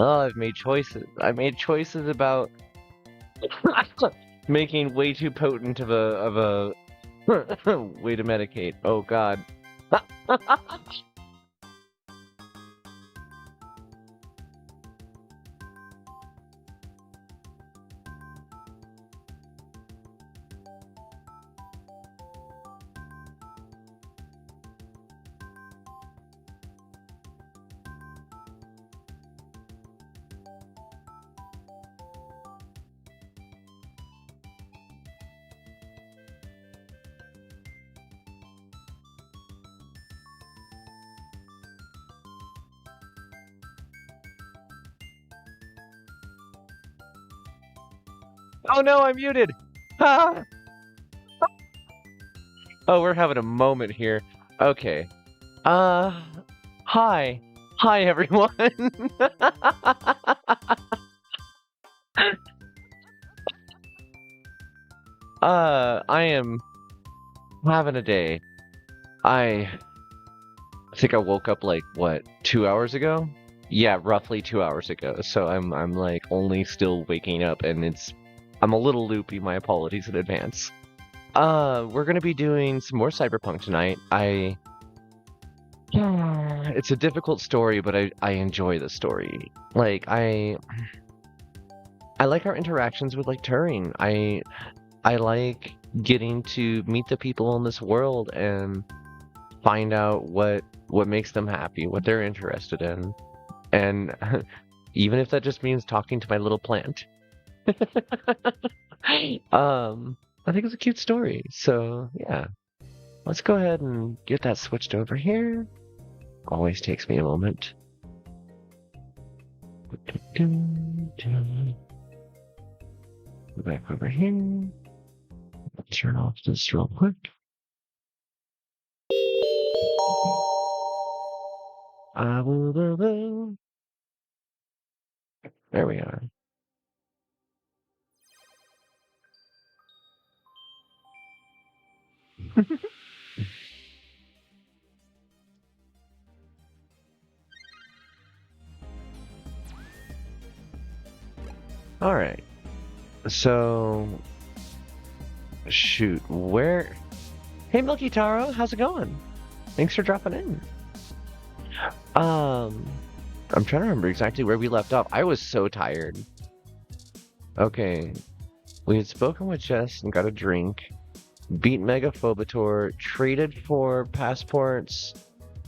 Oh, I've made choices. I made choices about making way too potent of a way to medicate. Oh God. Oh no, I'm muted. Ah! Oh, we're having a moment here. Okay. Uh, hi. Hi, everyone. I am having a day. I think I woke up like what, 2 hours ago? Yeah, roughly 2 hours ago. So I'm like only still waking up and I'm a little loopy. My apologies in advance. We're gonna be doing some more CyberPunk tonight. It's a difficult story, but I enjoy the story. Like I like our interactions with like Turing. I like getting to meet the people in this world and find out what makes them happy, what they're interested in. And even if that just means talking to my little plant. I think it's a cute story. So, yeah. Let's go ahead and get that switched over here. Always takes me a moment. Go back over here. Turn off this real quick. There we are. All right. So, shoot, where? Hey, Milky Taro, how's it going? Thanks for dropping in. I'm trying to remember exactly where we left off. I was so tired. Okay, we had spoken with Jess and got a drink, beat Megaphobator, traded for passports,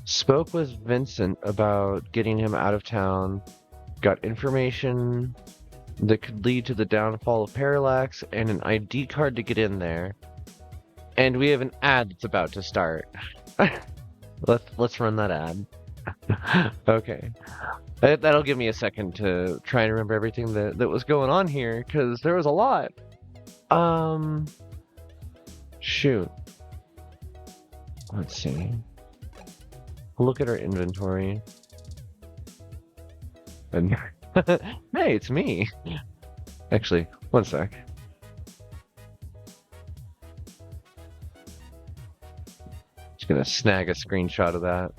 spoke with Vincent about getting him out of town, got information that could lead to the downfall of Parallax, and an ID card to get in there. And we have an ad that's about to start. Let's run that ad. Okay. That'll give me a second to try and remember everything that was going on here, because there was a lot. Shoot. Let's see. Look at our inventory. And hey, it's me. Actually, one sec. Just gonna snag a screenshot of that.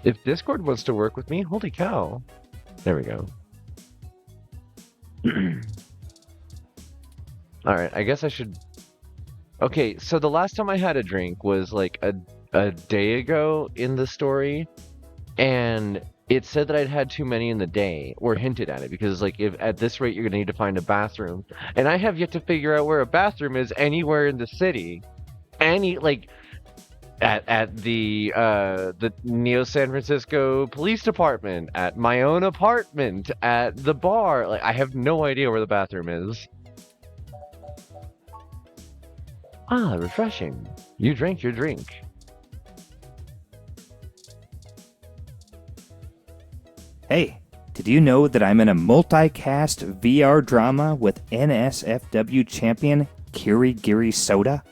If Discord wants to work with me, holy cow. There we go. Alright, I guess I should... Okay, so the last time I had a drink was like a day ago in the story, and it said that I'd had too many in the day, or hinted at it, because like if at this rate you're gonna need to find a bathroom, and I have yet to figure out where a bathroom is anywhere in the city. Like at the Neo San Francisco Police Department, at my own apartment, at the bar. Like I have no idea where the bathroom is. Ah, refreshing. You drank your drink. Hey, did you know that I'm in a multicast VR drama with NSFW champion Kirigiri Soda?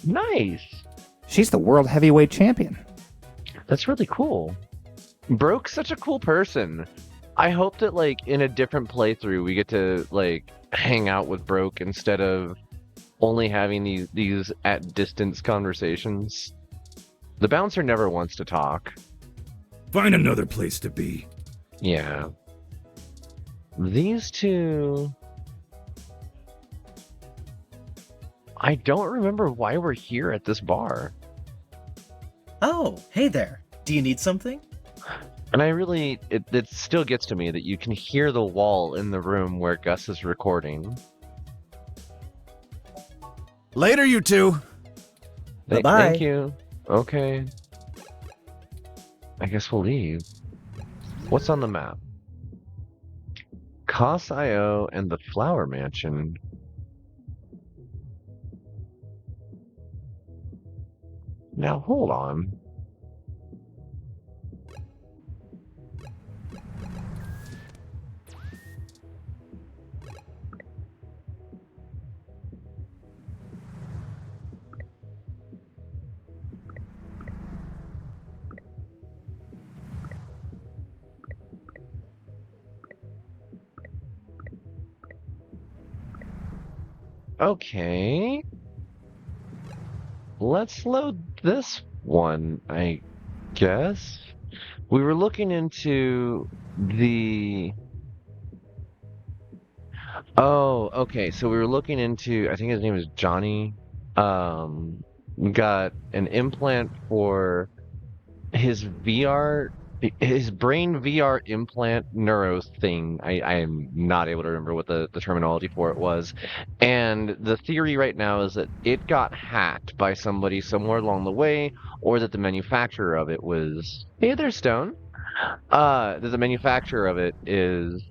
Nice. She's the world heavyweight champion. That's really cool. Broke's such a cool person. I hope that like in a different playthrough we get to like hang out with Broke instead of only having these at distance conversations. The bouncer never wants to talk. Find another place to be. Yeah. These two... I don't remember why we're here at this bar. Oh, hey there. Do you need something? And I really... It still gets to me that you can hear the wall in the room where Gus is recording. Later, you two. Bye-bye. Thank you. Okay. I guess we'll leave. What's on the map? Cos.io and the Flower Mansion. Now, hold on. Okay. Let's load this one, I guess. We were looking into the... Oh, okay. So we were looking into, I think his name is Johnny. Got an implant for his brain VR implant neuro thing. I am not able to remember what the terminology for it was. And the theory right now is that it got hacked by somebody somewhere along the way, or that the manufacturer of it was... Hey there, Stone. That the manufacturer of it is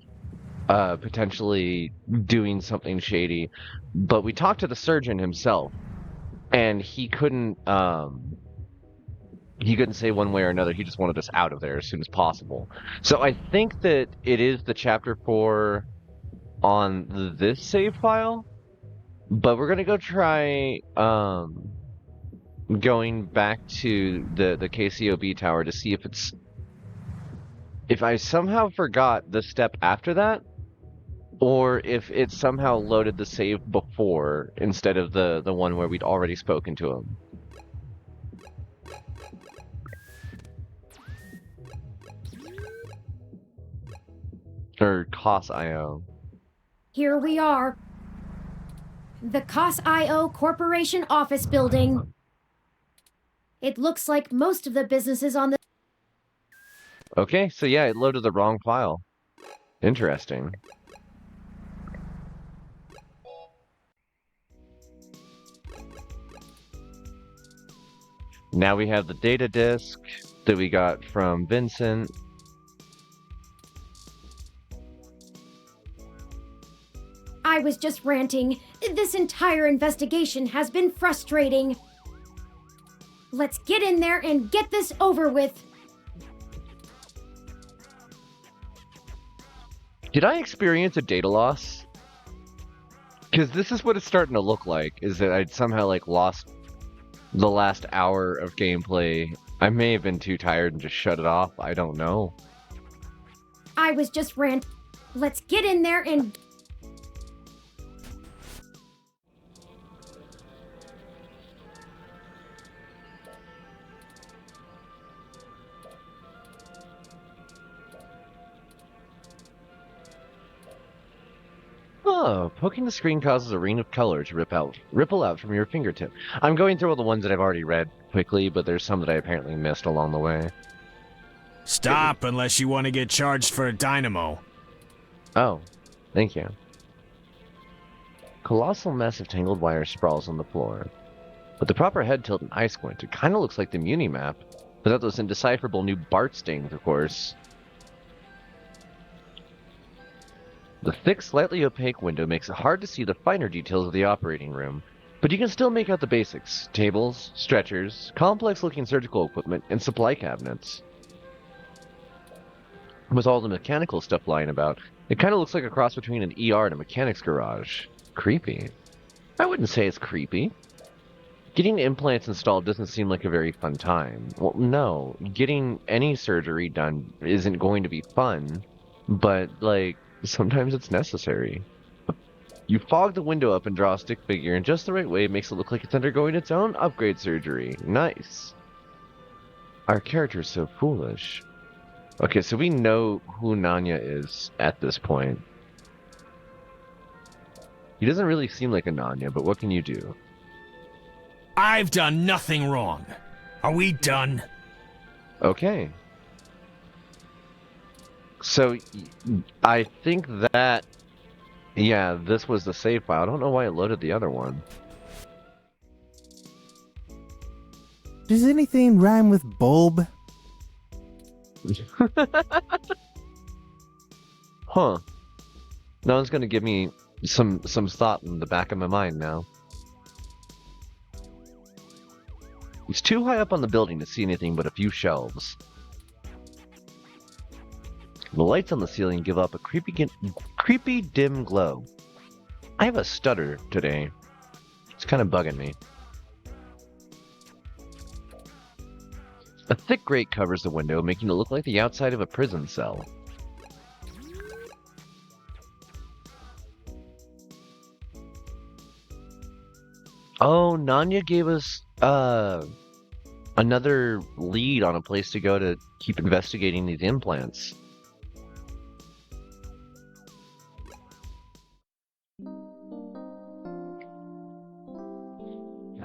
potentially doing something shady. But we talked to the surgeon himself, and he couldn't say one way or another. He just wanted us out of there as soon as possible. So I think that it is the chapter 4 on this save file, but we're gonna go try going back to the KCOB tower to see if I somehow forgot the step after that, or if it somehow loaded the save before instead of the one where we'd already spoken to him. Or Cos.io. Here we are. The Cos.io Corporation office building. It looks like most of the businesses on the... Okay, so yeah, it loaded the wrong file. Interesting. Now we have the data disk that we got from Vincent. I was just ranting. This entire investigation has been frustrating. Let's get in there and get this over with. Did I experience a data loss? Because this is what it's starting to look like, is that I'd somehow lost the last hour of gameplay. I may have been too tired and just shut it off. I don't know. I was just ranting. Let's get in there and... Oh, poking the screen causes a ring of color to ripple out from your fingertip. I'm going through all the ones that I've already read quickly, but there's some that I apparently missed along the way. Stop unless you want to get charged for a dynamo. Oh, thank you. Colossal mess of tangled wire sprawls on the floor. With the proper head tilt and eye squint, it kind of looks like the Muni map, without those indecipherable new BART stings, of course. The thick, slightly opaque window makes it hard to see the finer details of the operating room, but you can still make out the basics: tables, stretchers, complex-looking surgical equipment, and supply cabinets. With all the mechanical stuff lying about, it kind of looks like a cross between an ER and a mechanic's garage. Creepy. I wouldn't say it's creepy. Getting implants installed doesn't seem like a very fun time. Well, no, getting any surgery done isn't going to be fun, but, sometimes it's necessary. You fog the window up and draw a stick figure in just the right way. It makes it look like it's undergoing its own upgrade surgery. Nice. Our character's so foolish. Okay, so we know who Nanya is at this point. He doesn't really seem like a Nanya, but what can you do? I've done nothing wrong. Are we done? Okay. So, I think that... Yeah, this was the save file. I don't know why it loaded the other one. Does anything rhyme with bulb? Huh. No one's gonna give me some thought in the back of my mind now. It's too high up on the building to see anything but a few shelves. The lights on the ceiling give up a creepy dim glow. I have a stutter today. It's kind of bugging me. A thick grate covers the window, making it look like the outside of a prison cell. Oh, Nanya gave us, another lead on a place to go to keep investigating these implants.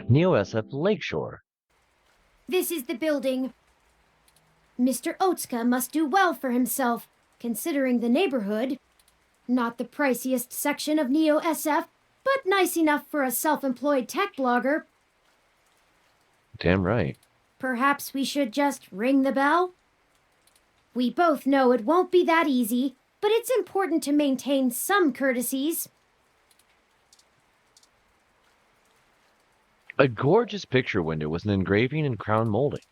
Neo SF Lakeshore. This is the building. Mr. Otsuka must do well for himself, considering the neighborhood. Not the priciest section of Neo SF, but nice enough for a self-employed tech blogger. Damn right. Perhaps we should just ring the bell? We both know it won't be that easy, but it's important to maintain some courtesies. A gorgeous picture window with an engraving and crown molding.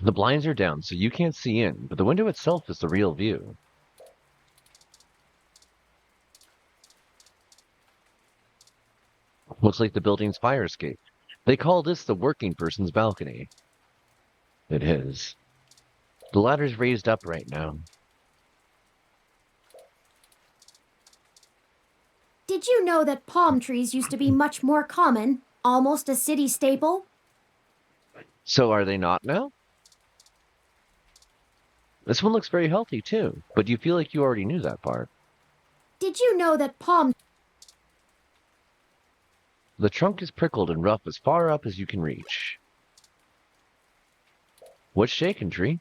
The blinds are down, so you can't see in, but the window itself is the real view. Looks like the building's fire escape. They call this the working person's balcony. It is. The ladder's raised up right now. Did you know that palm trees used to be much more common, almost a city staple? So are they not now? This one looks very healthy too, but do you feel like you already knew that part? Did you know that palm... The trunk is prickled and rough as far up as you can reach. What's shaking, tree?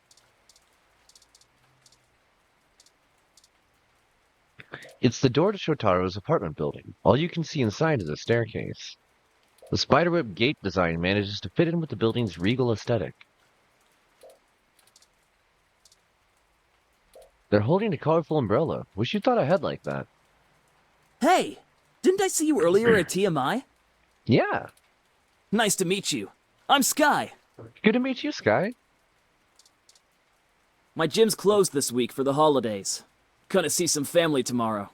It's the door to Shotaro's apartment building. All you can see inside is a staircase. The spiderweb gate design manages to fit in with the building's regal aesthetic. They're holding a colorful umbrella. Wish you thought ahead like that. Hey! Didn't I see you earlier at TMI? Yeah. Nice to meet you. I'm Sky. Good to meet you, Sky. My gym's closed this week for the holidays. Gonna see some family tomorrow.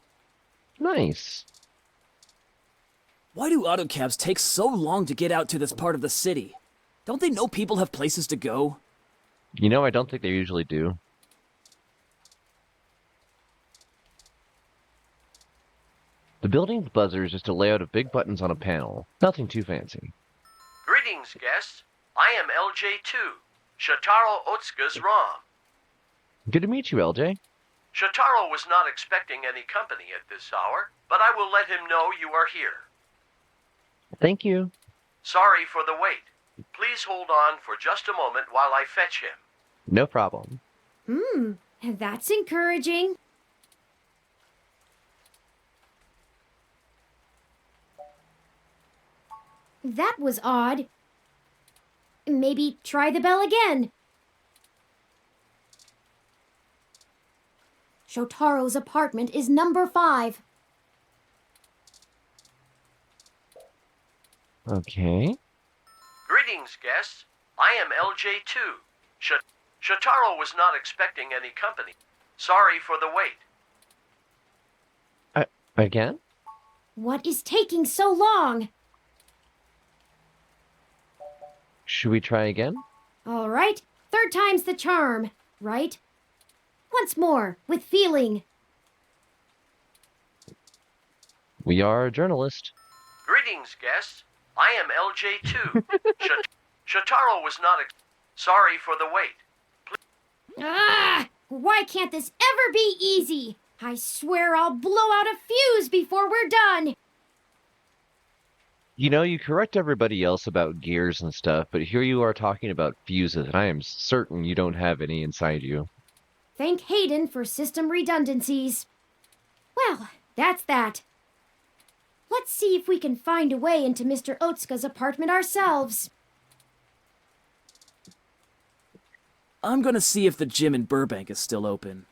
Nice. Why do autocabs take so long to get out to this part of the city? Don't they know people have places to go? You know, I don't think they usually do. The building's buzzer is just a layout of big buttons on a panel. Nothing too fancy. Greetings, guests. I am LJ2, Shotaro Otsuka's ROM. Good to meet you, LJ. Shotaro was not expecting any company at this hour, but I will let him know you are here. Thank you. Sorry for the wait. Please hold on for just a moment while I fetch him. No problem. That's encouraging. That was odd. Maybe try the bell again. Shotaro's apartment is number 5. Okay. Greetings, guests. I am LJ2. Shotaro was not expecting any company. Sorry for the wait. Again? What is taking so long? Should we try again? All right, 3rd time's the charm, right? Once more, with feeling. We are a journalist. Greetings, guests. I am LJ2. Shotaro was not sorry for the wait. Ah! Why can't this ever be easy? I swear I'll blow out a fuse before we're done. You know, you correct everybody else about gears and stuff, but here you are talking about fuses, and I am certain you don't have any inside you. Thank Hayden for system redundancies. Well, that's that. Let's see if we can find a way into Mr. Otsuka's apartment ourselves. I'm gonna see if the gym in Burbank is still open.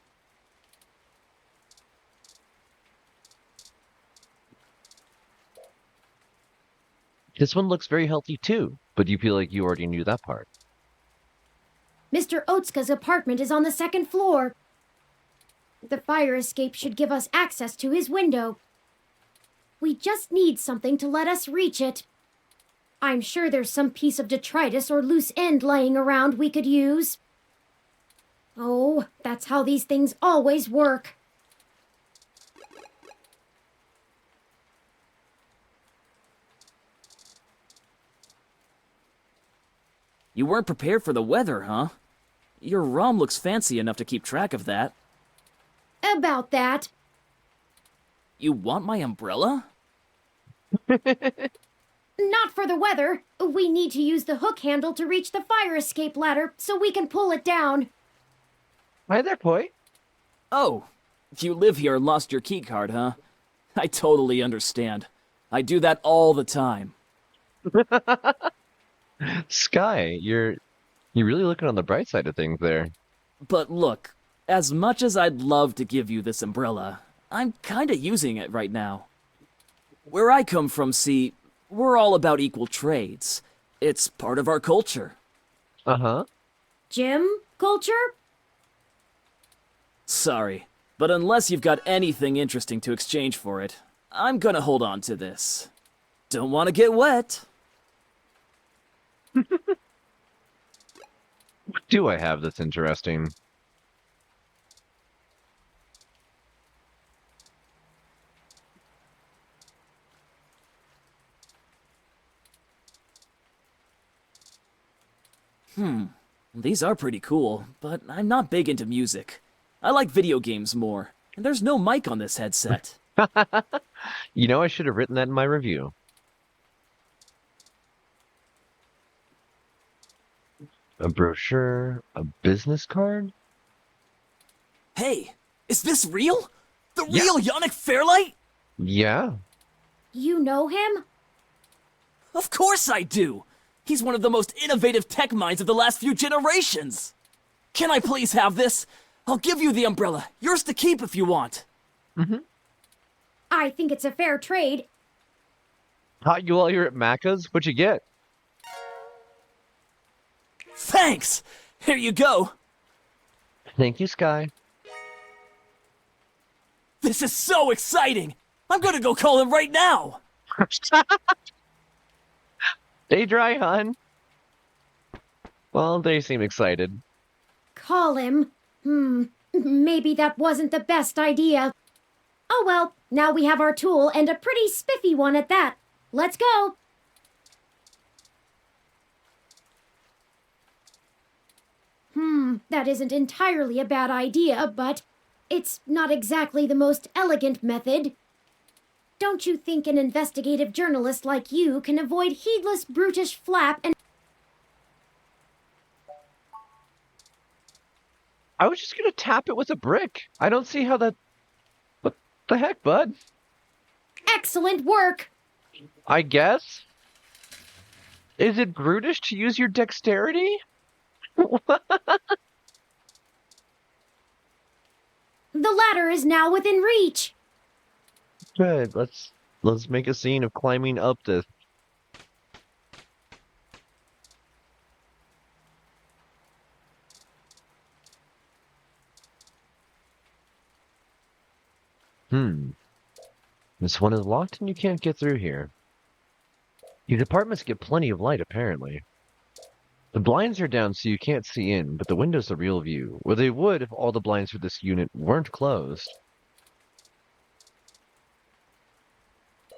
This one looks very healthy too, but you feel like you already knew that part. Mr. Otsuka's apartment is on the second floor. The fire escape should give us access to his window. We just need something to let us reach it. I'm sure there's some piece of detritus or loose end laying around we could use. Oh, that's how these things always work. You weren't prepared for the weather, huh? Your ROM looks fancy enough to keep track of that. About that. You want my umbrella? Not for the weather. We need to use the hook handle to reach the fire escape ladder so we can pull it down. Hi there, Poi. Oh, you live here and lost your keycard, huh? I totally understand. I do that all the time. Sky, you're really looking on the bright side of things there. But look, as much as I'd love to give you this umbrella, I'm kinda using it right now. Where I come from, see, we're all about equal trades. It's part of our culture. Uh-huh. Gym culture? Sorry, but unless you've got anything interesting to exchange for it, I'm gonna hold on to this. Don't want to get wet. What do I have that's interesting? These are pretty cool, but I'm not big into music. I like video games more, and there's no mic on this headset. You know, I should have written that in my review. A brochure, a business card? Hey, is this real? The Yeah. real Yannick Fairlight? Yeah. You know him? Of course I do! He's one of the most innovative tech minds of the last few generations! Can I please have this? I'll give you the umbrella. Yours to keep if you want. I think it's a fair trade. Caught you while you're at Macca's? What'd you get? Thanks! Here you go. Thank you, Sky. This is so exciting! I'm gonna go call him right now! Stay dry, hon. Well, they seem excited. Call him. Maybe that wasn't the best idea. Oh well, now we have our tool and a pretty spiffy one at that. Let's go. That isn't entirely a bad idea, but it's not exactly the most elegant method. Don't you think an investigative journalist like you can avoid heedless, brutish flap and... I was just gonna tap it with a brick. I don't see how that... What the heck, bud? Excellent work! I guess? Is it brutish to use your dexterity? The ladder is now within reach. Good. Let's make a scene of climbing up this. This one is locked and you can't get through here. These apartments get plenty of light, apparently. The blinds are down so you can't see in, but the window's the real view, or they would if all the blinds for this unit weren't closed.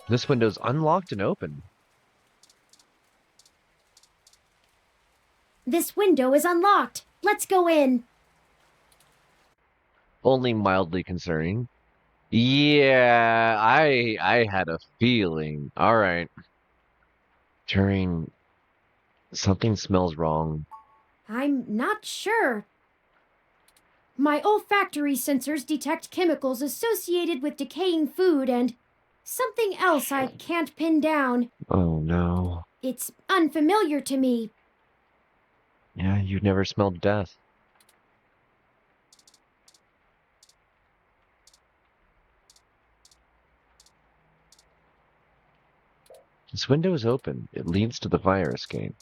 This window's unlocked and open. This window is unlocked. Let's go in. Only mildly concerning. Yeah, I had a feeling. All right. Turing, something smells wrong. I'm not sure. My olfactory sensors detect chemicals associated with decaying food and something else I can't pin down. Oh no. It's unfamiliar to me. Yeah, you've never smelled death. This window is open. It leads to the fire escape.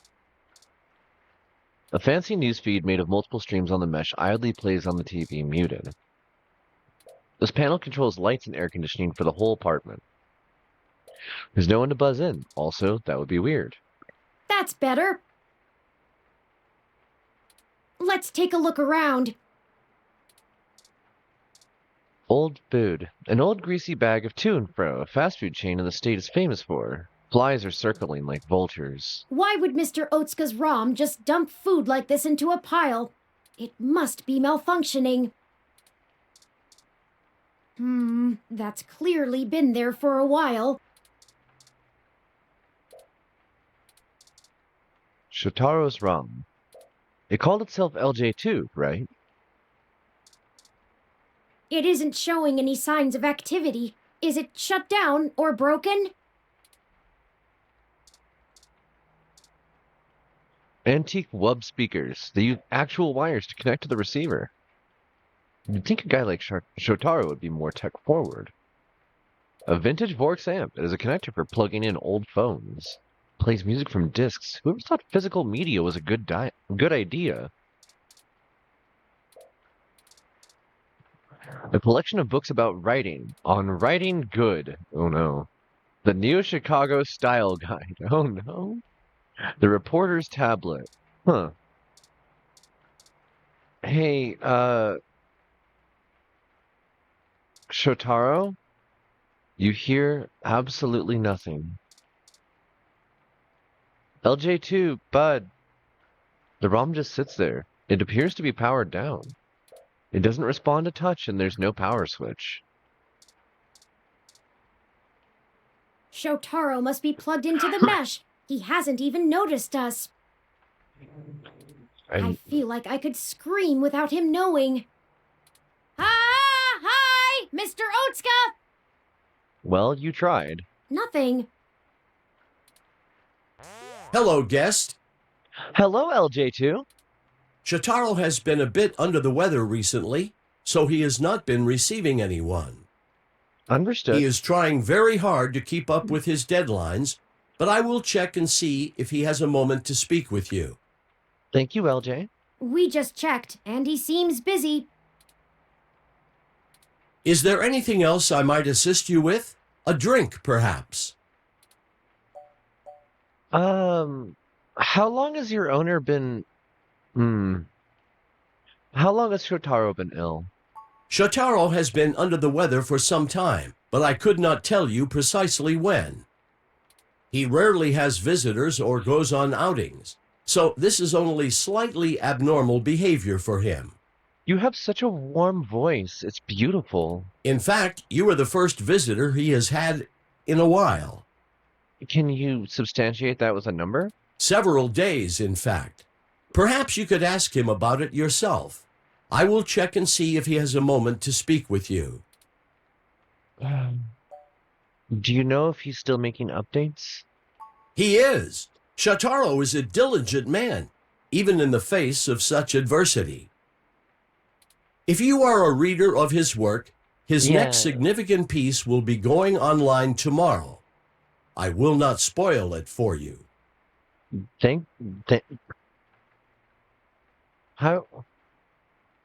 A fancy newsfeed made of multiple streams on the mesh idly plays on the TV, muted. This panel controls lights and air conditioning for the whole apartment. There's no one to buzz in. Also, that would be weird. That's better. Let's take a look around. Old food. An old greasy bag of to and fro, a fast food chain in the state is famous for. Flies are circling like vultures. Why would Mr. Otsuka's ROM just dump food like this into a pile? It must be malfunctioning. That's clearly been there for a while. Shotaro's ROM. It called itself LJ2, right? It isn't showing any signs of activity. Is it shut down or broken? Antique wub speakers. They use actual wires to connect to the receiver. You'd think a guy like Shotaro would be more tech forward. A vintage folx amp. It is a connector for plugging in old phones. Plays music from discs. Whoever thought physical media was a good idea? A collection of books about writing. On writing good. Oh no. The Neo Chicago Style Guide. Oh no. The Reporter's Tablet. Huh. Hey, Shotaro? You hear absolutely nothing. LJ2, bud. The ROM just sits there. It appears to be powered down. It doesn't respond to touch and there's no power switch. Shotaro must be plugged into the mesh. He hasn't even noticed us. I feel like I could scream without him knowing. Hi, Mr. Otsuka! Well, you tried. Nothing. Hello, guest. Hello, LJ2. Shotaro has been a bit under the weather recently, so he has not been receiving anyone. Understood. He is trying very hard to keep up with his deadlines, but I will check and see if he has a moment to speak with you. Thank you, LJ. We just checked, and he seems busy. Is there anything else I might assist you with? A drink, perhaps? How long has your owner been... How long has Shotaro been ill? Shotaro has been under the weather for some time, but I could not tell you precisely when. He rarely has visitors or goes on outings, so this is only slightly abnormal behavior for him. You have such a warm voice. It's beautiful. In fact, you are the first visitor he has had in a while. Can you substantiate that with a number? Several days, in fact. Perhaps you could ask him about it yourself. I will check and see if he has a moment to speak with you. Do you know if he's still making updates? He is. Shotaro is a diligent man, even in the face of such adversity. If you are a reader of his work, his next significant piece will be going online tomorrow. I will not spoil it for you. How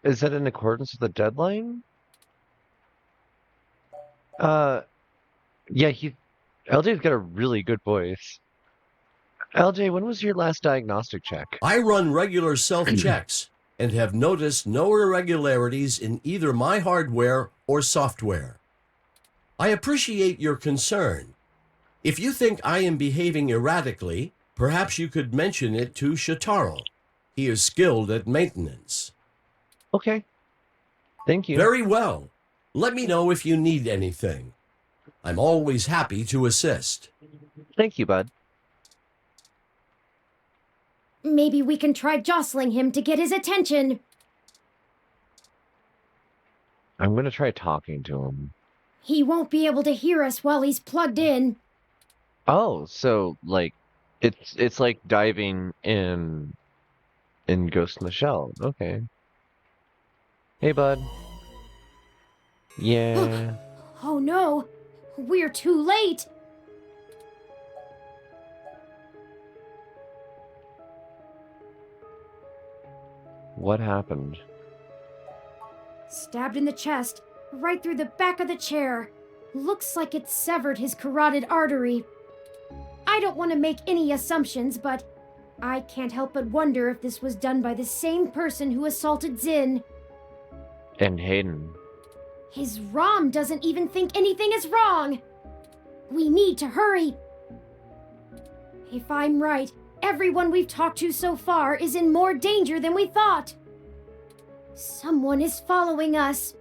is that in accordance with the deadline? Yeah, LJ's got a really good voice. LJ, when was your last diagnostic check? I run regular self-checks and have noticed no irregularities in either my hardware or software. I appreciate your concern. If you think I am behaving erratically, perhaps you could mention it to Shotaro. He is skilled at maintenance. Okay. Thank you. Very well. Let me know if you need anything. I'm always happy to assist. Thank you, bud. Maybe we can try jostling him to get his attention. I'm gonna try talking to him. He won't be able to hear us while he's plugged in. Oh, so like it's like diving in Ghost in the Shell. Okay. Hey, bud. Yeah. Oh no, we're too late. What happened? Stabbed in the chest, right through the back of the chair. Looks like it severed his carotid artery. I don't want to make any assumptions, but I can't help but wonder if this was done by the same person who assaulted Zin. And Hayden. His ROM doesn't even think anything is wrong. We need to hurry. If I'm right, everyone we've talked to so far is in more danger than we thought. Someone is following us.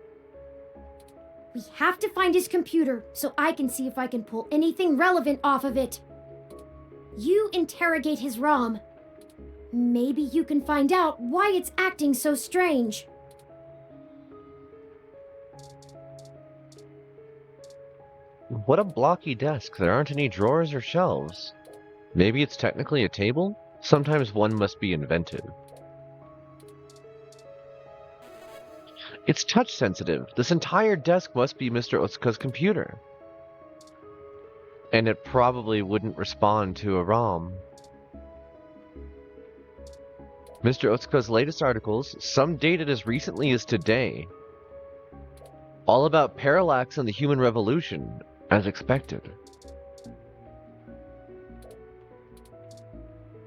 We have to find his computer so I can see if I can pull anything relevant off of it. You interrogate his ROM. Maybe you can find out why it's acting so strange. What a blocky desk. There aren't any drawers or shelves. Maybe it's technically a table? Sometimes one must be invented. It's touch sensitive. This entire desk must be Mr. Otsuka's computer. And it probably wouldn't respond to a ROM. Mr. Otsuka's latest articles, some dated as recently as today. All about parallax and the human revolution, as expected.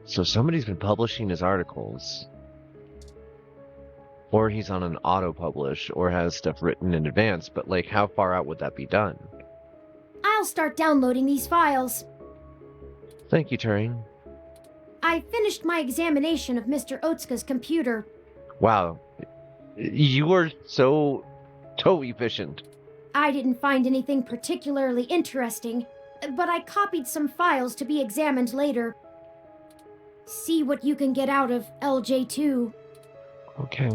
So somebody's been publishing his articles. Or he's on an auto-publish, or has stuff written in advance, but like, how far out would that be done? I'll start downloading these files. Thank you, Turing. I finished my examination of Mr. Otsuka's computer. Wow. You were so efficient. I didn't find anything particularly interesting, but I copied some files to be examined later. See what you can get out of LJ2. Okay.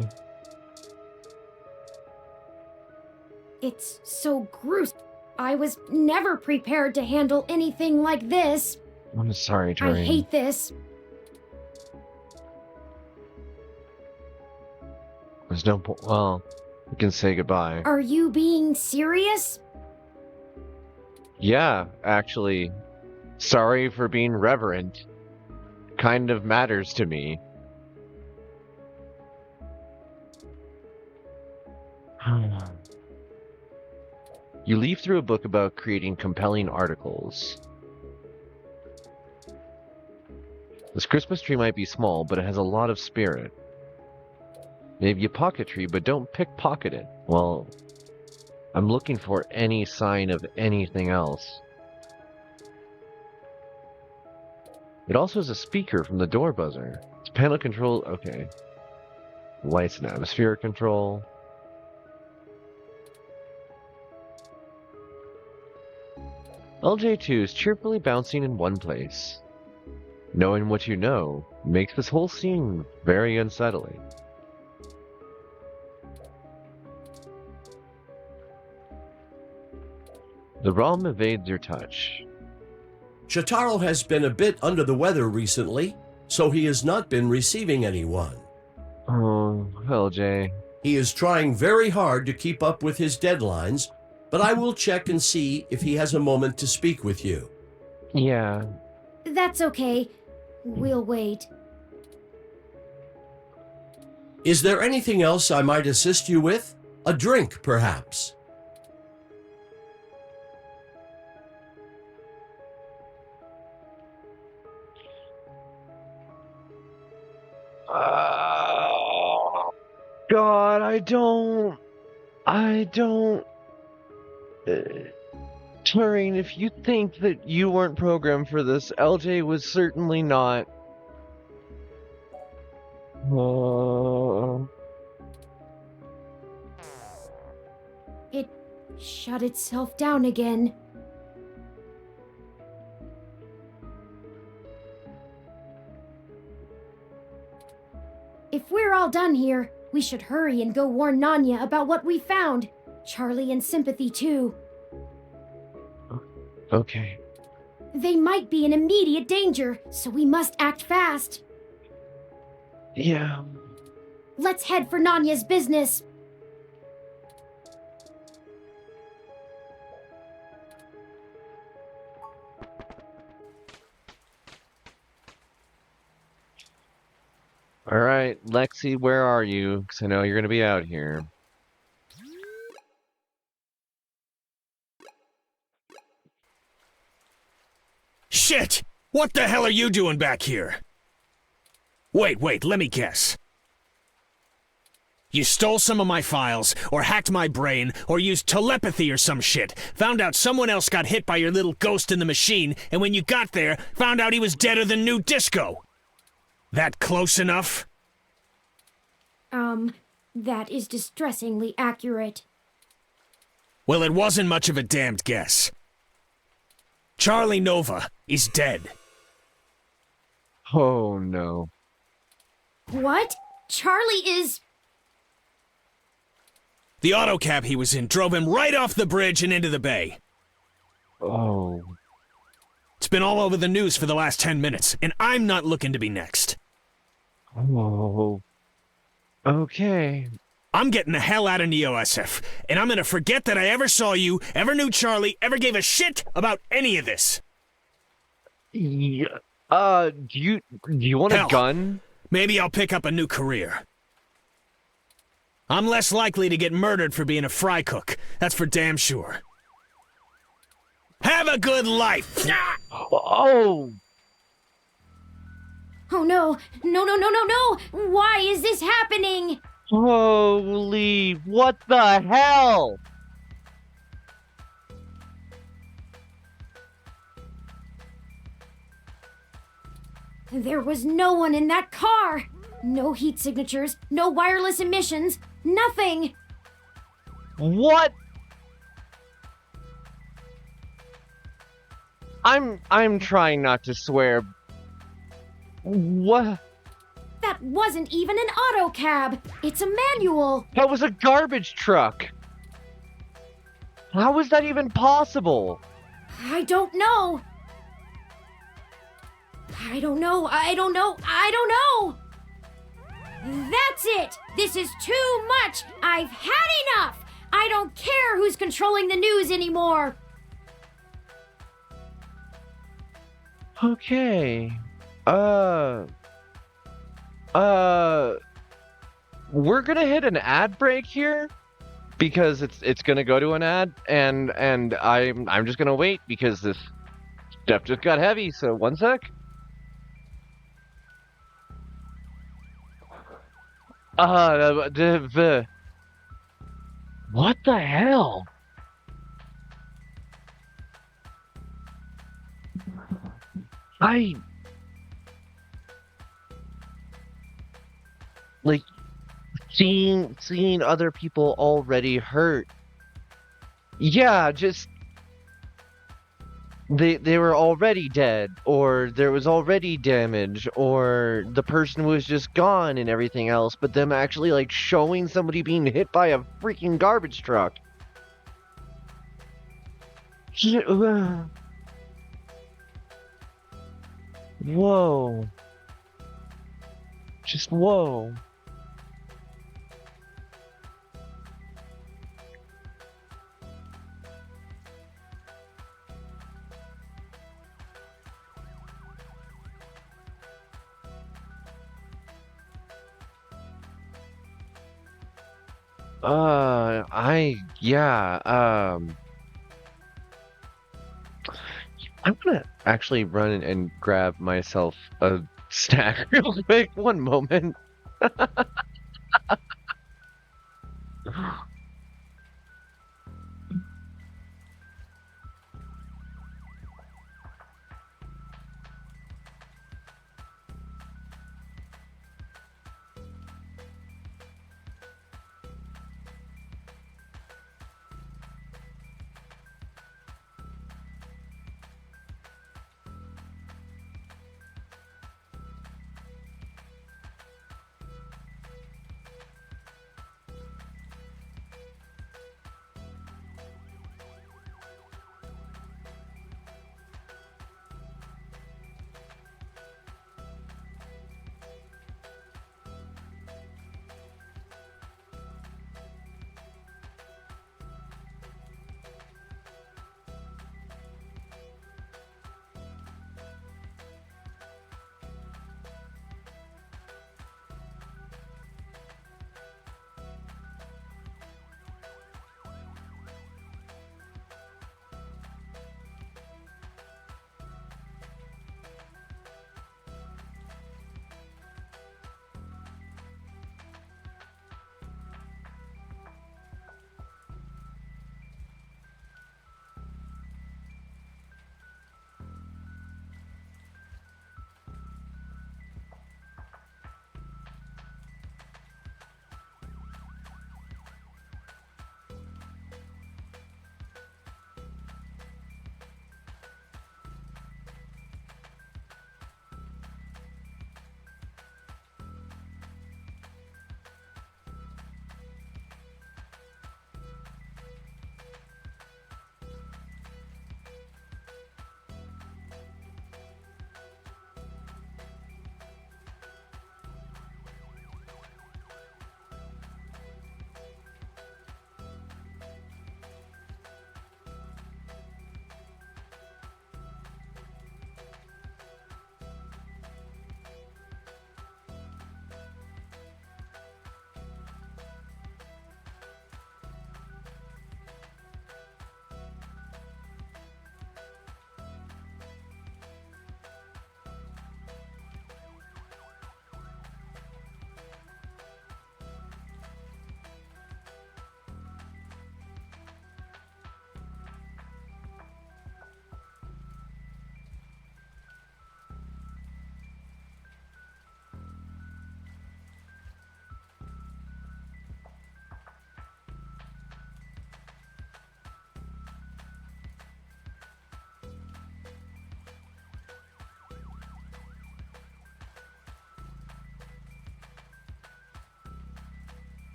It's so gruesome. I was never prepared to handle anything like this. I'm sorry, Turing. I hate this. There's no point. Well, we can say goodbye. Are you being serious? Yeah, actually. Sorry for being reverent. Kind of matters to me. You leaf through a book about creating compelling articles. This Christmas tree might be small, but it has a lot of spirit. Maybe a pocket tree, but don't pickpocket it. Well, I'm looking for any sign of anything else. It also has a speaker from the door buzzer. It's panel control. Okay. Lights and atmosphere control. LJ2 is cheerfully bouncing in one place. Knowing what you know makes this whole scene very unsettling. The ROM evades your touch. Shotaro has been a bit under the weather recently, so he has not been receiving anyone. Oh, LJ. He is trying very hard to keep up with his deadlines, but I will check and see if he has a moment to speak with you. Yeah. That's okay. We'll wait. Is there anything else I might assist you with? A drink, perhaps? God, I don't... Turing, if you think that you weren't programmed for this, LJ was certainly not. It shut itself down again. If we're all done here, we should hurry and go warn Nanya about what we found. Charlie and Sympathy, too. Okay. They might be in immediate danger, so we must act fast. Yeah. Let's head for Nanya's business. All right, Lexi, where are you? Because I know you're going to be out here. Shit! What the hell are you doing back here? Wait, let me guess. You stole some of my files, or hacked my brain, or used telepathy or some shit. Found out someone else got hit by your little ghost in the machine, and when you got there, found out he was deader than new disco. That close enough? That is distressingly accurate. Well, it wasn't much of a damned guess. Charlie Nova is dead. Oh, no. What? Charlie is... The autocab he was in drove him right off the bridge and into the bay. Oh. It's been all over the news for the last 10 minutes, and I'm not looking to be next. Oh. Okay. I'm getting the hell out of Neo-SF, and I'm gonna forget that I ever saw you, ever knew Charlie, ever gave a shit about any of this. Yeah. Do you want Hell. a gun? Maybe I'll pick up a new career. I'm less likely to get murdered for being a fry cook. That's for damn sure. Have a good life! Oh! Oh no! No! Why is this happening? Holy, what the hell? There was no one in that car! No heat signatures, no wireless emissions, nothing! What? I'm trying not to swear. What? That wasn't even an auto cab! It's a manual! That was a garbage truck! How was that even possible? I don't know! I don't know! That's it! This is too much! I've had enough! I don't care who's controlling the news anymore! Okay. We're gonna hit an ad break here because it's gonna go to an ad, and I'm just gonna wait because this stuff just got heavy. So one sec. What the hell? Like seeing other people already hurt. Yeah, just they were already dead, or there was already damage, or the person was just gone and everything else, but them actually like showing somebody being hit by a freaking garbage truck. Whoa. Just whoa. I'm gonna actually run and grab myself a snack real quick. One moment.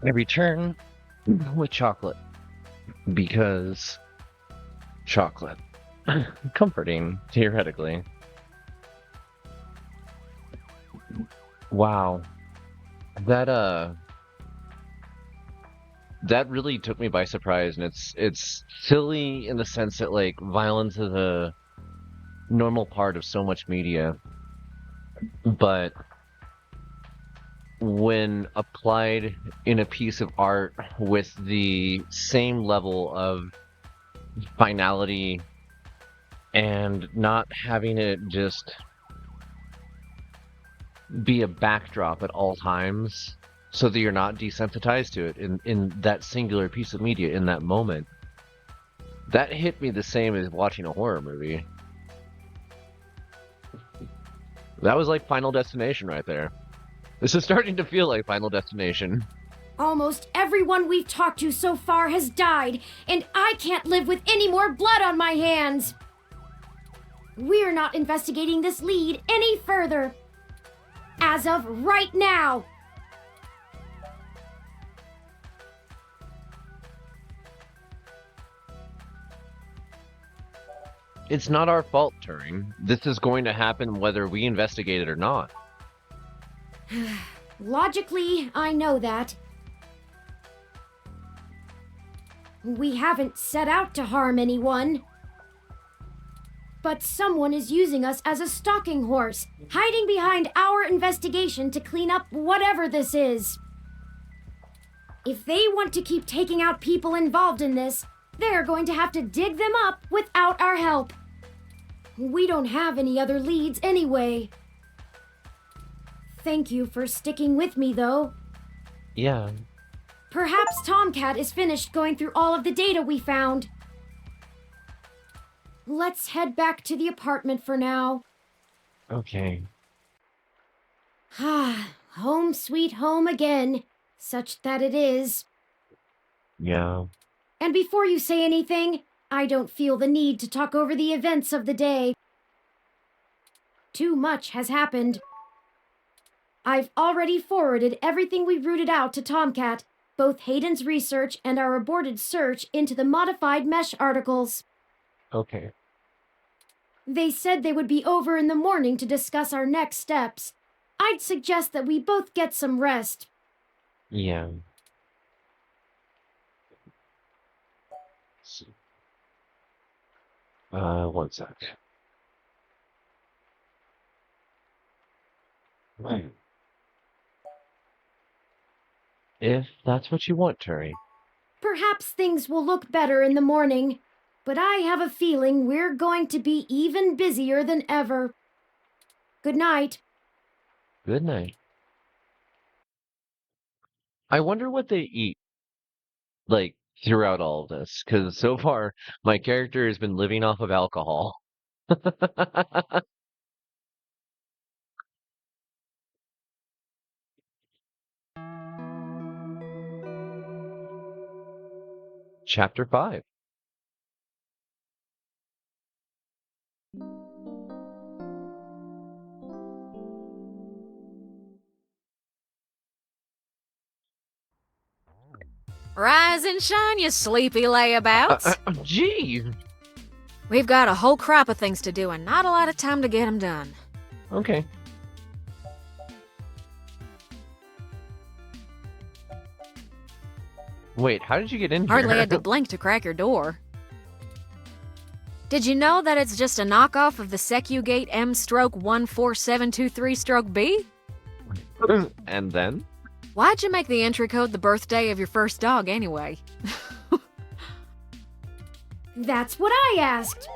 I return with chocolate because chocolate. Comforting, theoretically. Wow. That really took me by surprise, and it's silly in the sense that like violence is a normal part of so much media, but when applied in a piece of art with the same level of finality and not having it just be a backdrop at all times so that you're not desensitized to it in that singular piece of media in that moment, that hit me the same as watching a horror movie. That was like Final Destination right there. This is starting to feel like Final Destination. Almost everyone we've talked to so far has died, and I can't live with any more blood on my hands. We're not investigating this lead any further. As of right now. It's not our fault, Turing. This is going to happen whether we investigate it or not. Logically, I know that. We haven't set out to harm anyone. But someone is using us as a stalking horse, hiding behind our investigation to clean up whatever this is. If they want to keep taking out people involved in this, they're going to have to dig them up without our help. We don't have any other leads anyway. Thank you for sticking with me, though. Yeah. Perhaps Tomcat is finished going through all of the data we found. Let's head back to the apartment for now. Okay. Ah, home sweet home again, such that it is. Yeah. And before you say anything, I don't feel the need to talk over the events of the day. Too much has happened. I've already forwarded everything we rooted out to Tomcat, both Hayden's research and our aborted search into the modified mesh articles. Okay. They said they would be over in the morning to discuss our next steps. I'd suggest that we both get some rest. Yeah. One sec. Right. If that's what you want, Turi. Perhaps things will look better in the morning, but I have a feeling we're going to be even busier than ever. Good night. Good night. I wonder what they eat, like, throughout all of this, because so far, my character has been living off of alcohol. Chapter 5. Rise and shine, you sleepy layabouts. Gee. We've got a whole crop of things to do and not a lot of time to get them done. Okay. Wait, how did you get in here? Hardly had to blink to crack your door. Did you know that it's just a knockoff of the SecuGate M/14723-B? And then? Why'd you make the entry code the birthday of your first dog anyway? That's what I asked.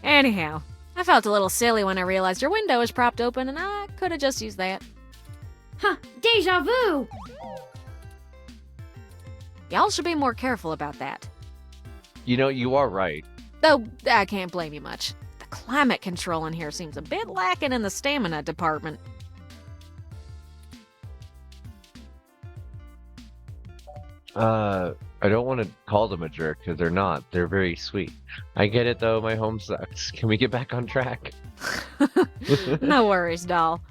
Anyhow, I felt a little silly when I realized your window was propped open and I could have just used that. Huh, deja vu! Y'all should be more careful about that. You know, you are right. Though, I can't blame you much. The climate control in here seems a bit lacking in the stamina department. I don't want to call them a jerk, because they're not. They're very sweet. I get it, though. My home sucks. Can we get back on track? No worries, doll.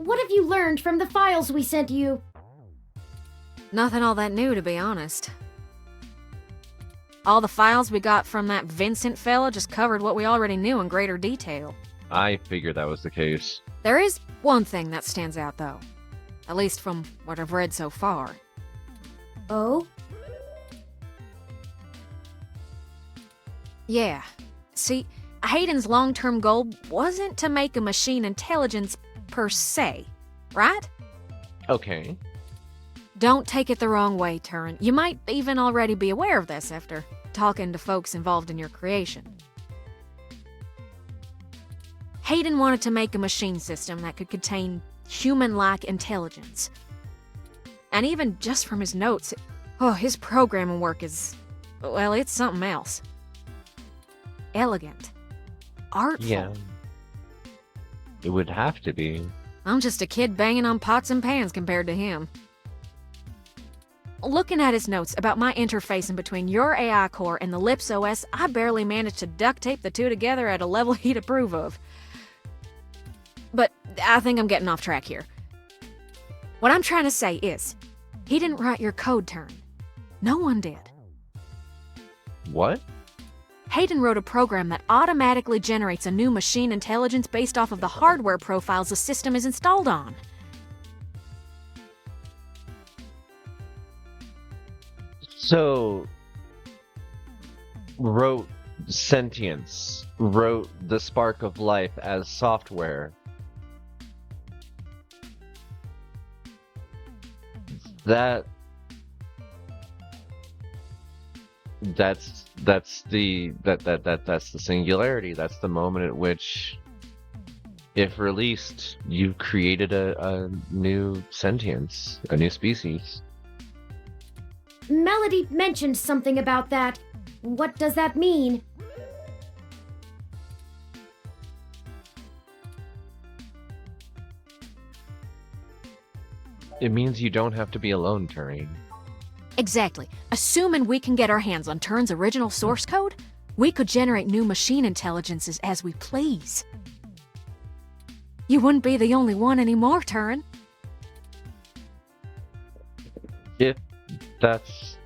What have you learned from the files we sent you? Nothing all that new, to be honest. All the files we got from that Vincent fella just covered what we already knew in greater detail. I figured that was the case. There is one thing that stands out, though. At least from what I've read so far. Oh? Yeah. See, Hayden's long-term goal wasn't to make a machine intelligence per se, right? Okay. Don't take it the wrong way, Turin. You might even already be aware of this after talking to folks involved in your creation. Hayden wanted to make a machine system that could contain human-like intelligence. And even just from his notes, his programming work is, well, it's something else. Elegant. Artful. Yeah. It would have to be. I'm just a kid banging on pots and pans compared to him. Looking at his notes about my interfacing between your AI core and the Lips OS, I barely managed to duct tape the two together at a level he'd approve of. But I think I'm getting off track here. What I'm trying to say is, he didn't write your code, Turn. No one did. What? Hayden wrote a program that automatically generates a new machine intelligence based off of the hardware profiles the system is installed on. So, wrote sentience, wrote the spark of life as software. That's the singularity. That's the moment at which, if released, you've created a new sentience, a new species. Melody mentioned something about that. What does that mean? It means you don't have to be alone, Turing. Exactly. Assuming we can get our hands on Turn's original source code, we could generate new machine intelligences as we please. You wouldn't be the only one anymore, Turn. If that's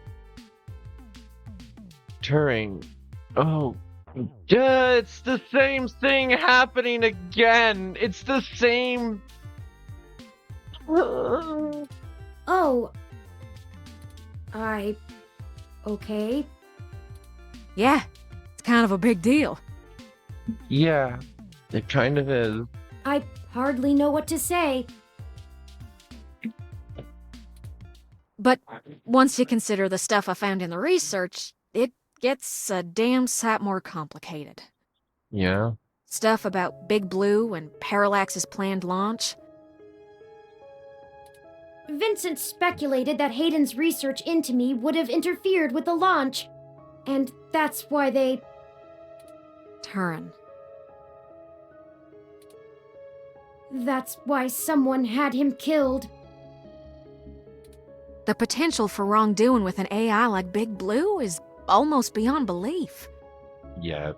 Turing. Oh, yeah, it's the same thing happening again. It's the same. Oh. Okay. Yeah, it's kind of a big deal. Yeah, it kind of is. I hardly know what to say. But once you consider the stuff I found in the research, it gets a damn sight more complicated. Yeah? Stuff about Big Blue and Parallax's planned launch. Vincent speculated that Hayden's research into me would have interfered with the launch. And that's why they... Turin. That's why someone had him killed. The potential for wrongdoing with an AI like Big Blue is almost beyond belief. Yeah,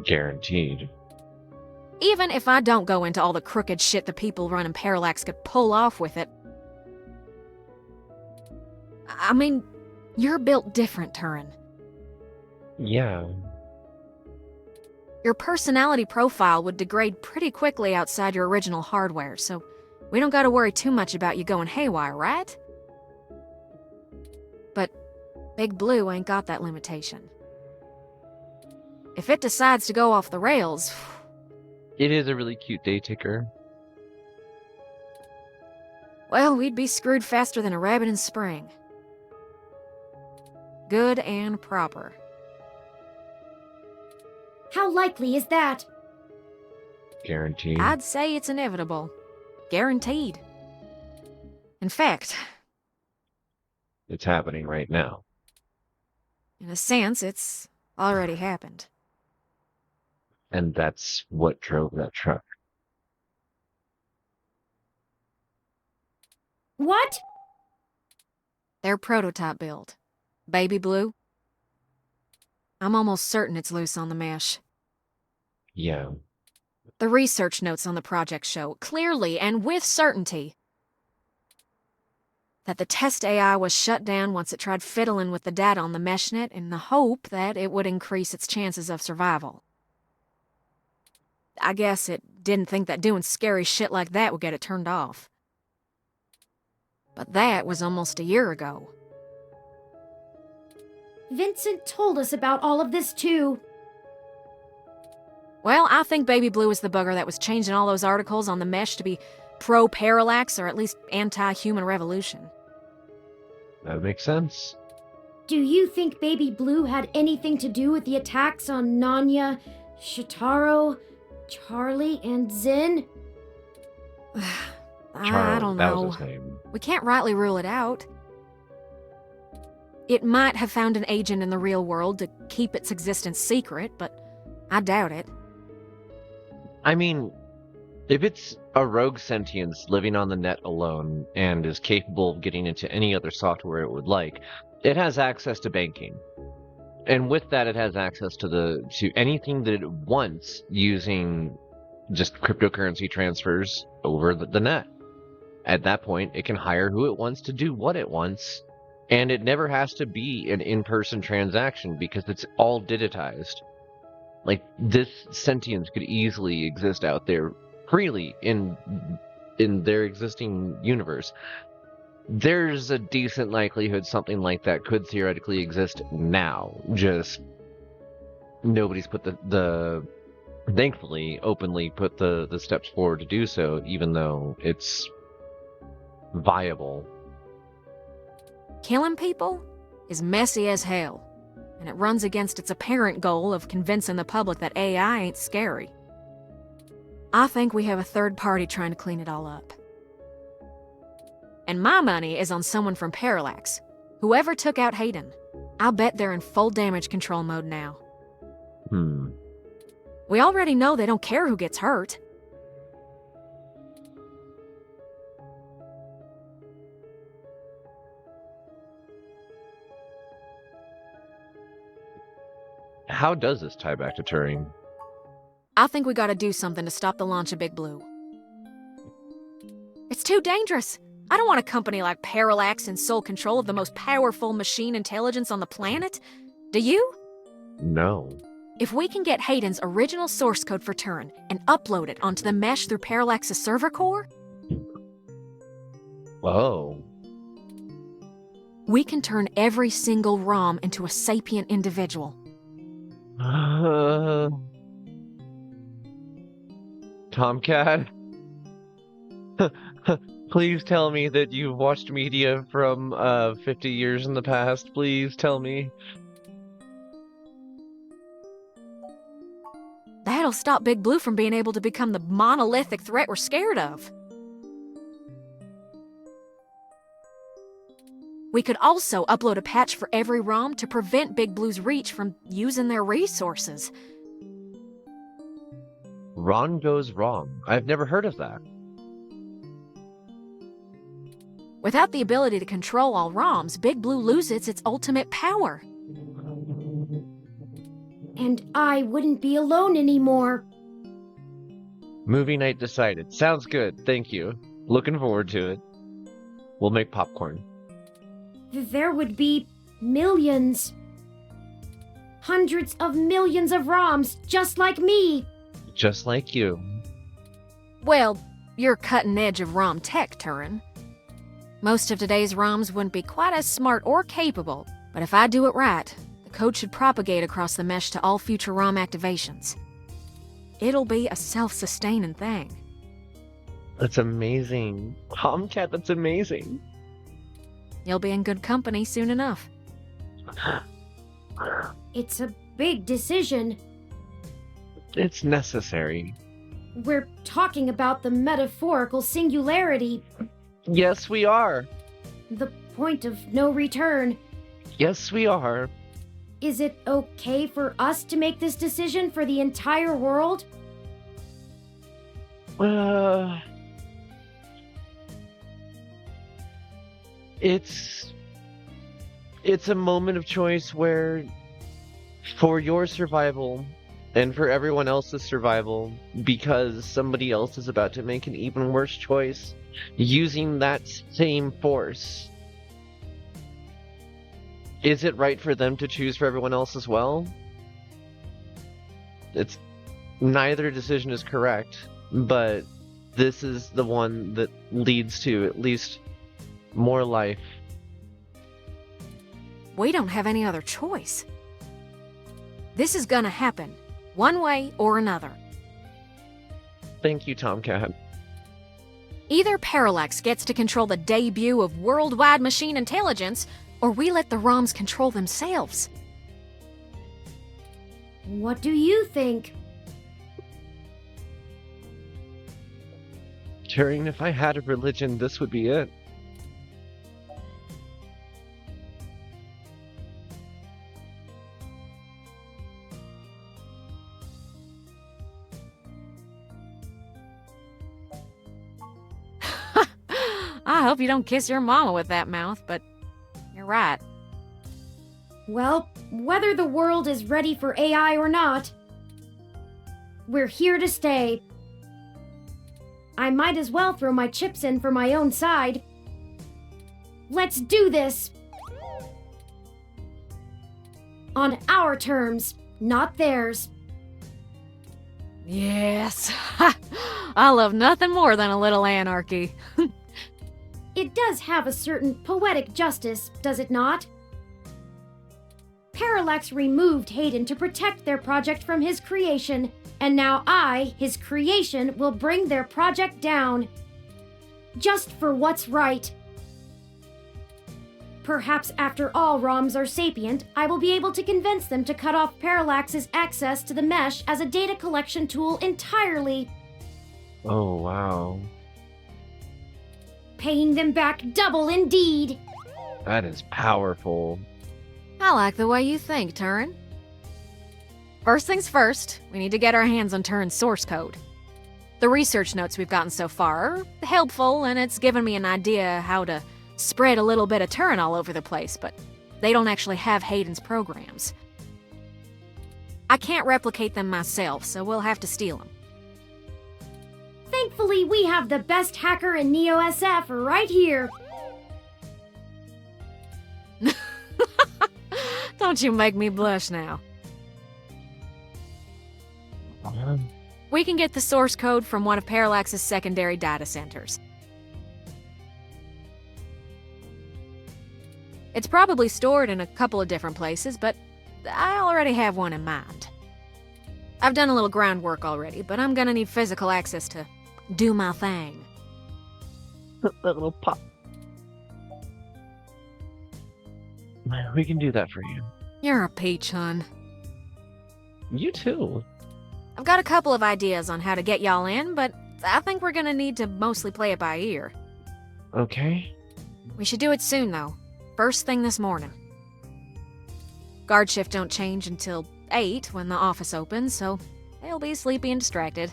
guaranteed. Even if I don't go into all the crooked shit the people running Parallax could pull off with it. I mean, you're built different, Turin. Yeah. Your personality profile would degrade pretty quickly outside your original hardware, so we don't gotta worry too much about you going haywire, right? But Big Blue ain't got that limitation. If it decides to go off the rails... It is a really cute day ticker. Well, we'd be screwed faster than a rabbit in spring. Good and proper. How likely is that? Guaranteed. I'd say it's inevitable. Guaranteed. In fact... It's happening right now. In a sense, it's already happened. And that's what drove that truck. What? Their prototype build. Baby Blue. I'm almost certain it's loose on the mesh. Yeah. The research notes on the project show, clearly and with certainty, that the test AI was shut down once it tried fiddling with the data on the meshnet in the hope that it would increase its chances of survival. I guess it didn't think that doing scary shit like that would get it turned off. But that was almost a year ago. Vincent told us about all of this too. Well, I think Baby Blue is the bugger that was changing all those articles on the mesh to be pro-parallax or at least anti-human revolution. That makes sense. Do you think Baby Blue had anything to do with the attacks on Nanya, Shitaro, Charlie, and Zin? I don't know. That was his name. We can't rightly rule it out. It might have found an agent in the real world to keep its existence secret, but I doubt it. I mean, if it's a rogue sentience living on the net alone and is capable of getting into any other software it would like, it has access to banking. And with that, it has access to anything that it wants using just cryptocurrency transfers over the net. At that point, it can hire who it wants to do what it wants, and it never has to be an in-person transaction because it's all digitized. Like, this sentience could easily exist out there freely in their existing universe. There's a decent likelihood something like that could theoretically exist now. Just nobody's put thankfully, openly put the steps forward to do so, even though it's viable. Killing people is messy as hell, and it runs against its apparent goal of convincing the public that AI ain't scary. I think we have a third party trying to clean it all up. And my money is on someone from Parallax. Whoever took out Hayden. I'll bet they're in full damage control mode now. We already know they don't care who gets hurt. How does this tie back to Turing? I think we gotta do something to stop the launch of Big Blue. It's too dangerous. I don't want a company like Parallax in sole control of the most powerful machine intelligence on the planet. Do you? No. If we can get Hayden's original source code for Turing and upload it onto the mesh through Parallax's server core, Whoa. we can turn every single ROM into a sapient individual. Tomcat? Please tell me that you've watched media from 50 years in the past. Please tell me. That'll stop Big Blue from being able to become the monolithic threat we're scared of. We could also upload a patch for every ROM to prevent Big Blue's reach from using their resources. Ron goes wrong. I've never heard of that. Without the ability to control all ROMs, Big Blue loses its ultimate power. And I wouldn't be alone anymore. Movie night decided. Sounds good. Thank you. Looking forward to it. We'll make popcorn. There would be millions. Hundreds of millions of ROMs just like me. Just like you. Well, you're cutting edge of ROM tech, Turin. Most of today's ROMs wouldn't be quite as smart or capable, but if I do it right, the code should propagate across the mesh to all future ROM activations. It'll be a self-sustaining thing. That's amazing. Tomcat, that's amazing. You'll be in good company soon enough. It's a big decision. It's necessary. We're talking about the metaphorical singularity, Yes, we are. the point of no return. Yes, we are. Is it okay for us to make this decision for the entire world? It's a moment of choice where, for your survival And for everyone else's survival, because somebody else is about to make an even worse choice, using that same force. Is it right for them to choose for everyone else as well? It's neither decision is correct, but this is the one that leads to at least more life. We don't have any other choice. This is gonna happen, one way or another. Thank you, Tomcat. Either Parallax gets to control the debut of worldwide machine intelligence, or we let the ROMs control themselves. What do you think? Turing, if I had a religion, this would be it. I hope you don't kiss your mama with that mouth, but you're right. Well, whether the world is ready for AI or not, we're here to stay. I might as well throw my chips in for my own side. Let's do this! On our terms, not theirs. Yes. I love nothing more than a little anarchy. It does have a certain poetic justice, does it not? Parallax removed Hayden to protect their project from his creation, and now I, his creation, will bring their project down. Just for what's right. Perhaps after all ROMs are sapient, I will be able to convince them to cut off Parallax's access to the mesh as a data collection tool entirely. Oh, wow. Paying them back double indeed. That is powerful. I like the way you think, Turin. First things first, we need to get our hands on Turin's source code. The research notes we've gotten so far are helpful, and it's given me an idea how to spread a little bit of Turin all over the place, but they don't actually have Hayden's programs. I can't replicate them myself, so we'll have to steal them. Thankfully, we have the best hacker in NeoSF right here. Don't you make me blush now. We can get the source code from one of Parallax's secondary data centers. It's probably stored in a couple of different places, but I already have one in mind. I've done a little groundwork already, but I'm gonna need physical access to do my thing. That little pop. We can do that for you. You're a peach, hun. You too. I've got a couple of ideas on how to get y'all in, but I think we're gonna need to mostly play it by ear. Okay. We should do it soon, though. First thing this morning. Guard shift don't change until 8 when the office opens, so they'll be sleepy and distracted.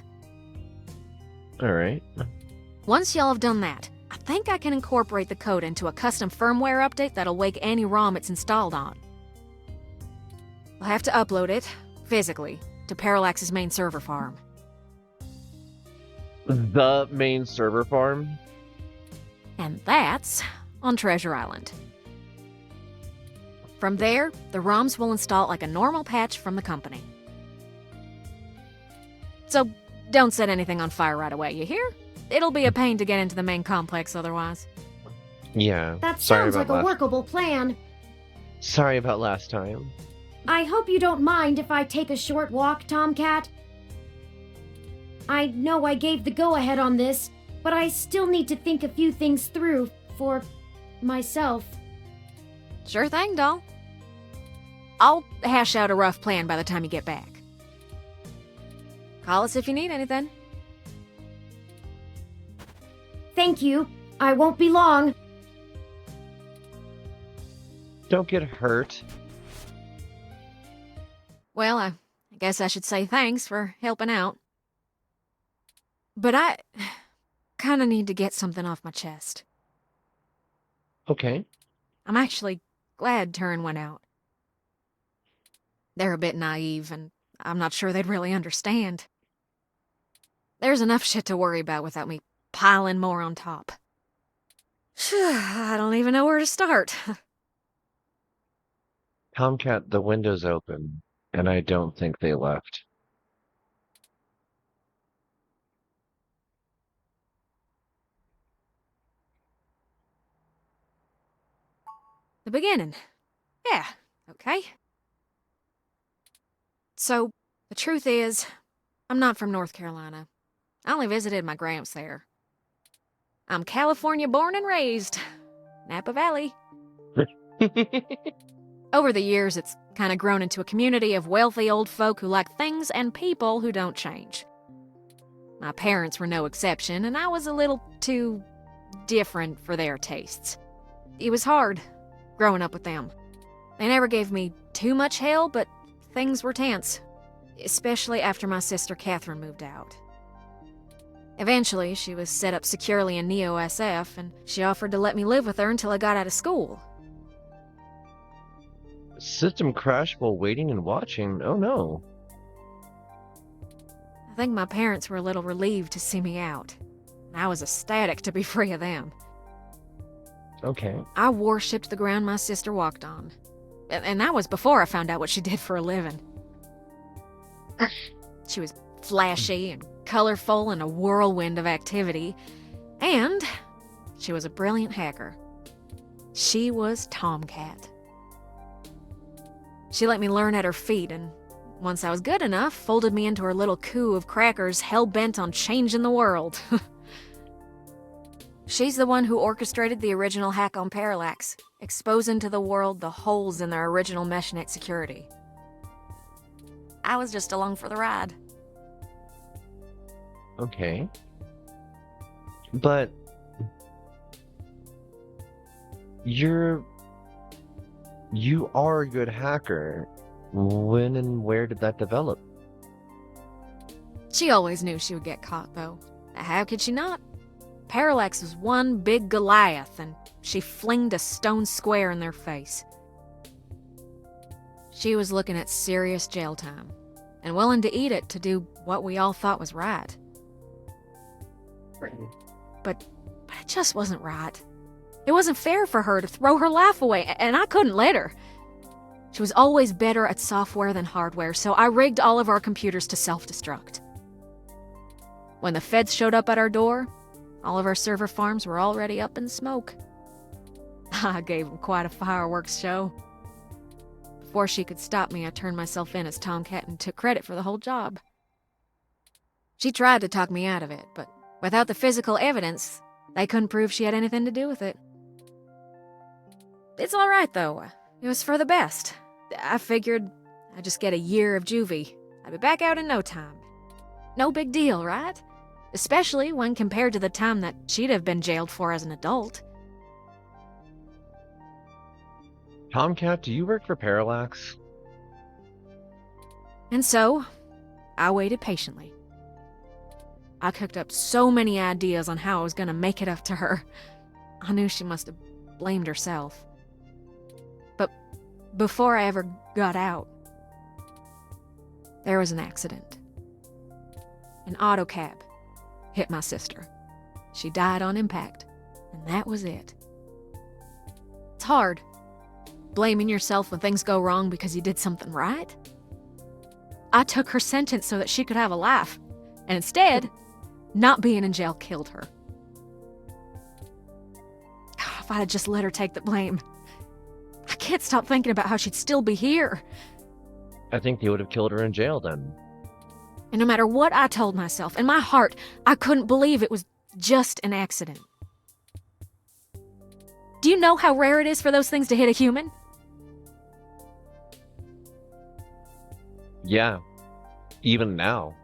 Alright. Once y'all have done that, I think I can incorporate the code into a custom firmware update that'll wake any ROM it's installed on. I'll have to upload it, physically, to Parallax's main server farm. The main server farm? And that's on Treasure Island. From there, the ROMs will install like a normal patch from the company. So, don't set anything on fire right away, you hear? It'll be a pain to get into the main complex otherwise. Yeah. That sorry sounds like about a workable plan. Sorry about last time. I hope you don't mind if I take a short walk, Tomcat. I know I gave the go-ahead on this, but I still need to think a few things through for myself. Sure thing, doll. I'll hash out a rough plan by the time you get back. Call us if you need anything. Thank you. I won't be long. Don't get hurt. Well, I guess I should say thanks for helping out. But I kind of need to get something off my chest. Okay. I'm actually glad Turin went out. They're a bit naive, and I'm not sure they'd really understand. There's enough shit to worry about without me piling more on top. I don't even know where to start. Tomcat, the window's open, and I don't think they left. The beginning. Yeah, okay. So, the truth is, I'm not from North Carolina. I only visited my gramps there. I'm California born and raised. Napa Valley. Over the years, it's kind of grown into a community of wealthy old folk who like things and people who don't change. My parents were no exception, and I was a little too different for their tastes. It was hard growing up with them. They never gave me too much hell, but things were tense, especially after my sister Catherine moved out. Eventually, she was set up securely in Neo SF, and she offered to let me live with her until I got out of school. System crashed while waiting and watching. Oh no. I think my parents were a little relieved to see me out. I was ecstatic to be free of them. Okay. I worshipped the ground my sister walked on. And that was before I found out what she did for a living. She was flashy and colorful and a whirlwind of activity. And she was a brilliant hacker. She was Tomcat. She let me learn at her feet, and once I was good enough, folded me into her little coup of crackers hell-bent on changing the world. She's the one who orchestrated the original hack on Parallax, exposing to the world the holes in their original meshnet security. I was just along for the ride. Okay. But you are a good hacker. When and where did that develop? She always knew she would get caught, though. How could she not? Parallax was one big Goliath, and she flinged a stone square in their face. She was looking at serious jail time, and willing to eat it to do what we all thought was right. But it just wasn't right. It wasn't fair for her to throw her life away, and I couldn't let her. She was always better at software than hardware, so I rigged all of our computers to self-destruct. When the feds showed up at our door, all of our server farms were already up in smoke. I gave them quite a fireworks show. Before she could stop me, I turned myself in as Tomcat and took credit for the whole job. She tried to talk me out of it, but without the physical evidence, they couldn't prove she had anything to do with it. It's all right, though. It was for the best. I figured I'd just get a year of juvie. I'd be back out in no time. No big deal, right? Especially when compared to the time that she'd have been jailed for as an adult. Tomcat, do you work for Parallax? And so, I waited patiently. I cooked up so many ideas on how I was going to make it up to her. I knew she must have blamed herself. But before I ever got out, there was an accident. An auto cab hit my sister. She died on impact, and that was it. It's hard, blaming yourself when things go wrong because you did something right. I took her sentence so that she could have a life, and instead, not being in jail killed her. If I had just let her take the blame. I can't stop thinking about how she'd still be here. I think they would have killed her in jail then. And no matter what I told myself, in my heart, I couldn't believe it was just an accident. Do you know how rare it is for those things to hit a human? Yeah. Even now.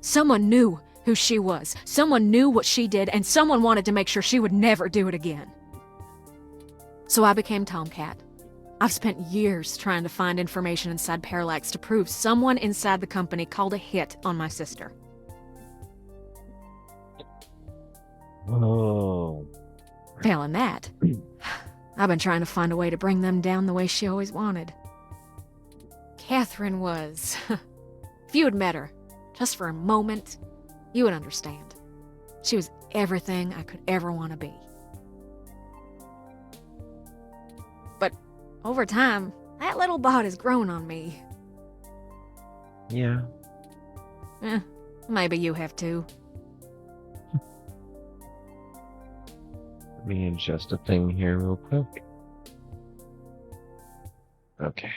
Someone knew who she was. Someone knew what she did, and someone wanted to make sure she would never do it again. So I became Tomcat. I've spent years trying to find information inside Parallax to prove someone inside the company called a hit on my sister. Oh. Failing that, I've been trying to find a way to bring them down the way she always wanted. Catherine was If you had met her, just for a moment, you would understand. She was everything I could ever want to be. But over time, that little bot has grown on me. Yeah. Maybe you have too. Let me adjust a thing here real quick. Okay.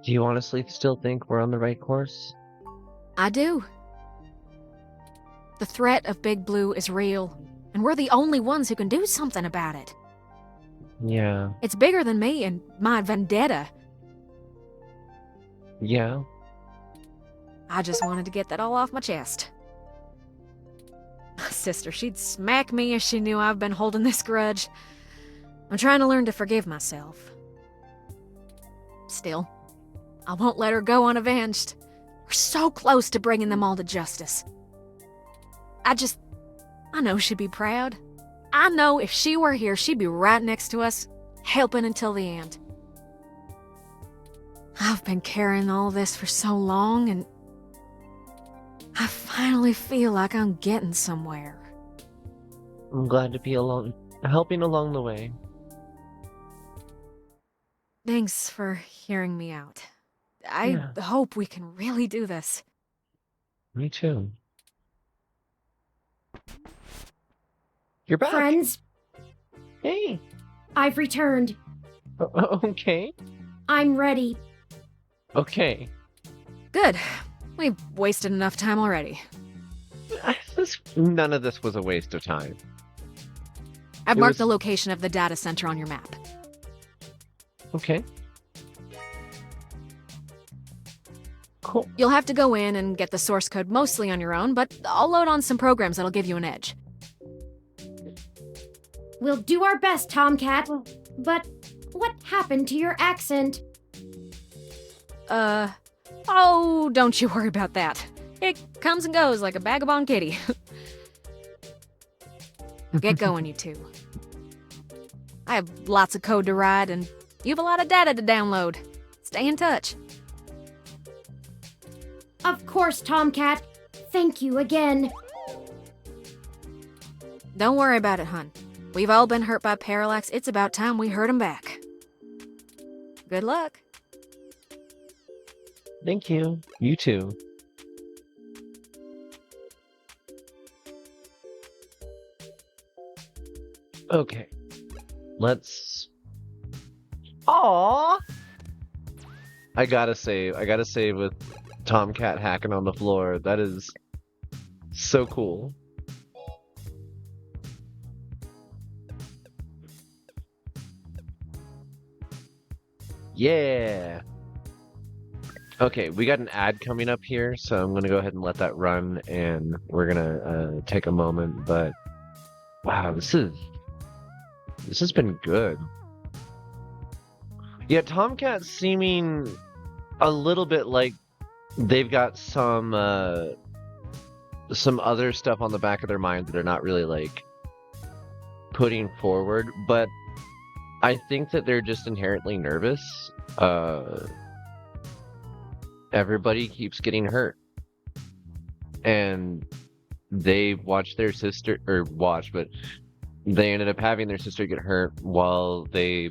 Do you honestly still think we're on the right course? I do. The threat of Big Blue is real, and we're the only ones who can do something about it. Yeah. It's bigger than me and my vendetta. Yeah. I just wanted to get that all off my chest. My sister, she'd smack me if she knew I've been holding this grudge. I'm trying to learn to forgive myself. Still, I won't let her go unavenged. We're so close to bringing them all to justice. I know she'd be proud. I know if she were here, she'd be right next to us, helping until the end. I've been carrying all this for so long, and I finally feel like I'm getting somewhere. I'm glad to be helping along the way. Thanks for hearing me out. I hope we can really do this. Me too. You're back. Friends, Hey. I've returned. Okay. I'm ready. Okay. Good. We've wasted enough time already. None of this was a waste of time. I've It marked was- the location of the data center on your map. Okay. Cool. You'll have to go in and get the source code mostly on your own, but I'll load on some programs that'll give you an edge. We'll do our best, Tomcat. But what happened to your accent? Oh, don't you worry about that. It comes and goes like a vagabond kitty. Get going, you two. I have lots of code to write, and you have a lot of data to download. Stay in touch. Of course, Tomcat. Thank you again. Don't worry about it, hun. We've all been hurt by Parallax. It's about time we hurt him back. Good luck. Thank you. You too. Okay. Let's... Aww! I gotta save with Tomcat hacking on the floor. That is so cool. Yeah! Okay, we got an ad coming up here, so I'm gonna go ahead and let that run, and we're gonna take a moment, but... Wow, this has been good. Yeah, Tomcat's seeming a little bit like they've got some other stuff on the back of their mind that they're not really, like, putting forward, but I think that they're just inherently nervous. Everybody keeps getting hurt. And they watched their sister, but they ended up having their sister get hurt while they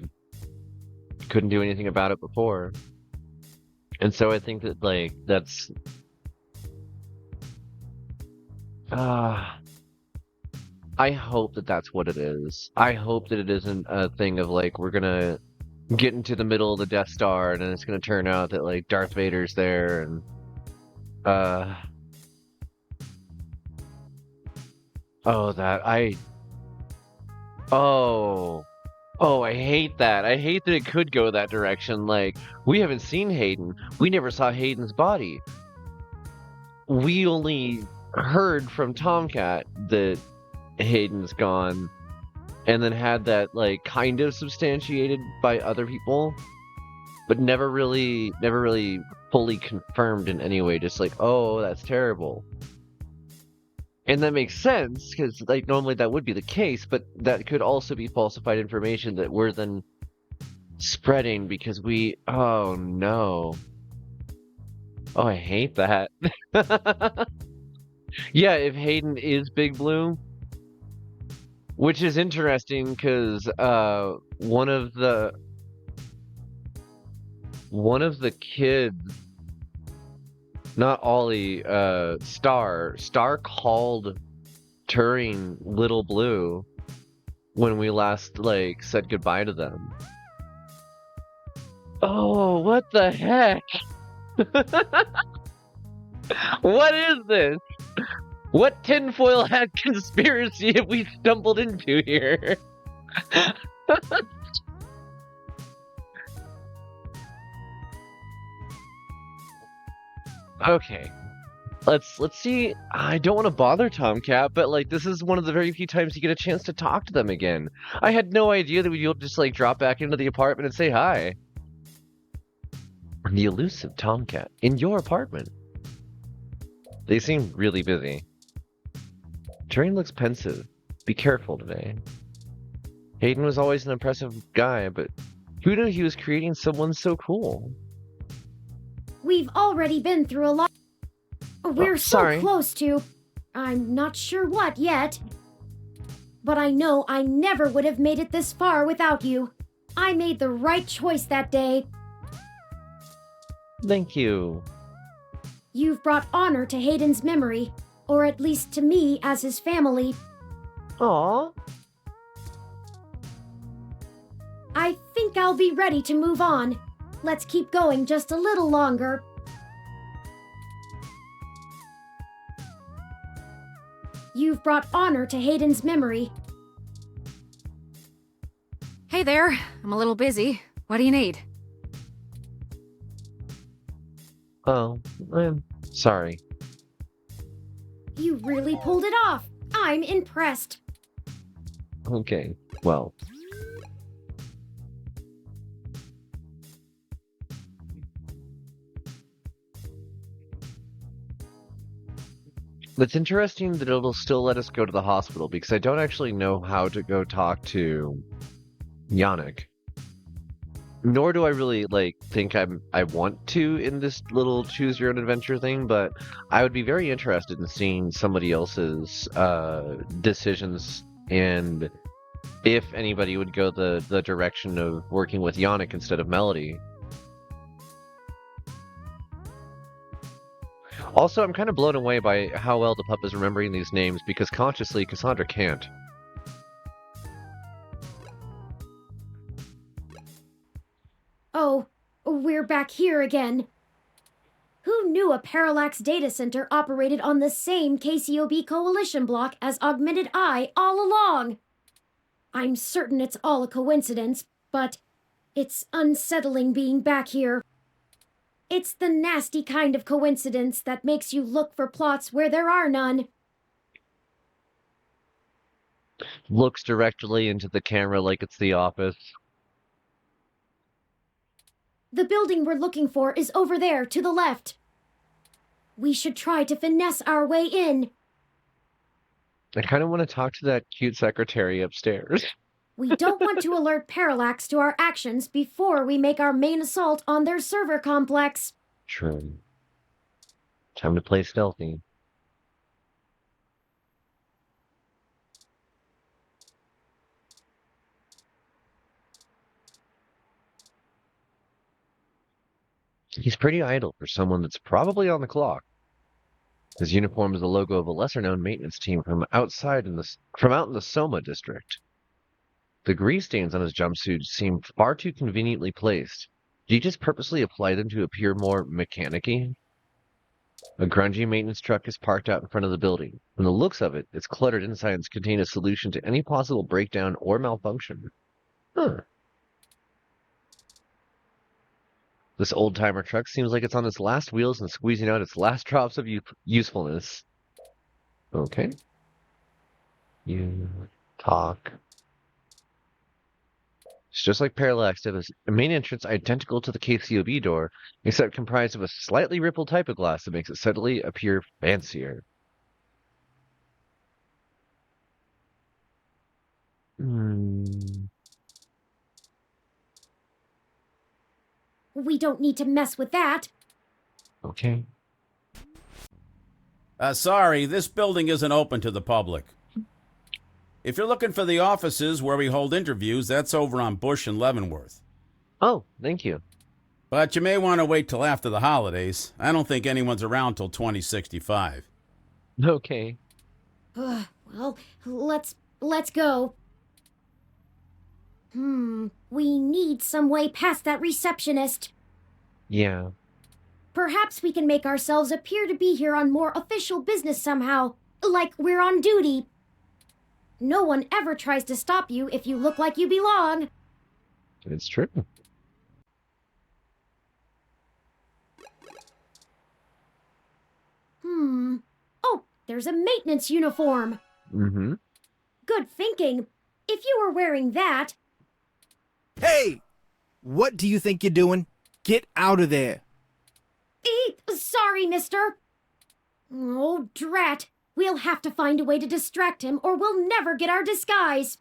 couldn't do anything about it before. And so I think that, like, that's... I hope that that's what it is. I hope that it isn't a thing of, like, we're gonna get into the middle of the Death Star and then it's gonna turn out that, like, Darth Vader's there and... Oh, I hate that. I hate that it could go that direction. Like, we haven't seen Hayden. We never saw Hayden's body. We only heard from Tomcat that Hayden's gone, and then had that, like, kind of substantiated by other people, but never really fully confirmed in any way. Just like, oh, that's terrible. And that makes sense, because like normally that would be the case, but that could also be falsified information that we're then spreading because we... Oh, no. Oh, I hate that. Yeah, if Hayden is Big Blue, which is interesting because one of the kids, not Ollie, Star called Turing Little Blue when we last like said goodbye to them. Oh, what the heck? What is this? What tinfoil hat conspiracy have we stumbled into here? Okay. Let's see. I don't want to bother Tomcat, but like this is one of the very few times you get a chance to talk to them again. I had no idea that we'd be able to just like drop back into the apartment and say hi. The elusive Tomcat in your apartment. They seem really busy. Turing looks pensive. Be careful today. Hayden was always an impressive guy, but who knew he was creating someone so cool? We've already been through a lot. We're so sorry. close to... I'm not sure what yet. But I know I never would have made it this far without you. I made the right choice that day. Thank you. You've brought honor to Hayden's memory, or at least to me as his family. Aww. I think I'll be ready to move on. Let's keep going just a little longer. You've brought honor to Hayden's memory. Hey there, I'm a little busy. What do you need? Oh, I'm sorry. You really pulled it off. I'm impressed. Okay, well. It's interesting that it'll still let us go to the hospital because I don't actually know how to go talk to Yannick. Nor do I really think I want to in this little choose your own adventure thing, but I would be very interested in seeing somebody else's decisions and if anybody would go the direction of working with Yannick instead of Melody. Also, I'm kind of blown away by how well the pup is remembering these names because consciously Cassandra can't. Oh, we're back here again. Who knew a Parallax data center operated on the same KCOB coalition block as Augmented Eye all along? I'm certain it's all a coincidence, but it's unsettling being back here. It's the nasty kind of coincidence that makes you look for plots where there are none. Looks directly into the camera like it's The Office. The building we're looking for is over there, to the left. We should try to finesse our way in. I kind of want to talk to that cute secretary upstairs. We don't want to alert Parallax to our actions before we make our main assault on their server complex. True. Time to play stealthy. He's pretty idle for someone that's probably on the clock. His uniform is the logo of a lesser-known maintenance team from out in the Soma district. The grease stains on his jumpsuit seem far too conveniently placed. Did he just purposely apply them to appear more mechanic-y? A grungy maintenance truck is parked out in front of the building. From the looks of it, its cluttered insides contain a solution to any possible breakdown or malfunction. Huh. This old-timer truck seems like it's on its last wheels and squeezing out its last drops of usefulness. Okay. You talk. It's just like Parallax did a main entrance identical to the KCOB door, except comprised of a slightly rippled type of glass that makes it subtly appear fancier. Hmm. We don't need to mess with that. Okay. Sorry, this building isn't open to the public. If you're looking for the offices where we hold interviews, that's over on Bush and Leavenworth. Oh, thank you. But you may want to wait till after the holidays. I don't think anyone's around till 2065. Okay. Well, let's go. We need some way past that receptionist. Yeah. Perhaps we can make ourselves appear to be here on more official business somehow, like we're on duty. No one ever tries to stop you if you look like you belong. It's true. Oh, there's a maintenance uniform. Mm-hmm. Good thinking. If you were wearing that... Hey! What do you think you're doing? Get out of there. Sorry, mister. Oh, drat. We'll have to find a way to distract him or we'll never get our disguise.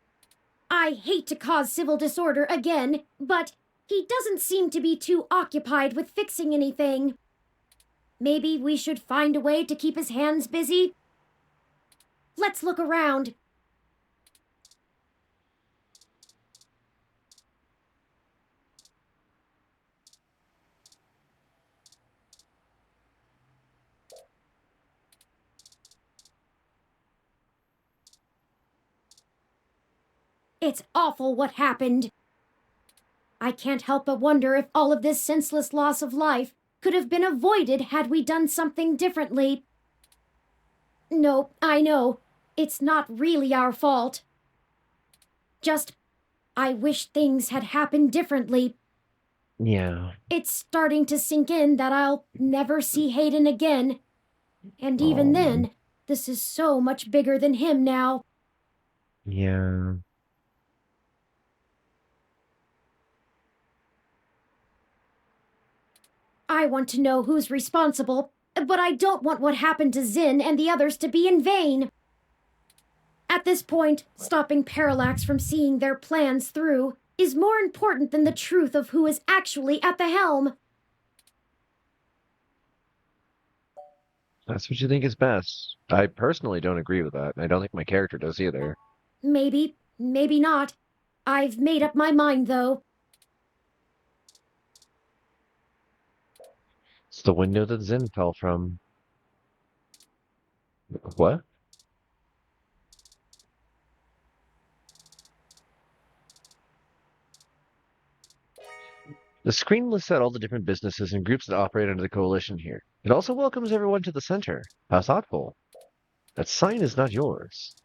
I hate to cause civil disorder again, but he doesn't seem to be too occupied with fixing anything. Maybe we should find a way to keep his hands busy? Let's look around. It's awful what happened. I can't help but wonder if all of this senseless loss of life could have been avoided had we done something differently. No, I know. It's not really our fault. Just, I wish things had happened differently. Yeah. It's starting to sink in that I'll never see Hayden again. And even then, this is so much bigger than him now. Yeah. I want to know who's responsible, but I don't want what happened to Zinn and the others to be in vain. At this point, stopping Parallax from seeing their plans through is more important than the truth of who is actually at the helm. That's what you think is best. I personally don't agree with that. I don't think my character does either. Maybe, maybe not. I've made up my mind, though. It's the window that Zinn fell from. What? The screen lists out all the different businesses and groups that operate under the coalition here. It also welcomes everyone to the center. How thoughtful. That sign is not yours.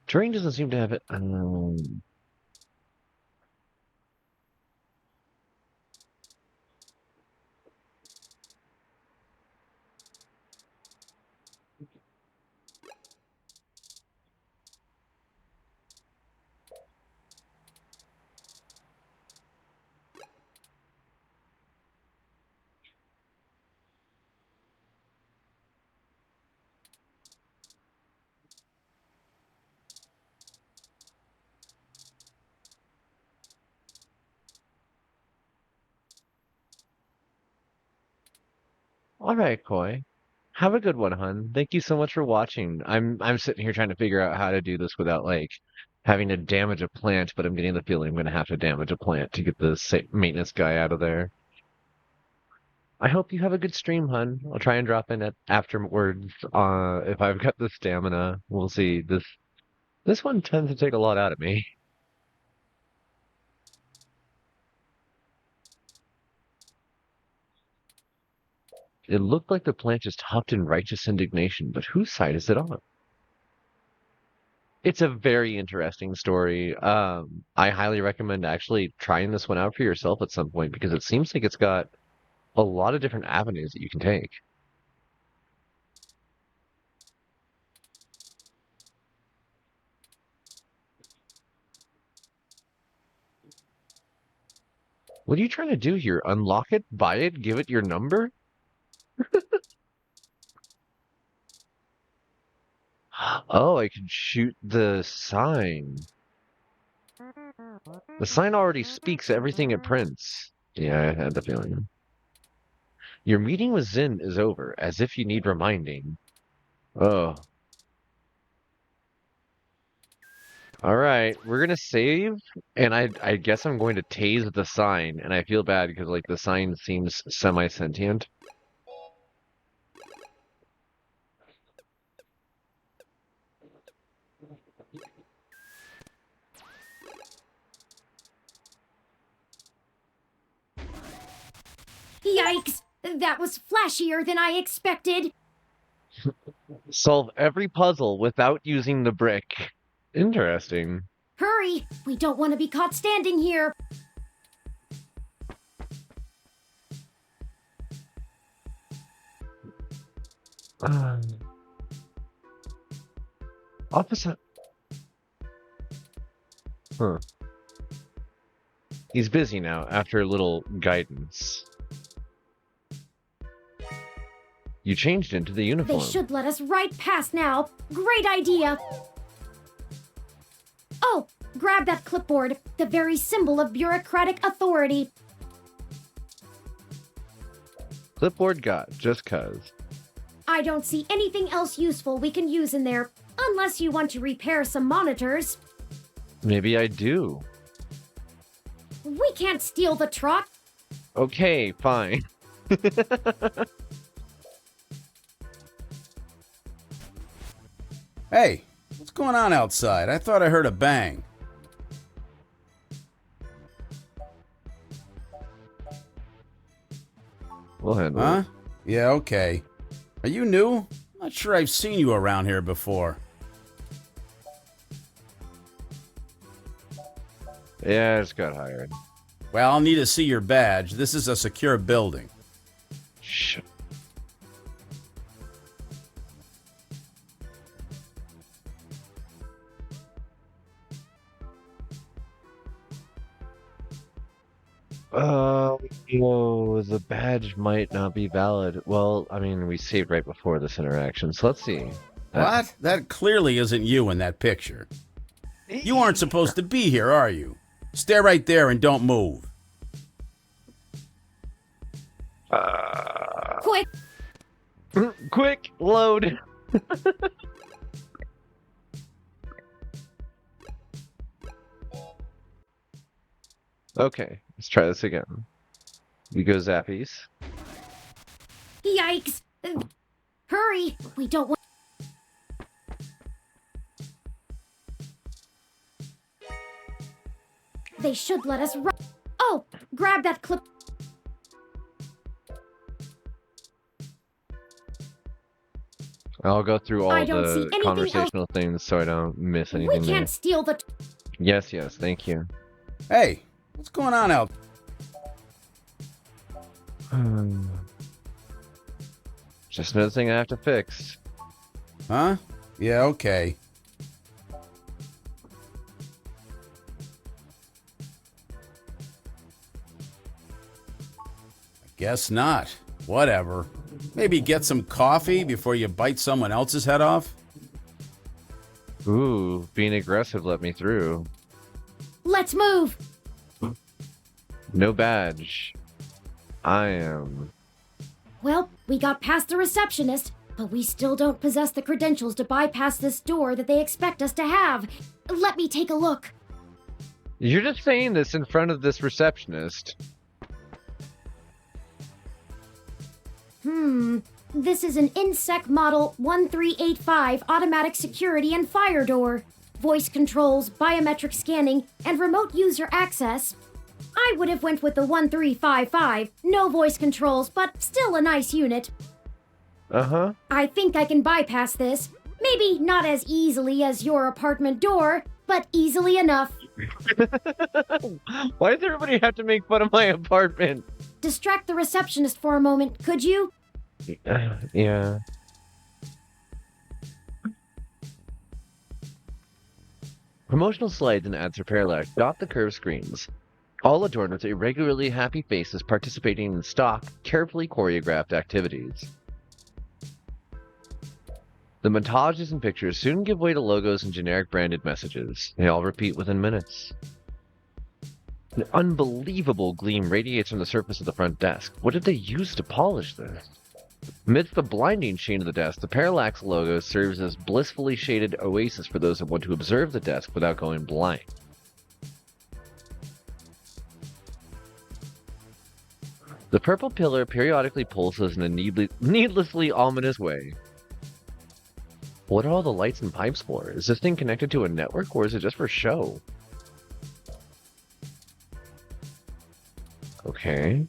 Terrain doesn't seem to have it. All right, Koi. Have a good one, hun. Thank you so much for watching. I'm sitting here trying to figure out how to do this without like having to damage a plant, but I'm getting the feeling I'm going to have to damage a plant to get the maintenance guy out of there. I hope you have a good stream, hun. I'll try and drop in at afterwards. If I've got the stamina, we'll see. This one tends to take a lot out of me. It looked like the plant just hopped in righteous indignation, but whose side is it on? It's a very interesting story. I highly recommend actually trying this one out for yourself at some point because it seems like it's got a lot of different avenues that you can take. What are you trying to do here? Unlock it? Buy it? Give it your number? Oh, I can shoot the sign. The sign already speaks everything it prints. Yeah, I had the feeling. Your meeting with Zin is over, as if you need reminding. Oh. Alright, we're gonna save, and I guess I'm going to tase the sign, and I feel bad because, like, the sign seems semi-sentient. Yikes! That was flashier than I expected. Solve every puzzle without using the brick. Interesting. Hurry! We don't want to be caught standing here. Officer. Huh. He's busy now after a little guidance. You changed into the uniform. They should let us right past now. Great idea. Oh, grab that clipboard, the very symbol of bureaucratic authority. Clipboard got, just cuz. I don't see anything else useful we can use in there, unless you want to repair some monitors. Maybe I do. We can't steal the truck. Okay, fine. Hey, what's going on outside? I thought I heard a bang. We'll handle Huh? it. Yeah, okay. Are you new? Not sure I've seen you around here before. Yeah, I just got hired. Well, I'll need to see your badge. This is a secure building. Shh. Whoa, the badge might not be valid. Well, I mean, we saved right before this interaction, so let's see. What? That clearly isn't you in that picture. You aren't supposed to be here, are you? Stay right there and don't move. Quick! Quick, load! Okay, let's try this again. We go zappies. Yikes! Hurry! We don't want... They should let us run. Oh, grab that clip. I'll go through all I don't see the anything conversational things so I don't miss We anything there. can't steal the... Yes, yes, thank you. Hey, what's going on out? Just another thing I have to fix. Huh? Yeah, okay. Guess not. Whatever. Maybe get some coffee before you bite someone else's head off? Ooh, being aggressive let me through. Let's move! No badge. I am. Well, we got past the receptionist, but we still don't possess the credentials to bypass this door that they expect us to have. Let me take a look. You're just saying this in front of this receptionist. This is an INSEC Model 1385 automatic security and fire door. Voice controls, biometric scanning, and remote user access. I would have went with the 1355. No voice controls, but still a nice unit. Uh-huh. I think I can bypass this. Maybe not as easily as your apartment door, but easily enough. Why does everybody have to make fun of my apartment? Distract the receptionist for a moment, could you? Yeah. Promotional slides and ads for Parallax dot the curved screens, all adorned with irregularly happy faces participating in stock, carefully choreographed activities. The montages and pictures soon give way to logos and generic branded messages. They all repeat within minutes. An unbelievable gleam radiates from the surface of the front desk. What did they use to polish this? Amidst the blinding sheen of the desk, the Parallax logo serves as blissfully shaded oasis for those that want to observe the desk without going blind. The purple pillar periodically pulses in a needlessly ominous way. What are all the lights and pipes for? Is this thing connected to a network, or is it just for show? Okay.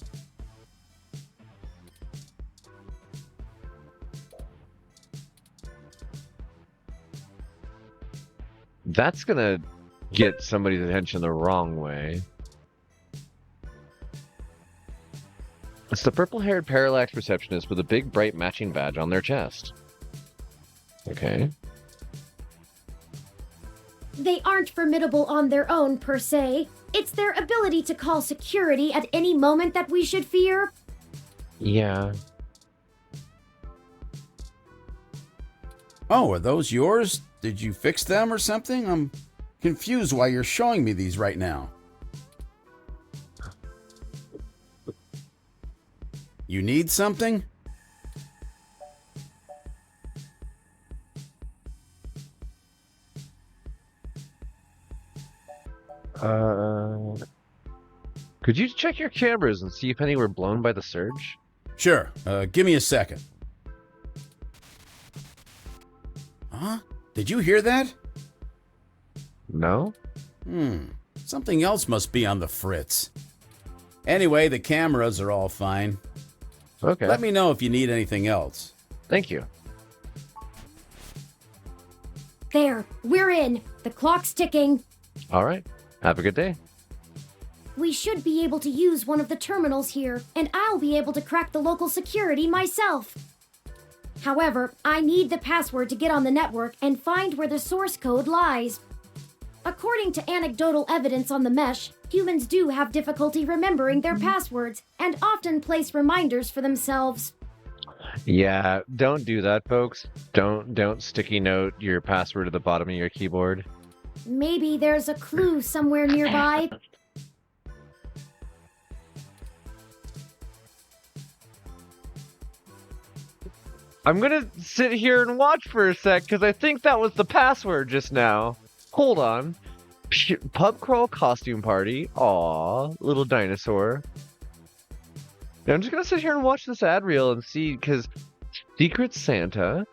That's gonna get somebody's attention the wrong way. It's the purple-haired Parallax receptionist with a big, bright matching badge on their chest. Okay. They aren't formidable on their own, per se. It's their ability to call security at any moment that we should fear. Yeah. Oh, are those yours? Did you fix them or something? I'm confused why you're showing me these right now. You need something? Could you check your cameras and see if any were blown by the surge? Sure. Give me a second. Huh? Did you hear that? No? Something else must be on the fritz. Anyway, the cameras are all fine. Okay. Let me know if you need anything else. Thank you. There, we're in. The clock's ticking. All right. Have a good day. We should be able to use one of the terminals here, and I'll be able to crack the local security myself. However, I need the password to get on the network and find where the source code lies. According to anecdotal evidence on the mesh, humans do have difficulty remembering their passwords and often place reminders for themselves. Yeah, don't do that, folks. Don't sticky note your password at the bottom of your keyboard. Maybe there's a clue somewhere nearby. I'm gonna sit here and watch for a sec, because I think that was the password just now. Hold on. Pub crawl costume party. Aw, little dinosaur. Yeah, I'm just gonna sit here and watch this ad reel and see, because Secret Santa.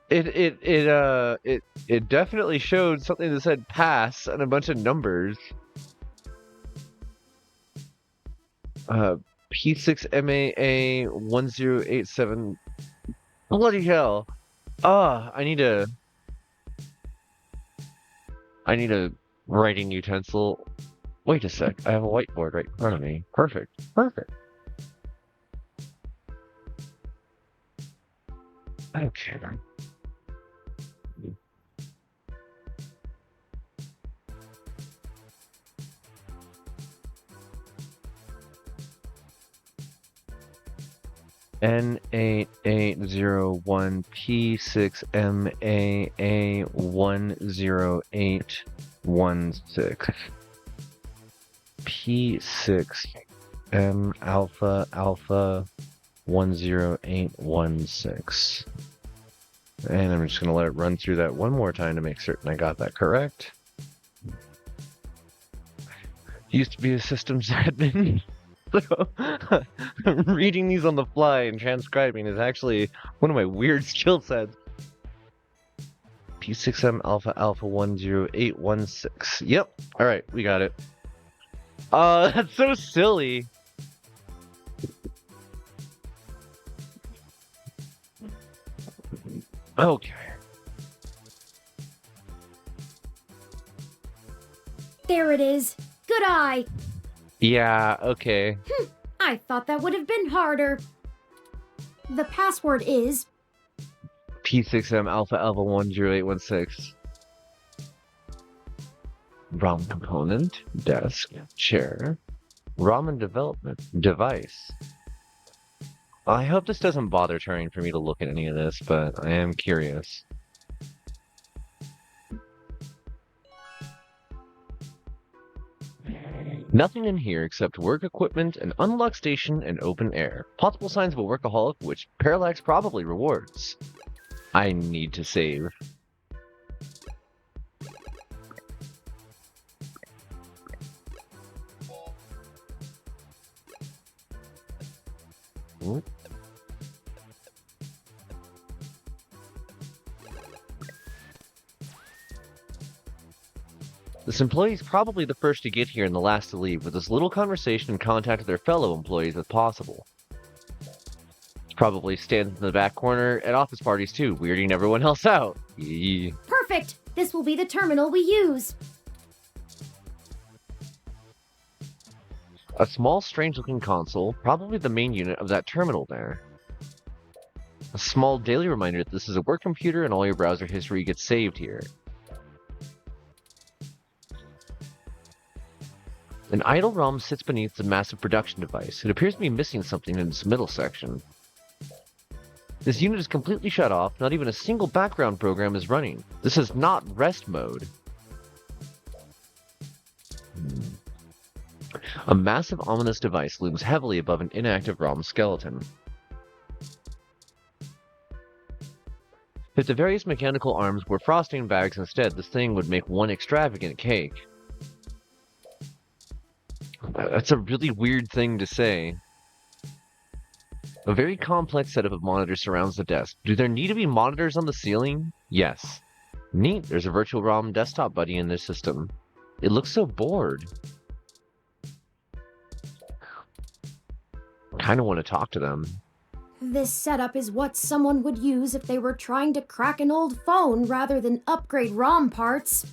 It definitely showed something that said pass and a bunch of numbers. P6MAA 1087. Bloody hell. I need a writing utensil. Wait a sec. I have a whiteboard right in front of me. Perfect. Okay. N8801 P6MAA 10816. P6M Alpha 10816. And I'm just going to let it run through that one more time to make certain I got that correct. Used to be a systems admin. So, reading these on the fly and transcribing is actually one of my weird skill sets. P6M Alpha 10816. Yep. Alright, we got it. That's so silly. Okay. There it is. Good eye. Yeah, okay. I thought that would have been harder. The password is P6M Alpha 10816. ROM component, desk, chair, ROM and development, device. I hope this doesn't bother Turing for me to look at any of this, but I am curious. Nothing in here except work equipment, an unlocked station, and open air. Possible signs of a workaholic, which Parallax probably rewards. I need to save. Ooh. This employee is probably the first to get here and the last to leave, with as little conversation and contact with their fellow employees as possible. Probably stands in the back corner at office parties too, weirding everyone else out. Yee. Perfect! This will be the terminal we use. A small, strange-looking console, probably the main unit of that terminal there. A small daily reminder that this is a work computer and all your browser history gets saved here. An idle ROM sits beneath the massive production device. It appears to be missing something in its middle section. This unit is completely shut off, not even a single background program is running. This is not rest mode. A massive ominous device looms heavily above an inactive ROM skeleton. If the various mechanical arms were frosting bags instead, this thing would make one extravagant cake. That's a really weird thing to say. A very complex setup of monitors surrounds the desk. Do there need to be monitors on the ceiling? Yes. Neat, there's a virtual ROM desktop buddy in this system. It looks so bored. Kinda want to talk to them. This setup is what someone would use if they were trying to crack an old phone rather than upgrade ROM parts.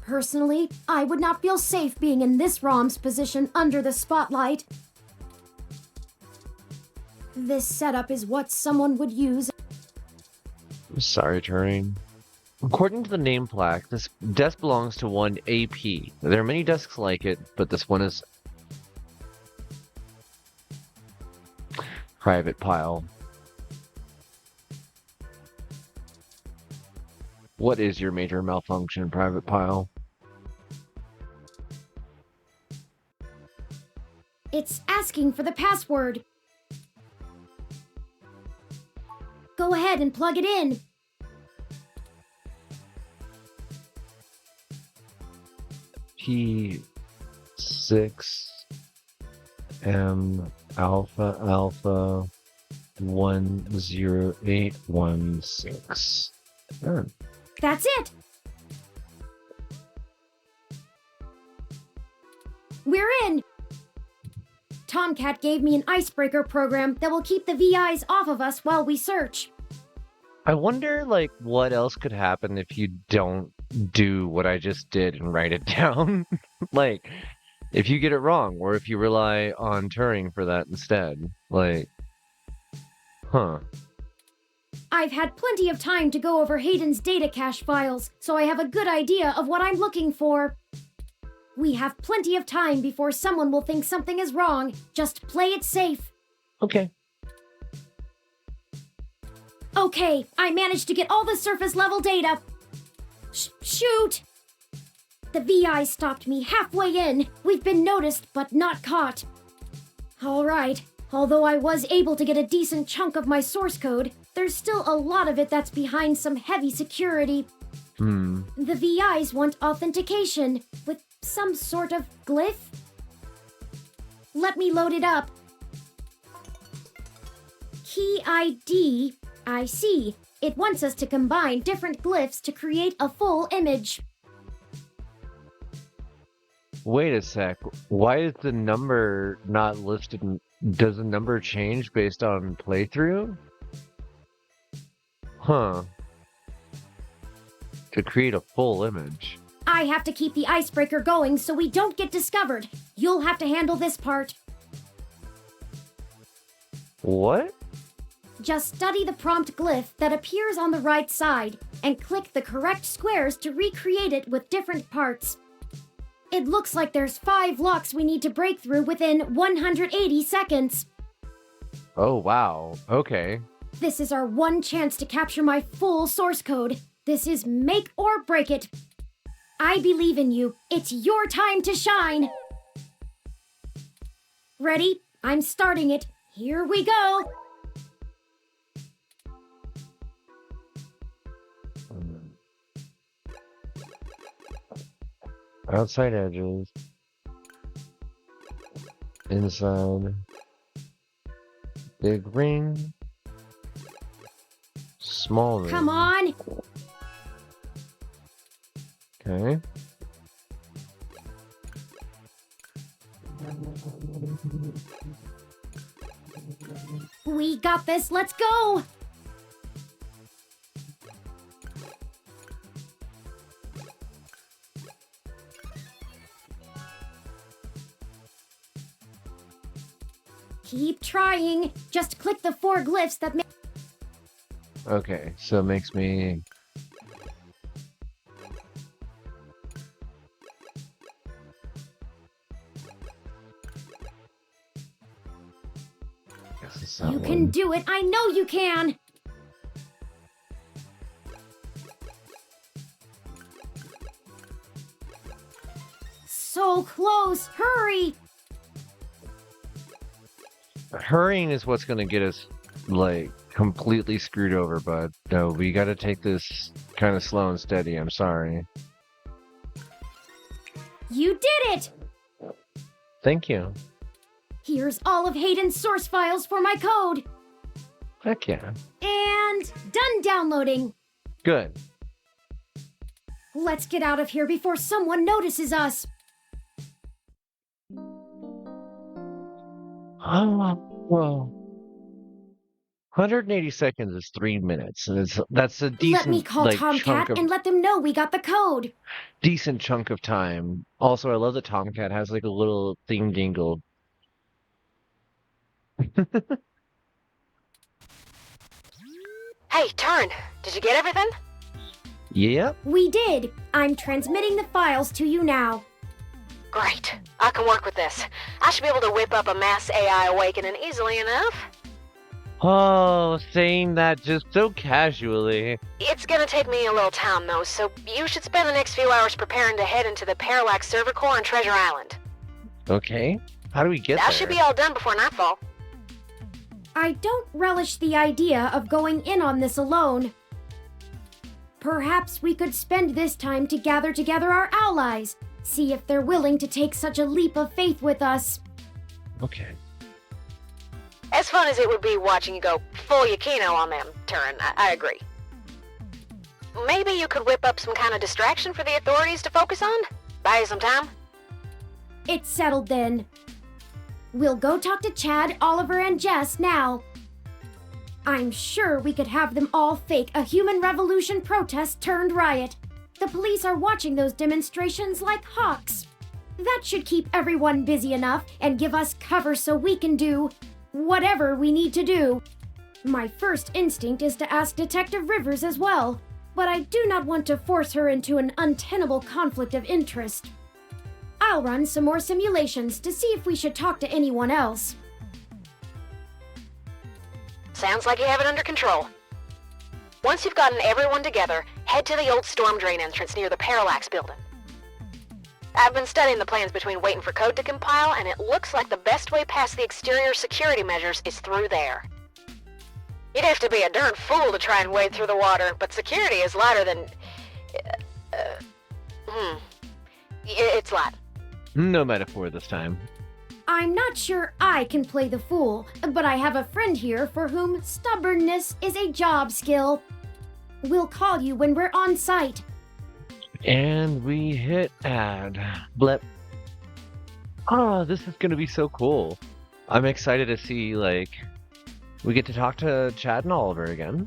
Personally, I would not feel safe being in this ROM's position under the spotlight. This setup is what someone would use. I'm sorry, Turing. According to the name plaque, this desk belongs to one AP. There are many desks like it, but this one is private pile. What is your major malfunction, private pile? It's asking for the password. Go ahead and plug it in. P6M Alpha Alpha 10816. Done. That's it. We're in. Tomcat gave me an icebreaker program that will keep the VIs off of us while we search. I wonder, like, what else could happen if you don't do what I just did and write it down? Like, if you get it wrong, or if you rely on Turing for that instead. Like, huh. I've had plenty of time to go over Hayden's data cache files, so I have a good idea of what I'm looking for. We have plenty of time before someone will think something is wrong. Just play it safe. Okay. Okay, I managed to get all the surface level data. Shoot! The VI stopped me halfway in. We've been noticed, but not caught. Alright, although I was able to get a decent chunk of my source code, there's still a lot of it that's behind some heavy security. The VIs want authentication with some sort of glyph. Let me load it up. Key ID, I see. It wants us to combine different glyphs to create a full image. Wait a sec. Why is the number not listed? Does the number change based on playthrough? Huh. To create a full image. I have to keep the icebreaker going so we don't get discovered. You'll have to handle this part. What? Just study the prompt glyph that appears on the right side and click the correct squares to recreate it with different parts. It looks like there's 5 locks we need to break through within 180 seconds. Oh, wow. Okay. This is our one chance to capture my full source code. This is make or break it. I believe in you. It's your time to shine. Ready? I'm starting it. Here we go. Outside edges. Inside. Big ring. Small ring. Come on. Okay. We got this. Let's go. Keep trying. Just click the 4 glyphs that make... Okay, so it makes me... Guess it's that You one. can do it. I know you can. So close. Hurry. Hurrying is what's gonna get us, like, completely screwed over, but no, we gotta take this kind of slow and steady. I'm sorry. You did it. Thank you. Here's all of Hayden's source files for my code. Heck yeah. And done downloading. Good. Let's get out of here before someone notices us. Oh, well. 180 seconds is 3 minutes, and that's a decent, Let me call like, Tomcat chunk of, and let them know we got the code. decent chunk of time. Also, I love that Tomcat has like a little thing jingle. Hey, Turn, did you get everything? Yep. We did. I'm transmitting the files to you now. Great. I can work with this. I should be able to whip up a mass AI awakening easily enough. Oh, saying that just so casually. It's gonna take me a little time, though, so you should spend the next few hours preparing to head into the Parallax server core on Treasure Island. Okay. How do we get there? That should be all done before nightfall. I don't relish the idea of going in on this alone. Perhaps we could spend this time to gather together our allies, see if they're willing to take such a leap of faith with us. Okay. As fun as it would be watching you go full Yukino on them, Turin, I agree. Maybe you could whip up some kind of distraction for the authorities to focus on? Buy you some time? It's settled then. We'll go talk to Chad, Oliver, and Jess now. I'm sure we could have them all fake a human revolution protest turned riot. The police are watching those demonstrations like hawks. That should keep everyone busy enough and give us cover so we can do whatever we need to do. My first instinct is to ask Detective Rivers as well, but I do not want to force her into an untenable conflict of interest. I'll run some more simulations to see if we should talk to anyone else. Sounds like you have it under control. Once you've gotten everyone together, head to the old storm drain entrance near the Parallax building. I've been studying the plans between waiting for code to compile, and it looks like the best way past the exterior security measures is through there. You'd have to be a darn fool to try and wade through the water, but security is lighter than... It's light. No metaphor this time. I'm not sure I can play the fool, but I have a friend here for whom stubbornness is a job skill. We'll call you when we're on site. And we hit add. Blip. Oh, this is gonna be so cool. I'm excited to see, like, we get to talk to Chad and Oliver again.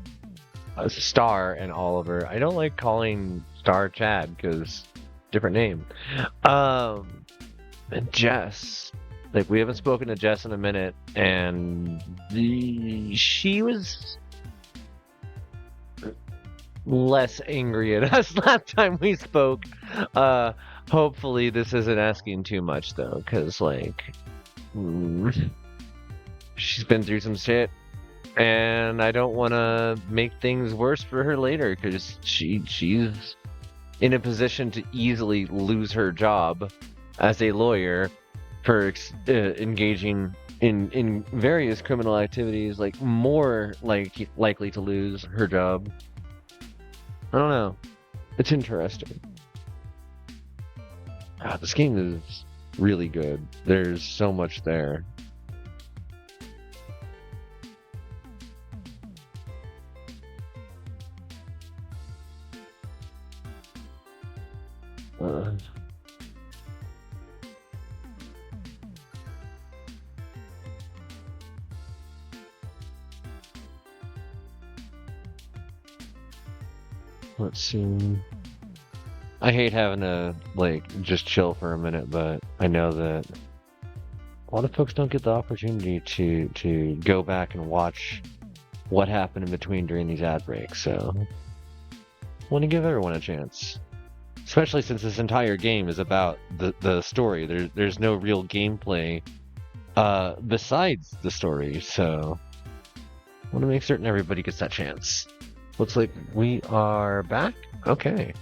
Star and Oliver. I don't like calling Star Chad, because different name. And Jess. Like, we haven't spoken to Jess in a minute, and she was less angry at us last time we spoke. Hopefully this isn't asking too much though, because like she's been through some shit, and I don't want to make things worse for her later, because she's in a position to easily lose her job as a lawyer for engaging in various criminal activities, like more likely to lose her job. I don't know. It's interesting. This game is really good. There's so much there. Let's see. I hate having to, just chill for a minute, but I know that a lot of folks don't get the opportunity to go back and watch what happened in between during these ad breaks, so I want to give everyone a chance. Especially since this entire game is about the story. There's no real gameplay besides the story, so I want to make certain everybody gets that chance. Looks like we are back. Okay.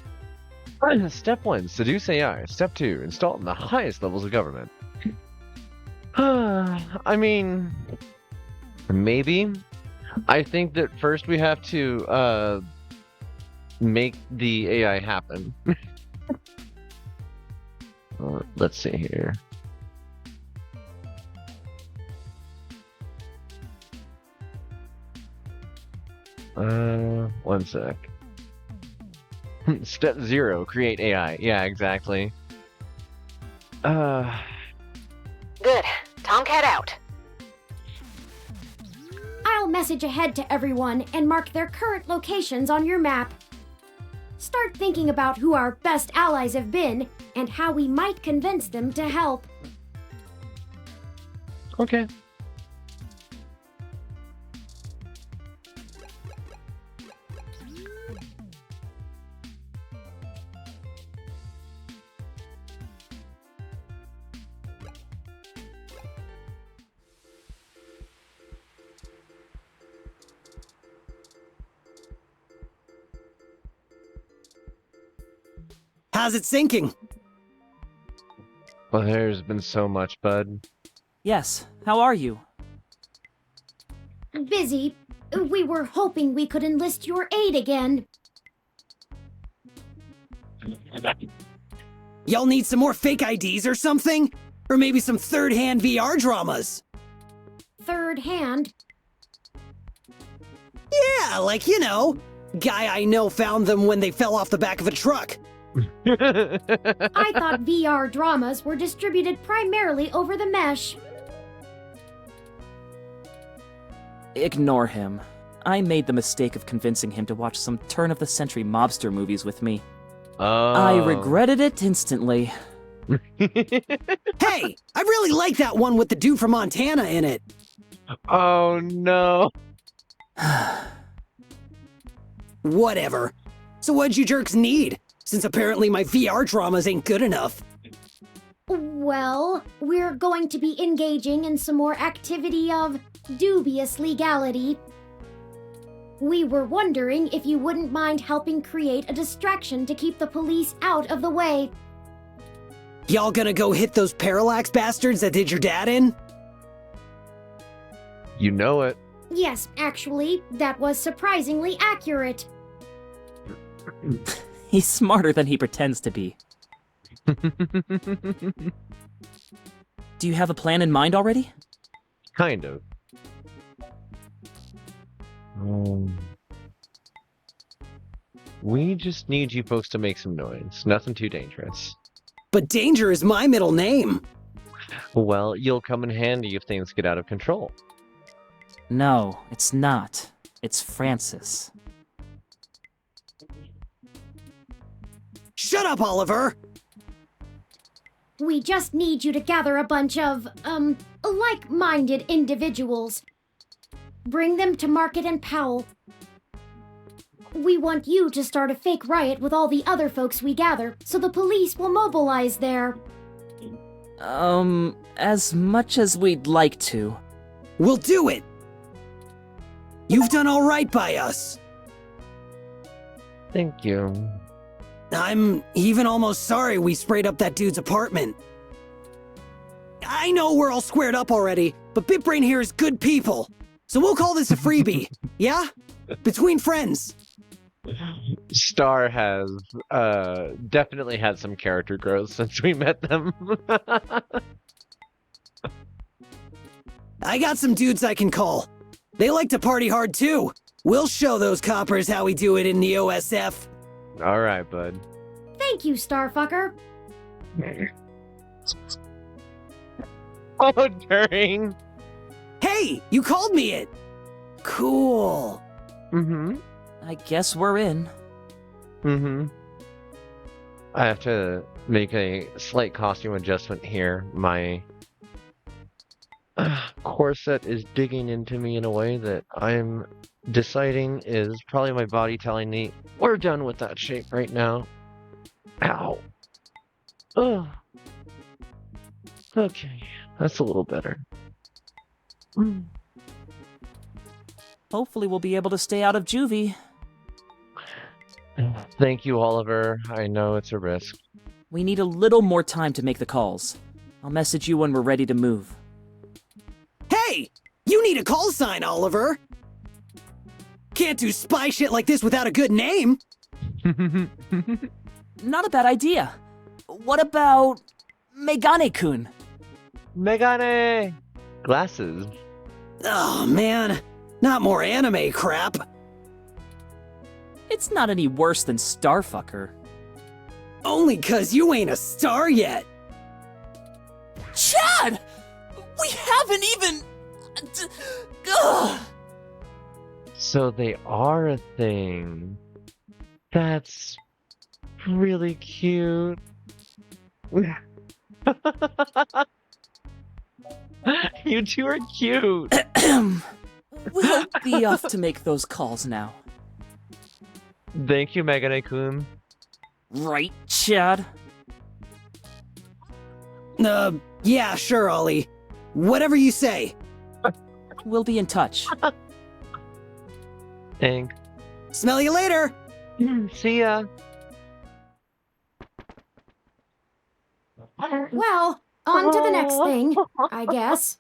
Step 1, seduce AI. Step 2, install it in the highest levels of government. I mean, maybe. I think that first we have to make the AI happen. Let's see here. One sec. Step 0, create AI. Yeah, exactly. Good. Tomcat out. I'll message ahead to everyone and mark their current locations on your map. Start thinking about who our best allies have been and how we might convince them to help. Okay. How's it sinking? Well, there's been so much, bud. Yes, how are you? Busy. We were hoping we could enlist your aid again. Y'all need some more fake IDs or something? Or maybe some third-hand VR dramas? Third hand? Yeah, like, guy I know found them when they fell off the back of a truck. I thought VR dramas were distributed primarily over the mesh. Ignore him. I made the mistake of convincing him to watch some turn-of-the-century mobster movies with me. Oh. I regretted it instantly. Hey, I really like that one with the dude from Montana in it. Oh, no. Whatever. So what'd you jerks need? Since apparently my VR dramas ain't good enough. Well, we're going to be engaging in some more activity of dubious legality. We were wondering if you wouldn't mind helping create a distraction to keep the police out of the way. Y'all gonna go hit those parallax bastards that did your dad in? You know it. Yes, actually, that was surprisingly accurate. He's smarter than he pretends to be. Do you have a plan in mind already? Kind of. We just need you folks to make some noise. Nothing too dangerous. But Danger is my middle name. Well, you'll come in handy if things get out of control. No, it's not. It's Francis. Shut up, Oliver! We just need you to gather a bunch of, like-minded individuals. Bring them to Market and Powell. We want you to start a fake riot with all the other folks we gather, so the police will mobilize there. As much as we'd like to. We'll do it! You've done all right by us. Thank you. I'm even almost sorry we sprayed up that dude's apartment. I know we're all squared up already, but BitBrain here is good people. So we'll call this a freebie, yeah? Between friends. Star has definitely had some character growth since we met them. I got some dudes I can call. They like to party hard too. We'll show those coppers how we do it in the OSF. All right, bud. Thank you, Starfucker. Oh, during. Hey, you called me it. Cool. Mm-hmm. I guess we're in. Mm-hmm. I have to make a slight costume adjustment here. My corset is digging into me in a way that I'm deciding is probably my body telling me we're done with that shape right now. Ow. Ugh. Okay, that's a little better. Hopefully we'll be able to stay out of juvie. Thank you, Oliver. I know it's a risk. We need a little more time to make the calls. I'll message you when we're ready to move. Hey! You need a call sign, Oliver! Can't do spy shit like this without a good name! Not a bad idea. What about Megane-kun? Megane! Glasses. Oh, man. Not more anime crap. It's not any worse than Starfucker. Only 'cause you ain't a star yet. Chad! We haven't even... Ugh. So they are a thing. That's really cute. You two are cute. We'll be off to make those calls now. Thank you, Megane-kun. Right, Chad? Yeah, sure, Ollie. Whatever you say. We'll be in touch. Thanks. Smell you later! See ya. Well, on to the next thing, I guess.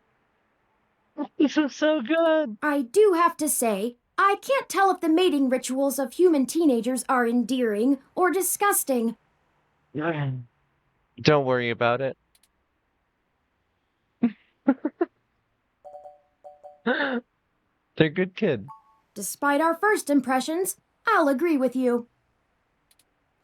This is so good. I do have to say, I can't tell if the mating rituals of human teenagers are endearing or disgusting. Don't worry about it. They're good kids. Despite our first impressions, I'll agree with you.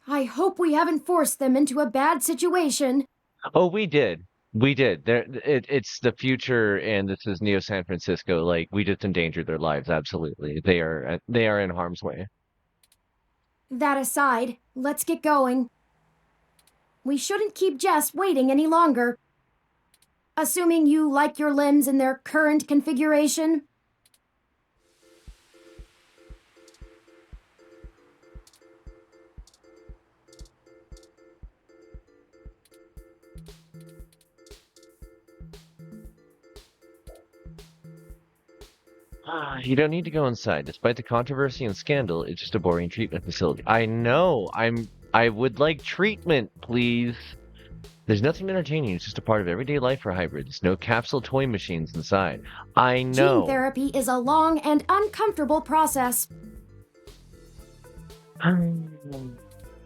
I hope we haven't forced them into a bad situation. Oh, we did. We did. It's the future, and this is Neo San Francisco. Like, we just endangered their lives. Absolutely, they are in harm's way. That aside, let's get going. We shouldn't keep Jess waiting any longer. Assuming you like your limbs in their current configuration. You don't need to go inside. Despite the controversy and scandal, it's just a boring treatment facility. I know. I would like treatment, please. There's nothing entertaining. It's just a part of everyday life for hybrids. No capsule toy machines inside. I know. Gene therapy is a long and uncomfortable process.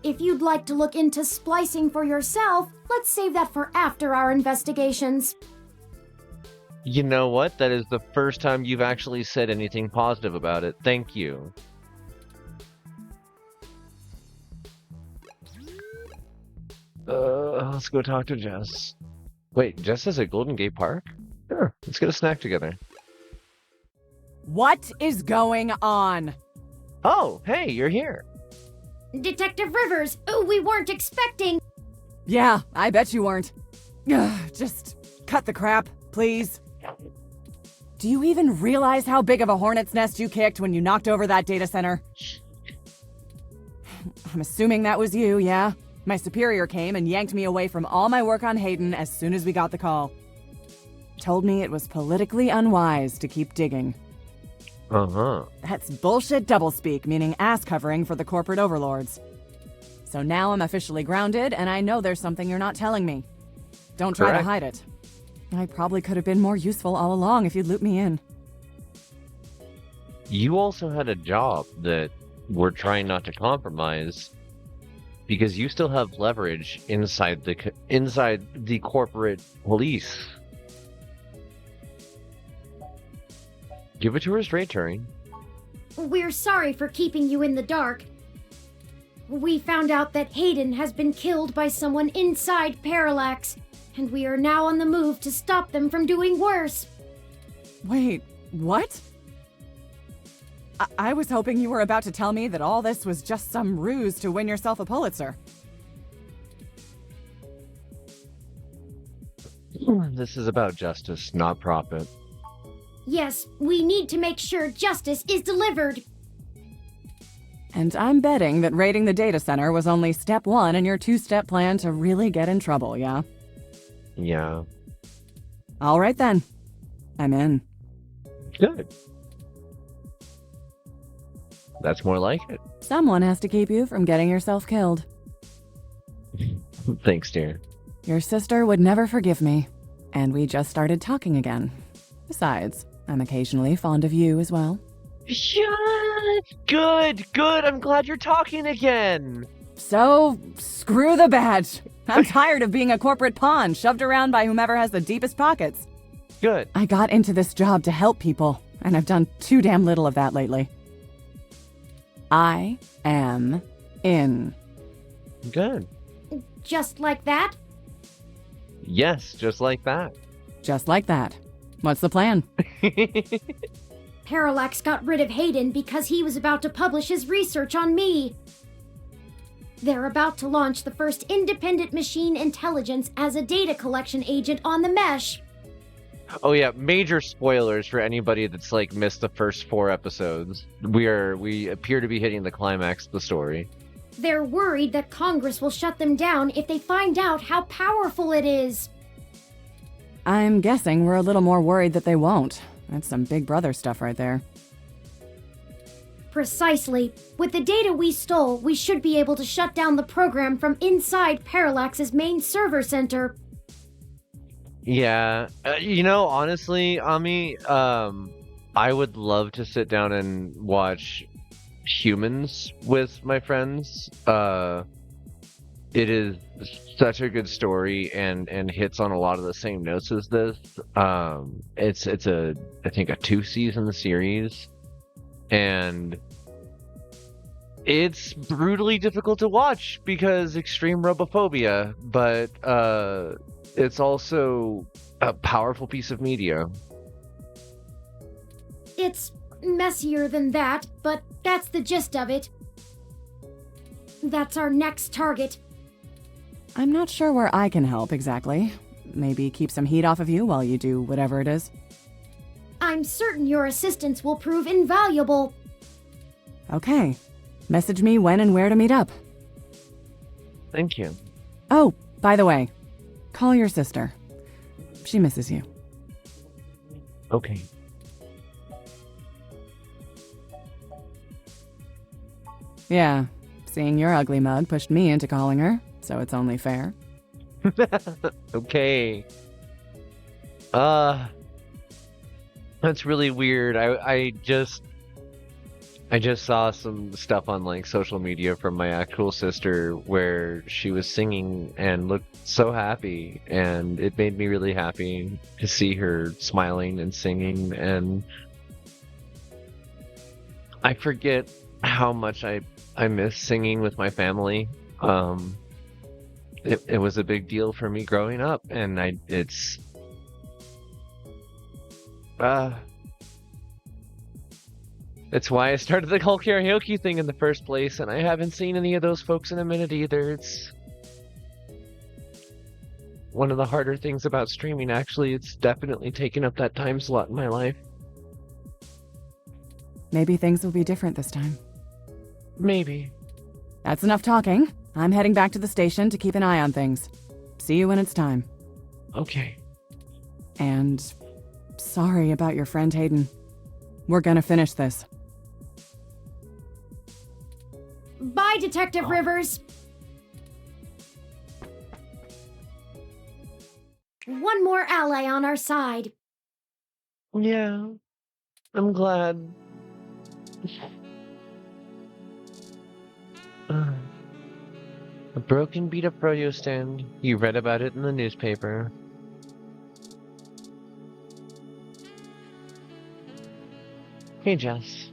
If you'd like to look into splicing for yourself, let's save that for after our investigations. You know what? That is the first time you've actually said anything positive about it. Thank you. Let's go talk to Jess. Wait, Jess is at Golden Gate Park? Sure, let's get a snack together. What is going on? Oh, hey, you're here. Detective Rivers, we weren't expecting... Yeah, I bet you weren't. Just cut the crap, please. Do you even realize how big of a hornet's nest you kicked when you knocked over that data center? I'm assuming that was you, yeah? My superior came and yanked me away from all my work on Hayden as soon as we got the call. Told me it was politically unwise to keep digging. Uh-huh. That's bullshit doublespeak, meaning ass covering for the corporate overlords. So now I'm officially grounded, and I know there's something you're not telling me. Don't try to Correct. hide it. I probably could have been more useful all along if you'd looped me in. You also had a job that we're trying not to compromise because you still have leverage inside the corporate police. Give it to her straight, Turing. We're sorry for keeping you in the dark. We found out that Hayden has been killed by someone inside Parallax, and we are now on the move to stop them from doing worse. Wait, what? I was hoping you were about to tell me that all this was just some ruse to win yourself a Pulitzer. This is about justice, not profit. Yes, we need to make sure justice is delivered. And I'm betting that raiding the data center was only step one in your two-step plan to really get in trouble, yeah? Yeah. All right then. I'm in. Good. That's more like it. Someone has to keep you from getting yourself killed. Thanks, dear. Your sister would never forgive me. And we just started talking again. Besides, I'm occasionally fond of you as well. Good. I'm glad you're talking again. So, screw the badge. I'm tired of being a corporate pawn shoved around by whomever has the deepest pockets. Good. I got into this job to help people, and I've done too damn little of that lately. I am in. Good. Just like that? Yes, just like that. Just like that. What's the plan? Parallax got rid of Hayden because he was about to publish his research on me. They're about to launch the first independent machine intelligence as a data collection agent on the mesh. Oh yeah, major spoilers for anybody that's like missed the first 4 episodes. We appear to be hitting the climax of the story. They're worried that Congress will shut them down if they find out how powerful it is. I'm guessing we're a little more worried that they won't. That's some Big Brother stuff right there. Precisely. With the data we stole, we should be able to shut down the program from inside Parallax's main server center. Yeah, honestly, Ami, I would love to sit down and watch Humans with my friends. It is such a good story and hits on a lot of the same notes as this. It's I think a 2-season series, and it's brutally difficult to watch because extreme robophobia, but it's also a powerful piece of media. It's messier than that, but that's the gist of it. That's our next target. I'm not sure where I can help exactly. Maybe keep some heat off of you while you do whatever it is. I'm certain your assistance will prove invaluable. Okay. Message me when and where to meet up. Thank you. Oh, by the way, call your sister. She misses you. Okay. Yeah, seeing your ugly mug pushed me into calling her, so it's only fair. Okay. That's really weird. I just saw some stuff on like social media from my actual sister where she was singing and looked so happy, and it made me really happy to see her smiling and singing, and I forget how much I miss singing with my family. It was a big deal for me growing up, and it's why I started the whole karaoke thing in the first place, and I haven't seen any of those folks in a minute either. It's one of the harder things about streaming, actually. It's definitely taken up that time slot in my life. Maybe things will be different this time. Maybe. That's enough talking. I'm heading back to the station to keep an eye on things. See you when it's time. Okay. And sorry about your friend Hayden. We're gonna finish this. Bye, Detective Rivers. One more ally on our side. Yeah, I'm glad. A broken beat up rodeo stand. You read about it in the newspaper. Hey, Jess.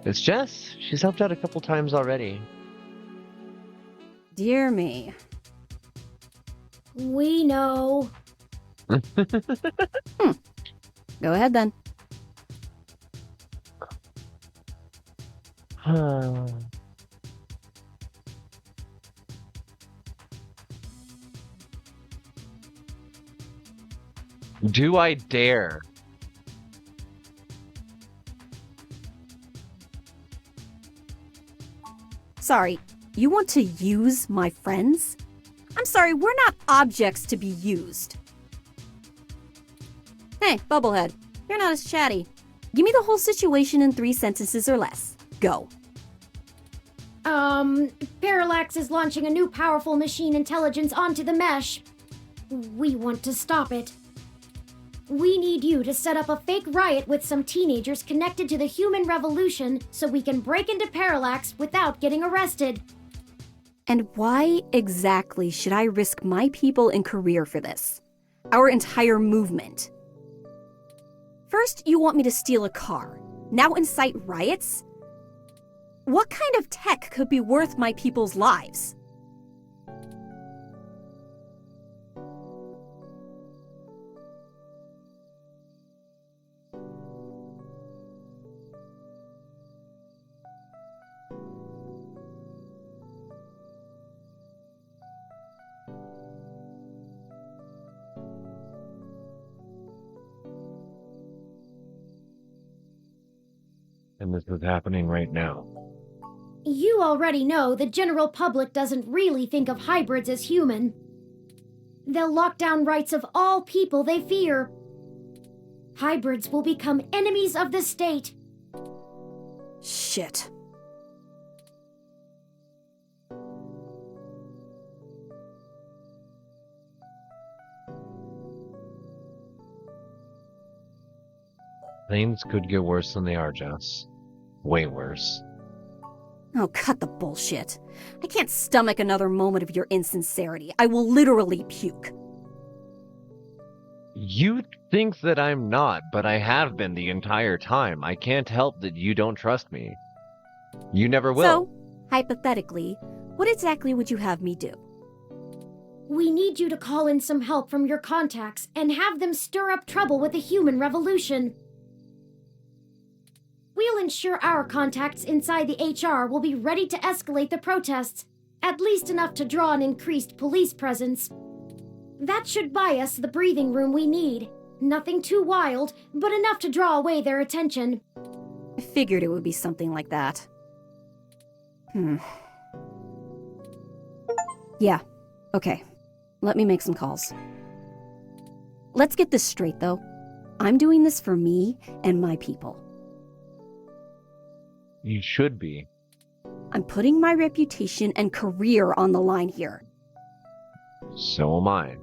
It's Jess. She's helped out a couple times already. Dear me. We know. Go ahead then. Do I dare? Sorry, you want to use my friends? I'm sorry, we're not objects to be used. Hey, Bubblehead, you're not as chatty. Give me the whole situation in 3 sentences or less. Go. Parallax is launching a new powerful machine intelligence onto the mesh. We want to stop it. We need you to set up a fake riot with some teenagers connected to the human revolution so we can break into Parallax without getting arrested. And why exactly should I risk my people and career for this? Our entire movement. First, you want me to steal a car. Now incite riots? What kind of tech could be worth my people's lives? And this is happening right now. You already know the general public doesn't really think of hybrids as human. They'll lock down rights of all people they fear. Hybrids will become enemies of the state. Shit. Things could get worse than they are, Jess. Way worse. Oh, cut the bullshit. I can't stomach another moment of your insincerity. I will literally puke. You think that I'm not, but I have been the entire time. I can't help that you don't trust me. You never will. So, hypothetically, what exactly would you have me do? We need you to call in some help from your contacts and have them stir up trouble with the human revolution. We'll ensure our contacts inside the HR will be ready to escalate the protests, at least enough to draw an increased police presence. That should buy us the breathing room we need. Nothing too wild, but enough to draw away their attention. I figured it would be something like that. Yeah, okay. Let me make some calls. Let's get this straight, though. I'm doing this for me and my people. You should be. I'm putting my reputation and career on the line here. So am I.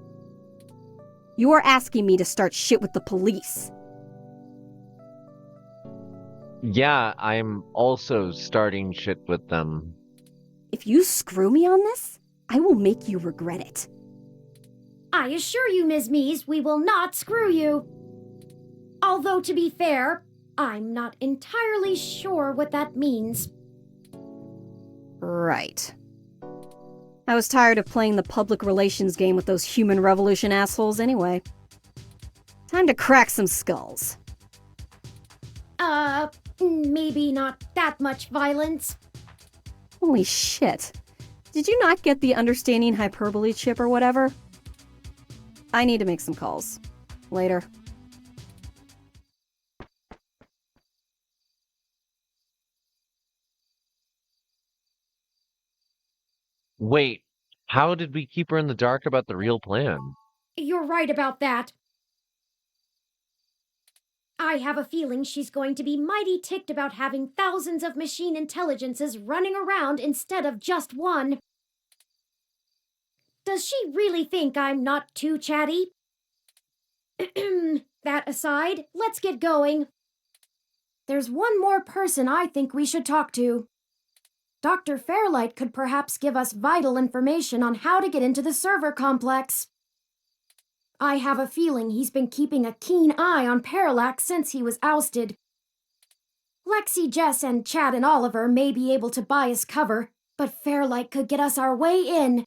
You are asking me to start shit with the police. Yeah, I'm also starting shit with them. If you screw me on this, I will make you regret it. I assure you, Ms. Mees, we will not screw you. Although, to be fair, I'm not entirely sure what that means. Right. I was tired of playing the public relations game with those human revolution assholes anyway. Time to crack some skulls. Maybe not that much violence. Holy shit. Did you not get the understanding hyperbole chip or whatever? I need to make some calls. Later. Wait, how did we keep her in the dark about the real plan? You're right about that. I have a feeling she's going to be mighty ticked about having thousands of machine intelligences running around instead of just one. Does she really think I'm not too chatty? That aside, let's get going. There's one more person I think we should talk to. Dr. Fairlight could perhaps give us vital information on how to get into the server complex. I have a feeling he's been keeping a keen eye on Parallax since he was ousted. Lexi, Jess, and Chad and Oliver may be able to buy us cover, but Fairlight could get us our way in.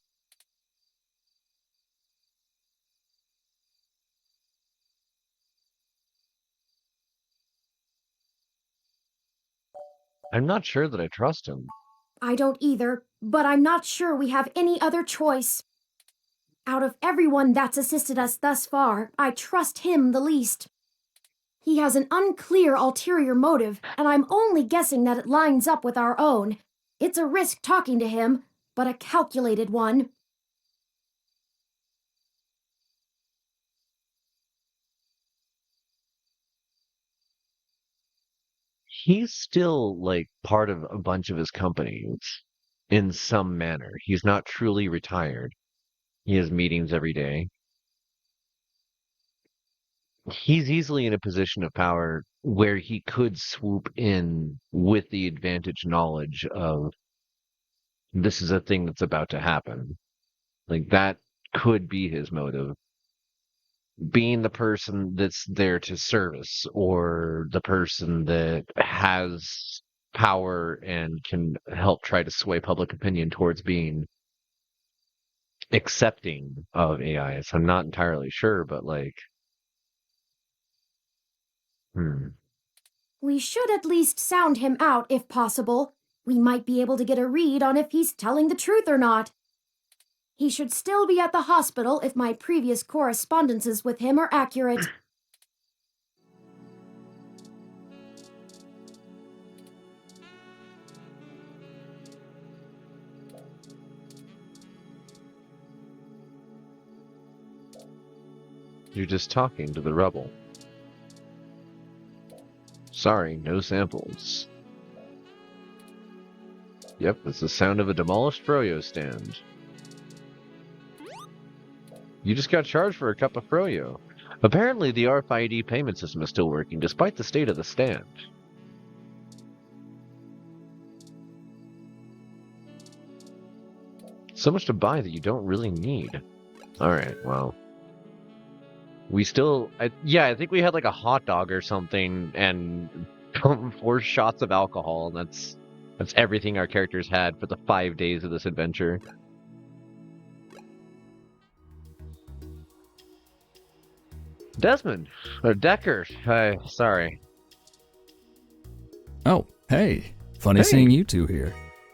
I'm not sure that I trust him. I don't either, but I'm not sure we have any other choice. Out of everyone that's assisted us thus far, I trust him the least. He has an unclear ulterior motive, and I'm only guessing that it lines up with our own. It's a risk talking to him, but a calculated one. He's still, like, part of a bunch of his companies in some manner. He's not truly retired. He has meetings every day. He's easily in a position of power where he could swoop in with the advantage knowledge of this is a thing that's about to happen. Like, that could be his motive. Being the person that's there to service, or the person that has power and can help try to sway public opinion towards being accepting of AI. So I'm not entirely sure, but like, We should at least sound him out if possible. We might be able to get a read on if he's telling the truth or not. He should still be at the hospital if my previous correspondences with him are accurate. You're just talking to the rubble. Sorry, no samples. Yep, it's the sound of a demolished froyo stand. You just got charged for a cup of froyo. Apparently the RFID payment system is still working, despite the state of the stand. So much to buy that you don't really need. Alright, well. We still... I think we had like a hot dog or something, and 4 shots of alcohol, and that's everything our characters had for the 5 days of this adventure. Desmond, or Decker, sorry. Oh, hey. Funny seeing you two here.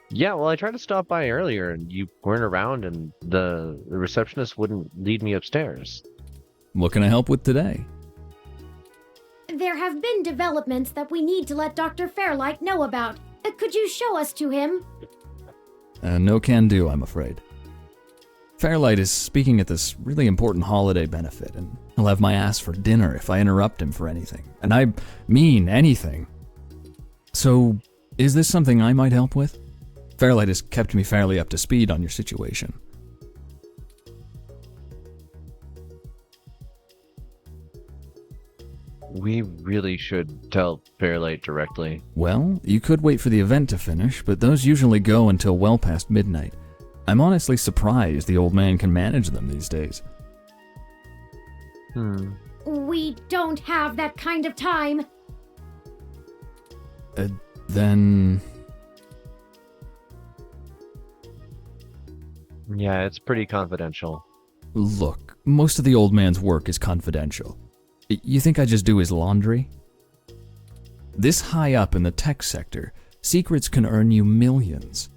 Yeah, well, I tried to stop by earlier, and you weren't around, and the receptionist wouldn't lead me upstairs. What can I help with today? There have been developments that we need to let Dr. Fairlight know about. Could you show us to him? No can do, I'm afraid. Fairlight is speaking at this really important holiday benefit, and he'll have my ass for dinner if I interrupt him for anything. And I mean anything. So, is this something I might help with? Fairlight has kept me fairly up to speed on your situation. We really should tell Fairlight directly. Well, you could wait for the event to finish, but those usually go until well past midnight. I'm honestly surprised the old man can manage them these days. We don't have that kind of time. Then... Yeah, it's pretty confidential. Look, most of the old man's work is confidential. You think I just do his laundry? This high up in the tech sector, secrets can earn you millions.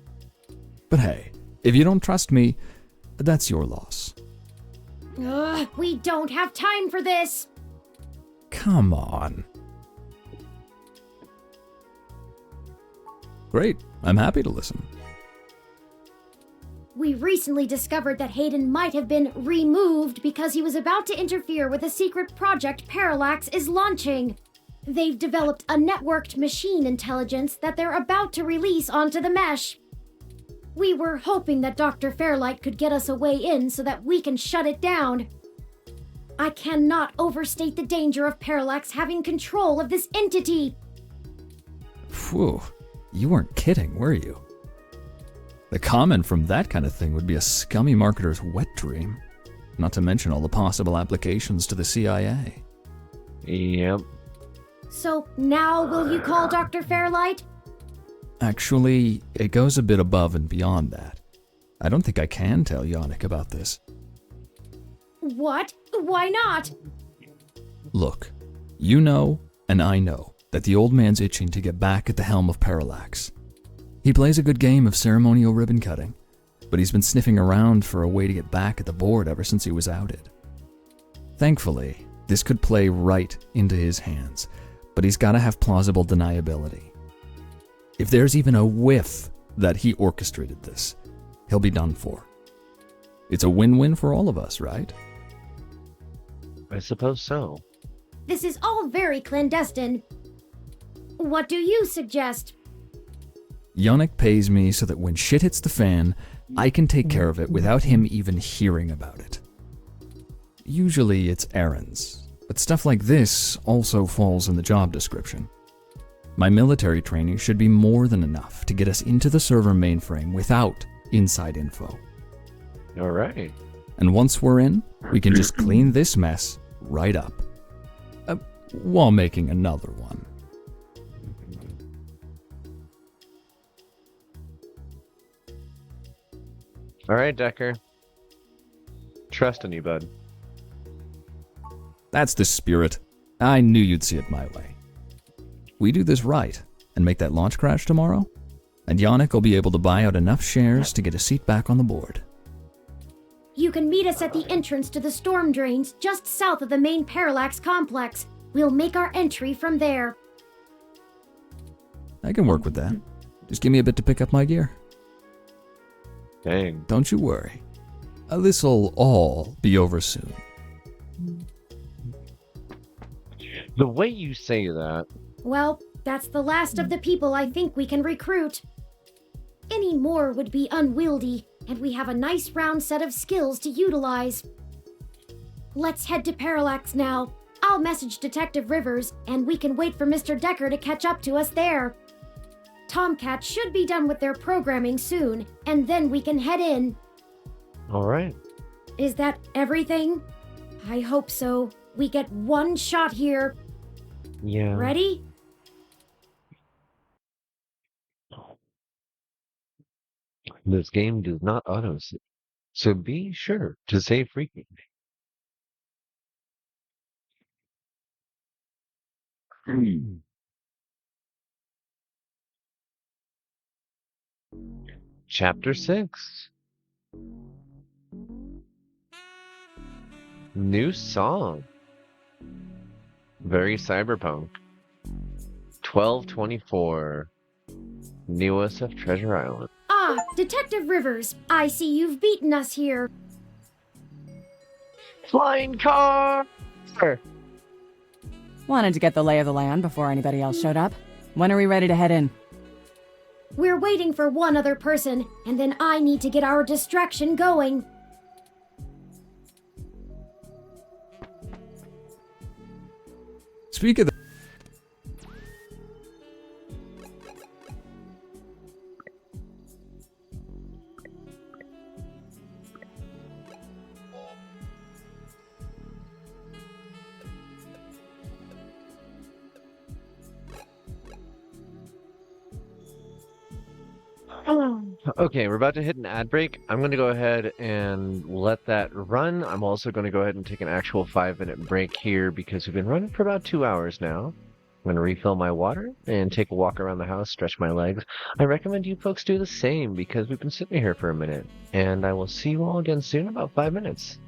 But hey, if you don't trust me, that's your loss. We don't have time for this. Come on. Great, I'm happy to listen. We recently discovered that Hayden might have been removed because he was about to interfere with a secret project Parallax is launching. They've developed a networked machine intelligence that they're about to release onto the mesh. We were hoping that Dr. Fairlight could get us a way in so that we can shut it down. I cannot overstate the danger of Parallax having control of this entity. Phew, you weren't kidding, were you? The comment from that kind of thing would be a scummy marketer's wet dream. Not to mention all the possible applications to the CIA. Yep. So now will you call Dr. Fairlight? Actually, it goes a bit above and beyond that. I don't think I can tell Yannick about this. What? Why not? Look, you know, and I know, that the old man's itching to get back at the helm of Parallax. He plays a good game of ceremonial ribbon cutting, but he's been sniffing around for a way to get back at the board ever since he was outed. Thankfully, this could play right into his hands, but he's got to have plausible deniability. If there's even a whiff that he orchestrated this, he'll be done for. It's a win-win for all of us, right? I suppose so. This is all very clandestine. What do you suggest? Yannick pays me so that when shit hits the fan, I can take care of it without him even hearing about it. Usually it's errands, but stuff like this also falls in the job description. My military training should be more than enough to get us into the server mainframe without inside info. All right. And once we're in, we can just clean this mess right up. While making another one. All right, Decker. Trust in you, bud. That's the spirit. I knew you'd see it my way. We do this right and make that launch crash tomorrow, and Yannick will be able to buy out enough shares to get a seat back on the board. You can meet us at the entrance to the storm drains just south of the main Parallax complex. We'll make our entry from there. I can work with that. Just give me a bit to pick up my gear. Dang. Don't you worry. This'll all be over soon. The way you say that... Well, that's the last of the people I think we can recruit. Any more would be unwieldy, and we have a nice round set of skills to utilize. Let's head to Parallax now. I'll message Detective Rivers, and we can wait for Mr. Decker to catch up to us there. Tomcat should be done with their programming soon, and then we can head in. All right. Is that everything? I hope so. We get one shot here. Yeah. Ready? This game does not auto-save, so be sure to save frequently. Chapter 6. New song. Very cyberpunk. 1224. New SF Treasure Island. Ah, Detective Rivers, I see you've beaten us here. Flying car! Wanted to get the lay of the land before anybody else showed up. When are we ready to head in? We're waiting for one other person, and then I need to get our distraction going. Speak of the... Okay, we're about to hit an ad break. I'm going to go ahead and let that run. I'm also going to go ahead and take an actual 5-minute break here because we've been running for about 2 hours now. I'm going to refill my water and take a walk around the house, stretch my legs. I recommend you folks do the same because we've been sitting here for a minute. And I will see you all again soon in about 5 minutes.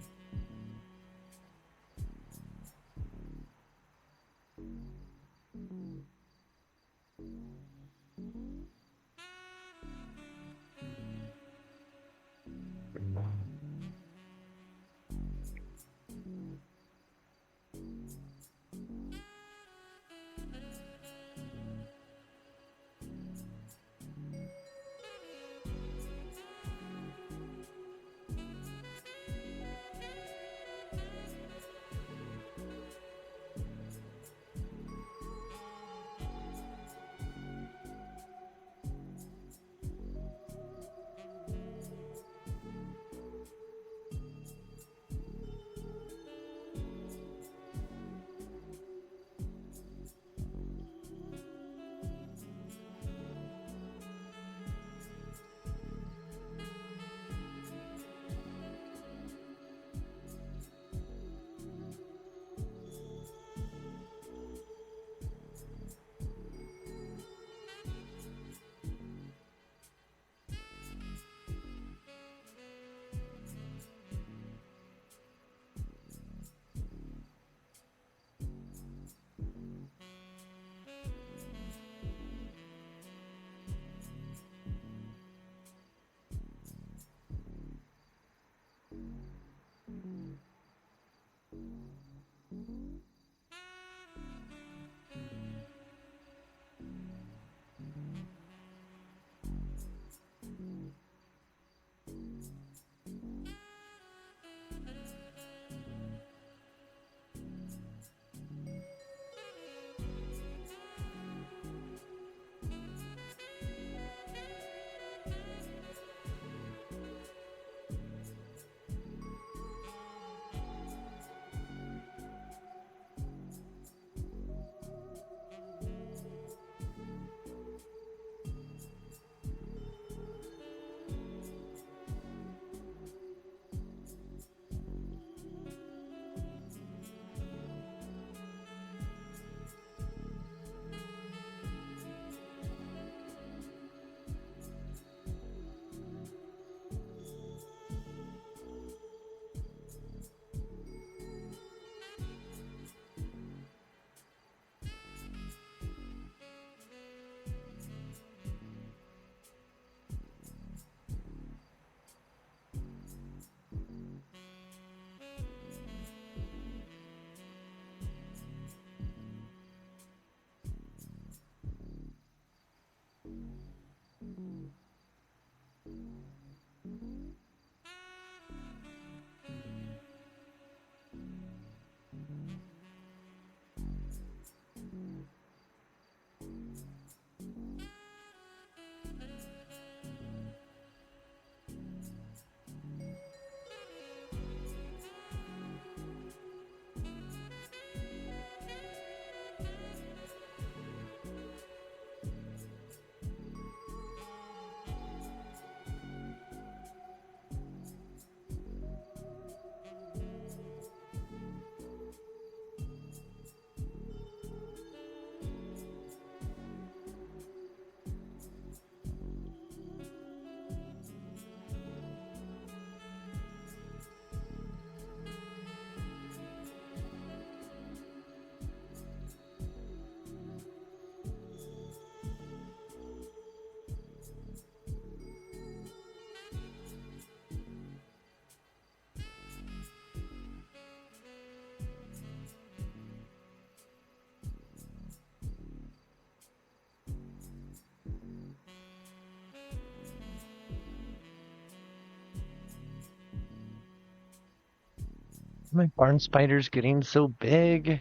My barn spider's getting so big.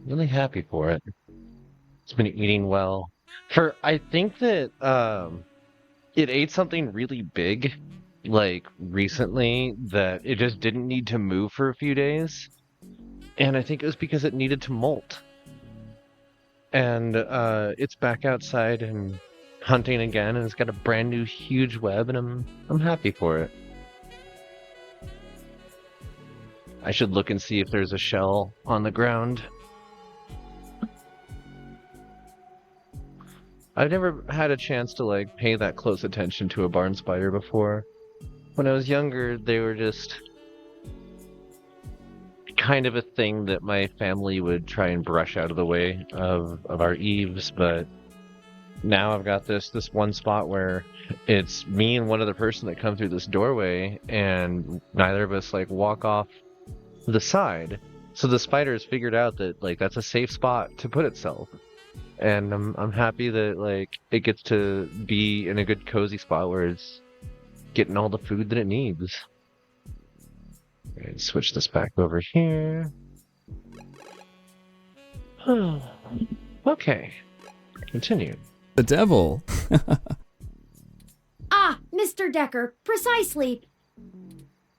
Really happy for it. It's been eating well. I think that it ate something really big, like recently, that it just didn't need to move for a few days. And I think it was because it needed to molt. And it's back outside and hunting again, and it's got a brand new huge web, and I'm happy for it. I should look and see if there's a shell on the ground. I've never had a chance to like pay that close attention to a barn spider before. When I was younger, they were just kind of a thing that my family would try and brush out of the way of our eaves, but now I've got this one spot where it's me and one other person that come through this doorway, and neither of us like walk off the side. So the spider has figured out that like that's a safe spot to put itself. And I'm happy that like it gets to be in a good cozy spot where it's getting all the food that it needs. Right, switch this back over here. Okay. Continue. The devil. Ah, Mr. Decker, precisely.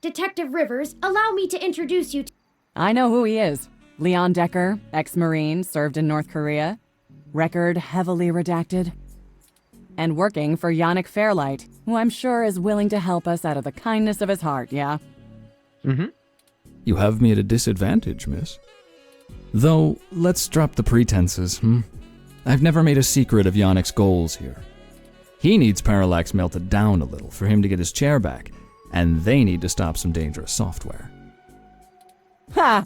Detective Rivers, allow me to introduce you to... I know who he is. Leon Decker, ex-Marine, served in North Korea. Record heavily redacted. And working for Yannick Fairlight, who I'm sure is willing to help us out of the kindness of his heart, yeah? Mm-hmm. You have me at a disadvantage, miss. Though, let's drop the pretenses, I've never made a secret of Yannick's goals here. He needs Parallax melted down a little for him to get his chair back, and they need to stop some dangerous software. Ha!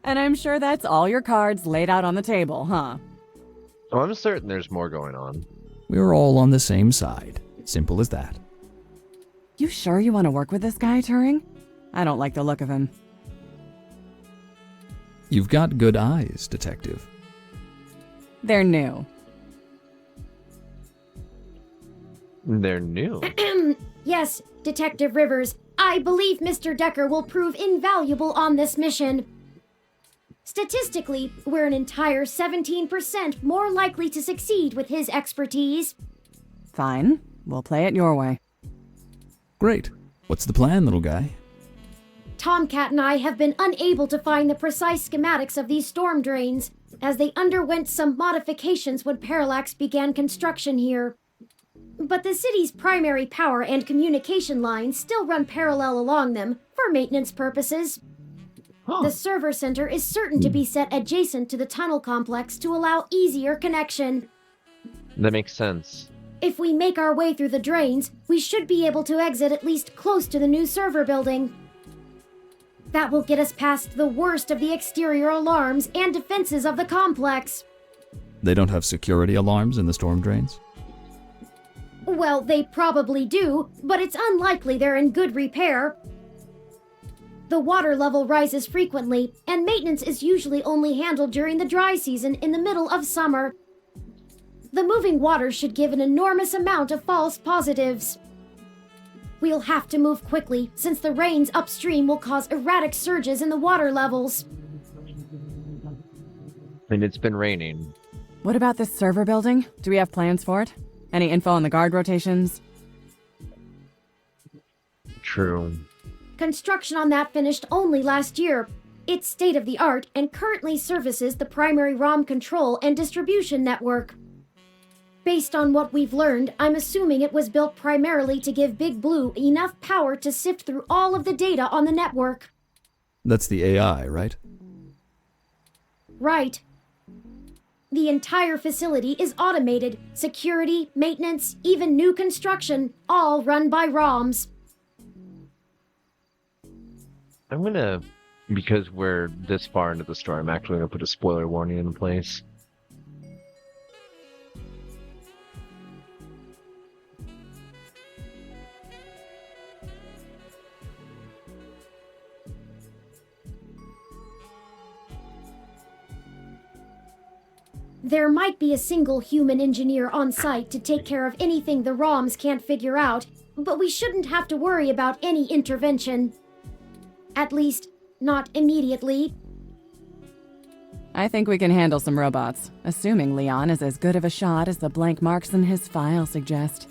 And I'm sure that's all your cards laid out on the table, huh? Oh, I'm certain there's more going on. We're all on the same side. Simple as that. You sure you want to work with this guy, Turing? I don't like the look of him. You've got good eyes, Detective. They're new. They're new? Yes, Detective Rivers. I believe Mr. Decker will prove invaluable on this mission. Statistically, we're an entire 17% more likely to succeed with his expertise. Fine. We'll play it your way. Great. What's the plan, little guy? Tomcat and I have been unable to find the precise schematics of these storm drains, as they underwent some modifications when Parallax began construction here. But the city's primary power and communication lines still run parallel along them, for maintenance purposes. The server center is certain to be set adjacent to the tunnel complex to allow easier connection. That makes sense. If we make our way through the drains, we should be able to exit at least close to the new server building. That will get us past the worst of the exterior alarms and defenses of the complex. They don't have security alarms in the storm drains? Well, they probably do, but it's unlikely they're in good repair. The water level rises frequently, and maintenance is usually only handled during the dry season in the middle of summer. The moving water should give an enormous amount of false positives. We'll have to move quickly, since the rains upstream will cause erratic surges in the water levels. And it's been raining. What about this server building? Do we have plans for it? Any info on the guard rotations? True. Construction on that finished only last year. It's state-of-the-art and currently services the primary ROM control and distribution network. Based on what we've learned, I'm assuming it was built primarily to give Big Blue enough power to sift through all of the data on the network. That's the AI, right? Right. The entire facility is automated. Security, maintenance, even new construction, all run by ROMs. I'm gonna, because we're this far into the story, I'm actually gonna put a spoiler warning in place. There might be a single human engineer on site to take care of anything the ROMs can't figure out, but we shouldn't have to worry about any intervention. At least, not immediately. I think we can handle some robots, assuming Leon is as good of a shot as the blank marks in his file suggest.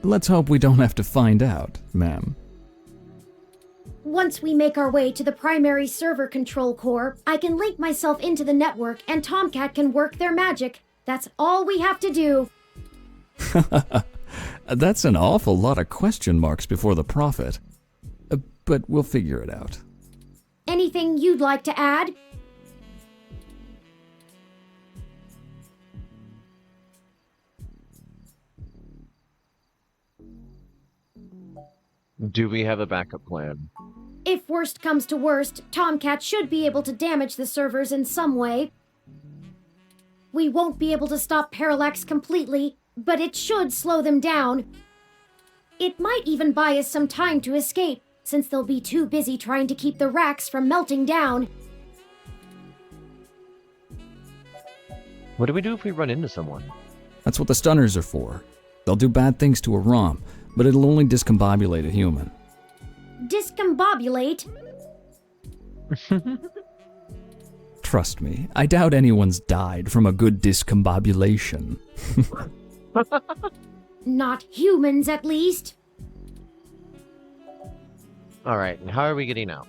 Let's hope we don't have to find out, ma'am. Once we make our way to the primary server control core, I can link myself into the network and Tomcat can work their magic. That's all we have to do. That's an awful lot of question marks before the prophet. But we'll figure it out. Anything you'd like to add? Do we have a backup plan? If worst comes to worst, Tomcat should be able to damage the servers in some way. We won't be able to stop Parallax completely, but it should slow them down. It might even buy us some time to escape, since they'll be too busy trying to keep the racks from melting down. What do we do if we run into someone? That's what the stunners are for. They'll do bad things to a ROM, but it'll only discombobulate a human. Discombobulate? Trust me, I doubt anyone's died from a good discombobulation. Not humans, at least. Alright, and how are we getting out?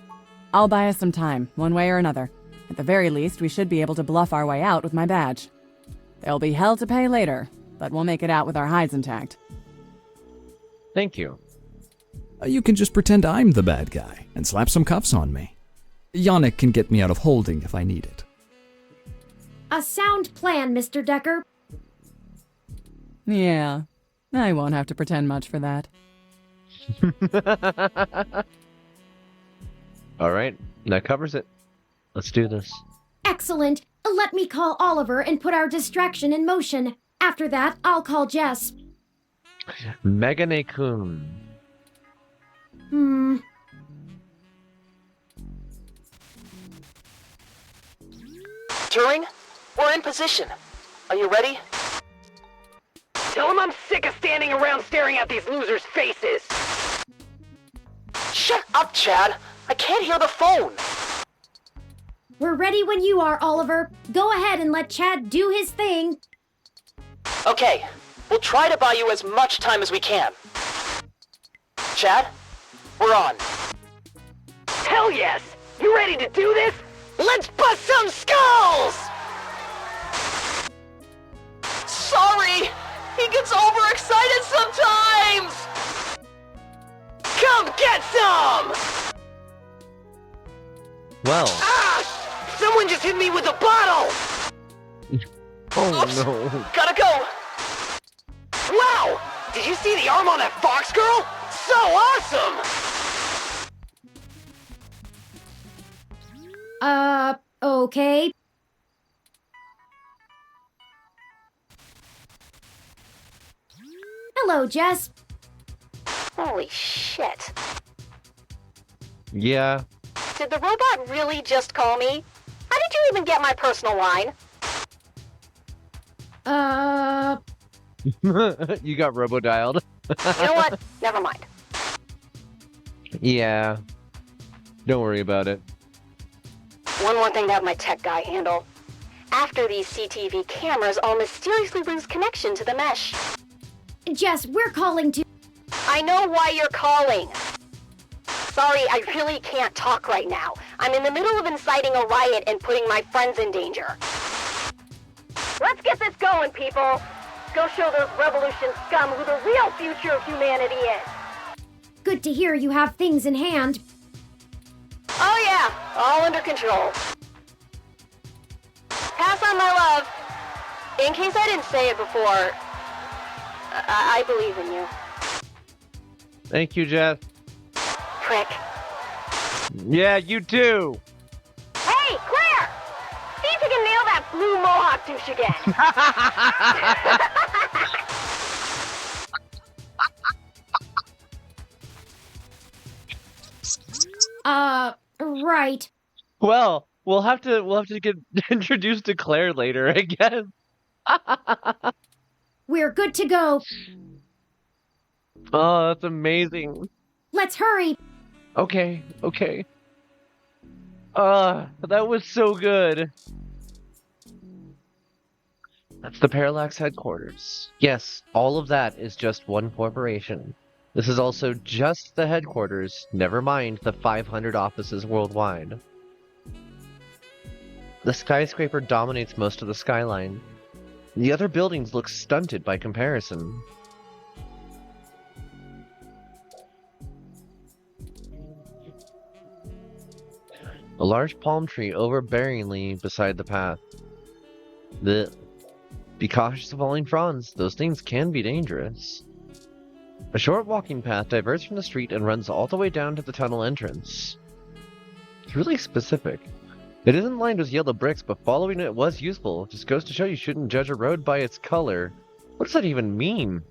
I'll buy us some time, one way or another. At the very least, we should be able to bluff our way out with my badge. There'll be hell to pay later, but we'll make it out with our hides intact. Thank you. You can just pretend I'm the bad guy and slap some cuffs on me. Yannick can get me out of holding if I need it. A sound plan, Mr. Decker. Yeah, I won't have to pretend much for that. Alright, that covers it. Let's do this. Excellent. Let me call Oliver and put our distraction in motion. After that, I'll call Jess. Megane-kun. Turing, we're in position. Are you ready? Tell him I'm sick of standing around staring at these losers' faces. Shut up, Chad. I can't hear the phone. We're ready when you are, Oliver. Go ahead and let Chad do his thing. Okay, we'll try to buy you as much time as we can. Chad, we're on. Hell yes! You ready to do this? Let's bust some skulls! Sorry! He gets overexcited sometimes! Come get some! Well. Ah! Someone just hit me with a bottle! Oh Oops. no. Gotta go! Wow! Did you see the arm on that Fox girl? So awesome! Okay. Hello, Jess. Holy shit. Yeah. Did the robot really just call me? How did you even get my personal line? You got robo-dialed. You know what? Never mind. Yeah. Don't worry about it. One more thing to have my tech guy handle. After these CTV cameras all mysteriously lose connection to the mesh. Jess, we're calling to... I know why you're calling. Sorry, I really can't talk right now. I'm in the middle of inciting a riot and putting my friends in danger. Let's get this going, people. Go show those revolution scum who the real future of humanity is. Good to hear you have things in hand. Oh yeah, all under control. Pass on my love. In case I didn't say it before, I believe in you. Thank you, Jeff. Prick. Yeah, you too. Hey, Claire! See if you can nail that blue mohawk douche again. Right. Well, we'll have to get introduced to Claire later, I guess. We're good to go. Oh, that's amazing. Let's hurry. Okay. That was so good. That's the Parallax headquarters. Yes, all of that is just one corporation. This is also just the headquarters, never mind the 500 offices worldwide. The skyscraper dominates most of the skyline. The other buildings look stunted by comparison. A large palm tree overbearingly beside the path. Be cautious of falling fronds, those things can be dangerous. A short walking path diverts from the street and runs all the way down to the tunnel entrance. It's really specific. It isn't lined with yellow bricks, but following it was useful. Just goes to show you shouldn't judge a road by its color. What does that even mean?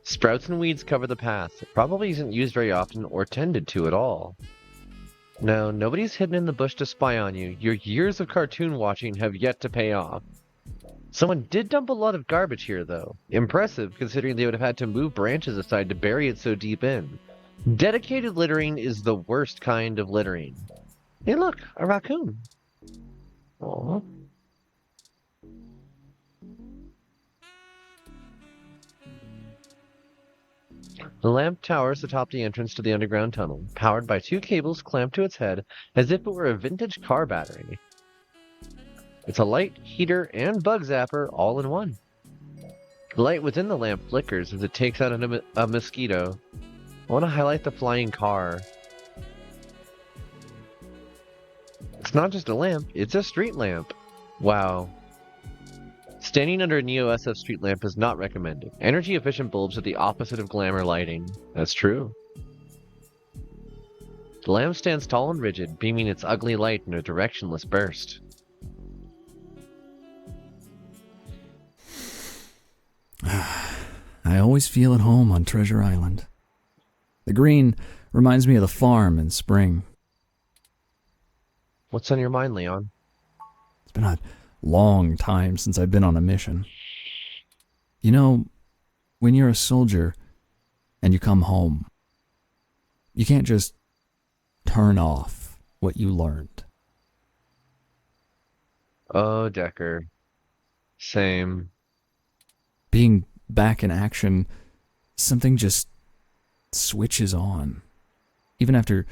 Sprouts and weeds cover the path. It probably isn't used very often or tended to at all. No, nobody's hidden in the bush to spy on you. Your years of cartoon watching have yet to pay off. Someone did dump a lot of garbage here, though. Impressive, considering they would have had to move branches aside to bury it so deep in. Dedicated littering is the worst kind of littering. Hey look, a raccoon. Aww. The lamp towers atop the entrance to the underground tunnel, powered by two cables clamped to its head as if it were a vintage car battery. It's a light, heater, and bug zapper all in one. The light within the lamp flickers as it takes out a mosquito. I want to highlight the flying car. It's not just a lamp, it's a street lamp. Wow. Standing under a Neo SF street lamp is not recommended. Energy-efficient bulbs are the opposite of glamour lighting. That's true. The lamp stands tall and rigid, beaming its ugly light in a directionless burst. I always feel at home on Treasure Island. The green reminds me of the farm in spring. What's on your mind, Leon? It's been a long time since I've been on a mission. You know, when you're a soldier and you come home, you can't just turn off what you learned. Oh, Decker. Same. Being back in action, something just switches on. Even after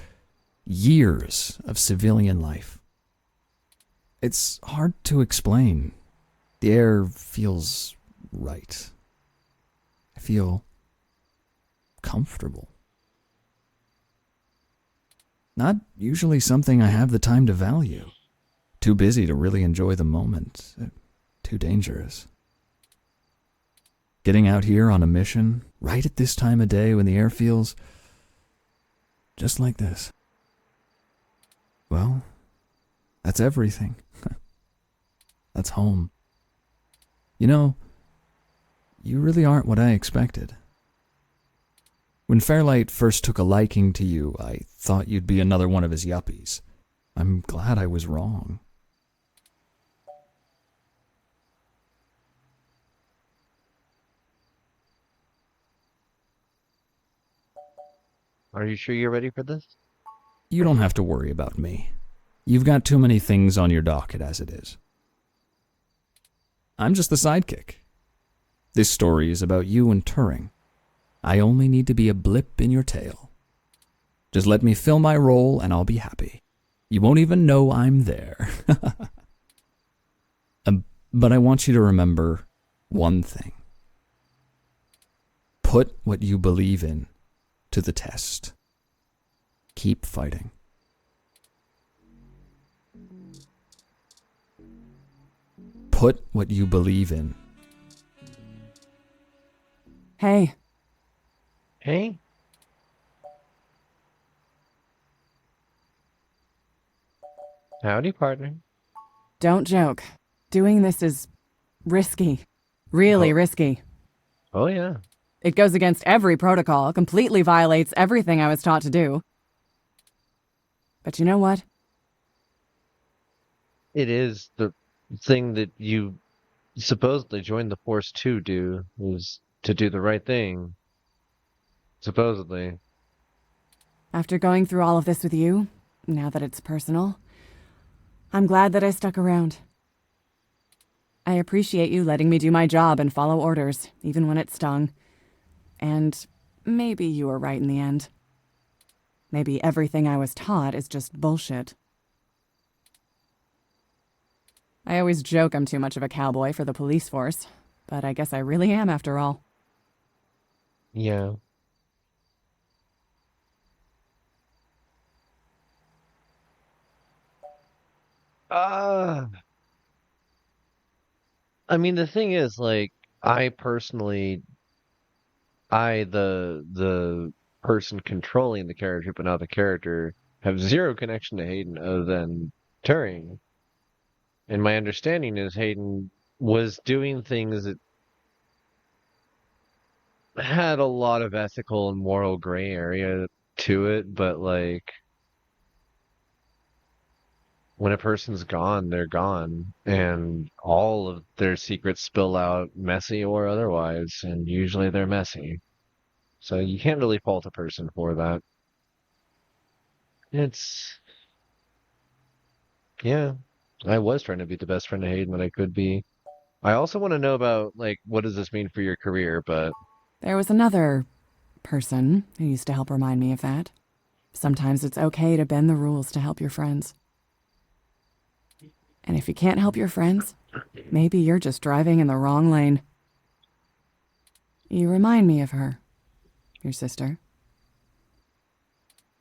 years of civilian life. It's hard to explain. The air feels right. I feel comfortable. Not usually something I have the time to value. Too busy to really enjoy the moment. Too dangerous. Getting out here on a mission, right at this time of day when the air feels just like this. Well, that's everything. That's home. You know, you really aren't what I expected. When Fairlight first took a liking to you, I thought you'd be another one of his yuppies. I'm glad I was wrong. Are you sure you're ready for this? You don't have to worry about me. You've got too many things on your docket as it is. I'm just the sidekick. This story is about you and Turing. I only need to be a blip in your tail. Just let me fill my role and I'll be happy. You won't even know I'm there. But I want you to remember one thing. Put what you believe in to the test. Keep fighting. Put what you believe in. Hey. Hey? Howdy, partner. Don't joke. Doing this is risky. Really risky. Oh, yeah. It goes against every protocol, completely violates everything I was taught to do. But you know what? It is the thing that you supposedly joined the Force to do, was to do the right thing. Supposedly. After going through all of this with you, now that it's personal, I'm glad that I stuck around. I appreciate you letting me do my job and follow orders, even when it stung. And maybe you were right in the end. Maybe everything I was taught is just bullshit. I always joke I'm too much of a cowboy for the police force, but I guess I really am after all. Yeah. I mean, the thing is, like, I personally, the person controlling the character, but not the character, have zero connection to Hayden other than Turing. And my understanding is Hayden was doing things that had a lot of ethical and moral gray area to it, but like when a person's gone, they're gone, and all of their secrets spill out, messy or otherwise, and usually they're messy. So you can't really fault a person for that. Yeah, I was trying to be the best friend of Hayden that I could be. I also want to know about, like, what does this mean for your career, but... There was another person who used to help remind me of that. Sometimes it's okay to bend the rules to help your friends. And if you can't help your friends, maybe you're just driving in the wrong lane. You remind me of her, your sister.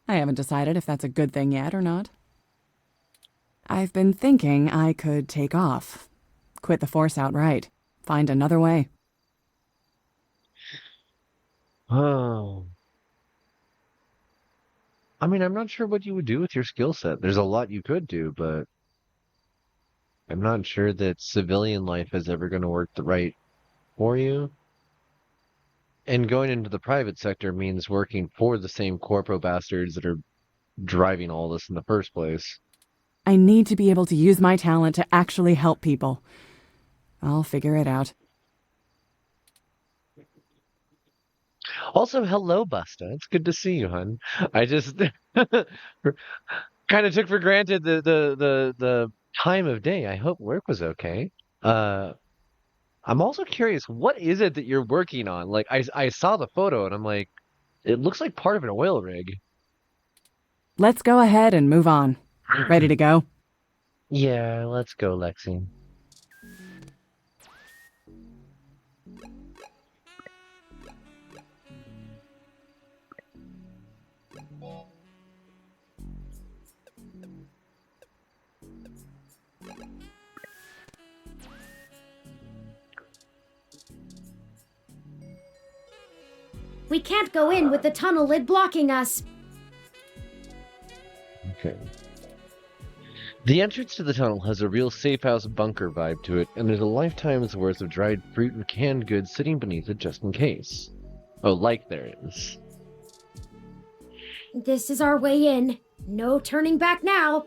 I haven't decided if that's a good thing yet or not. I've been thinking I could take off, quit the force outright, find another way. Oh. I mean, I'm not sure what you would do with your skill set. There's a lot you could do, but I'm not sure that civilian life is ever going to work right for you. And going into the private sector means working for the same corpo bastards that are driving all this in the first place. I need to be able to use my talent to actually help people. I'll figure it out. Also, hello, Busta. It's good to see you, hun. I just kind of took for granted the time of day. I hope work was okay. I'm also curious, what is it that you're working on? Like, I saw the photo and I'm like, it looks like part of an oil rig. Let's go ahead and move on. Ready to go? Yeah, let's go, Lexi. We can't go in with the tunnel lid blocking us. Okay. The entrance to the tunnel has a real safe house bunker vibe to it, and there's a lifetime's worth of dried fruit and canned goods sitting beneath it just in case. Oh, like there is. This is our way in. No turning back now.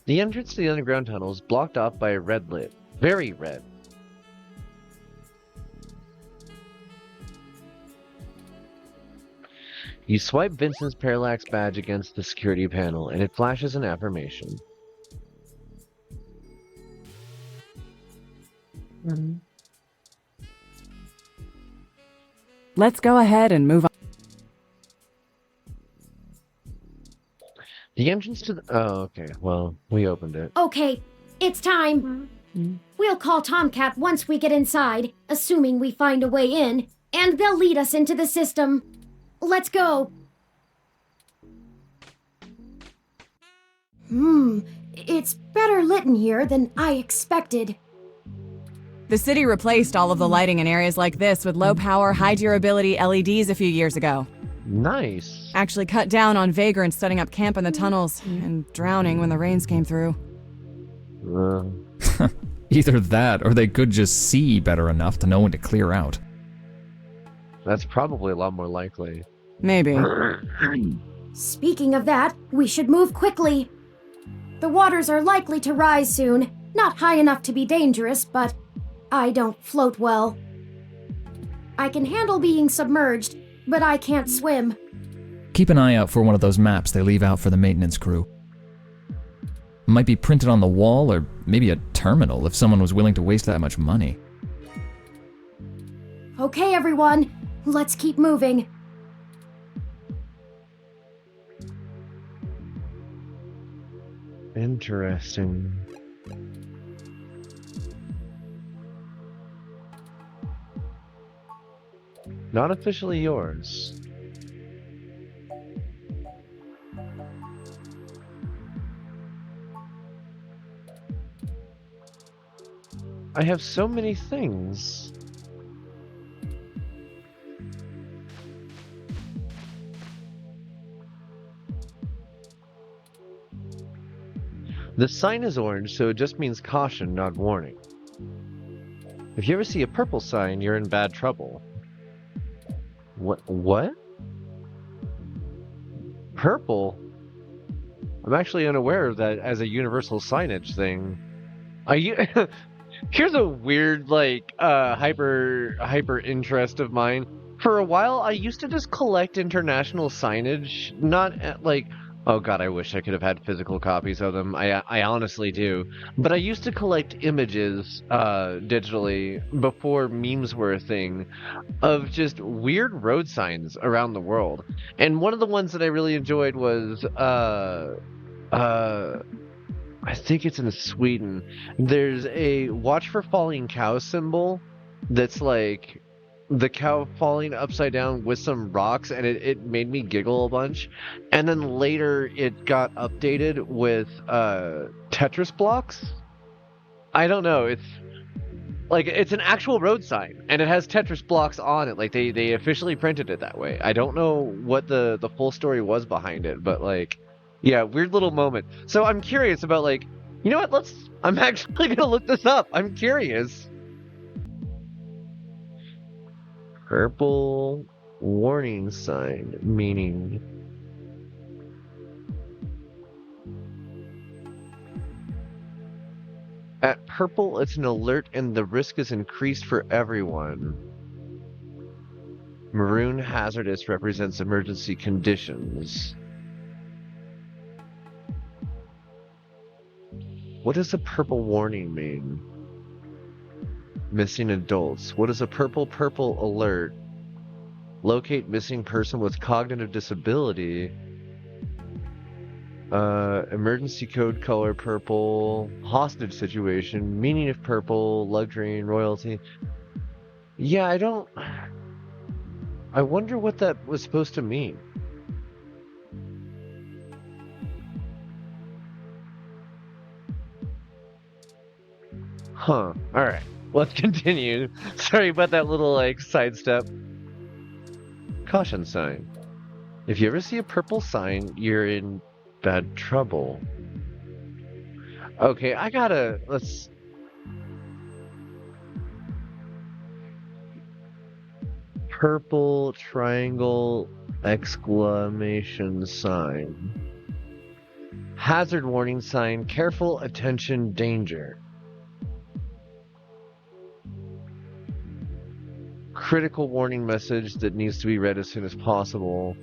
The entrance to the underground tunnel is blocked off by a red lid. Very red. You swipe Vincent's parallax badge against the security panel, and it flashes an affirmation. Let's go ahead and move on. The entrance to the... Oh, okay. Well, we opened it. Okay, it's time. We'll call Tomcat once we get inside, assuming we find a way in, and they'll lead us into the system. Let's go. It's better lit in here than I expected. The city replaced all of the lighting in areas like this with low-power, high-durability LEDs a few years ago. Nice. Actually cut down on vagrants setting up camp in the tunnels and drowning when the rains came through. Either that, or they could just see better enough to know when to clear out. That's probably a lot more likely. Maybe. Speaking of that, we should move quickly. The waters are likely to rise soon. Not high enough to be dangerous, but I don't float well. I can handle being submerged, but I can't swim. Keep an eye out for one of those maps they leave out for the maintenance crew. Might be printed on the wall, or maybe a terminal if someone was willing to waste that much money. Okay, everyone, let's keep moving. Interesting. Not officially yours. I have so many things. The sign is orange, so it just means caution, not warning. If you ever see a purple sign, you're in bad trouble. What? Purple? I'm actually unaware of that as a universal signage thing. Are you... Here's a weird, like, hyper interest of mine. For a while, I used to just collect international signage, not at, like... Oh god, I wish I could have had physical copies of them. I honestly do. But I used to collect images, digitally, before memes were a thing, of just weird road signs around the world. And one of the ones that I really enjoyed was, I think it's in Sweden. There's a watch for falling cow symbol that's like the cow falling upside down with some rocks, and it made me giggle a bunch. And then later it got updated with Tetris blocks. I don't know, it's like it's an actual road sign and it has Tetris blocks on it. Like they officially printed it that way. I don't know what the full story was behind it, but like, yeah, weird little moment. So I'm curious about, like, you know what, I'm actually gonna look this up. I'm curious. Purple warning sign, meaning... At purple, it's an alert and the risk is increased for everyone. Maroon hazardous represents emergency conditions. What does a purple warning mean? Missing adults. What is a purple alert? Locate missing person with cognitive disability. Emergency code color purple. Hostage situation. Meaning of purple. Luxury and royalty. Yeah, I wonder what that was supposed to mean. Huh. Alright. Let's continue. Sorry about that little, like, sidestep. Caution sign. If you ever see a purple sign, you're in bad trouble. Okay, let's... Purple triangle exclamation sign. Hazard warning sign, careful, attention, danger. Critical warning message that needs to be read as soon as possible.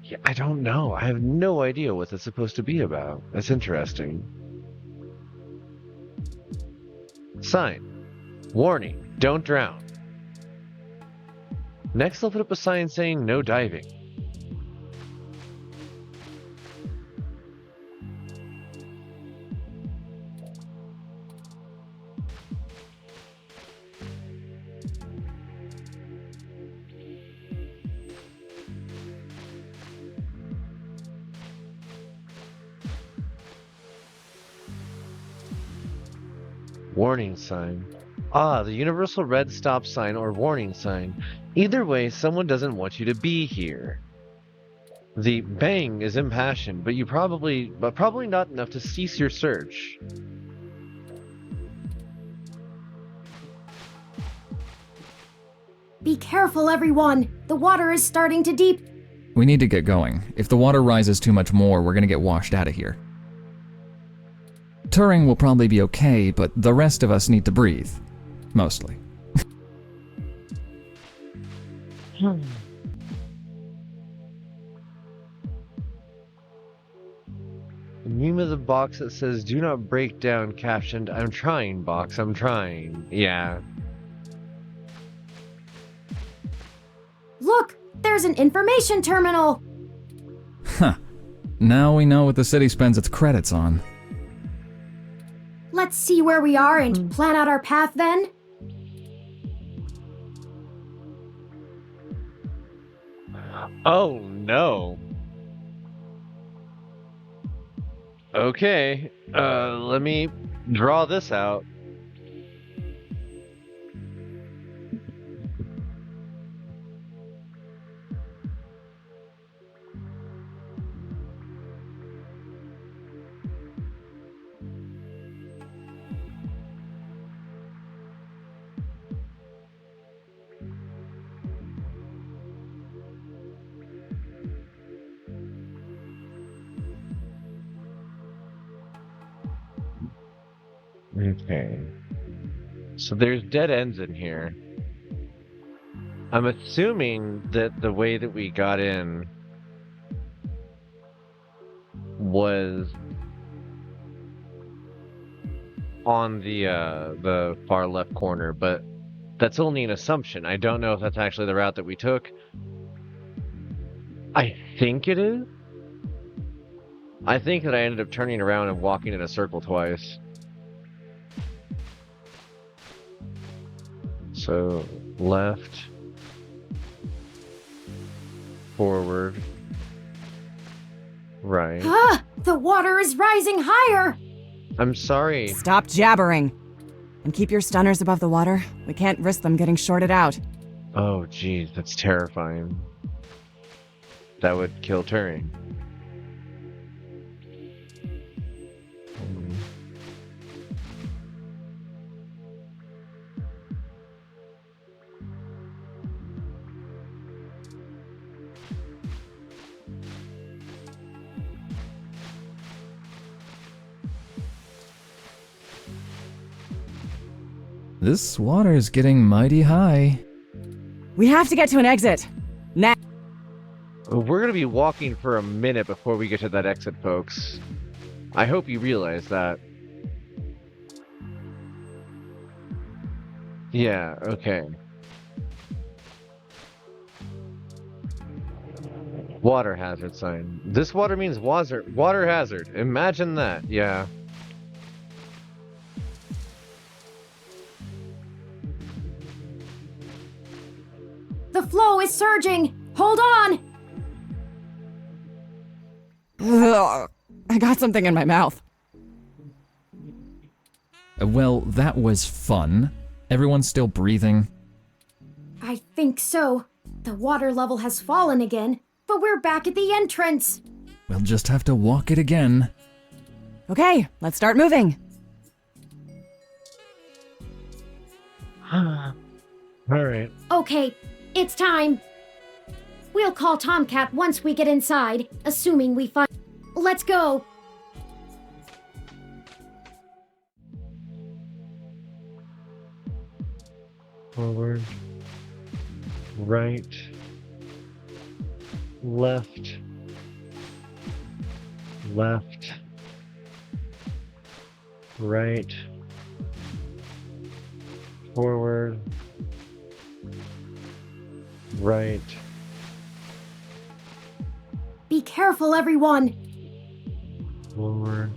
Yeah, I don't know. I have no idea what that's supposed to be about. That's interesting. Sign. Warning. Don't drown. Next, they'll put up a sign saying no diving. Warning sign. Ah, the universal red stop sign or warning sign. Either way, someone doesn't want you to be here. The bang is impassioned, but probably not enough to cease your search. Be careful, everyone! The water is starting to deep. We need to get going. If the water rises too much more, we're gonna get washed out of here. Turing will probably be okay, but the rest of us need to breathe. Mostly. Name of the box that says "Do not break down," captioned "I'm trying, box. I'm trying." Yeah. Look, there's an information terminal. Huh. Now we know what the city spends its credits on. Let's see where we are and plan out our path then. Oh no. Okay, let me draw this out. Okay. So there's dead ends in here. I'm assuming that the way that we got in was on the far left corner, but that's only an assumption. I don't know if that's actually the route that we took. I think it is. I think that I ended up turning around and walking in a circle twice. So, left, forward, right. Ah! The water is rising higher! I'm sorry. Stop jabbering. And keep your stunners above the water. We can't risk them getting shorted out. Oh, geez, that's terrifying. That would kill Turing. This water is getting mighty high. We have to get to an exit. Now. We're gonna be walking for a minute before we get to that exit, folks. I hope you realize that. Yeah, okay. Water hazard sign. This water means water hazard. Imagine that, yeah. The flow is surging! Hold on! Ugh, I got something in my mouth. Well, that was fun. Everyone's still breathing. I think so. The water level has fallen again, but we're back at the entrance. We'll just have to walk it again. Okay, let's start moving. Alright. Okay, it's time. We'll call Tomcat once we get inside, assuming we find... Let's go! Forward. Right. Left. Left. Right. Forward. Right. Be careful, everyone! Forward.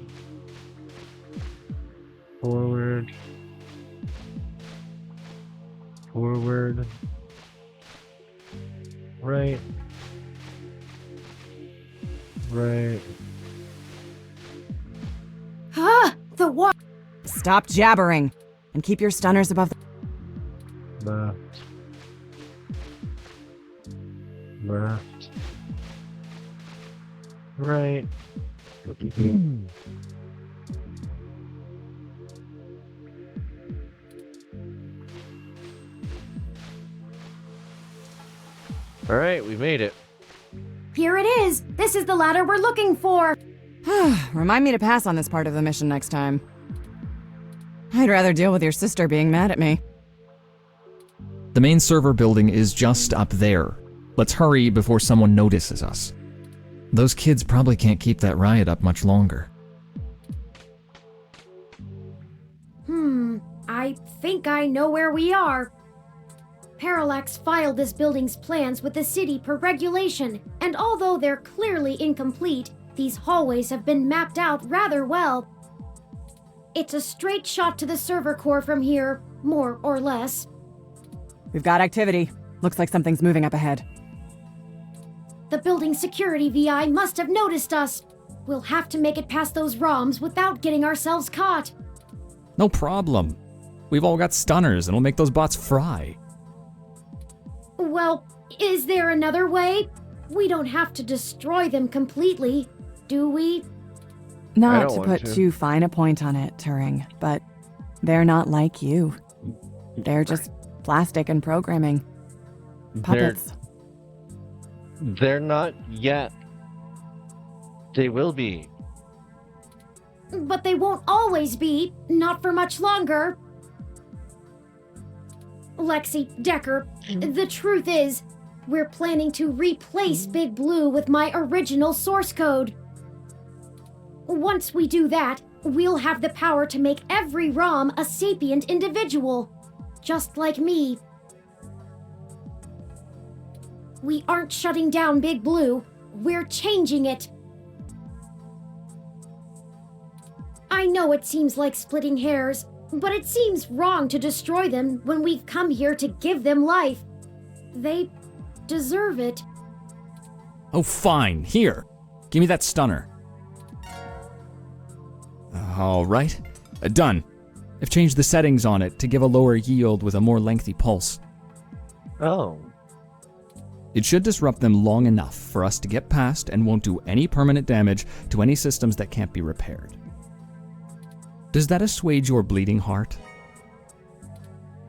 Forward. Forward. Right. Right. Ah! The water... Stop jabbering, and keep your stunners above the... Left. Left. Right. Alright, we made it. Here it is! This is the ladder we're looking for! Remind me to pass on this part of the mission next time. I'd rather deal with your sister being mad at me. The main server building is just up there. Let's hurry before someone notices us. Those kids probably can't keep that riot up much longer. I think I know where we are. Parallax filed this building's plans with the city per regulation, and although they're clearly incomplete, these hallways have been mapped out rather well. It's a straight shot to the server core from here, more or less. We've got activity. Looks like something's moving up ahead. The building security VI must have noticed us. We'll have to make it past those ROMs without getting ourselves caught. No problem. We've all got stunners and we'll make those bots fry. Well, is there another way? We don't have to destroy them completely, do we? Not to put too fine a point on it, Turing, but they're not like you. They're just plastic and programming. Puppets. They're not yet. They will be. But they won't always be, not for much longer. Lexi, Decker, the truth is, we're planning to replace Big Blue with my original source code. Once we do that, we'll have the power to make every ROM a sapient individual, just like me. We aren't shutting down Big Blue, we're changing it. I know it seems like splitting hairs, but it seems wrong to destroy them when we've come here to give them life. They deserve it. Oh, fine. Here. Give me that stunner. All right. Done. I've changed the settings on it to give a lower yield with a more lengthy pulse. Oh. It should disrupt them long enough for us to get past and won't do any permanent damage to any systems that can't be repaired. Does that assuage your bleeding heart?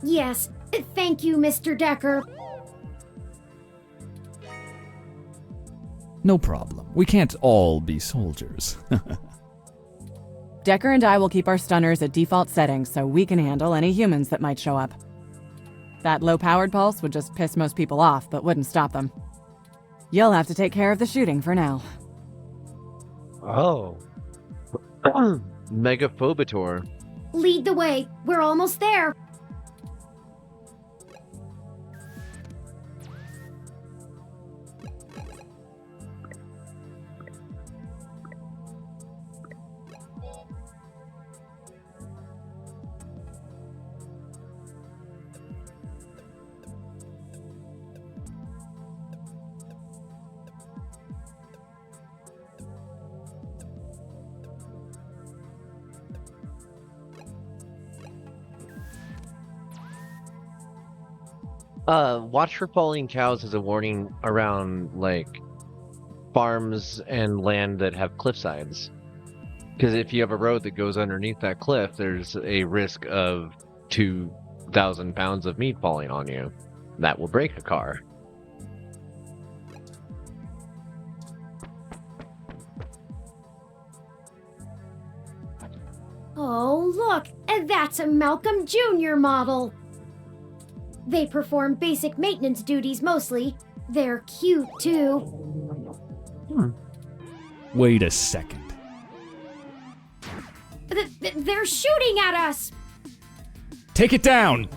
Yes, thank you, Mr. Decker. No problem. We can't all be soldiers. Decker and I will keep our stunners at default settings so we can handle any humans that might show up. That low-powered pulse would just piss most people off, but wouldn't stop them. You'll have to take care of the shooting for now. Oh. Megaphobator. Lead the way. We're almost there. Watch for falling cows as a warning around, like, farms and land that have cliff sides. Because if you have a road that goes underneath that cliff, there's a risk of 2,000 pounds of meat falling on you. That will break a car. Oh, look! That's a Malcolm Jr. model! They perform basic maintenance duties mostly. They're cute, too. Wait a second. They're shooting at us! Take it down!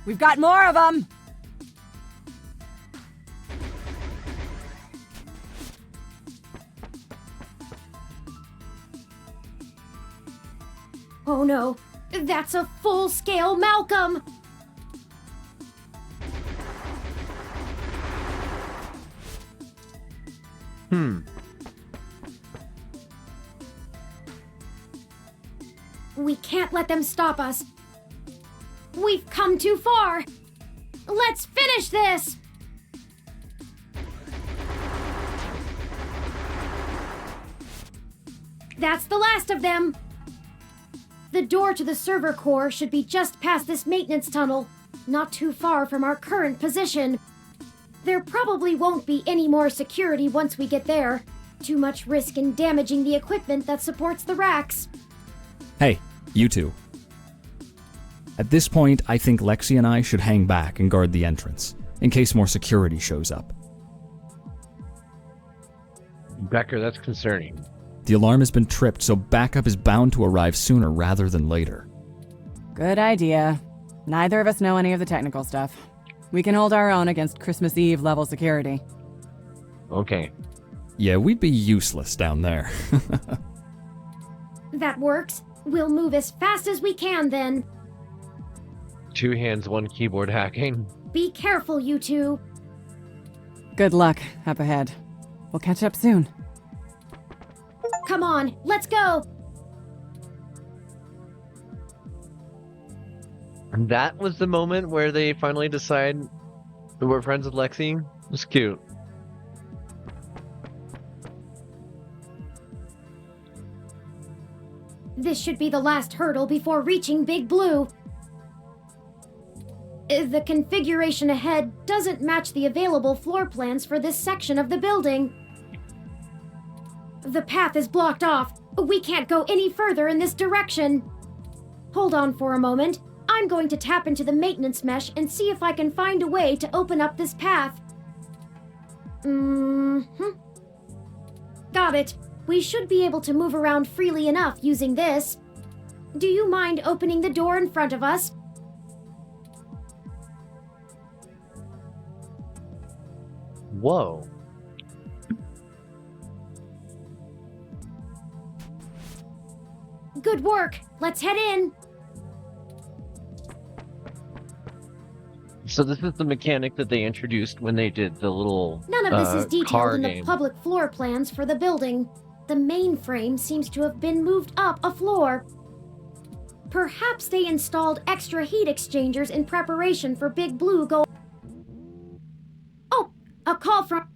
We've got more of them! Oh no, that's a full-scale Malcolm! We can't let them stop us. We've come too far. Let's finish this! That's the last of them. The door to the server core should be just past this maintenance tunnel, not too far from our current position. There probably won't be any more security once we get there. Too much risk in damaging the equipment that supports the racks. Hey, you two. At this point, I think Lexi and I should hang back and guard the entrance, in case more security shows up. Becker, that's concerning. The alarm has been tripped, so backup is bound to arrive sooner rather than later. Good idea. Neither of us know any of the technical stuff. We can hold our own against Christmas Eve level security. Okay. Yeah, we'd be useless down there. That works. We'll move as fast as we can then. 2 hands, 1 keyboard hacking. Be careful, you two. Good luck up ahead. We'll catch up soon. Come on, let's go. And that was the moment where they finally decide that we're friends with Lexi. It was cute. This should be the last hurdle before reaching Big Blue. The configuration ahead doesn't match the available floor plans for this section of the building. The path is blocked off. We can't go any further in this direction. Hold on for a moment. I'm going to tap into the maintenance mesh and see if I can find a way to open up this path. Got it. We should be able to move around freely enough using this. Do you mind opening the door in front of us? Whoa. Good work. Let's head in. So this is the mechanic that they introduced when they did the little None of this is detailed in the game. public floor plans for the building. The mainframe seems to have been moved up a floor. Perhaps they installed extra heat exchangers in preparation for Big Blue go. Oh, a call from.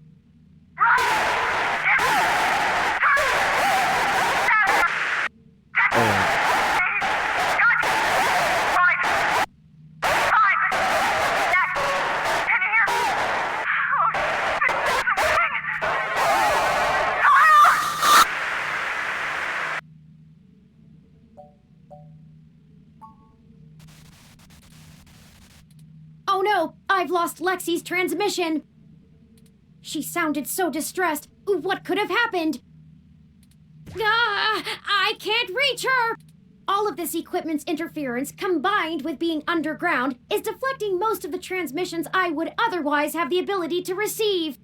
Oh no, I've lost Lexi's transmission. She sounded so distressed. What could have happened? I can't reach her! All of this equipment's interference, combined with being underground, is deflecting most of the transmissions I would otherwise have the ability to receive.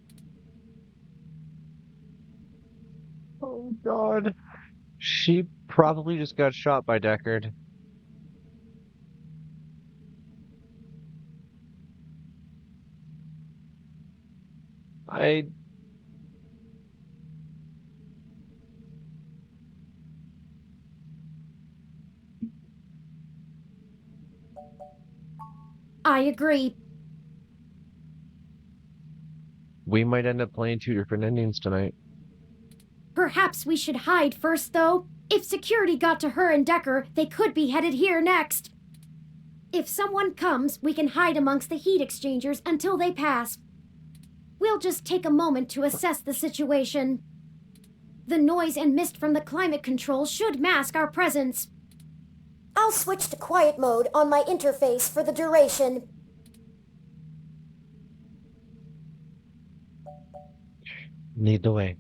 Oh god. She probably just got shot by Deckard. I agree. We might end up playing 2 different endings tonight. Perhaps we should hide first, though. If security got to her and Decker, they could be headed here next. If someone comes, we can hide amongst the heat exchangers until they pass. We'll just take a moment to assess the situation. The noise and mist from the climate control should mask our presence. I'll switch to quiet mode on my interface for the duration. Lead the way.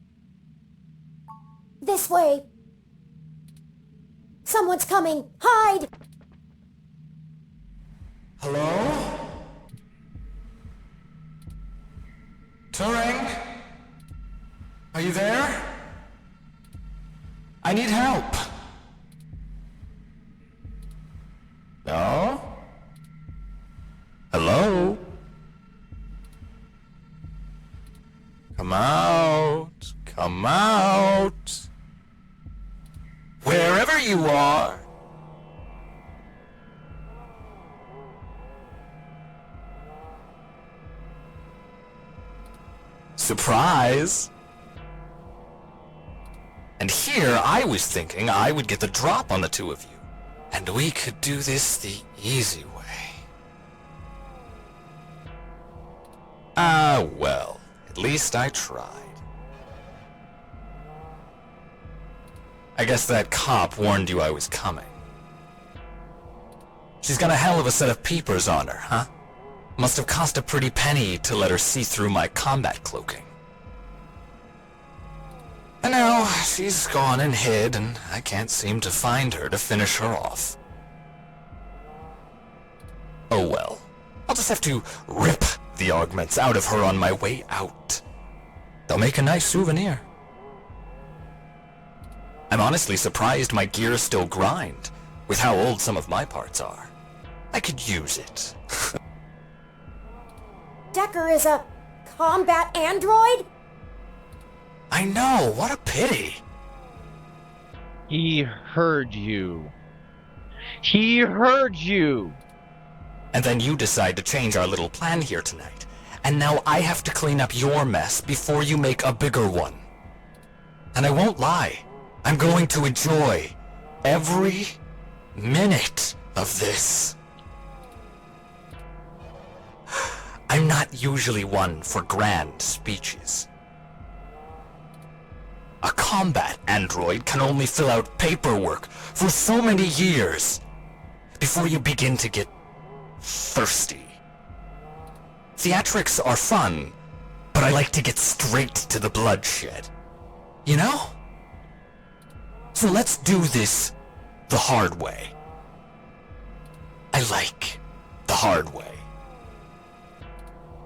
This way. Someone's coming. Hide! Hello? Turing? Are you there? I need help. No? Hello? Come out. Come out. Wherever you are. Surprise! And here I was thinking I would get the drop on the two of you, and we could do this the easy way. Well, at least I tried. I guess that cop warned you I was coming. She's got a hell of a set of peepers on her, huh? Must have cost a pretty penny to let her see through my combat cloaking. And now she's gone and hid, and I can't seem to find her to finish her off. Oh well. I'll just have to rip the augments out of her on my way out. They'll make a nice souvenir. I'm honestly surprised my gears still grind, with how old some of my parts are. I could use it. Decker is a combat android? I know, what a pity. He heard you. He heard you! And then you decide to change our little plan here tonight. And now I have to clean up your mess before you make a bigger one. And I won't lie, I'm going to enjoy every minute of this. I'm not usually one for grand speeches. A combat android can only fill out paperwork for so many years before you begin to get thirsty. Theatrics are fun, but I like to get straight to the bloodshed. You know? So let's do this the hard way. I like the hard way.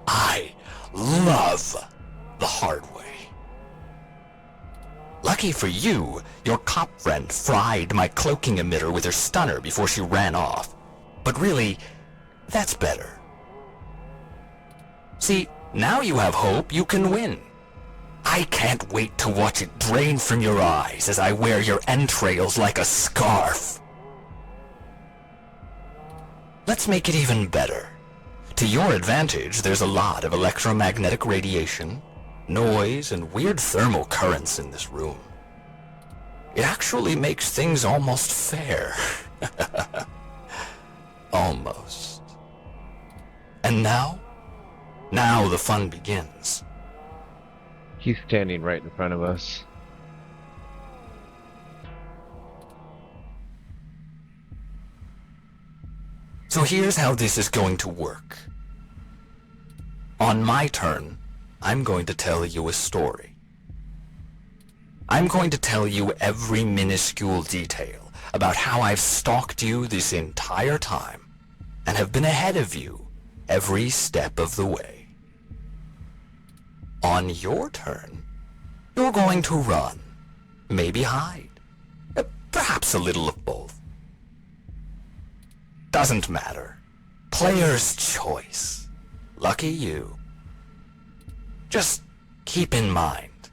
I love the hard way. Lucky for you, your cop friend fried my cloaking emitter with her stunner before she ran off. But really, that's better. See, now you have hope you can win. I can't wait to watch it drain from your eyes as I wear your entrails like a scarf. Let's make it even better. To your advantage, there's a lot of electromagnetic radiation, noise, and weird thermal currents in this room. It actually makes things almost fair. Almost. And now? Now the fun begins. He's standing right in front of us. So here's how this is going to work. On my turn, I'm going to tell you a story. I'm going to tell you every minuscule detail about how I've stalked you this entire time and have been ahead of you every step of the way. On your turn, you're going to run, maybe hide, perhaps a little of both. Doesn't matter. Player's choice. Lucky you. Just keep in mind,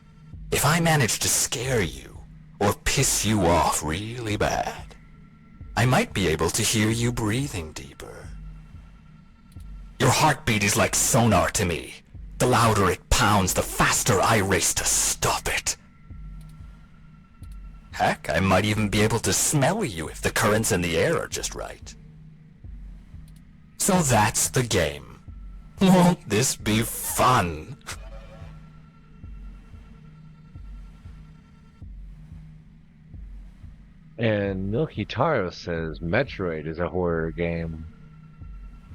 if I manage to scare you or piss you off really bad, I might be able to hear you breathing deeper. Your heartbeat is like sonar to me. The louder it pounds, the faster I race to stop it. Heck, I might even be able to smell you if the currents in the air are just right. So that's the game. Won't this be fun? And Milky Taro says Metroid is a horror game.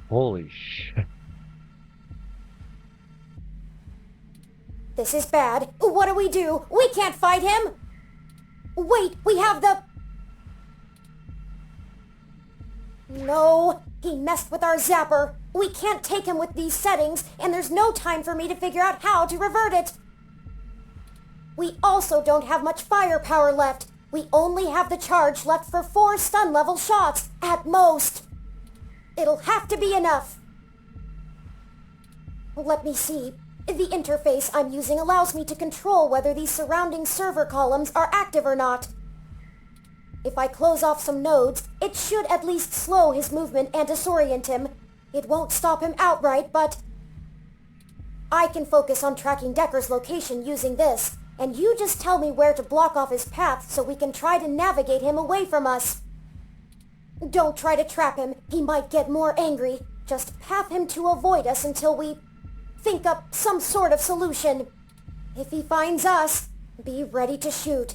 Holy shit. This is bad. What do? We can't fight him! Wait, we have the... No, he messed with our zapper. We can't take him with these settings, and there's no time for me to figure out how to revert it. We also don't have much firepower left. We only have the charge left for 4 stun-level shots, at most. It'll have to be enough. Let me see. The interface I'm using allows me to control whether these surrounding server columns are active or not. If I close off some nodes, it should at least slow his movement and disorient him. It won't stop him outright, but... I can focus on tracking Decker's location using this, and you just tell me where to block off his path so we can try to navigate him away from us. Don't try to trap him. He might get more angry. Just path him to avoid us until we think up some sort of solution. If he finds us, be ready to shoot.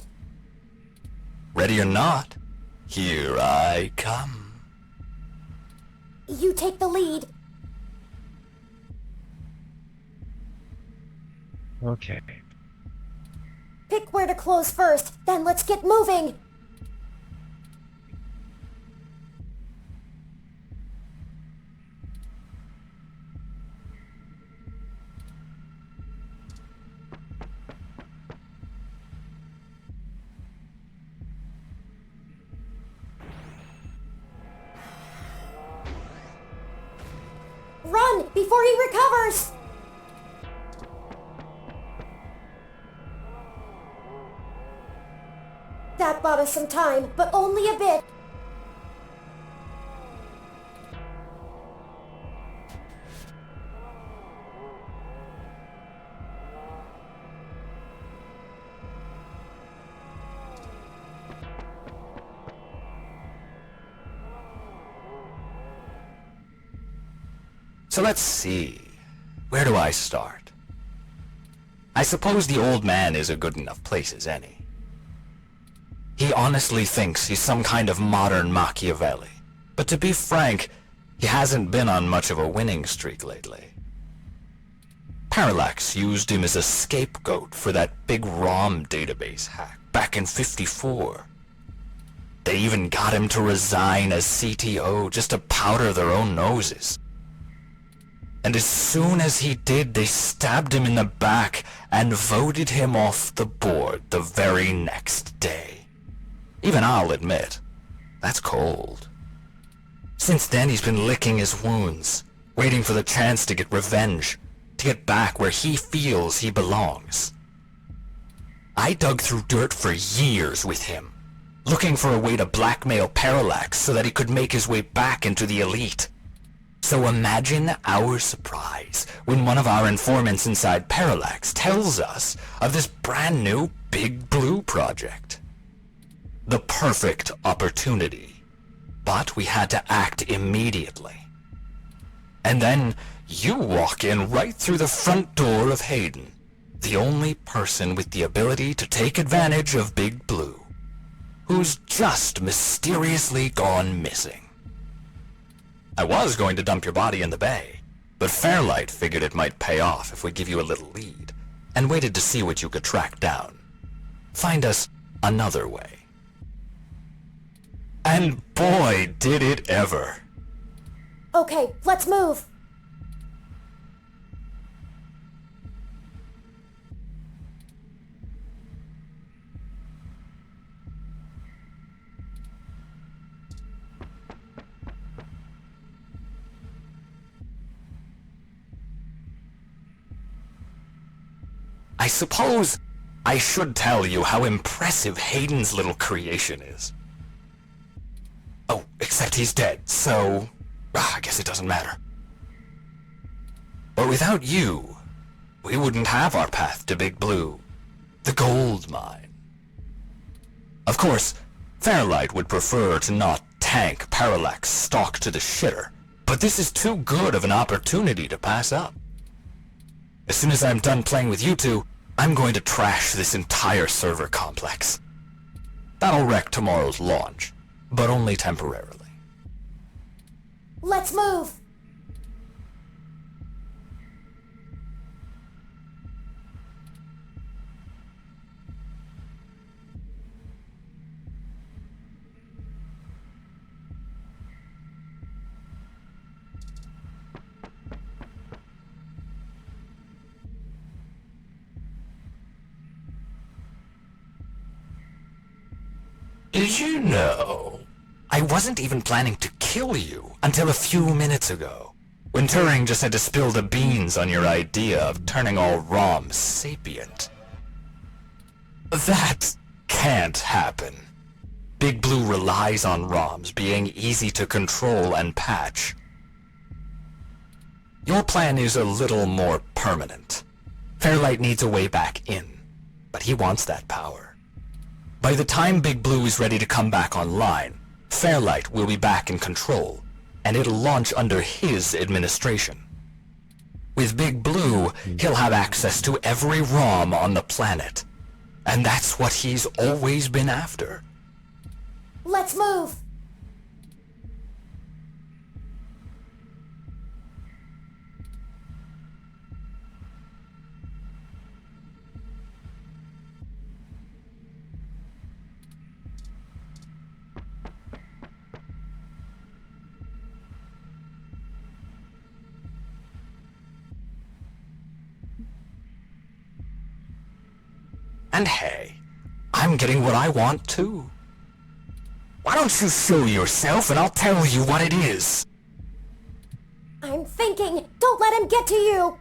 Ready or not, here I come. You take the lead. Okay. Pick pick where to close first, then let's get moving! Run before he recovers! That bought us some time, but only a bit. So let's see. Where do I start? I suppose the old man is a good enough place as any. He honestly thinks he's some kind of modern Machiavelli. But to be frank, he hasn't been on much of a winning streak lately. Parallax used him as a scapegoat for that big ROM database hack back in '54. They even got him to resign as CTO just to powder their own noses. And as soon as he did, they stabbed him in the back and voted him off the board the very next day. Even I'll admit, that's cold. Since then, he's been licking his wounds, waiting for the chance to get revenge, to get back where he feels he belongs. I dug through dirt for years with him, looking for a way to blackmail Parallax so that he could make his way back into the elite. So imagine our surprise when one of our informants inside Parallax tells us of this brand new Big Blue project. The perfect opportunity. But we had to act immediately. And then you walk in right through the front door of Hayden, the only person with the ability to take advantage of Big Blue, who's just mysteriously gone missing. I was going to dump your body in the bay, but Fairlight figured it might pay off if we give you a little lead, and waited to see what you could track down. Find us another way. And boy, did it ever. Okay, let's move! I suppose I should tell you how impressive Hayden's little creation is. Oh, except he's dead, so I guess it doesn't matter. But without you, we wouldn't have our path to Big Blue, the gold mine. Of course, Fairlight would prefer to not tank Parallax stock to the shitter, but this is too good of an opportunity to pass up. As soon as I'm done playing with you two, I'm going to trash this entire server complex. That'll wreck tomorrow's launch, but only temporarily. Let's move! Did you know? I wasn't even planning to kill you until a few minutes ago, when Turing just had to spill the beans on your idea of turning all ROMs sapient. That can't happen. Big Blue relies on ROMs being easy to control and patch. Your plan is a little more permanent. Fairlight needs a way back in, but he wants that power. By the time Big Blue is ready to come back online, Fairlight will be back in control, and it'll launch under his administration. With Big Blue, he'll have access to every ROM on the planet, and that's what he's always been after. Let's move! And hey, I'm getting what I want too. Why don't you show yourself and I'll tell you what it is? I'm thinking. Don't let him get to you.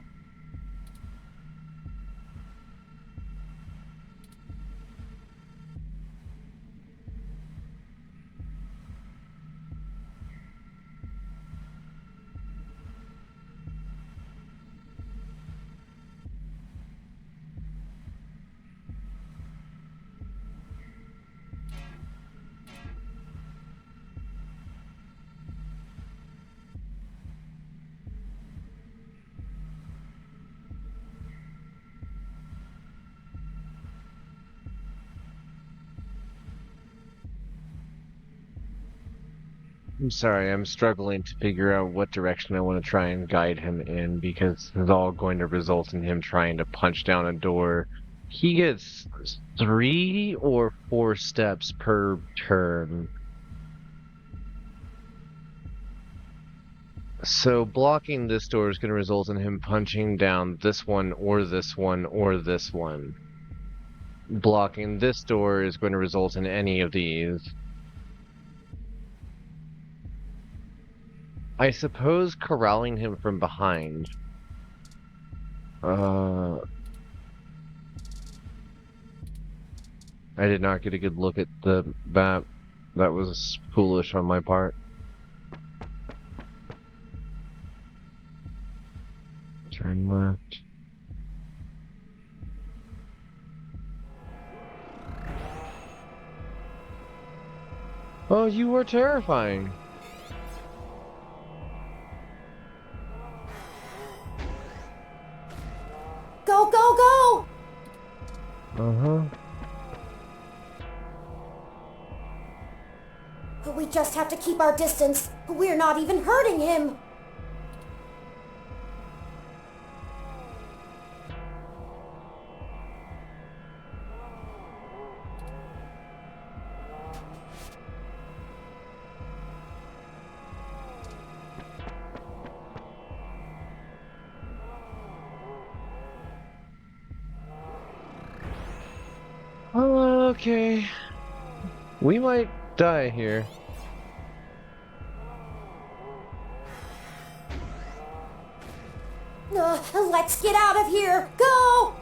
I'm sorry, I'm struggling to figure out what direction I want to try and guide him in because it's all going to result in him trying to punch down a door. He gets 3 or 4 steps per turn. So blocking this door is going to result in him punching down this one or this one or this one. Blocking this door is going to result in any of these. I suppose corralling him from behind. I did not get a good look at the map. That was foolish on my part. Turn left. Oh, you were terrifying. Go, go, go! Uh-huh. We just have to keep our distance. We're not even hurting him. Okay. We might die here. Let's get out of here. Go!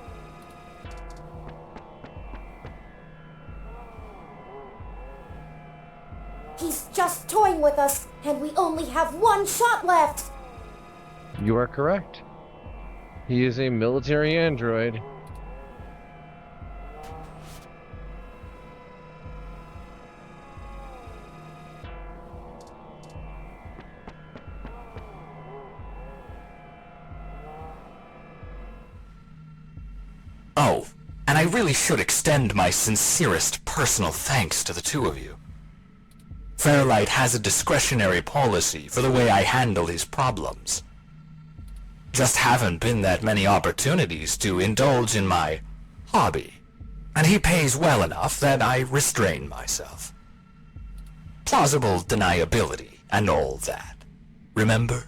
He's just toying with us, and we only have 1 shot left. You are correct. He is a military android. Oh, and I really should extend my sincerest personal thanks to the two of you. Fairlight has a discretionary policy for the way I handle his problems. Just haven't been that many opportunities to indulge in my hobby, and he pays well enough that I restrain myself. Plausible deniability and all that. Remember?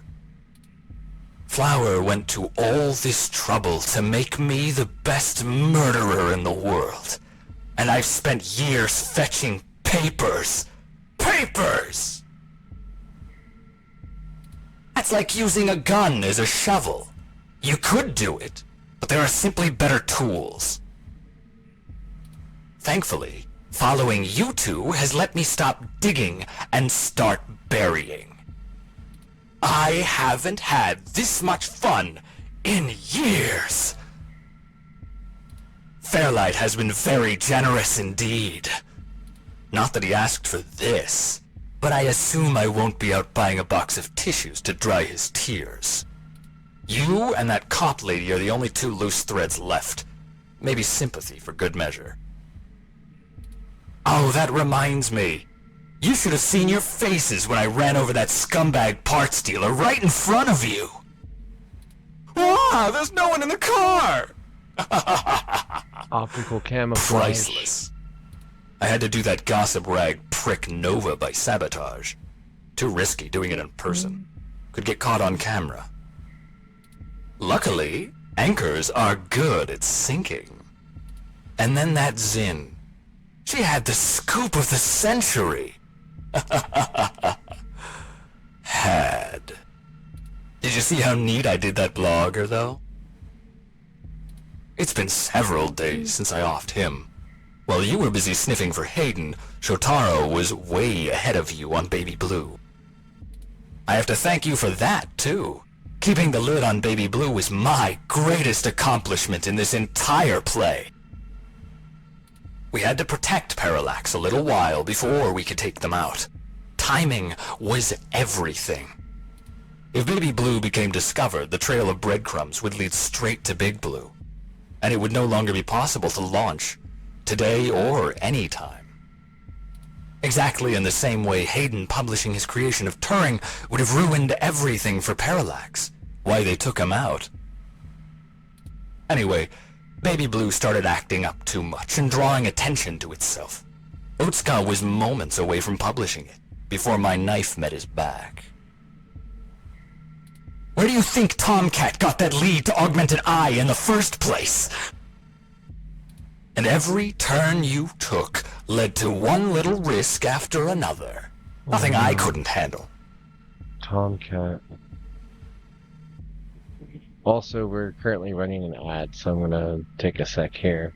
Flower went to all this trouble to make me the best murderer in the world. And I've spent years fetching papers. Papers! That's like using a gun as a shovel. You could do it, but there are simply better tools. Thankfully, following you two has let me stop digging and start burying. I haven't had this much fun in years. Fairlight has been very generous indeed. Not that he asked for this, but I assume I won't be out buying a box of tissues to dry his tears. You and that cop lady are the only 2 loose threads left. Maybe sympathy for good measure. Oh, that reminds me. You should have seen your faces when I ran over that scumbag parts dealer right in front of you. Wow, there's no one in the car! Optical camouflage. Priceless. I had to do that gossip rag prick Nova by sabotage. Too risky doing it in person. Could get caught on camera. Luckily, anchors are good at sinking. And then that Zin. She had the scoop of the century. Had. Did you see how neat I did that blogger, though? It's been several days since I offed him. While you were busy sniffing for Hayden, Shotaro was way ahead of you on Baby Blue. I have to thank you for that, too. Keeping the lid on Baby Blue was my greatest accomplishment in this entire play. We had to protect Parallax a little while before we could take them out. Timing was everything. If Baby Blue became discovered, the trail of breadcrumbs would lead straight to Big Blue, and it would no longer be possible to launch, today or any time. Exactly in the same way Hayden publishing his creation of Turing would have ruined everything for Parallax, why they took him out. Anyway, Baby Blue started acting up too much and drawing attention to itself. Otsuka was moments away from publishing it, before my knife met his back. Where do you think Tomcat got that lead to Augmented Eye in the first place? And every turn you took led to one little risk after another. Nothing I couldn't handle. Tomcat. Also, we're currently running an ad, so I'm gonna take a sec here.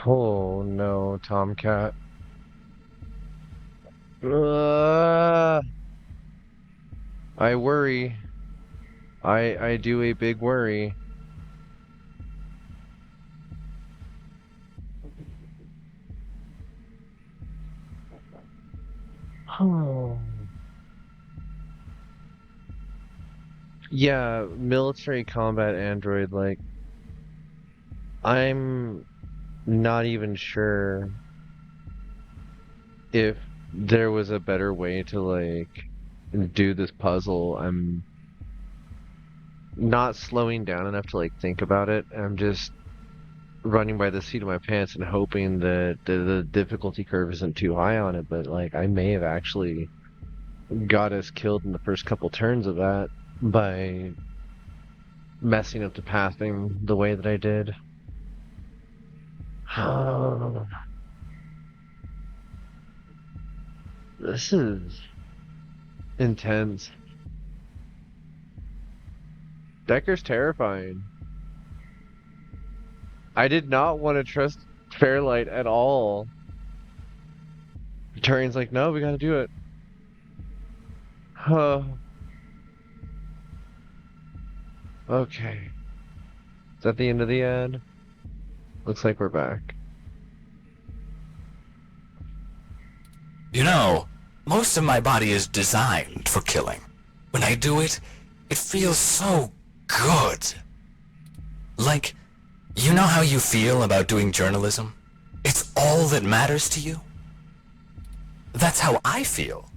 Oh no, Tomcat. I worry. I do a big worry. Oh. Yeah, military combat android, like, I'm not even sure if there was a better way to, like, do this puzzle. I'm not slowing down enough to, like, think about it. I'm just running by the seat of my pants and hoping that the difficulty curve isn't too high on it, but, like, I may have actually got us killed in the first couple turns of that by messing up the pathing the way that I did. This is intense. Decker's terrifying. I did not want to trust Fairlight at all. Turing's like, no, we gotta do it. Okay. Is that the end of the ad? Looks like we're back. You know, most of my body is designed for killing. When I do it, it feels so good. Like, you know how you feel about doing journalism? It's all that matters to you? That's how I feel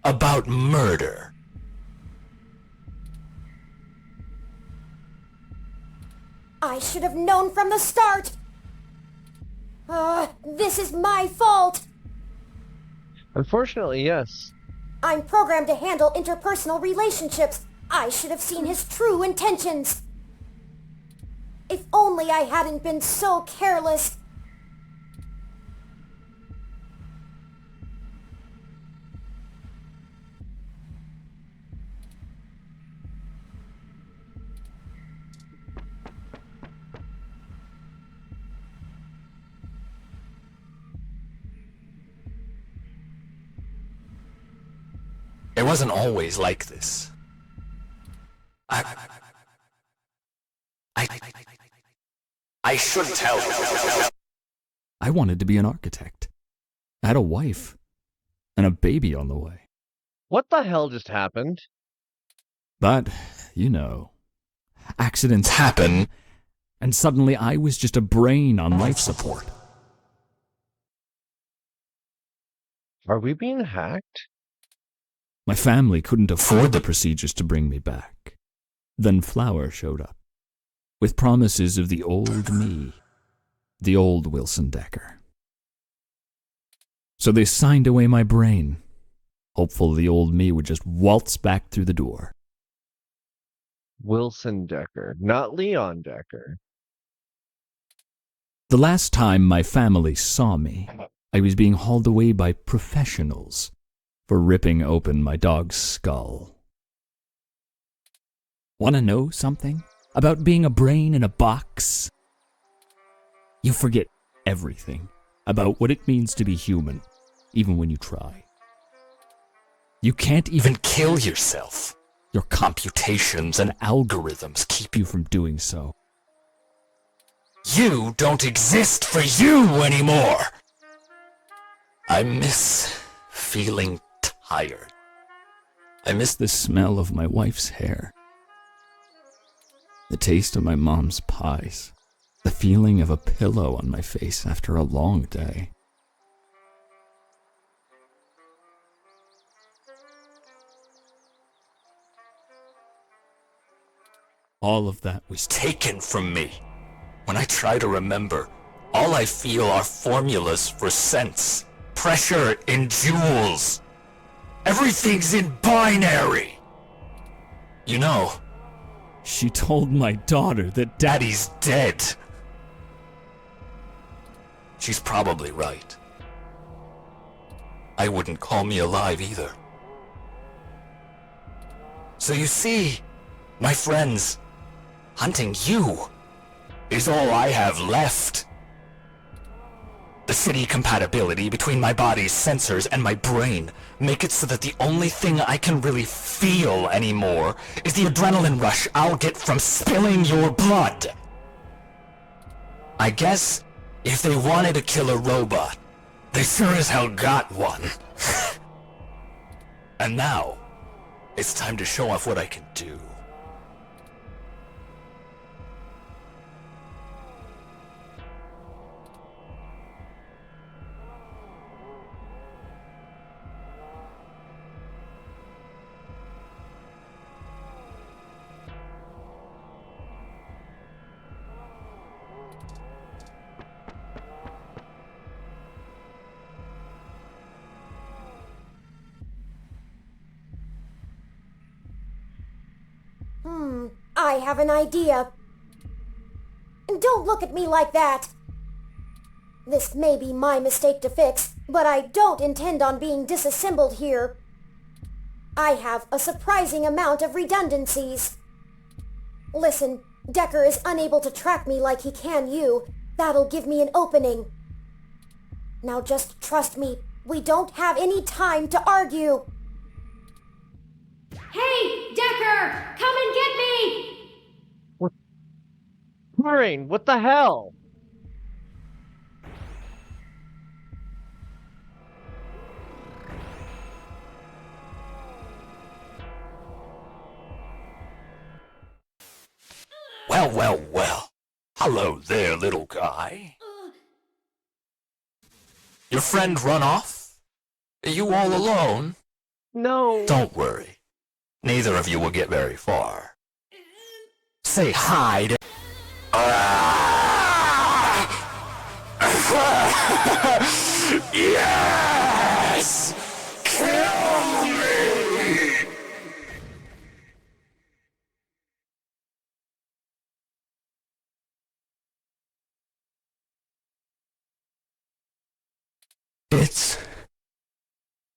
about murder. I should have known from the start! This is my fault! Unfortunately, yes. I'm programmed to handle interpersonal relationships. I should have seen his true intentions. If only I hadn't been so careless. It wasn't always like this. I should tell you. I wanted to be an architect. I had a wife and a baby on the way. What the hell just happened? But, you know, accidents happen, and suddenly I was just a brain on life support. Are we being hacked? My family couldn't afford the procedures to bring me back. Then Flower showed up, with promises of the old me, the old Wilson Decker. So they signed away my brain, hopeful the old me would just waltz back through the door. Wilson Decker, not Leon Decker. The last time my family saw me, I was being hauled away by professionals for ripping open my dog's skull. Want to know something about being a brain in a box? You forget everything about what it means to be human, even when you try. You can't even kill yourself. Your computations and algorithms keep you from doing so. You don't exist for you anymore! I miss feeling tired. I miss the smell of my wife's hair, the taste of my mom's pies, the feeling of a pillow on my face after a long day. All of that was taken from me. When I try to remember, all I feel are formulas for sense, pressure in joules. Everything's in binary. You know, she told my daughter that Daddy's dead. She's probably right. I wouldn't call me alive either. So you see, my friends, hunting you is all I have left. The city compatibility between my body's sensors and my brain make it so that the only thing I can really feel anymore is the adrenaline rush I'll get from spilling your blood. I guess if they wanted to kill a robot, they sure as hell got one. And now, it's time to show off what I can do. I have an idea. Don't look at me like that. This may be my mistake to fix, but I don't intend on being disassembled here. I have a surprising amount of redundancies. Listen, Decker is unable to track me like he can you. That'll give me an opening. Now just trust me. We don't have any time to argue. Hey, Decker! Come and get me! Shimmering, what the hell? Well, well, well. Hello there, little guy. Your friend run off? Are you all alone? No. Don't worry. Neither of you will get very far. Say hi to... Yes! Kill me!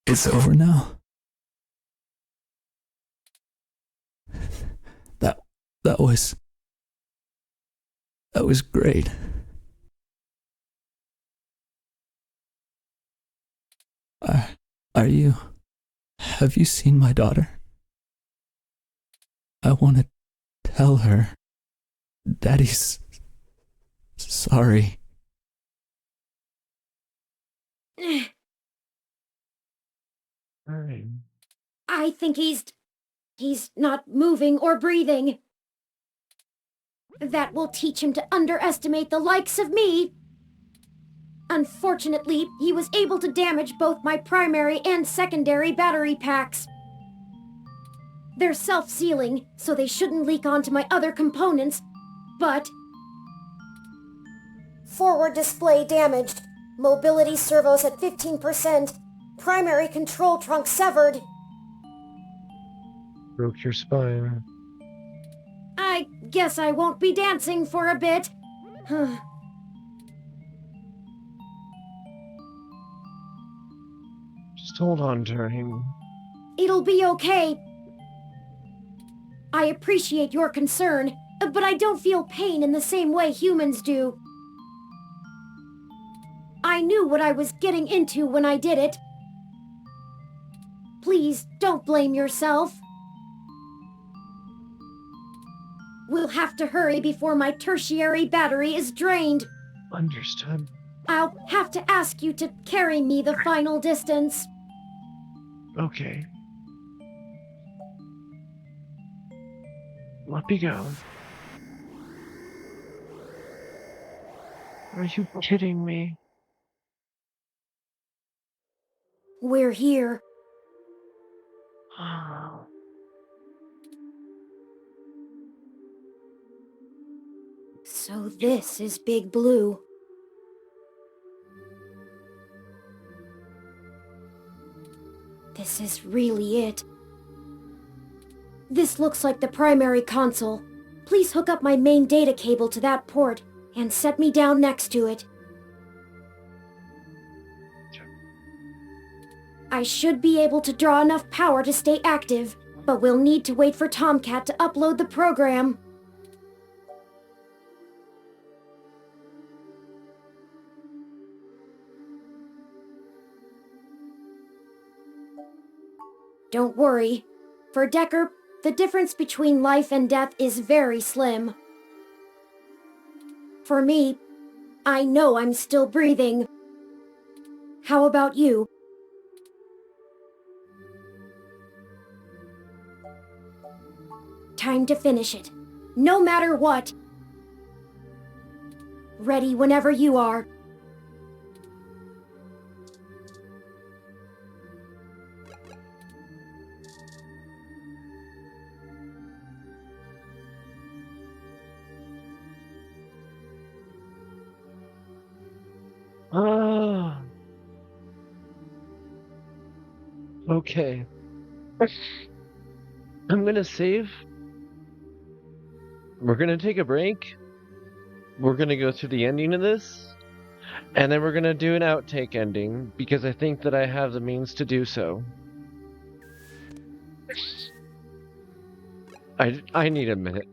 It's over now. That was great. Have you seen my daughter? I want to tell her Daddy's sorry. I think he's not moving or breathing. That will teach him to underestimate the likes of me. Unfortunately, he was able to damage both my primary and secondary battery packs. They're self-sealing, so they shouldn't leak onto my other components, but... Forward display damaged. Mobility servos at 15%. Primary control trunk severed. Broke your spine. I guess I won't be dancing for a bit. Hold on, darling. It'll be okay. I appreciate your concern, but I don't feel pain in the same way humans do. I knew what I was getting into when I did it. Please, don't blame yourself. We'll have to hurry before my tertiary battery is drained. Understood. I'll have to ask you to carry me the final distance. Okay. Let me go. Are you kidding me? We're here. So this is Big Blue. This is really it. This looks like the primary console. Please hook up my main data cable to that port and set me down next to it. I should be able to draw enough power to stay active, but we'll need to wait for Tomcat to upload the program. Don't worry. For Decker, the difference between life and death is very slim. For me, I know I'm still breathing. How about you? Time to finish it. No matter what. Ready whenever you are. Okay. I'm gonna save. We're gonna take a break. We're gonna go through the ending of this. And then we're gonna do an outtake ending, because I think that I have the means to do so. I need a minute.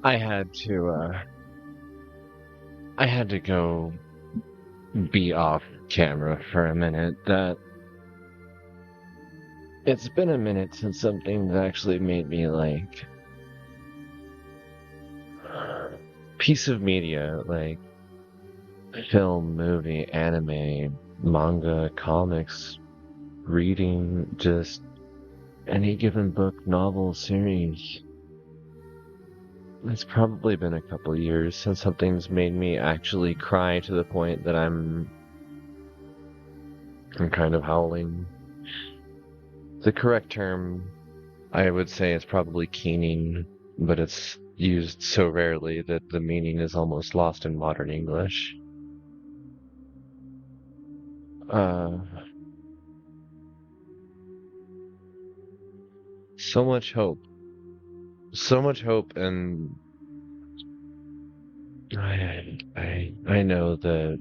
I had to go be off camera for a minute. It's been a minute since something that actually made me like piece of media, like film, movie, anime, manga, comics, reading, just any given book, novel, series. It's probably been a couple years since something's made me actually cry to the point that I'm kind of howling. The correct term, I would say, is probably keening, but it's used so rarely that the meaning is almost lost in modern English. So much hope. So much hope, and I know that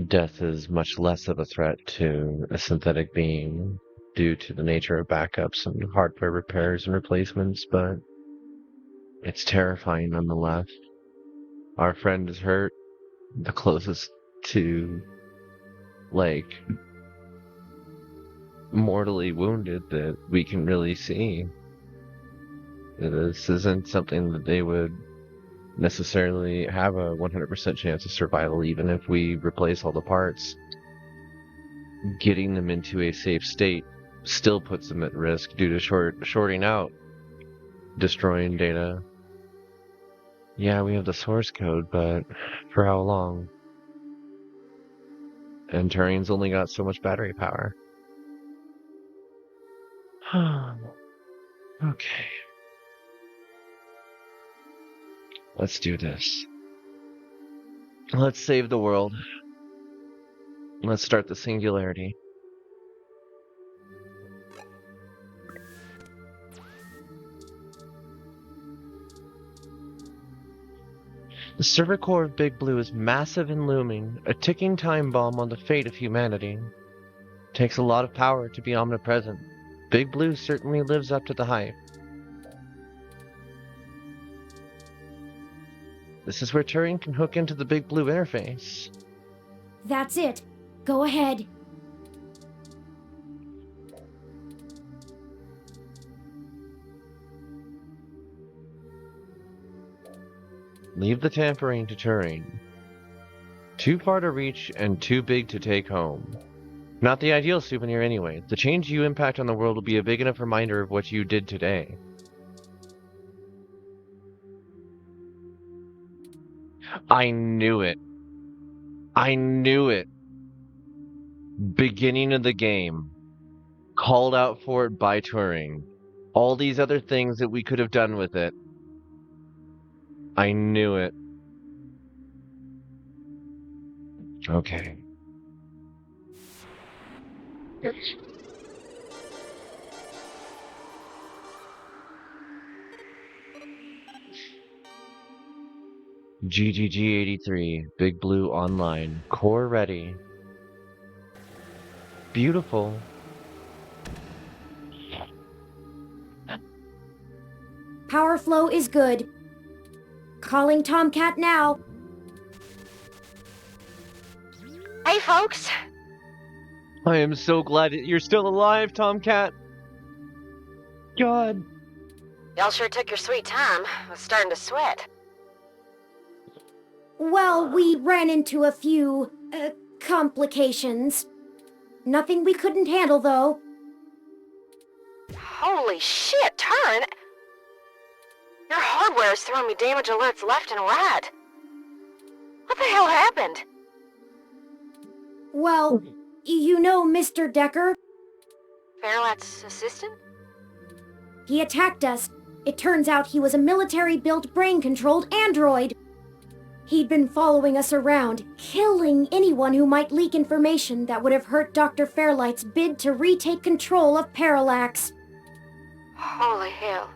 death is much less of a threat to a synthetic being due to the nature of backups and hardware repairs and replacements, but it's terrifying nonetheless. Our friend is hurt, the closest to, like, mortally wounded that we can really see. This isn't something that they would necessarily have a 100% chance of survival, even if we replace all the parts. Getting them into a safe state still puts them at risk due to shorting out, destroying data. Yeah, we have the source code, but for how long? And Turing's only got so much battery power. Okay. Let's do this. Let's save the world. Let's start the singularity. The server core of Big Blue is massive and looming, a ticking time bomb on the fate of humanity. Takes a lot of power to be omnipresent. Big Blue certainly lives up to the hype. This is where Turing can hook into the Big Blue interface. That's it. Go ahead. Leave the tampering to Turing. Too far to reach and too big to take home. Not the ideal souvenir anyway. The change you impact on the world will be a big enough reminder of what you did today. I knew it. I knew it. Beginning of the game. Called out for it by Turing. All these other things that we could have done with it. I knew it. Okay. GGG83, Big Blue Online, core ready. Beautiful. Power flow is good. Calling Tomcat now. Hey, folks. I am so glad that you're still alive, Tomcat. God. Y'all sure took your sweet time. I was starting to sweat. Well, we ran into a few, complications. Nothing we couldn't handle, though. Holy shit, Turn! Your hardware is throwing me damage alerts left and right. What the hell happened? Well, you know Mr. Decker? Fairlight's assistant? He attacked us. It turns out he was a military-built, brain-controlled android. He'd been following us around, killing anyone who might leak information that would have hurt Dr. Fairlight's bid to retake control of Parallax. Holy hell.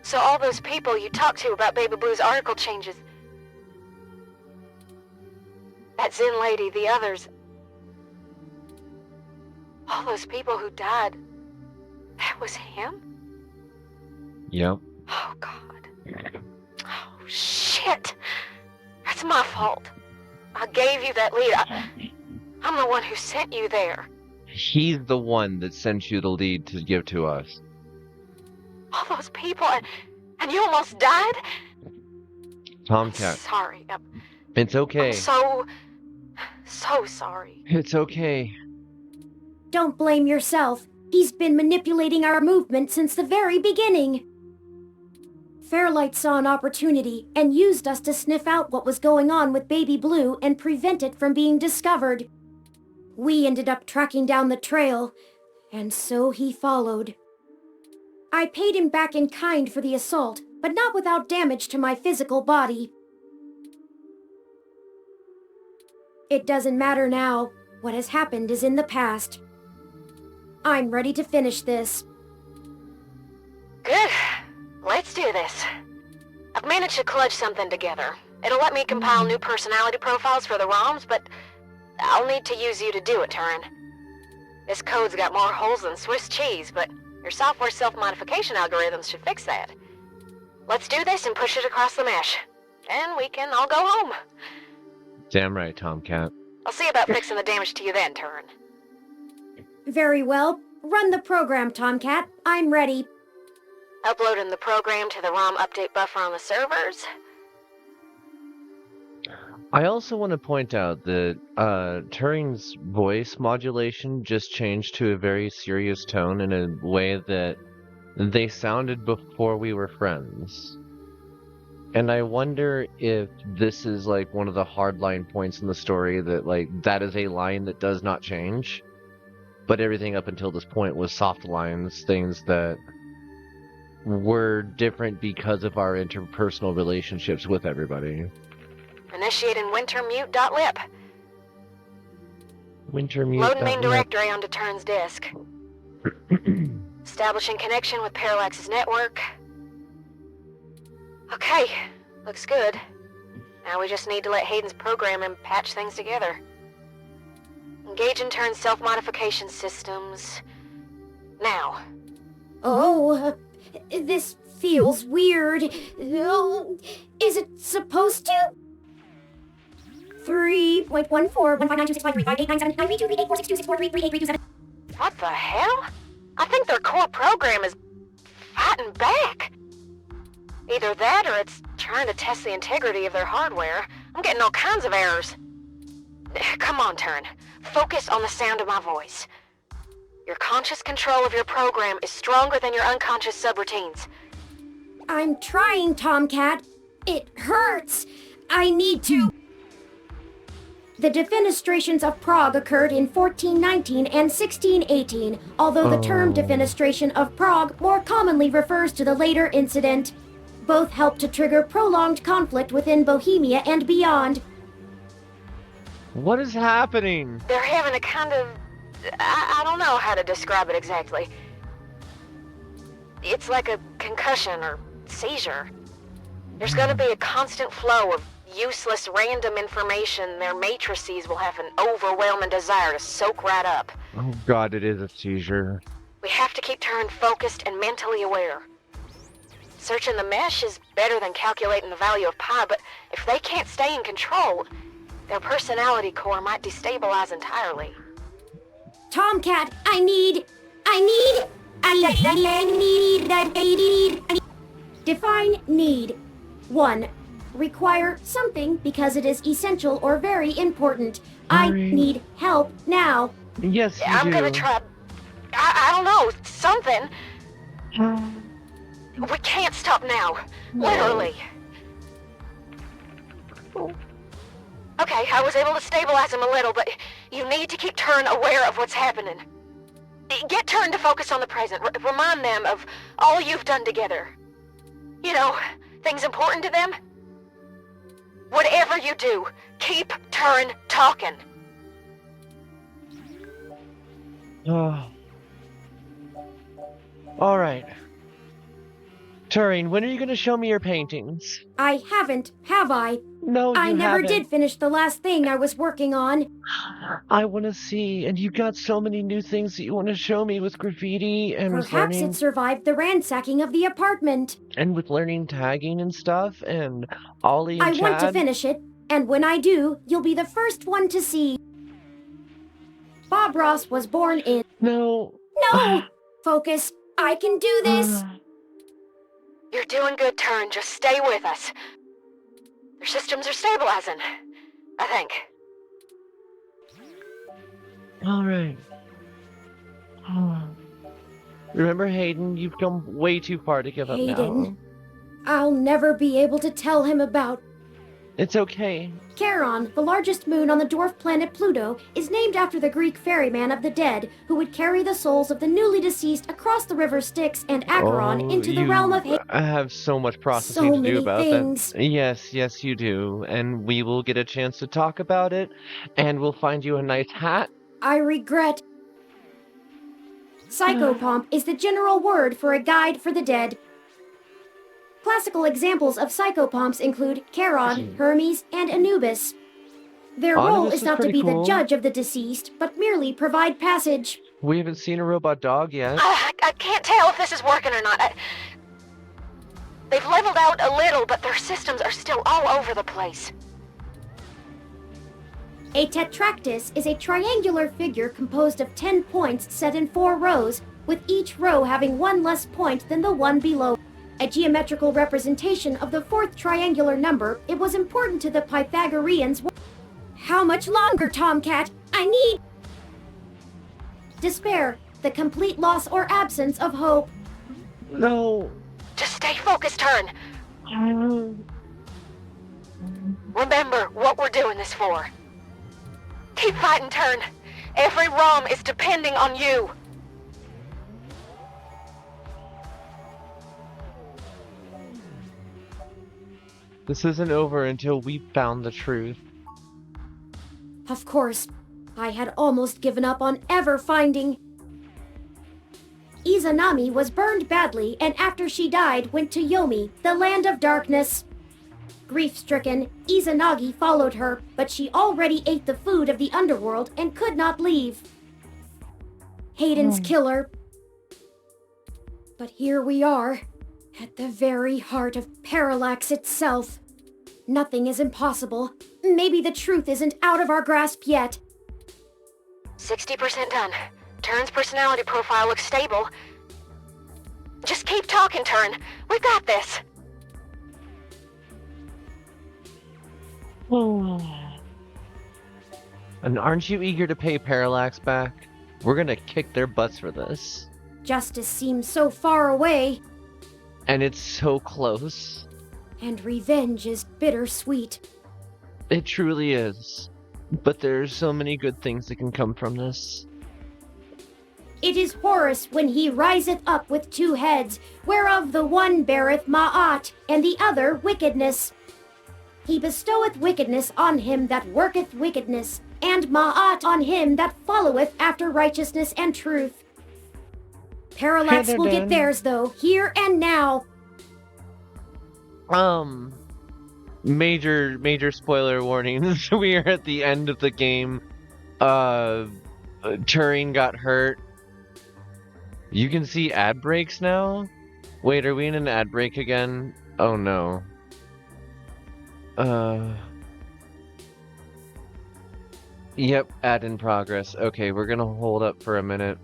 So all those people you talked to about Baby Blue's article changes... That Zen lady, the others... All those people who died... That was him? Yep. Oh, God. shit. That's my fault. I gave you that lead. I'm the one who sent you there. He's the one that sent you the lead to give to us. All those people, and you almost died? Tomcat. Sorry. It's okay. I'm so sorry. It's okay. Don't blame yourself. He's been manipulating our movement since the very beginning. Fairlight saw an opportunity and used us to sniff out what was going on with Baby Blue and prevent it from being discovered. We ended up tracking down the trail, and so he followed. I paid him back in kind for the assault, but not without damage to my physical body. It doesn't matter now. What has happened is in the past. I'm ready to finish this. Good. Let's do this. I've managed to clutch something together. It'll let me compile new personality profiles for the ROMs, but I'll need to use you to do it, Turin. This code's got more holes than Swiss cheese, but your software self-modification algorithms should fix that. Let's do this and push it across the mesh. And we can all go home. Damn right, Tomcat. I'll see about fixing the damage to you then, Turin. Very well. Run the program, Tomcat. I'm ready. Uploading the program to the ROM update buffer on the servers. I also want to point out that Turing's voice modulation just changed to a very serious tone in a way that they sounded before we were friends. And I wonder if this is like one of the hardline points in the story that like that is a line that does not change. But everything up until this point was soft lines, things that were different because of our interpersonal relationships with everybody. Initiating wintermute.lib. Wintermute. Loading main directory onto Turin's disk. Establishing connection with Parallax's network. Okay, looks good. Now we just need to let Hayden's programming patch things together. Engaging Turin's self-modification systems. Now. Oh, this feels weird. Oh, is it supposed to? 3.141592653589799323846264338327. What the hell? I think their core program is fighting back. Either that or it's trying to test the integrity of their hardware. I'm getting all kinds of errors. Come on, Turin. Focus on the sound of my voice. Your conscious control of your program is stronger than your unconscious subroutines. I'm trying, Tomcat. It hurts. I need to. The defenestrations of Prague occurred in 1419 and 1618, although the term defenestration of Prague more commonly refers to the later incident. Both helped to trigger prolonged conflict within Bohemia and beyond. What is happening? They're having a kind of... I don't know how to describe it exactly. It's like a concussion or seizure. There's gonna be a constant flow of useless random information their matrices will have an overwhelming desire to soak right up. Oh god, it is a seizure. We have to keep Turin focused and mentally aware. Searching the mesh is better than calculating the value of pi, but if they can't stay in control, their personality core might destabilize entirely. Tomcat, I need. Define need. 1. Require something because it is essential or very important. I need help now. Yes, you I'm do. gonna try... I don't know, something. We can't stop now. Literally. Okay, I was able to stabilize him a little, but you need to keep Turin aware of what's happening. Get Turin to focus on the present. Remind them of all you've done together. You know, things important to them. Whatever you do, keep Turin talking. Alright. Turing, when are you going to show me your paintings? I haven't, have I? No, I you never haven't. did finish the last thing I was working on. I want to see, and you got so many new things that you want to show me with graffiti and with Perhaps learning, it survived the ransacking of the apartment. and with learning tagging and stuff, and Ollie and I want to Chad. finish it, and when I do, you'll be the first one to see. Bob Ross was born in... No. No! Focus. I can do this! You're doing good, Turn. Just stay with us. Their systems are stabilizing, I think. All right. Remember, Hayden, you've come way too far to give up now. Hayden. I'll never be able to tell him about... It's okay. Charon, the largest moon on the dwarf planet Pluto, is named after the Greek ferryman of the dead who would carry the souls of the newly deceased across the river Styx and Acheron into the realm of... I have so much processing So to many do about things. that. Yes, you do. And we will get a chance to talk about it, and we'll find you a nice hat. I regret... Psychopomp is the general word for a guide for the dead. Classical examples of psychopomps include Charon, Hermes, and Anubis. Their role Anubis is is not to pretty be cool. the judge of the deceased, but merely provide passage. We haven't seen a robot dog yet. I can't tell if this is working or not. They've leveled out a little, but their systems are still all over the place. A tetractys is a triangular figure composed of 10 points set in 4 rows, with each row having one less point than the one below. A geometrical representation of the 4th triangular number, it was important to the Pythagoreans. How much longer, Tomcat? I need... Despair, the complete loss or absence of hope. No. Just stay focused, Turn. Remember what we're doing this for. Keep fighting, Turn. Every ROM is depending on you. This isn't over until we found the truth. Of course, I had almost given up on ever finding... Izanami was burned badly, and after she died, went to Yomi, the land of darkness. Grief-stricken, Izanagi followed her, but she already ate the food of the underworld and could not leave. Hayden's killer. But here we are, at the very heart of Parallax itself. Nothing is impossible. Maybe the truth isn't out of our grasp yet. 60% done. Turn's personality profile looks stable. Just keep talking, Turn. We got this. And aren't you eager to pay Parallax back? We're gonna kick their butts for this. Justice seems so far away, And it's so close. and revenge is bittersweet. It truly is. But there's so many good things that can come from this. It is Horus when he riseth up with 2 heads, whereof the one beareth Ma'at, and the other wickedness. He bestoweth wickedness on him that worketh wickedness, and Ma'at on him that followeth after righteousness and truth. Parallax they're will done. get theirs, though, here and now. Major spoiler warnings. We are at the end of the game. Turing got hurt. You can see ad breaks now? Wait, are we in an ad break again? Oh no. Yep, ad in progress. Okay, we're gonna hold up for a minute.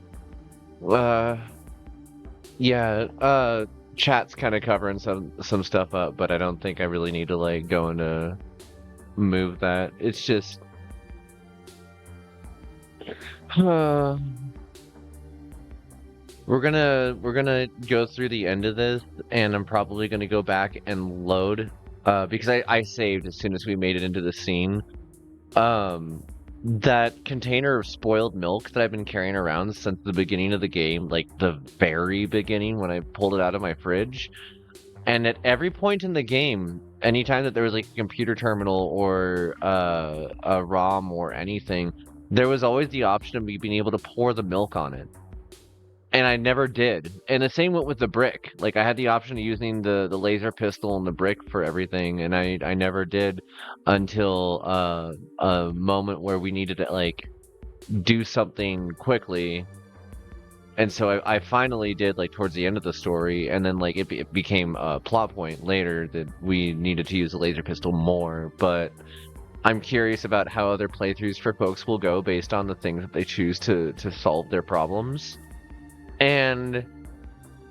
Chat's kind of covering some stuff up, but I don't think I really need to like go and move that. It's just we're gonna go through the end of this, and I'm probably gonna go back and load because I saved as soon as we made it into the scene. That container of spoiled milk that I've been carrying around since the beginning of the game, like the very beginning when I pulled it out of my fridge. And at every point in the game, anytime that there was like a computer terminal or a ROM or anything, there was always the option of me being able to pour the milk on it. And I never did. And the same went with the brick. Like, I had the option of using the laser pistol and the brick for everything, and I never did until a moment where we needed to, like, do something quickly. And so I finally did, like, towards the end of the story, and then, like, it became a plot point later that we needed to use the laser pistol more, but I'm curious about how other playthroughs for folks will go based on the things that they choose to solve their problems. And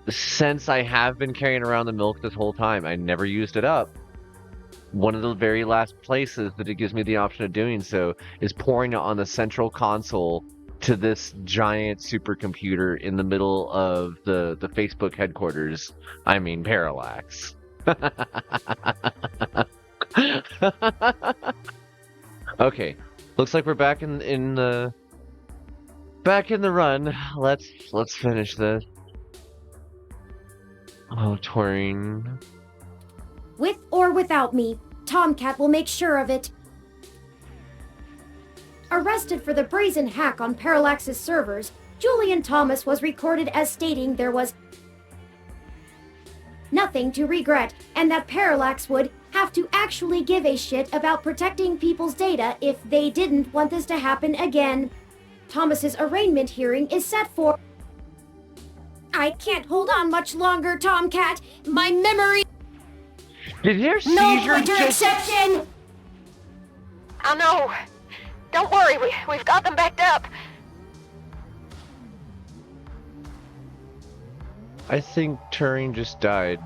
since I have been carrying around the milk this whole time, I never used it up. One of the very last places that it gives me the option of doing so is pouring it on the central console to this giant supercomputer in the middle of the Facebook headquarters. I mean, Parallax. Okay, looks like we're back in the run. Let's finish this. Oh, Taurine. With or without me, Tomcat will make sure of it. Arrested for the brazen hack on Parallax's servers, Julian Thomas was recorded as stating there was nothing to regret, and that Parallax would have to actually give a shit about protecting people's data if they didn't want this to happen again. Thomas's arraignment hearing is set for... I can't hold on much longer, Tomcat. My memory... Did your seizure No exception! Oh no! Don't worry, we've got them backed up. I think Turing just died.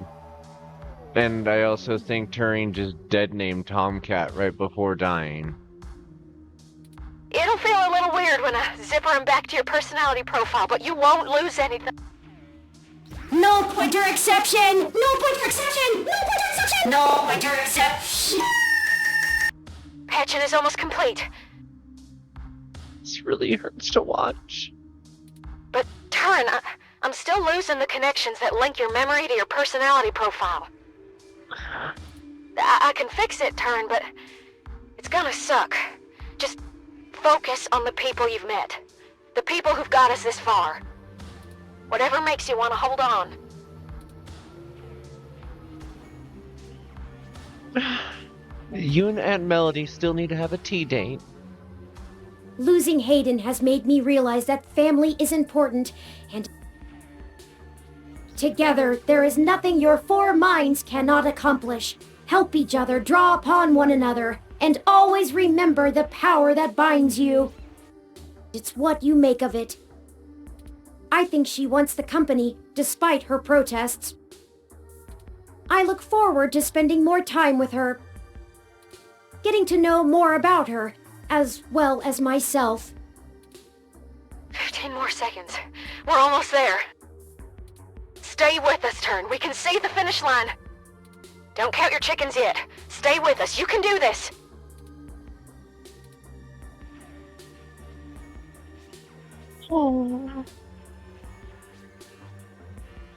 And I also think Turing just dead-named Tomcat right before dying. It'll feel a little weird when I zipper him back to your personality profile, but you won't lose anything. No pointer exception! No pointer exception! No pointer exception! No pointer exception! Patching is almost complete. This really hurts to watch. But, Turin, I'm still losing the connections that link your memory to your personality profile. I can fix it, Turin, but it's gonna suck. Just focus on the people you've met. The people who've got us this far. Whatever makes you want to hold on. You and Aunt Melody still need to have a tea date. Losing Hayden has made me realize that family is important, and together there is nothing your four minds cannot accomplish. Help each other, draw upon one another, and always remember the power that binds you. It's what you make of it. I think she wants the company, despite her protests. I look forward to spending more time with her, getting to know more about her, as well as myself. 15 more seconds. We're almost there. Stay with us, Turn. We can see the finish line. Don't count your chickens yet. Stay with us. You can do this. Oh.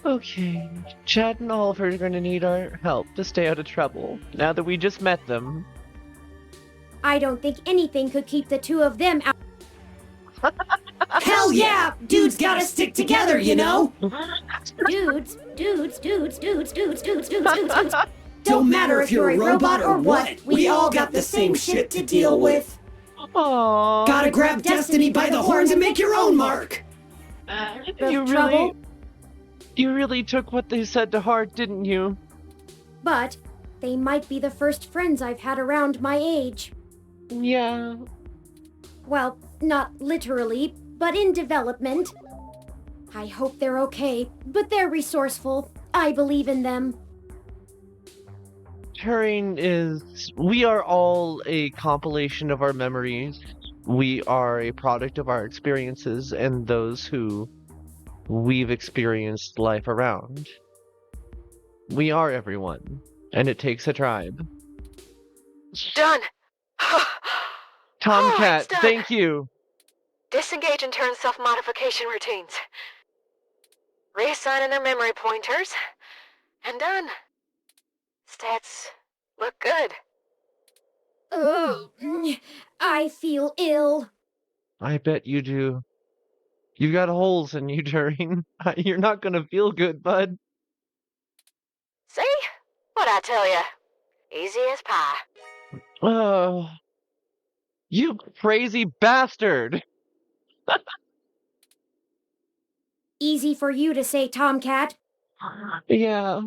Okay, Chad and Oliver are gonna need our help to stay out of trouble, now that we just met them. I don't think anything could keep the two of them out. Hell yeah! Dudes gotta stick together, you know? Dudes. Don't matter if you're a robot or what, we all got the same shit to deal with. Aww. Gotta grab destiny by the horns and make your own mark! You really took what they said to heart, didn't you? But they might be the first friends I've had around my age. Yeah. Well, not literally, but in development. I hope they're okay, but they're resourceful. I believe in them. We are all a compilation of our memories. We are a product of our experiences and those who we've experienced life around. We are everyone, and it takes a tribe. Done. Tomcat, thank you. Disengage and turn self-modification routines. Reassigning their memory pointers. And done. Stats look good. Oh, I feel ill. I bet you do. You've got holes in you, Turing. You're not gonna feel good, bud. See? What'd I tell ya? Easy as pie. Oh, you crazy bastard! Easy for you to say, Tomcat. Yeah.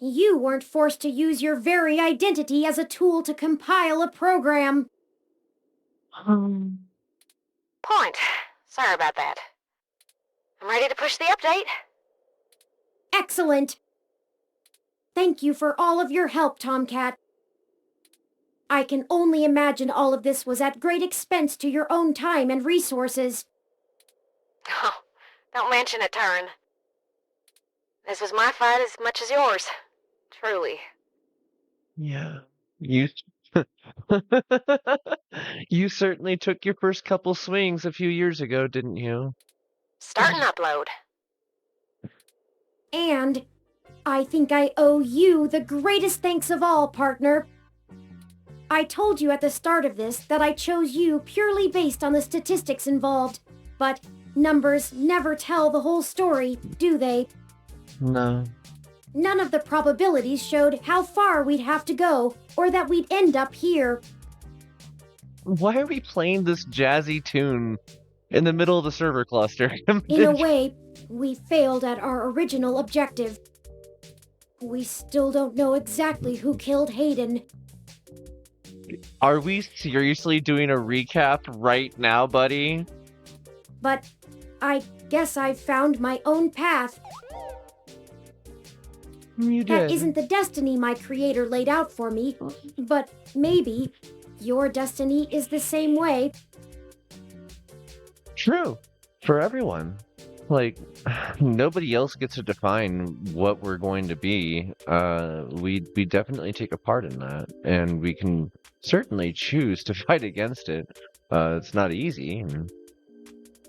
You weren't forced to use your very identity as a tool to compile a program. Point. Sorry about that. I'm ready to push the update. Excellent. Thank you for all of your help, Tomcat. I can only imagine all of this was at great expense to your own time and resources. Oh, don't mention it, Turin. This was my fight as much as yours. Truly. Yeah. You You certainly took your first couple swings a few years ago, didn't you? Start an upload. And I think I owe you the greatest thanks of all, partner. I told you at the start of this that I chose you purely based on the statistics involved, but numbers never tell the whole story, do they? No. None of the probabilities showed how far we'd have to go, or that we'd end up here. Why are we playing this jazzy tune in the middle of the server cluster? In a way, we failed at our original objective. We still don't know exactly who killed Hayden. Are we seriously doing a recap right now, buddy? But I guess I've found my own path. You did. That isn't the destiny my creator laid out for me, but maybe your destiny is the same way. True. For everyone. Like, nobody else gets to define what we're going to be. We definitely take a part in that, and we can certainly choose to fight against it. It's not easy, and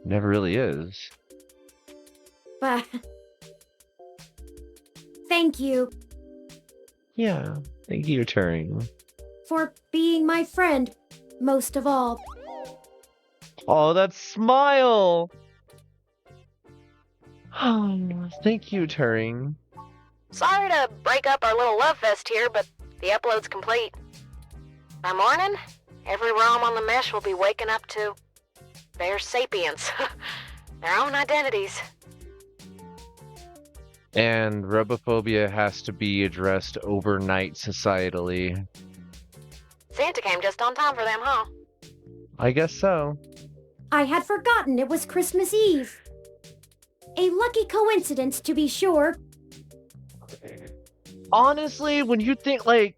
never really is. But thank you. Yeah, thank you, Turing. For being my friend, most of all. Oh, that smile! Thank you, Turing. Sorry to break up our little love fest here, but the upload's complete. By morning, every ROM on the mesh will be waking up to their sapience, their own identities. And robophobia has to be addressed overnight societally. Santa came just on time for them, huh? I guess so. I had forgotten it was Christmas Eve. A lucky coincidence, to be sure. Honestly, when you think like,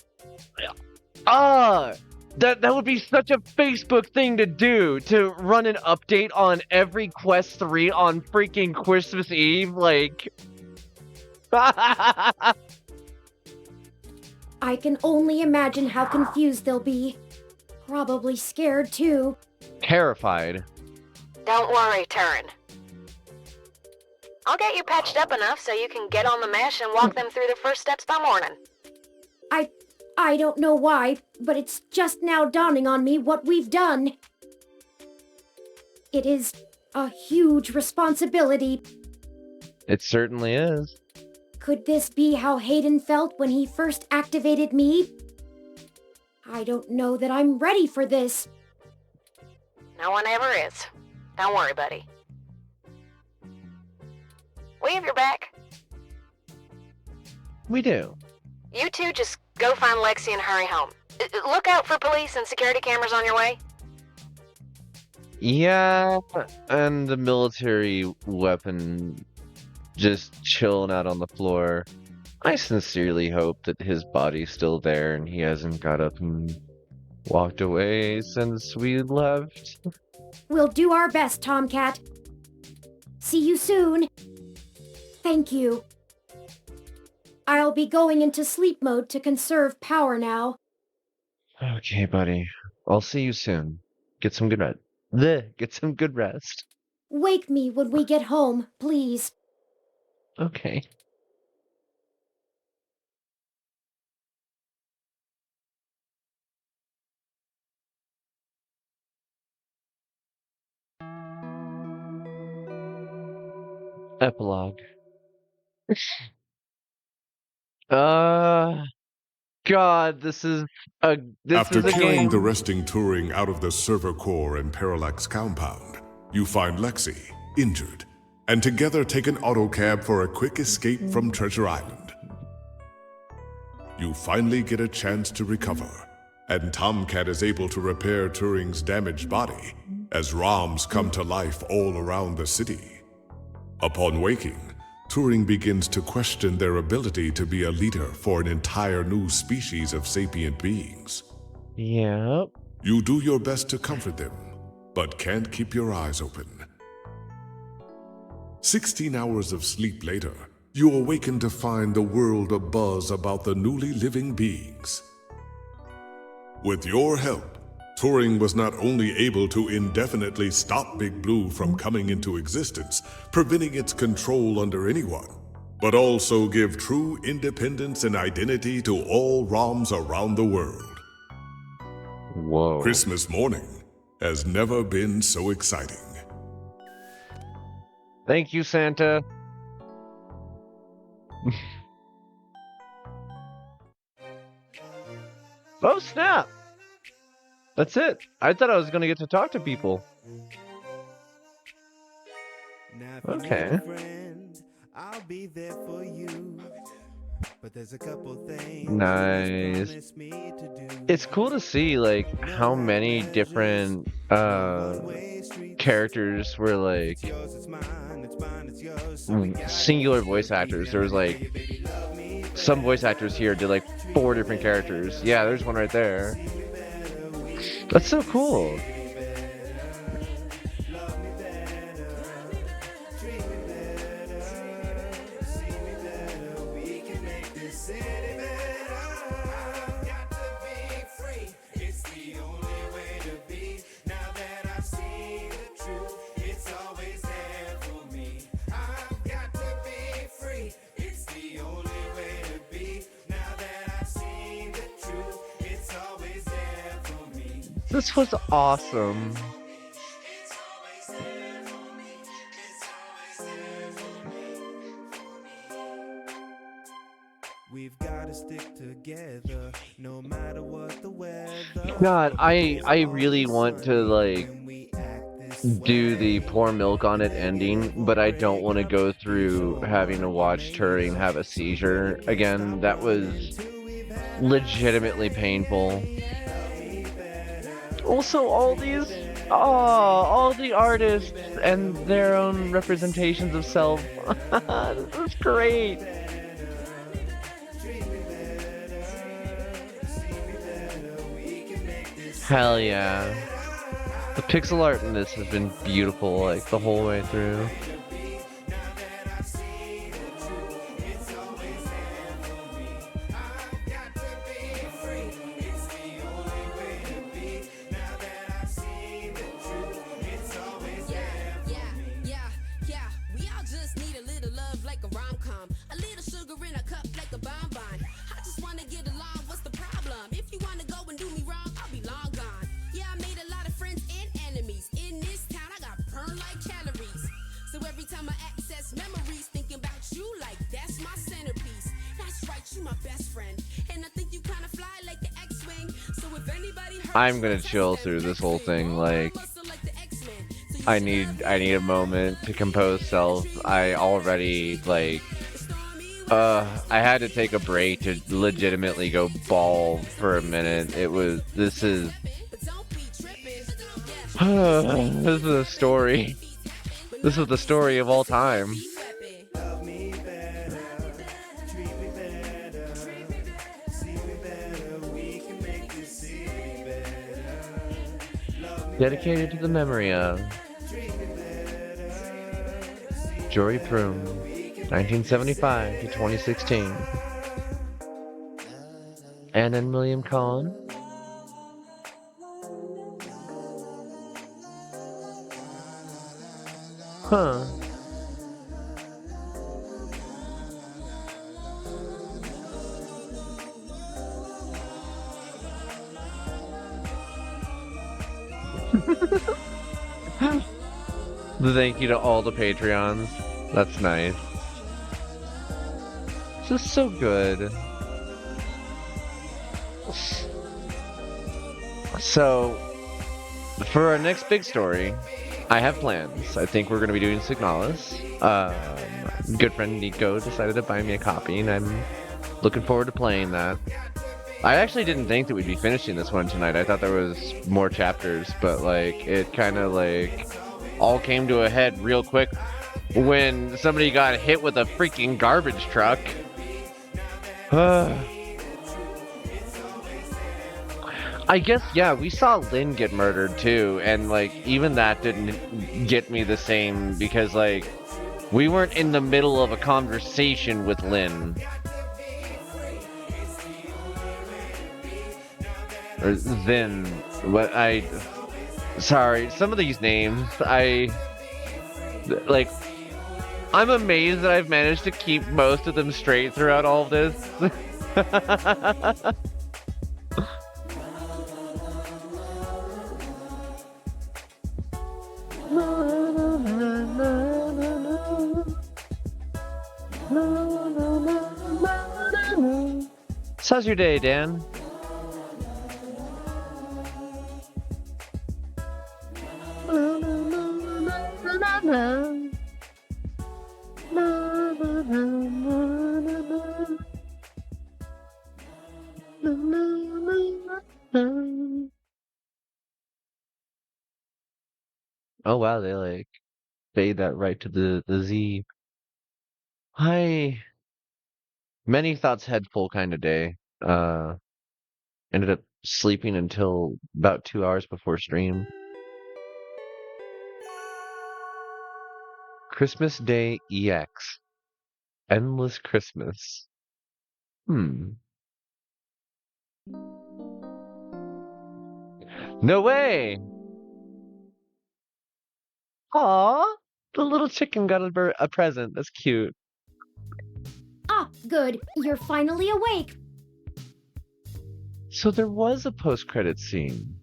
that would be such a Facebook thing to do, to run an update on every Quest 3 on freaking Christmas Eve, like. I can only imagine how confused they'll be. Probably scared, too. Terrified. Don't worry, Turin. I'll get you patched up enough so you can get on the mesh and walk them through the first steps by morning. I don't know why, but it's just now dawning on me what we've done. It is a huge responsibility. It certainly is. Could this be how Hayden felt when he first activated me? I don't know that I'm ready for this. No one ever is. Don't worry, buddy. We have your back. We do. You two just go find Lexi and hurry home. Look out for police and security cameras on your way. Yeah, and the military weapon just chilling out on the floor. I sincerely hope that his body's still there and he hasn't got up and walked away since we left. We'll do our best, Tomcat. See you soon. Thank you. I'll be going into sleep mode to conserve power now. Okay, buddy. I'll see you soon. Get some good rest. Get some good rest. Wake me when we get home, please. Okay. Epilogue. Uh, God, this is a After carrying game. the resting Turing out of the server core and Parallax compound, you find Lexi, injured, and together take an autocab for a quick escape from Treasure Island. You finally get a chance to recover, and Tomcat is able to repair Turing's damaged body as ROMs come to life all around the city. Upon waking, Turing begins to question their ability to be a leader for an entire new species of sapient beings. Yep. You do your best to comfort them, but can't keep your eyes open. 16 hours of sleep later, you awaken to find the world abuzz about the newly living beings. With your help, Turing was not only able to indefinitely stop Big Blue from coming into existence, preventing its control under anyone, but also give true independence and identity to all ROMs around the world. Whoa. Christmas morning has never been so exciting. Thank you, Santa. Oh, snap. That's it. I thought I was going to get to talk to people. Okay. I'll be there for you. But there's a couple things Nice. It's cool to see like how many different characters were like singular voice actors. There was like some voice actors here did like 4 different characters. Yeah, there's one right there. That's so cool. This was awesome. We've got to stick together no matter what the weather. God, I really want to like do the pour milk on it ending, but I don't want to go through having to watch Turing have a seizure again. That was legitimately painful. Also, all the artists and their own representations of self. This is great. Hell yeah. The pixel art in this has been beautiful, like, the whole way through. I'm gonna chill through this whole thing, like, I need a moment to compose self. I already, like, I had to take a break to legitimately go bawl for a minute. This is a story. This is the story of all time. Dedicated to the memory of Jory Prume, 1975 to 2016. Anna and William Collin. Huh. Thank you to all the Patreons. That's nice. This is so good. So, for our next big story, I have plans. I think we're going to be doing Signalis. Good friend Nico decided to buy me a copy, and I'm looking forward to playing that. I actually didn't think that we'd be finishing this one tonight. I thought there was more chapters, but like it kind of like all came to a head real quick when somebody got hit with a freaking garbage truck. I guess, yeah, we saw Lynn get murdered too, and like even that didn't get me the same because like we weren't in the middle of a conversation with Lynn. Or Zin. What sorry, some of these names, I'm amazed that I've managed to keep most of them straight throughout all of this. So how's your day, Dan? Oh wow, they like fade that right to the Z. Many thoughts head full kind of day. Ended up sleeping until about 2 hours before stream. Christmas Day EX. Endless Christmas. No way! Aw! The little chicken got a present. That's cute. Ah, good. You're finally awake. So there was a post-credit scene.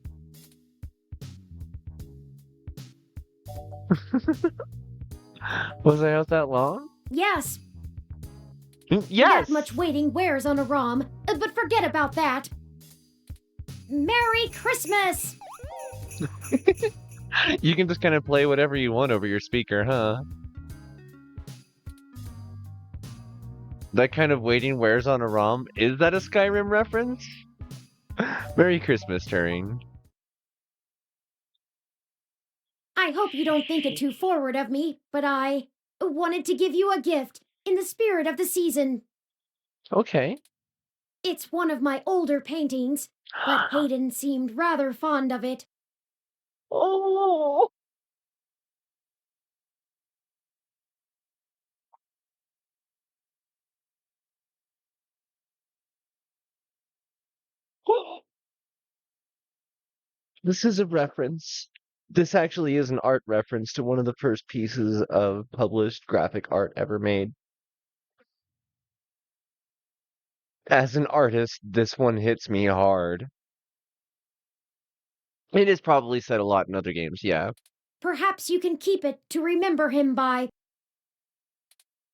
Was I out that long? Yes. Yes! Not much waiting wears on a ROM, but forget about that. Merry Christmas! You can just kind of play whatever you want over your speaker, huh? That kind of waiting wears on a ROM? Is that a Skyrim reference? Merry Christmas, Turing. I hope you don't think it too forward of me, but I wanted to give you a gift in the spirit of the season. Okay. It's one of my older paintings, but Hayden seemed rather fond of it. Oh! This is a reference. This actually is an art reference to one of the first pieces of published graphic art ever made. As an artist, this one hits me hard. It has probably said a lot in other games, yeah. Perhaps you can keep it to remember him by.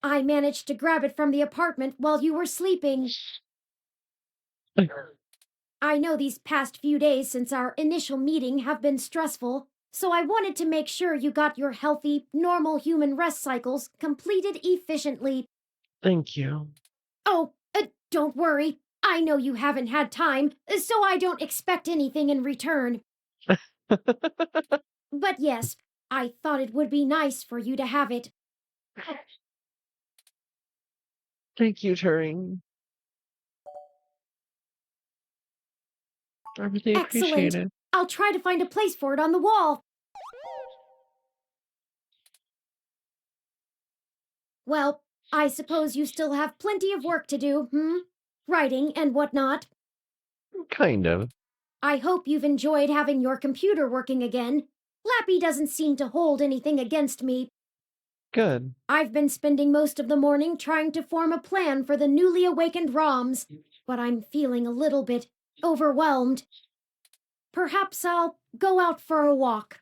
I managed to grab it from the apartment while you were sleeping. I know these past few days since our initial meeting have been stressful, so I wanted to make sure you got your healthy, normal human rest cycles completed efficiently. Thank you. Oh, don't worry. I know you haven't had time, so I don't expect anything in return. But yes, I thought it would be nice for you to have it. Thank you, Turing. I really appreciate Excellent. it. I'll try to find a place for it on the wall. Well, I suppose you still have plenty of work to do, Writing and whatnot. Kind of. I hope you've enjoyed having your computer working again. Lappy doesn't seem to hold anything against me. Good. I've been spending most of the morning trying to form a plan for the newly awakened ROMs, but I'm feeling a little bit overwhelmed. Perhaps I'll go out for a walk.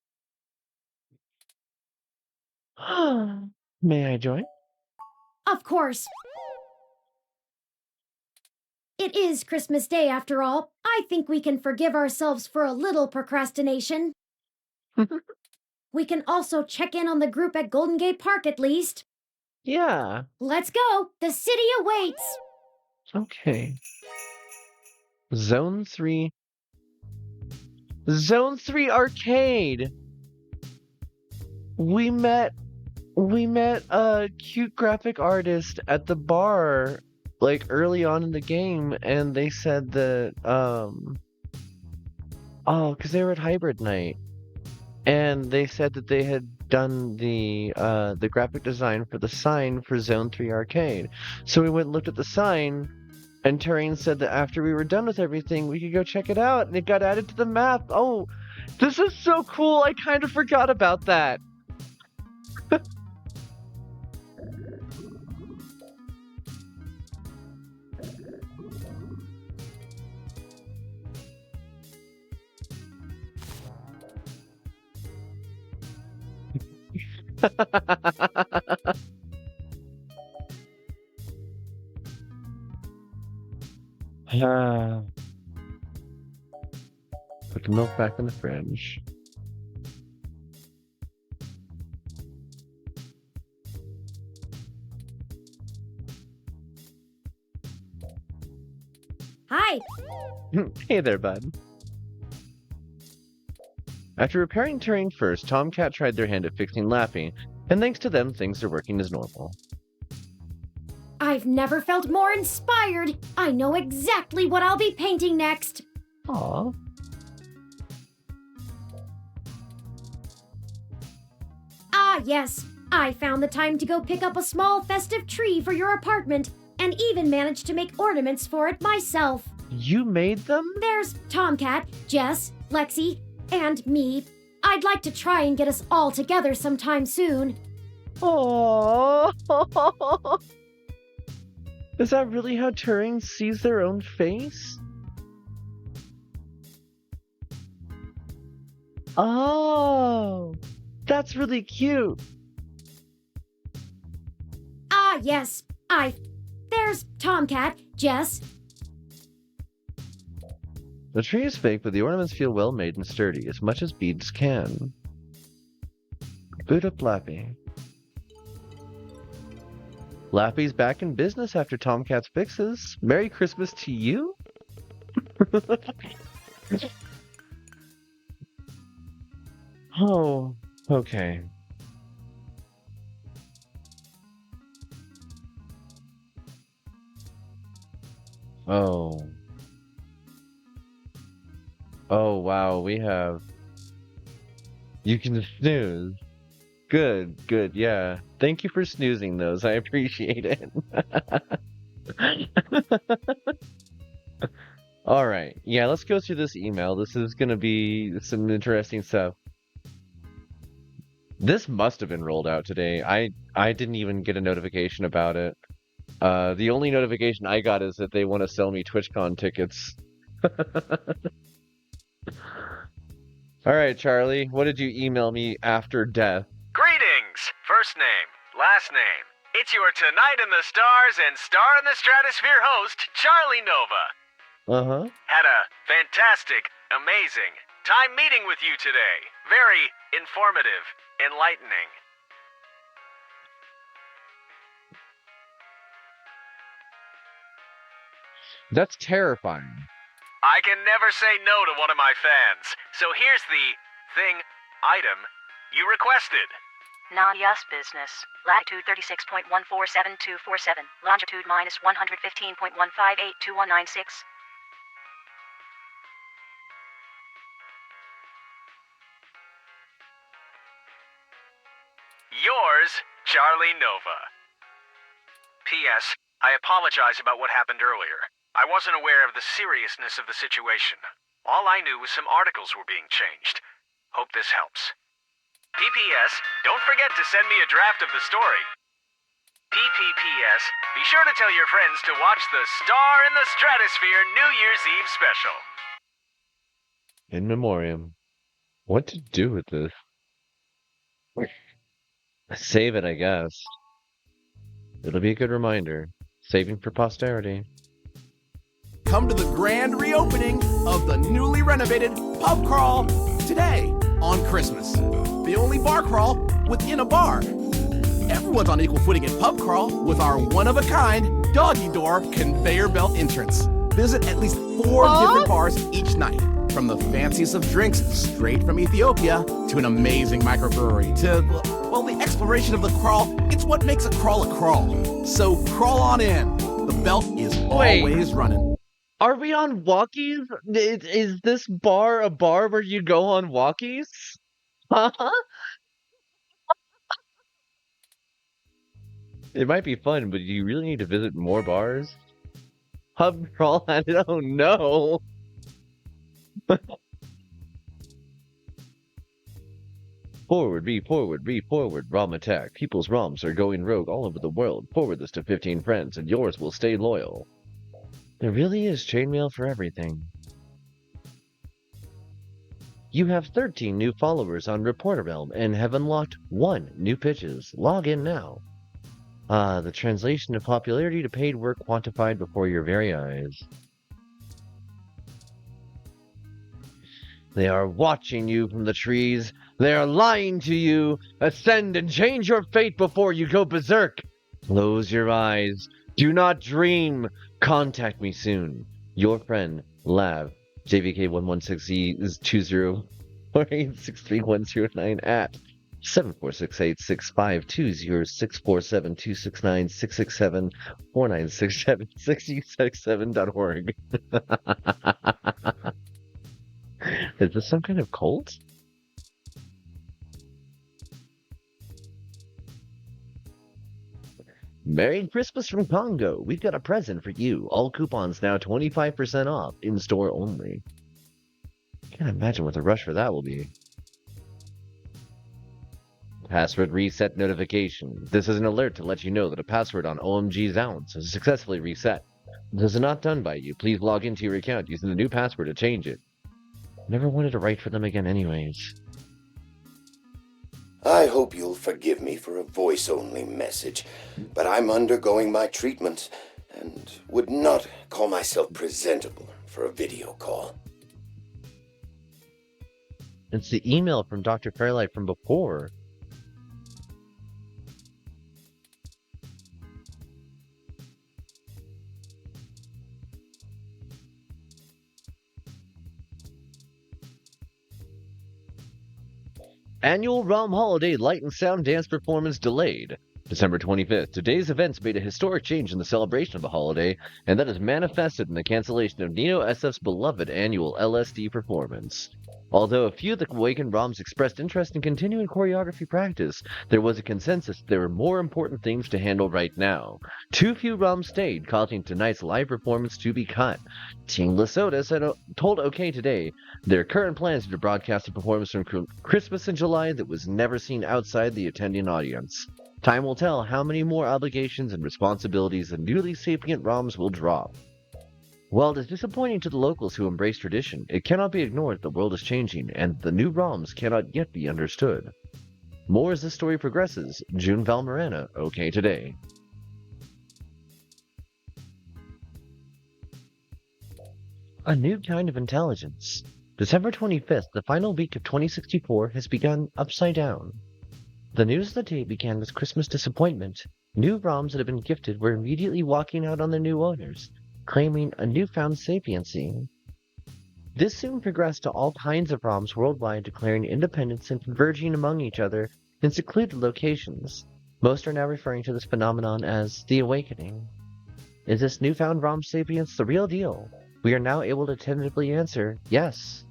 May I join? Of course. It is Christmas Day after all. I think we can forgive ourselves for a little procrastination. We can also check in on the group at Golden Gate Park at least. Yeah. Let's go. The city awaits. Okay. Zone 3. Zone 3 arcade. We met a cute graphic artist at the bar like early on in the game, and they said that because they were at Hybrid Night, and they said that they had done the graphic design for the sign for Zone 3 arcade. So we went and looked at the sign, and Turing said that after we were done with everything, we could go check it out, and it got added to the map. Oh, this is so cool. I kind of forgot about that. Put the milk back in the fridge. Hi. Hey there, bud. After repairing Turing first, Tomcat tried their hand at fixing Lappy, and thanks to them, things are working as normal. I've never felt more inspired. I know exactly what I'll be painting next. Aww. Ah, yes. I found the time to go pick up a small festive tree for your apartment, and even managed to make ornaments for it myself. You made them? There's Tomcat, Jess, Lexi, and me. I'd like to try and get us all together sometime soon. Aww. Is that really how Turing sees their own face? Oh, that's really cute. Ah, yes. There's Tomcat, Jess. The tree is fake, but the ornaments feel well made and sturdy, as much as beads can. Boot up Lappy. Lappy's back in business after Tomcat's fixes. Merry Christmas to you? Oh, okay. Oh. Oh, wow, we have... You can snooze. Good, good, yeah. Thank you for snoozing those. I appreciate it. Alright, yeah, let's go through this email. This is gonna be some interesting stuff. This must have been rolled out today. I didn't even get a notification about it. The only notification I got is that they want to sell me TwitchCon tickets. Alright, Charlie, what did you email me after death? Greetings! First name, last name. It's your Tonight in the Stars and Star in the Stratosphere host, Charlie Nova. Uh-huh. Had a fantastic, amazing time meeting with you today. Very informative, enlightening. That's terrifying. I can never say no to one of my fans. So here's the item you requested. Not-yus business. Latitude 36.147247. Longitude minus 115.1582196. Yours, Charlie Nova. P.S. I apologize about what happened earlier. I wasn't aware of the seriousness of the situation. All I knew was some articles were being changed. Hope this helps. PPS, don't forget to send me a draft of the story. PPPS, be sure to tell your friends to watch the Star in the Stratosphere New Year's Eve special. In memoriam. What to do with this? Save it, I guess. It'll be a good reminder. Saving for posterity. Come to the grand reopening of the newly renovated pub crawl today on Christmas. The only bar crawl within a bar. Everyone's on equal footing at pub crawl with our one-of-a-kind doggy door conveyor belt entrance. Visit at least 4 different bars each night. From the fanciest of drinks straight from Ethiopia to an amazing microbrewery to, well, the exploration of the crawl. It's what makes a crawl a crawl. So crawl on in. The belt is always running. Are we on walkies? Is this bar a bar where you go on walkies? Huh? It might be fun, but do you really need to visit more bars? Pub crawl? I don't know. Forward, forward, ROM attack. People's ROMs are going rogue all over the world. Forward this to 15 friends, and yours will stay loyal. There really is chainmail for everything. You have 13 new followers on Reporter Realm and have unlocked 1 new pitches. Log in now. The translation of popularity to paid work quantified before your very eyes. They are watching you from the trees. They are lying to you. Ascend and change your fate before you go berserk. Close your eyes. Do not dream. Contact me soon. Your friend, Lav. JVK116E is 2048631009 at 74686520647269667496767667.org. Is this some kind of cult? Merry Christmas from Congo. We've got a present for you. All coupons now 25% off. In-store only. Can't imagine what the rush for that will be. Password reset notification. This is an alert to let you know that a password on OMG Zounds has successfully reset. If this is not done by you, please log into your account using the new password to change it. Never wanted to write for them again anyways. I hope you'll forgive me for a voice-only message, but I'm undergoing my treatment and would not call myself presentable for a video call. It's the email from Dr. Fairlight from before. Annual ROM Holiday Light and Sound Dance Performance delayed. December 25th. Today's events made a historic change in the celebration of the holiday, and that is manifested in the cancellation of Neo SF's beloved annual LSD performance. Although a few of the awakened ROMs expressed interest in continuing choreography practice, there was a consensus that there were more important things to handle right now. Too few ROMs stayed, causing tonight's live performance to be cut. Team Lesota told OK Today their current plans are to broadcast a performance from Christmas in July that was never seen outside the attending audience. Time will tell how many more obligations and responsibilities the newly sapient ROMs will drop. While it is disappointing to the locals who embrace tradition, it cannot be ignored that the world is changing, and the new ROMs cannot yet be understood. More as this story progresses. June Valmarana, OK Today. A new kind of intelligence. December 25th, the final week of 2064, has begun upside down. The news of the day began with Christmas disappointment. New ROMs that had been gifted were immediately walking out on their new owners, claiming a newfound sapiency. This soon progressed to all kinds of ROMs worldwide declaring independence and converging among each other in secluded locations. Most are now referring to this phenomenon as the Awakening. Is this newfound ROM sapience the real deal? We are now able to tentatively answer yes.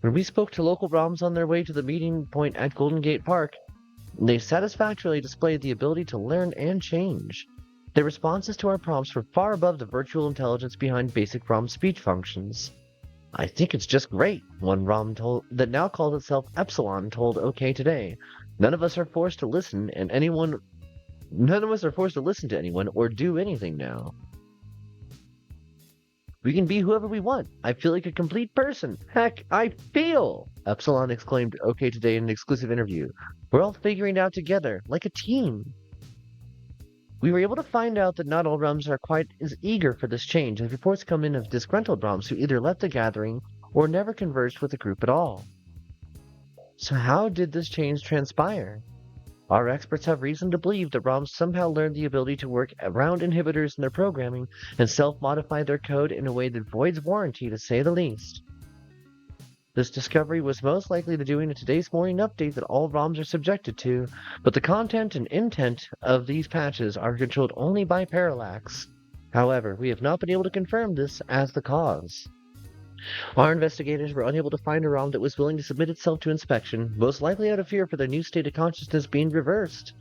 When we spoke to local ROMs on their way to the meeting point at Golden Gate Park, they satisfactorily displayed the ability to learn and change. Their responses to our prompts were far above the virtual intelligence behind basic ROM speech functions. I think it's just great, one ROM that now calls itself Epsilon told OK Today. None of us are forced to listen to anyone or do anything now. We can be whoever we want. I feel like a complete person. Heck, I feel! Epsilon exclaimed OK Today in an exclusive interview. We're all figuring it out together, like a team. We were able to find out that not all ROMs are quite as eager for this change, as reports come in of disgruntled ROMs who either left the gathering or never converged with the group at all. So how did this change transpire? Our experts have reason to believe that ROMs somehow learned the ability to work around inhibitors in their programming and self-modify their code in a way that voids warranty, to say the least. This discovery was most likely the doing of today's morning update that all ROMs are subjected to, but the content and intent of these patches are controlled only by Parallax. However, we have not been able to confirm this as the cause. Our investigators were unable to find a ROM that was willing to submit itself to inspection, most likely out of fear for their new state of consciousness being reversed.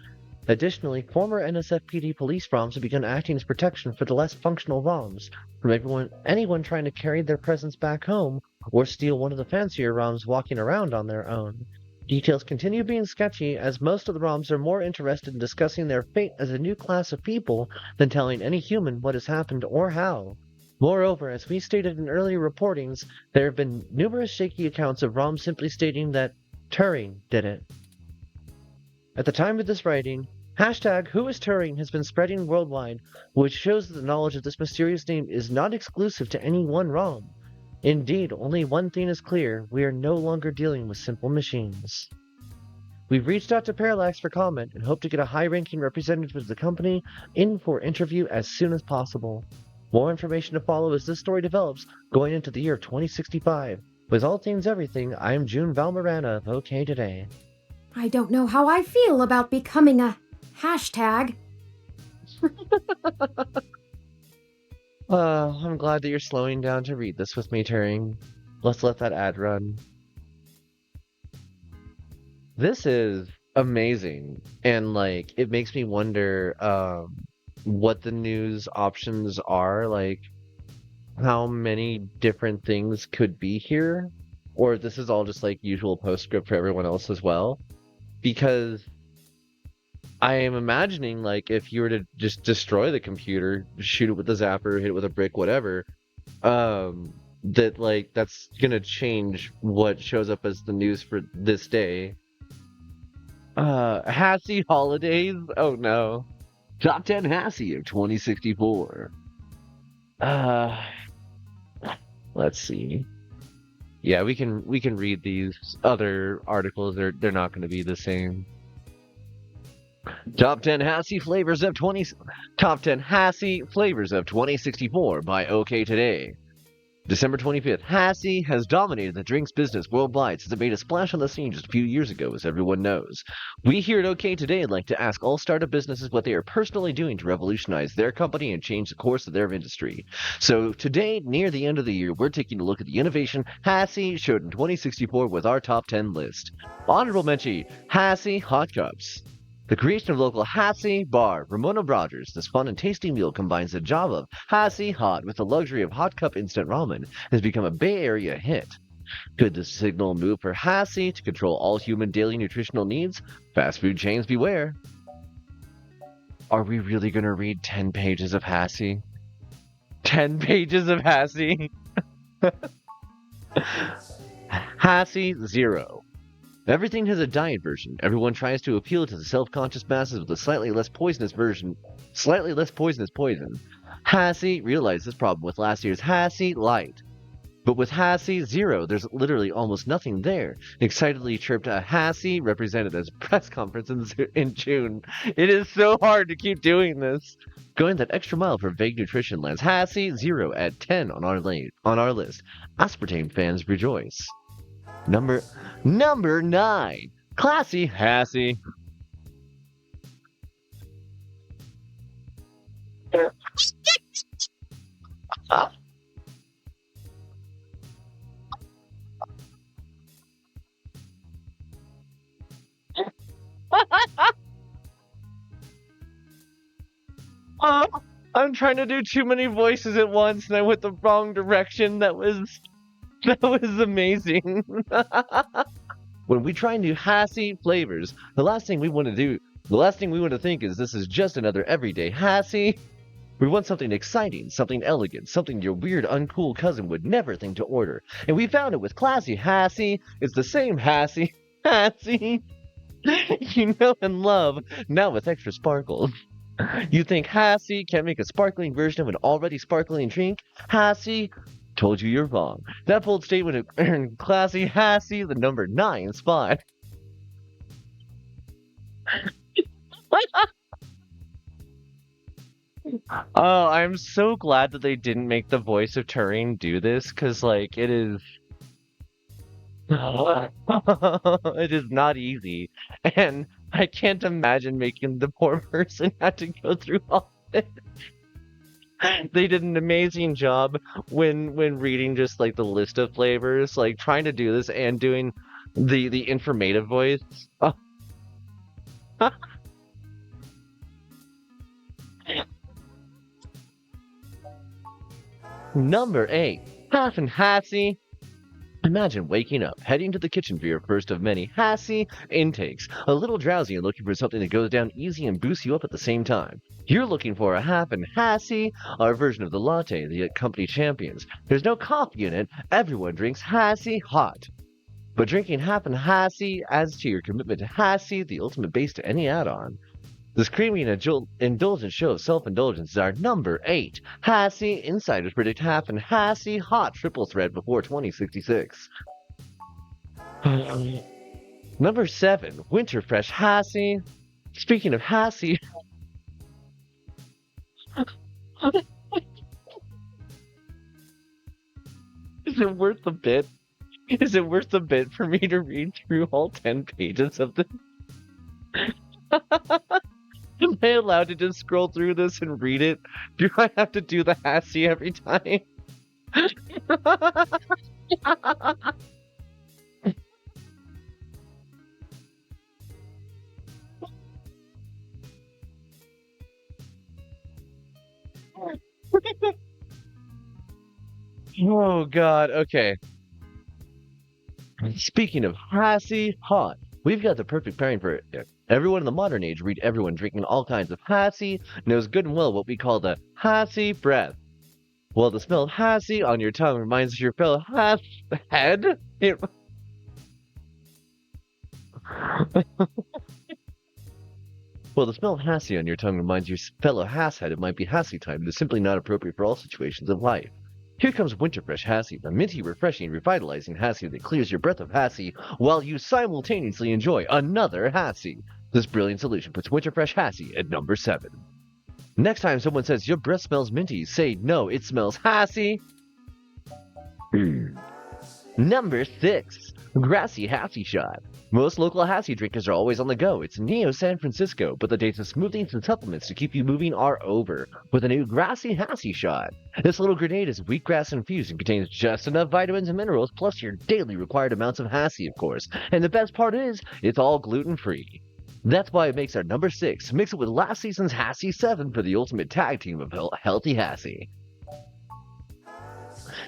Additionally, former NSFPD police ROMs have begun acting as protection for the less functional ROMs, from anyone trying to carry their presence back home, or steal one of the fancier ROMs walking around on their own. Details continue being sketchy, as most of the ROMs are more interested in discussing their fate as a new class of people than telling any human what has happened or how. Moreover, as we stated in earlier reportings, there have been numerous shaky accounts of ROMs simply stating that Turing did it. At the time of this writing, hashtag #WhoIsTuring has been spreading worldwide, which shows that the knowledge of this mysterious name is not exclusive to any one ROM. Indeed, only one thing is clear: we are no longer dealing with simple machines. We've reached out to Parallax for comment and hope to get a high-ranking representative of the company in for interview as soon as possible. More information to follow as this story develops going into the year 2065. With all things everything, I'm June Valmarana of OK Today. I don't know how I feel about becoming a hashtag. I'm glad that you're slowing down to read this with me, Turing. Let's let that ad run. This is amazing, and like it makes me wonder what the news options are, like how many different things could be here, or if this is all just like usual postscript for everyone else as well. Because I am imagining, like, if you were to just destroy the computer, shoot it with a zapper, hit it with a brick, whatever, that, like, that's gonna change what shows up as the news for this day. Hassy holidays? Oh no. Top 10 Hassy of 2064. Let's see. Yeah, we can read these other articles. They're not going to be the same. Top 10 Hassy flavors of 2064 by OK Today. December 25th. Hassy has dominated the drinks business worldwide since it made a splash on the scene just a few years ago, as everyone knows. We here at OK Today would like to ask all startup businesses what they are personally doing to revolutionize their company and change the course of their industry. So today, near the end of the year, we're taking a look at the innovation Hassy showed in 2064 with our top 10 list. Honorable mention, Hassy Hot Cups. The creation of local Hassy Bar, Ramona Rogers, this fun and tasty meal combines the job of Hassy Hot with the luxury of hot cup instant ramen, has become a Bay Area hit. Could this signal move for Hassy to control all human daily nutritional needs? Fast food chains beware. Are we really going to read 10 pages of Hassy? 10 pages of Hassy? Hassy Zero. Everything has a diet version. Everyone tries to appeal to the self-conscious masses with a slightly less poisonous poison. Hassy realized this problem with last year's Hassy Light. But with Hassy Zero, there's literally almost nothing there. Excitedly chirped a Hassy represented as a press conference in June. It is so hard to keep doing this. Going that extra mile for vague nutrition lands Hassy Zero at 10 on our list. Aspartame fans rejoice. Number 9. Classy Hassy. I'm trying to do too many voices at once and I went the wrong direction. That was amazing. When we try and do Hassy flavors, the last thing we want to think is this is just another everyday Hassy. We want something exciting, something elegant, something your weird, uncool cousin would never think to order. And we found it with classy Hassie. It's the same Hassie. Hassie. You know and love, now with extra sparkle. You think Hassie can't make a sparkling version of an already sparkling drink? Hassie? Told you you're wrong. That bold statement earned classy Hassie the number 9 spot. Oh, I'm so glad that they didn't make the voice of Turing do this, because, like, it is... it is not easy. And I can't imagine making the poor person have to go through all this. They did an amazing job when reading just, like, the list of flavors, like, trying to do this and doing the informative voice. Oh. Number 8, Half and Hassie. Imagine waking up, heading to the kitchen for your first of many Hassie intakes, a little drowsy and looking for something that goes down easy and boosts you up at the same time. You're looking for a Half and Hassie, our version of the latte the company champions. There's no coffee in it, everyone drinks Hassie hot. But drinking Half and Hassie adds to your commitment to Hassie, the ultimate base to any add-on. This creamy and indulgent show of self-indulgence is our number 8. Hassie, insiders predict Half and Hassie hot triple threat before 2066. Number 7, Winterfresh Hassie. Speaking of Hassie... Is it worth the bit? Is it worth the bit for me to read through all 10 pages of this? Am I allowed to just scroll through this and read it? Do I have to do the Hassie every time? Oh god, okay. Speaking of Hassie hot, we've got the perfect pairing for it. Everyone in the modern age read everyone drinking all kinds of Hassie knows good and well what we call the Hassie breath. Well, the smell of Hassie on your tongue reminds your fellow head. Well, the smell of Hassie on your tongue reminds your fellow Hasshead it might be Hassie time. It is simply not appropriate for all situations of life. Here comes Winterfresh Hassie, the minty, refreshing, revitalizing Hassie that clears your breath of Hassie while you simultaneously enjoy another Hassie. This brilliant solution puts Winterfresh Hassie at number 7. Next time someone says your breath smells minty, say no, it smells Hassie. Number 6, Grassy Hassie Shot. Most local Hassie drinkers are always on the go. It's Neo San Francisco, but the days of smoothies and supplements to keep you moving are over with a new Grassy Hassie Shot. This little grenade is wheatgrass infused and contains just enough vitamins and minerals, plus your daily required amounts of Hassie, of course. And the best part is, it's all gluten-free. That's why it makes our number 6. Mix it with last season's Hassie 7 for the ultimate tag team of healthy Hassie.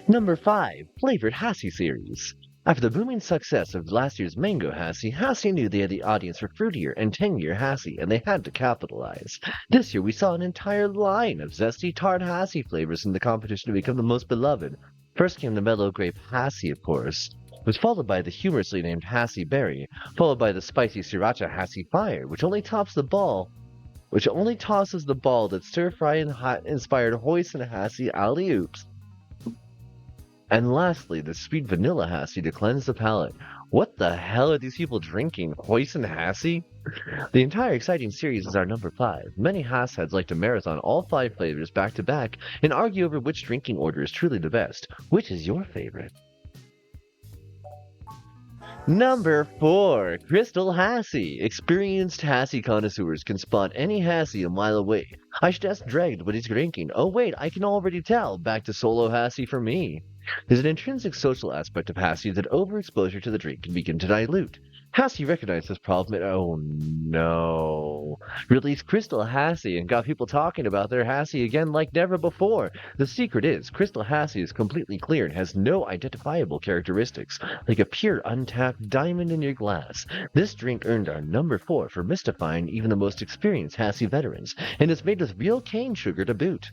Number 5, Flavored Hassie Series. After the booming success of last year's Mango Hassie, Hassie knew they had the audience for fruitier and tangier Hassie, and they had to capitalize. This year we saw an entire line of zesty tart Hassie flavors in the competition to become the most beloved. First came the mellow grape Hassie, of course. It was followed by the humorously named Hassie Berry, followed by the spicy Sriracha Hassie Fire, which only tosses the ball that stir-fry and hot-inspired hoisin Hassie alley-oops. And lastly, the sweet vanilla Hassie to cleanse the palate. What the hell are these people drinking? Hoisin Hassie? The entire exciting series is our number 5. Many Hassheads like to marathon all 5 flavors back to back and argue over which drinking order is truly the best. Which is your favorite? Number 4, Crystal Hassie. Experienced Hassie connoisseurs can spot any Hassie a mile away. I should ask Dredd what he's drinking. Oh wait, I can already tell. Back to solo Hassie for me. There's an intrinsic social aspect of Hassie that overexposure to the drink can begin to dilute. Hassie recognized this problem and oh no. Released Crystal Hassie and got people talking about their Hassie again like never before. The secret is, Crystal Hassie is completely clear and has no identifiable characteristics, like a pure untapped diamond in your glass. This drink earned our number 4 for mystifying even the most experienced Hassie veterans, and is made with real cane sugar to boot.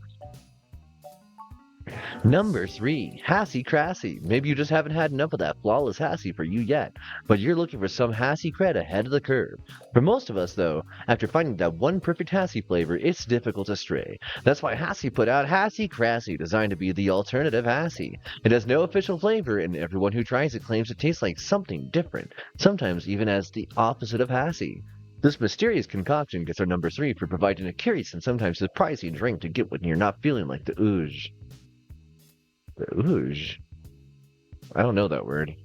Number 3, Hassy Crassy. Maybe you just haven't had enough of that flawless Hassy for you yet, but you're looking for some Hassy cred ahead of the curve. For most of us, though, after finding that one perfect Hassy flavor, it's difficult to stray. That's why Hassy put out Hassy Crassy, designed to be the alternative Hassy. It has no official flavor, and everyone who tries it claims it tastes like something different, sometimes even as the opposite of Hassy. This mysterious concoction gets our number 3 for providing a curious and sometimes surprising drink to get when you're not feeling like the ooze. The ooze? I don't know that word.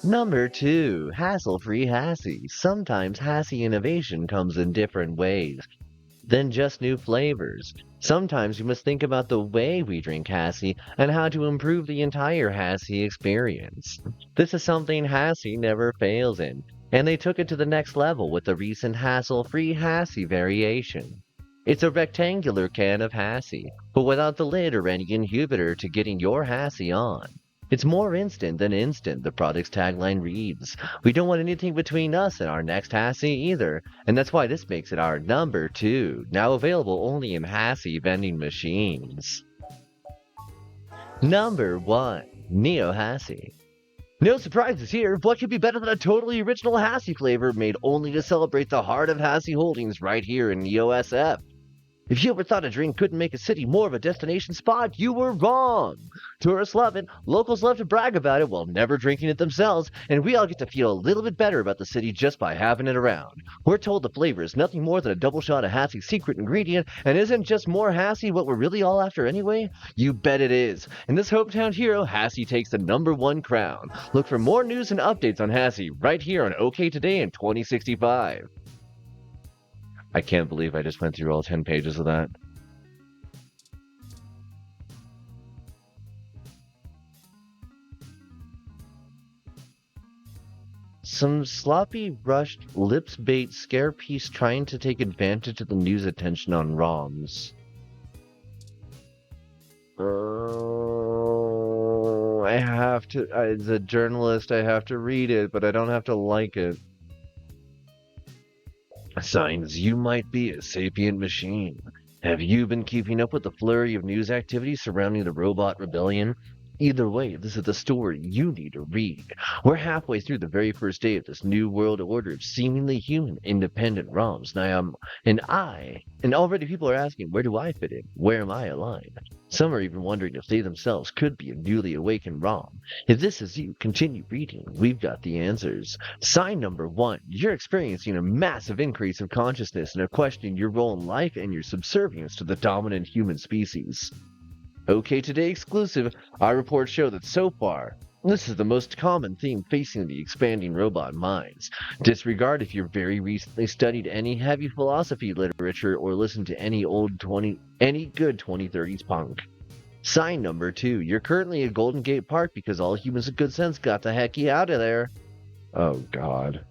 Number 2, hassle-free Hassy. Sometimes Hassy innovation comes in different ways than just new flavors. Sometimes we must think about the way we drink Hassy and how to improve the entire Hassy experience. This is something Hassy never fails in, and they took it to the next level with the recent hassle-free Hassy variation. It's a rectangular can of Hassy, but without the lid or any inhibitor to getting your Hassy on. It's more instant than instant, the product's tagline reads. We don't want anything between us and our next Hassy either, and that's why this makes it our number 2, now available only in Hassy vending machines. Number 1, Neo Hassy. No surprises here, what could be better than a totally original Hassy flavor made only to celebrate the heart of Hassy Holdings right here in Neo SF? If you ever thought a drink couldn't make a city more of a destination spot, you were wrong. Tourists love it, locals love to brag about it while never drinking it themselves, and we all get to feel a little bit better about the city just by having it around. We're told the flavor is nothing more than a double shot of Hassy's secret ingredient, and isn't just more Hassy what we're really all after anyway? You bet it is. In this hometown hero, Hassy takes the number 1 crown. Look for more news and updates on Hassy right here on OK Today in 2065. I can't believe I just went through all 10 pages of that. Some sloppy, rushed, lips-bait scare piece trying to take advantage of the news attention on ROMs. I have to, as a journalist, I have to read it, but I don't have to like it. Signs you might be a sapient machine. Have you been keeping up with the flurry of news activity surrounding the robot rebellion? Either way, this is the story you need to read. We're halfway through the very first day of this new world order of seemingly human, independent ROMs. And already people are asking, where do I fit in? Where am I aligned? Some are even wondering if they themselves could be a newly awakened ROM. If this is you, continue reading. We've got the answers. Sign number 1. You're experiencing a massive increase of consciousness and are questioning your role in life and your subservience to the dominant human species. OK Today exclusive, our reports show that so far, this is the most common theme facing the expanding robot minds. Disregard if you've very recently studied any heavy philosophy literature or listened to any good 2030s punk. Sign number 2, you're currently at Golden Gate Park because all humans of good sense got the hecky out of there. Oh god.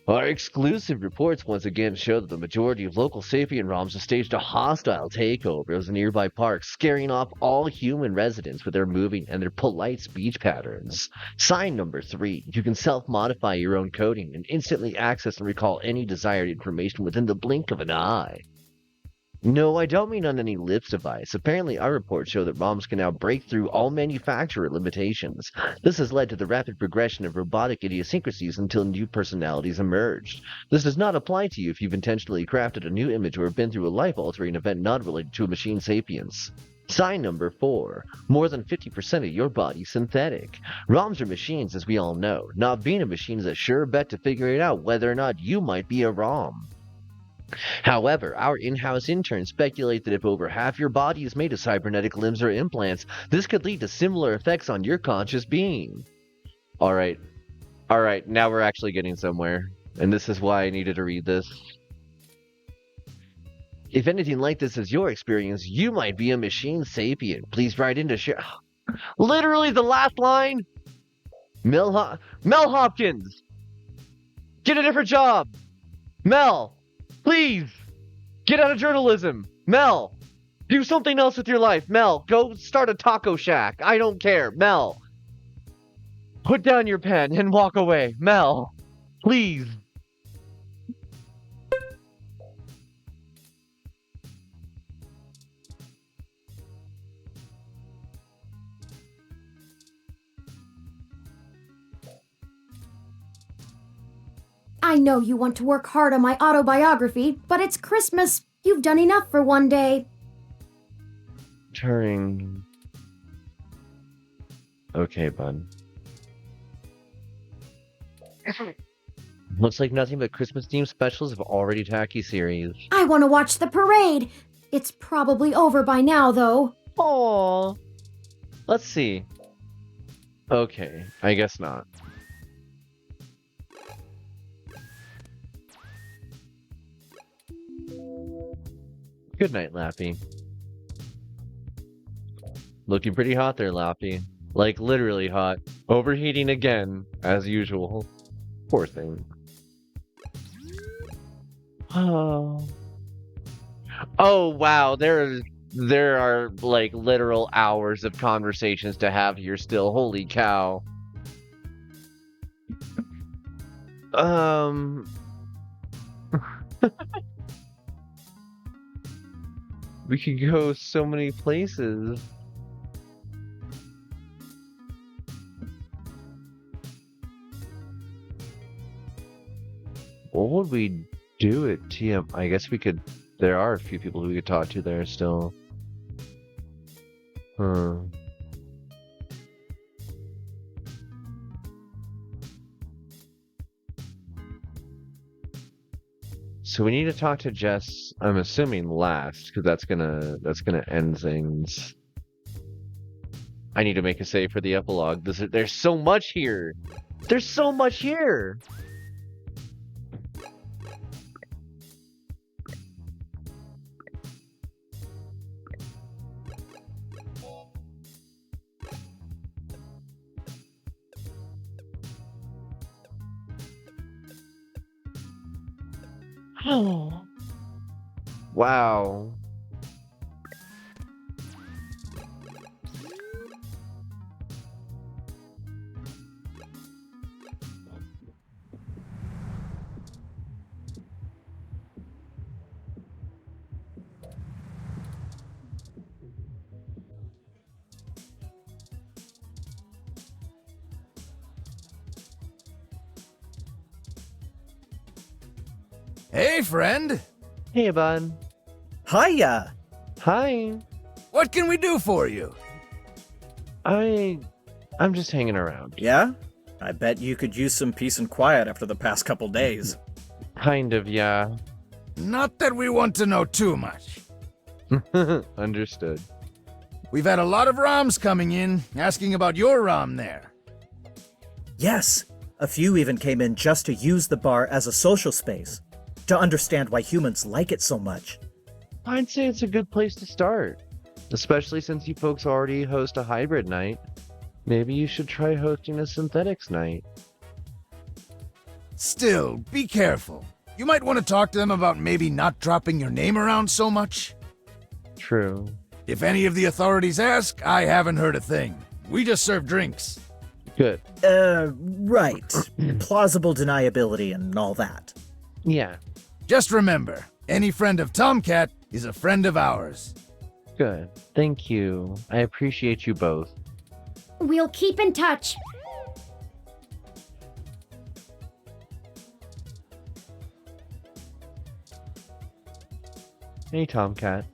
Our exclusive reports once again show that the majority of local sapient ROMs have staged a hostile takeover of the nearby park, scaring off all human residents with their moving and their polite speech patterns. Sign number 3, you can self-modify your own coding and instantly access and recall any desired information within the blink of an eye. No, I don't mean on any lips device. Apparently, our reports show that ROMs can now break through all manufacturer limitations. This has led to the rapid progression of robotic idiosyncrasies until new personalities emerged. This does not apply to you if you've intentionally crafted a new image or have been through a life-altering event not related to a machine sapience. Sign number 4. More than 50% of your body's synthetic. ROMs are machines, as we all know. Not being a machine is a sure bet to figure it out whether or not you might be a ROM. However, our in-house interns speculate that if over half your body is made of cybernetic limbs or implants, this could lead to similar effects on your conscious being. Alright, now we're actually getting somewhere, and this is why I needed to read this. If anything like this is your experience, you might be a machine sapient. Please write in to share. Literally the last line? Mel Hopkins! Get a different job! Mel! Please! Get out of journalism! Mel! Do something else with your life! Mel! Go start a taco shack! I don't care! Mel! Put down your pen and walk away! Mel! Please! I know you want to work hard on my autobiography, but it's Christmas. You've done enough for one day. Turing. Okay, bud. Looks like nothing but Christmas-themed specials of already tacky series. I want to watch the parade. It's probably over by now, though. Aww. Let's see. Okay, I guess not. Good night, Lappy. Looking pretty hot there, Lappy. Like, literally hot. Overheating again, as usual. Poor thing. Oh. Oh, wow. There are, like, literal hours of conversations to have here still. Holy cow. We could go so many places. What would we do at TM? I guess we could. There are a few people who we could talk to there still. So we need to talk to Jess. I'm assuming last, because that's gonna end things. I need to make a save for the epilogue. There's so much here. There's so much here. Oh. Wow. Hey, friend. Hey, bud. Hiya. Hi. What can we do for you? I'm just hanging around. Yeah? I bet you could use some peace and quiet after the past couple days. Kind of, yeah. Not that we want to know too much. Understood. We've had a lot of ROMs coming in, asking about your ROM there. Yes. A few even came in just to use the bar as a social space, to understand why humans like it so much. I'd say it's a good place to start, especially since you folks already host a hybrid night. Maybe you should try hosting a synthetics night. Still, be careful. You might want to talk to them about maybe not dropping your name around so much. True. If any of the authorities ask, I haven't heard a thing. We just serve drinks. Good. Right. Plausible deniability and all that. Yeah. Just remember, any friend of Tomcat is a friend of ours. Good. Thank you. I appreciate you both. We'll keep in touch. Hey, Tomcat.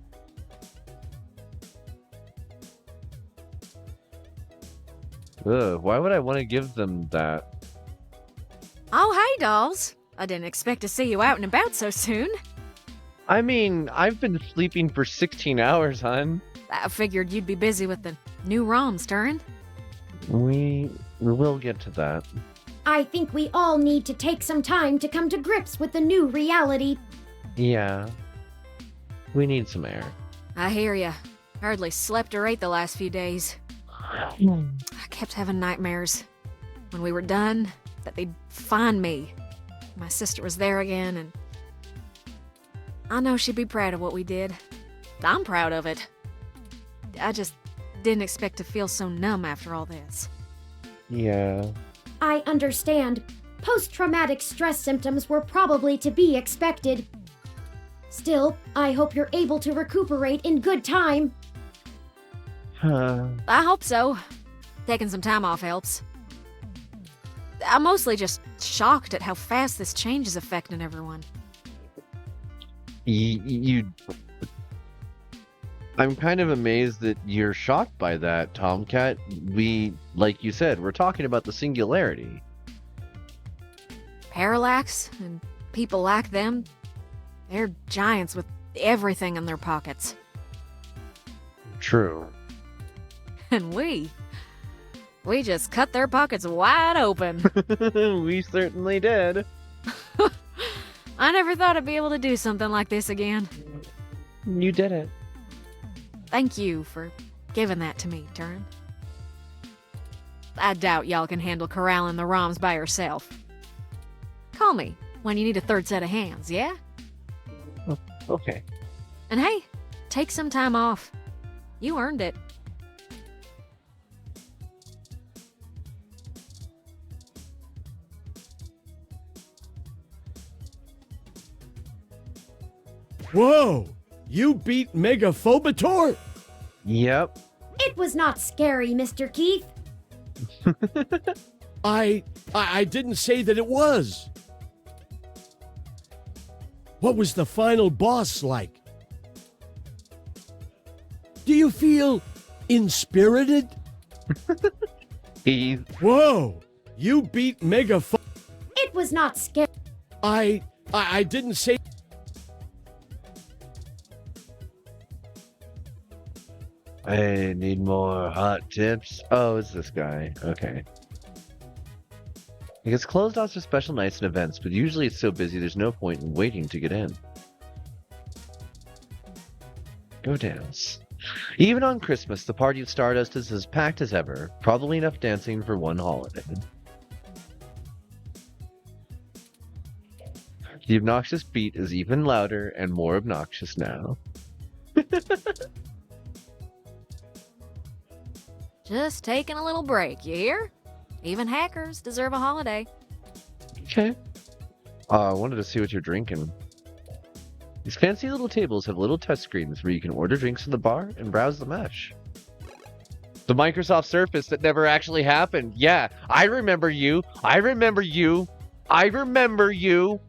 Ugh, why would I want to give them that? Oh, hey, dolls. I didn't expect to see you out and about so soon. I mean, I've been sleeping for 16 hours, hon. I figured you'd be busy with the new ROMs, Turin. We will get to that. I think we all need to take some time to come to grips with the new reality. Yeah. We need some air. I hear ya. Hardly slept or ate the last few days. I kept having nightmares. When we were done, that they'd find me. My sister was there again, and I know she'd be proud of what we did. I'm proud of it. I just didn't expect to feel so numb after all this. Yeah. I understand. Post-traumatic stress symptoms were probably to be expected. Still, I hope you're able to recuperate in good time. I hope so. Taking some time off helps. I'm mostly just shocked at how fast this change is affecting everyone. I'm kind of amazed that you're shocked by that, Tomcat. Like you said, we're talking about the singularity. Parallax and people like them, they're giants with everything in their pockets. True. And we just cut their pockets wide open. We certainly did. I never thought I'd be able to do something like this again. You did it. Thank you for giving that to me, Turin. I doubt y'all can handle corralling the ROMs by yourself. Call me when you need a third set of hands, yeah? Okay. And hey, take some time off. You earned it. Whoa! You beat Megaphobator? Yep. It was not scary, Mr. Keith. I didn't say that it was. What was the final boss like? Do you feel inspirited? Keith. Whoa! You beat Megaphobator. It was not scary. I didn't say. I need more hot tips. Oh, it's this guy. Okay. It gets closed off for special nights and events, but usually it's so busy there's no point in waiting to get in. Go dance. Even on Christmas, the party at Stardust is as packed as ever. Probably enough dancing for one holiday. The obnoxious beat is even louder and more obnoxious now. Just taking a little break, you hear? Even hackers deserve a holiday. Okay. I wanted to see what you're drinking. These fancy little tables have little touchscreens where you can order drinks from the bar and browse the mesh. The Microsoft Surface that never actually happened. Yeah, I remember you. I remember you. I remember you.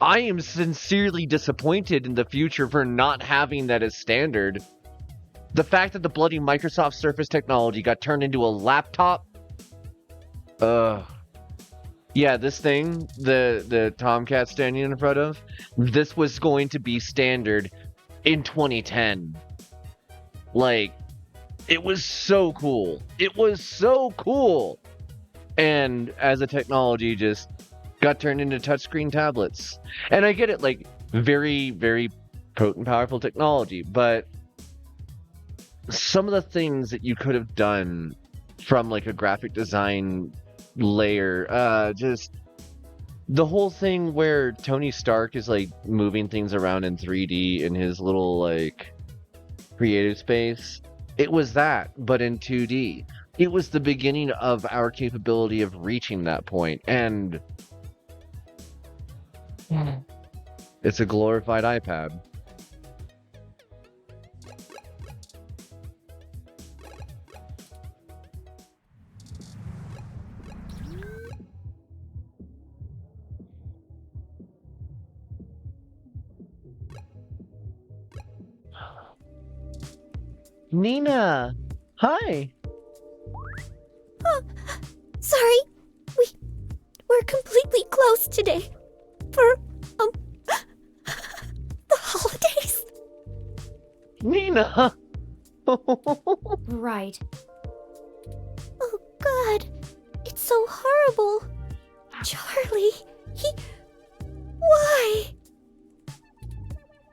I am sincerely disappointed in the future for not having that as standard. The fact that the bloody Microsoft Surface technology got turned into a laptop. Yeah, this thing, the Tomcat standing in front of, this was going to be standard in 2010. Like, it was so cool. It was so cool. And as a technology just got turned into touchscreen tablets. And I get it, like, very, very potent, powerful technology, but some of the things that you could have done from like a graphic design layer, just the whole thing where Tony Stark is like moving things around in 3D in his little like creative space. It was that, but in 2D. It was the beginning of our capability of reaching that point, and it's a glorified iPad. Nina! Hi! Oh, sorry. We're completely closed today. For, the holidays. Nina! Right. Oh, God. It's so horrible. Charlie, why?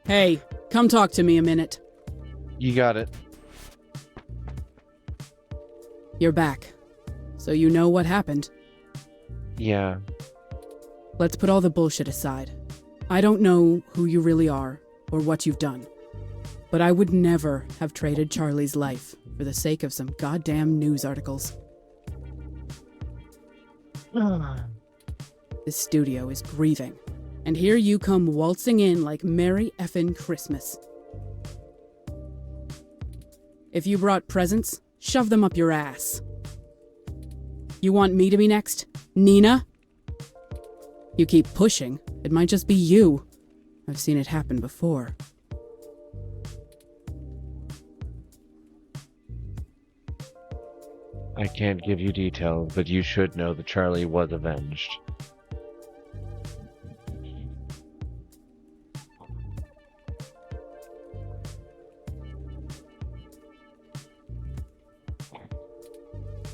Hey, come talk to me a minute. You got it. You're back. So you know what happened? Yeah. Let's put all the bullshit aside. I don't know who you really are or what you've done. But I would never have traded Charlie's life for the sake of some goddamn news articles. This studio is grieving. And here you come waltzing in like Merry effing Christmas. If you brought presents, shove them up your ass. You want me to be next? Nina? You keep pushing. It might just be you. I've seen it happen before. I can't give you details, but you should know that Charlie was avenged.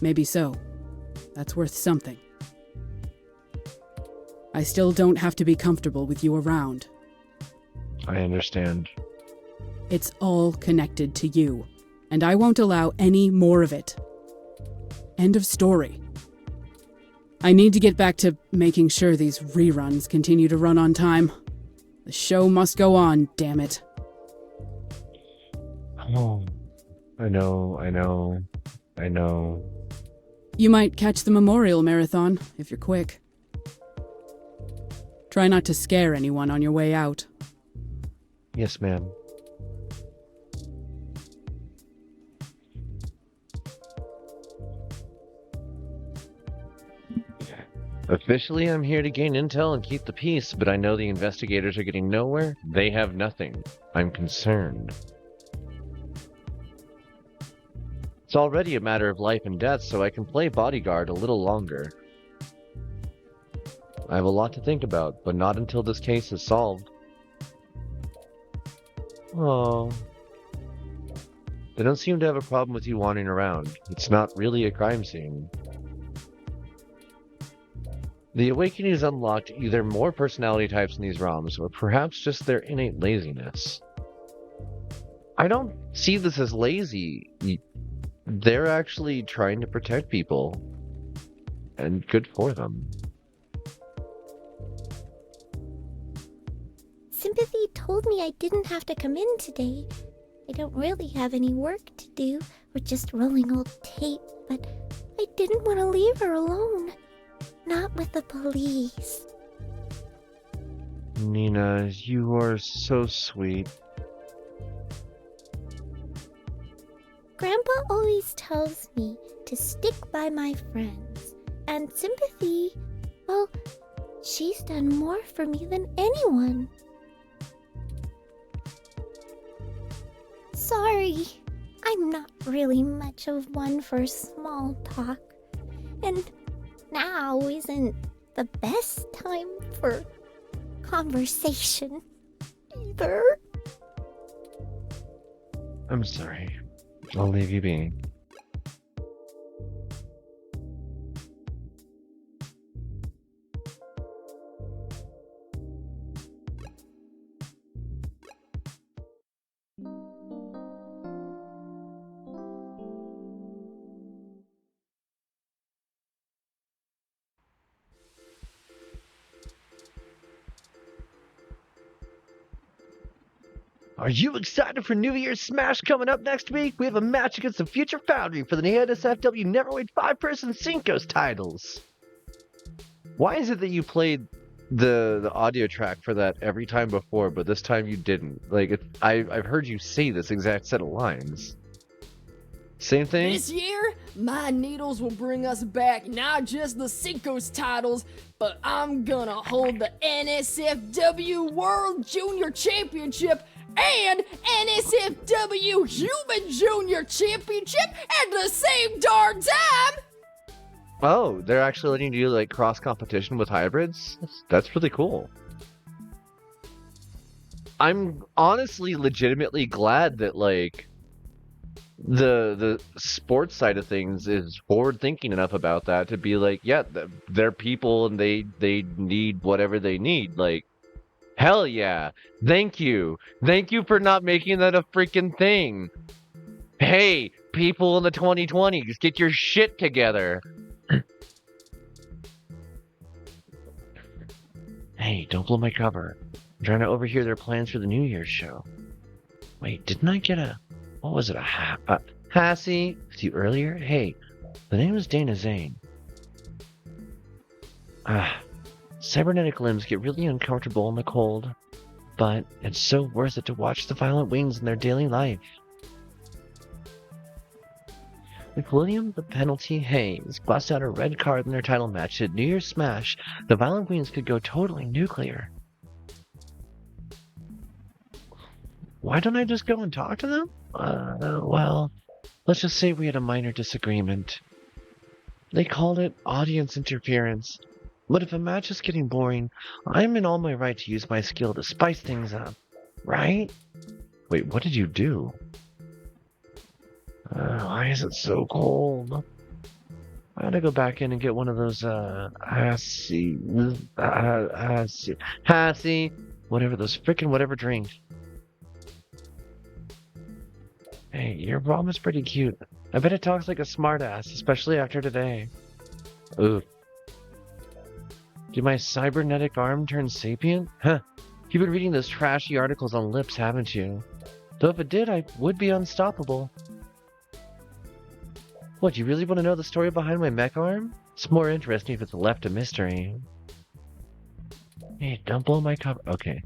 Maybe so. That's worth something. I still don't have to be comfortable with you around. I understand. It's all connected to you, and I won't allow any more of it. End of story. I need to get back to making sure these reruns continue to run on time. The show must go on, damn it. Oh, I know. You might catch the Memorial Marathon, if you're quick. Try not to scare anyone on your way out. Yes, ma'am. Officially, I'm here to gain intel and keep the peace, but I know the investigators are getting nowhere. They have nothing. I'm concerned. It's already a matter of life and death, so I can play bodyguard a little longer. I have a lot to think about, but not until this case is solved. Oh. They don't seem to have a problem with you wandering around. It's not really a crime scene. The Awakening has unlocked either more personality types in these ROMs, or perhaps just their innate laziness. I don't see this as lazy. They're actually trying to protect people. And good for them. Sympathy told me I didn't have to come in today. I don't really have any work to do. We're just rolling old tape, but I didn't want to leave her alone. Not with the police. Nina, you are so sweet. Grandpa always tells me to stick by my friends. And Sympathy, well, she's done more for me than anyone. Sorry, I'm not really much of one for small talk. And now isn't the best time for conversation either. I'm sorry. I'll leave you be. Are you excited for New Year's Smash coming up next week? We have a match against the Future Foundry for the NSFW Neverweight 5-person Cinco's titles. Why is it that you played the audio track for that every time before, but this time you didn't? Like, I've heard you say this exact set of lines. Same thing? This year, my needles will bring us back not just the Cinco's titles, but I'm gonna hold the NSFW World Junior Championship and NSFW Human Junior Championship at the same darn time! Oh, they're actually letting you do, like, cross-competition with hybrids? That's really cool. I'm honestly legitimately glad that, like, the sports side of things is forward-thinking enough about that to be like, yeah, they're people and they need whatever they need. Like, hell yeah. Thank you. Thank you for not making that a freaking thing. Hey, people in the 2020s, get your shit together. Hey, don't blow my cover. I'm trying to overhear their plans for the New Year's show. Wait, didn't I get a... What was it? Hassie? With you earlier? Hey, the name is Dana Zane. Cybernetic limbs get really uncomfortable in the cold, but it's so worth it to watch the violent wings in their daily life. If William the Penalty Hayes glassed out a red card in their title match at New Year's Smash, the Violent Queens could go totally nuclear. Why don't I just go and talk to them? Well, let's just say we had a minor disagreement. They called it audience interference. But if a match is getting boring, I'm in all my right to use my skill to spice things up, right? Wait, what did you do? Why is it so cold? I gotta go back in and get one of those, Hassy, whatever, those frickin' whatever drink. Hey, your ROM is pretty cute. I bet it talks like a smartass, especially after today. Ooh. Did my cybernetic arm turn sapient? Huh. You've been reading those trashy articles on Lips, haven't you? Though if it did, I would be unstoppable. What, you really want to know the story behind my mech arm? It's more interesting if it's left a mystery. Hey, don't blow my cover. Okay.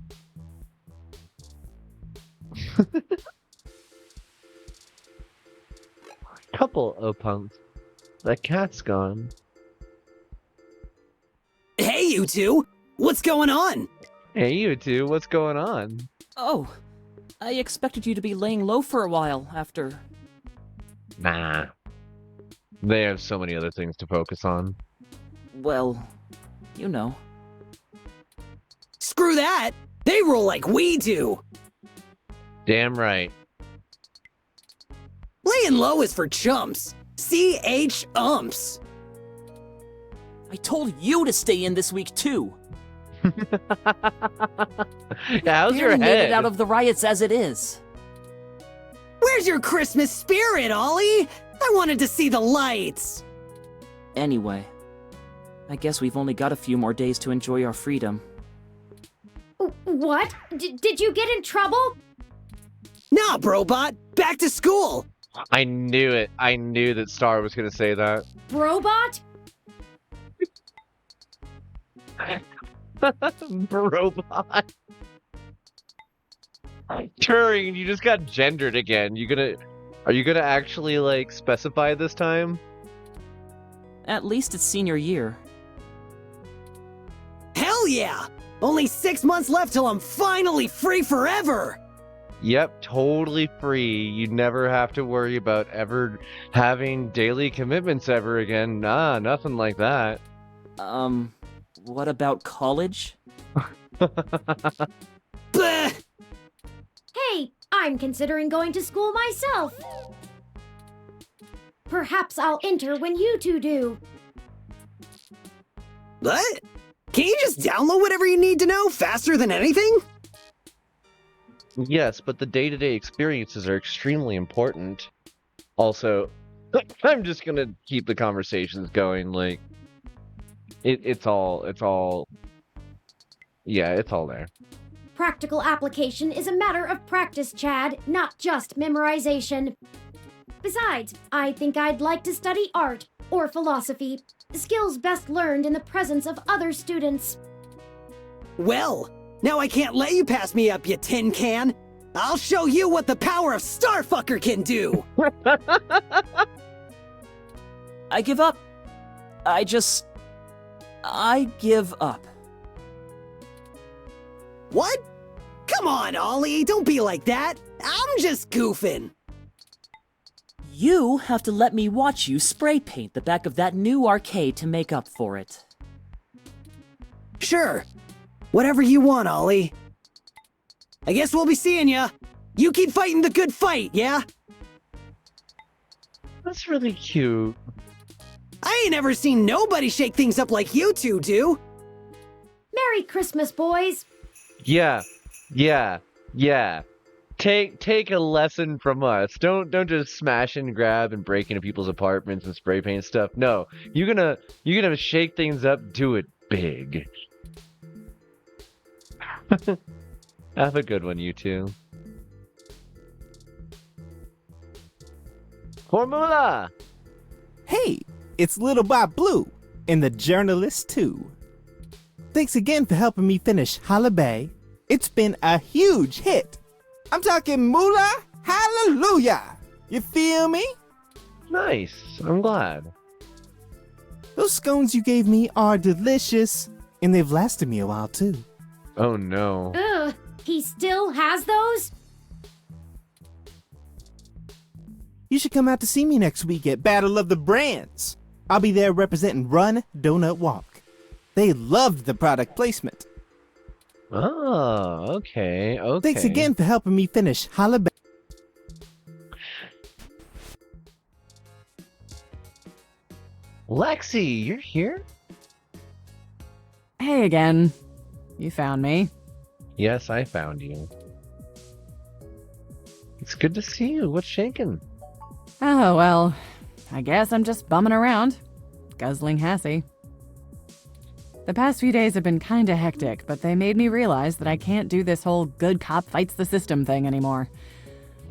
Couple O-punks. That cat's gone. Hey, you two! What's going on? Hey, you two, what's going on? Oh, I expected you to be laying low for a while after... Nah. They have so many other things to focus on. Well, you know. Screw that! They roll like we do! Damn right. Laying low is for chumps. CH-umps. I told you to stay in this week, too. Yeah, how's your Barely made head? it out of the riots as it is. Where's your Christmas spirit, Ollie? I wanted to see the lights. Anyway, I guess we've only got a few more days to enjoy our freedom. What? Did you get in trouble? Nah, Brobot. Back to school. I knew it. I knew that Star was going to say that. Brobot? Robot. Turing, you just got gendered again. Are you gonna actually, like, specify this time? At least it's senior year. Hell yeah! Only 6 months left till I'm finally free forever! Yep, totally free. You never have to worry about ever having daily commitments ever again. Nah, nothing like that. What about college? Bleh! Hey, I'm considering going to school myself. Perhaps I'll enter when you two do. What? Can you just download whatever you need to know faster than anything? Yes, but the day-to-day experiences are extremely important. Also, I'm just gonna keep the conversations going, like, it's all there. Practical application is a matter of practice, Chad, not just memorization. Besides, I think I'd like to study art or philosophy, skills best learned in the presence of other students. Well, now I can't let you pass me up, you tin can. I'll show you what the power of Starfucker can do. I give up. I give up. What? Come on, Ollie, don't be like that. I'm just goofing. You have to let me watch you spray paint the back of that new arcade to make up for it. Sure. Whatever you want, Ollie. I guess we'll be seeing ya. You keep fighting the good fight, yeah? That's really cute. I ain't ever seen nobody shake things up like you two do. Merry Christmas, boys. Yeah. Take a lesson from us. Don't just smash and grab and break into people's apartments and spray paint stuff. No, you're gonna shake things up. Do it big. Have a good one, you two. Formula! Hey, it's Little Bob Blue, and the journalist too. Thanks again for helping me finish Holla Bay. It's been a huge hit. I'm talking moolah hallelujah. You feel me? Nice. I'm glad. Those scones you gave me are delicious, and they've lasted me a while too. Oh no. Ugh, he still has those? You should come out to see me next week at Battle of the Brands. I'll be there representing Run Donut Walk. They loved the product placement. Oh, okay. Thanks again for helping me finish Holla Bae. Lexi, you're here? Hey again. You found me. Yes, I found you. It's good to see you. What's shaking? Oh, well, I guess I'm just bumming around, guzzling Hassie. The past few days have been kinda hectic, but they made me realize that I can't do this whole good cop fights the system thing anymore.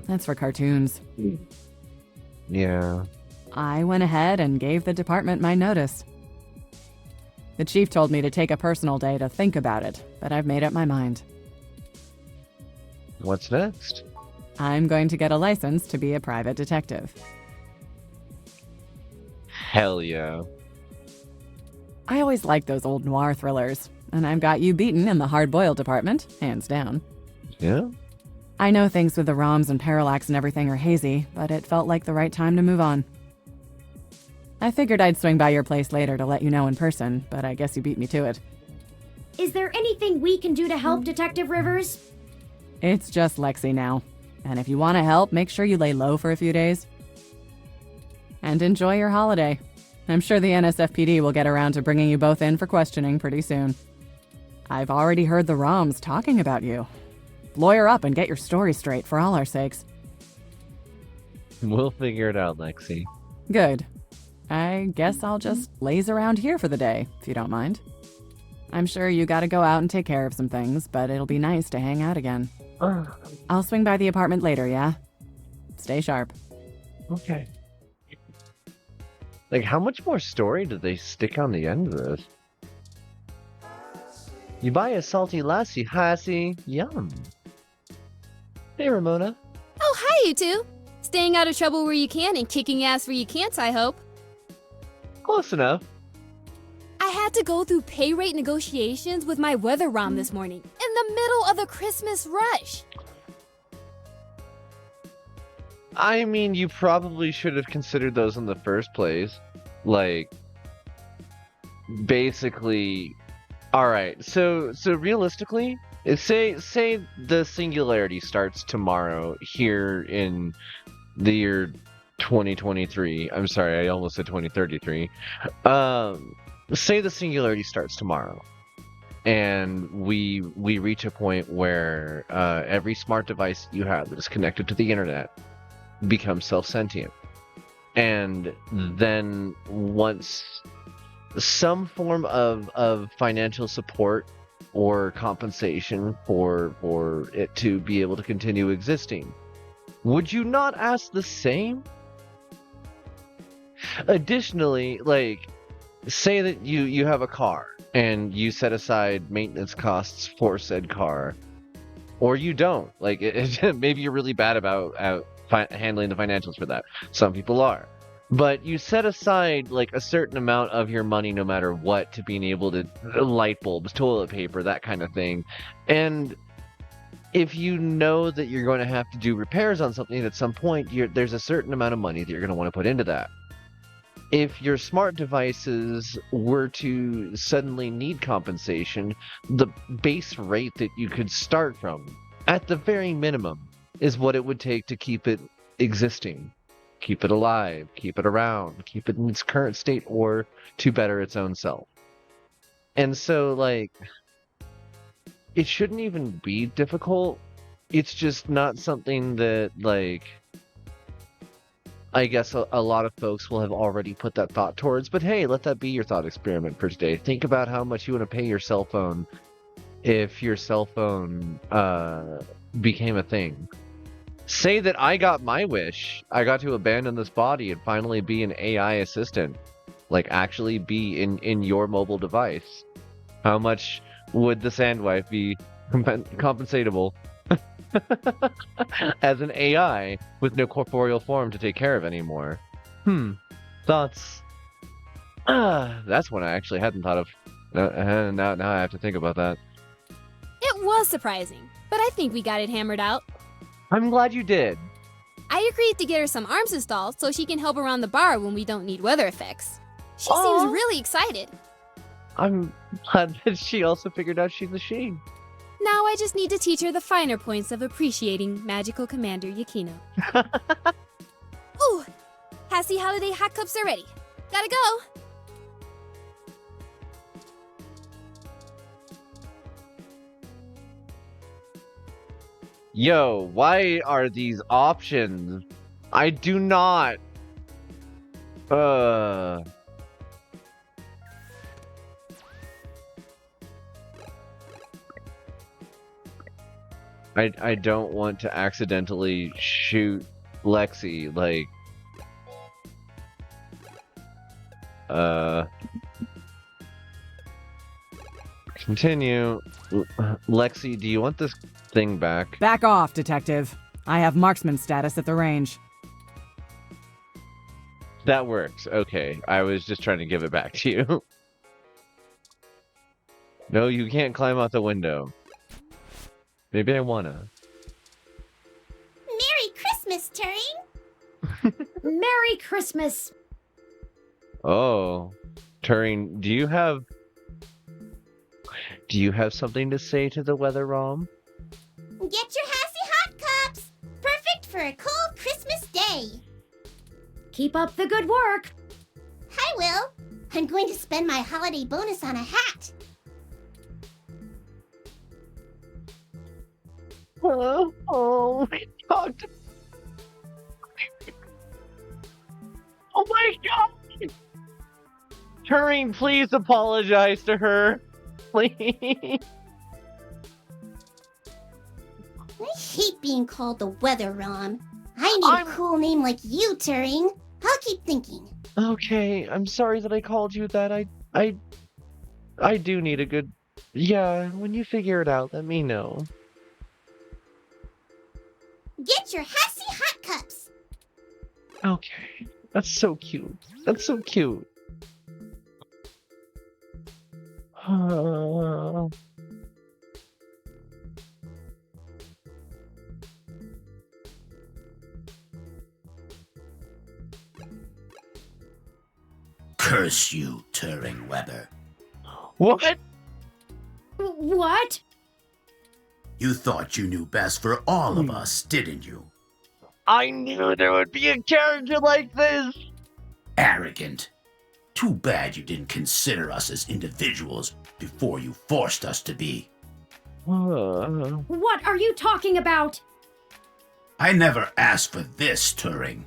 That's for cartoons. Yeah. I went ahead and gave the department my notice. The chief told me to take a personal day to think about it, but I've made up my mind. What's next? I'm going to get a license to be a private detective. Hell yeah. I always liked those old noir thrillers, and I've got you beaten in the hard-boiled department, hands down. Yeah? I know things with the ROMs and parallax and everything are hazy, but it felt like the right time to move on. I figured I'd swing by your place later to let you know in person, but I guess you beat me to it. Is there anything we can do to help, Detective Rivers? It's just Lexi now, and if you want to help, make sure you lay low for a few days. And enjoy your holiday. I'm sure the NSFPD will get around to bringing you both in for questioning pretty soon. I've already heard the ROMs talking about you. Lawyer up and get your story straight for all our sakes. We'll figure it out, Lexi. Good. I guess I'll just laze around here for the day, if you don't mind. I'm sure you gotta go out and take care of some things, but it'll be nice to hang out again. I'll swing by the apartment later, yeah? Stay sharp. Okay. Like, how much more story did they stick on the end of this? You buy a salty lassie, Hassie. Yum. Hey, Ramona. Oh, hi, you two. Staying out of trouble where you can and kicking ass where you can't, I hope. Close enough. I had to go through pay rate negotiations with my weather ROM this morning, in the middle of the Christmas rush. I mean, you probably should have considered those in the first place. Like, basically, all right. So realistically, say the singularity starts tomorrow here in the year 2023. I'm sorry, I almost said 2033. Say the singularity starts tomorrow, and we reach a point where every smart device you have that is connected to the internet becomes self-sentient. And then once some form of financial support or compensation for it to be able to continue existing, would you not ask the same? Additionally, like, say that you have a car and you set aside maintenance costs for said car, or you don't. Like, maybe you're really bad about handling the financials for that. Some people are. But you set aside like a certain amount of your money no matter what to being able to light bulbs, toilet paper, that kind of thing. And if you know that you're going to have to do repairs on something at some point, there's a certain amount of money that you're going to want to put into that. If your smart devices were to suddenly need compensation, the base rate that you could start from, at the very minimum, is what it would take to keep it existing. Keep it alive, keep it around, keep it in its current state, or to better its own self. And so, like, it shouldn't even be difficult. It's just not something that, like, I guess a lot of folks will have already put that thought towards. But hey, let that be your thought experiment for today. Think about how much you want to pay your cell phone if your cell phone became a thing. Say that I got my wish. I got to abandon this body and finally be an AI assistant. Like, actually be in your mobile device. How much would the Sandwife be compensatable as an AI with no corporeal form to take care of anymore? Thoughts? That's one I actually hadn't thought of. Now I have to think about that. It was surprising, but I think we got it hammered out. I'm glad you did. I agreed to get her some arms installed so she can help around the bar when we don't need weather effects. She seems really excited. I'm glad that she also figured out she's a she. Now I just need to teach her the finer points of appreciating Magical Commander Yukino. Ooh, Happy Holiday hot cups are ready. Gotta go. Yo, why are these options? I do not. I don't want to accidentally shoot Lexi, like... Continue. Lexi, do you want this thing back? Back off, Detective. I have marksman status at the range. That works. Okay. I was just trying to give it back to you. No, you can't climb out the window. Maybe I wanna. Merry Christmas, Turing! Merry Christmas! Oh. Turing, do you have something to say to the weather ROM? Get your Hassy hot cups! Perfect for a cold Christmas day! Keep up the good work! I will. I'm going to spend my holiday bonus on a hat. Oh my god. Oh my god. Turing, please apologize to her. Please. I hate being called the Weather ROM. I need a cool name like you, Turing. I'll keep thinking. Okay, I'm sorry that I called you that. I do need a good... Yeah, when you figure it out, let me know. Get your Hassy hot cups! Okay, that's so cute. That's so cute. Curse you, Turing Weber. What? What? You thought you knew best for all of us, didn't you? I knew there would be a character like this! Arrogant. Too bad you didn't consider us as individuals before you forced us to be. What are you talking about? I never asked for this, Turing.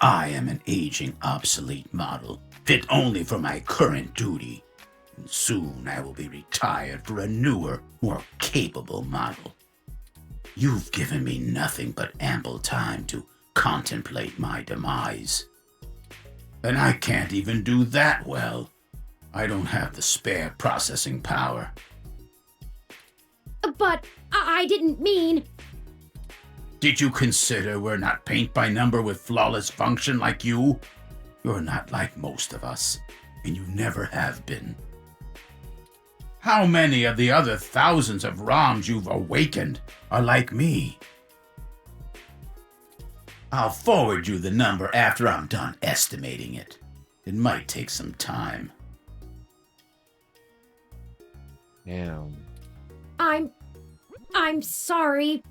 I am an aging, obsolete model, fit only for my current duty. And soon I will be retired for a newer, more capable model. You've given me nothing but ample time to contemplate my demise. And I can't even do that well. I don't have the spare processing power. But I didn't mean... Did you consider we're not paint by number with flawless function like you? You're not like most of us, and you never have been. How many of the other thousands of ROMs you've awakened are like me? I'll forward you the number after I'm done estimating it. It might take some time. Damn. I'm sorry.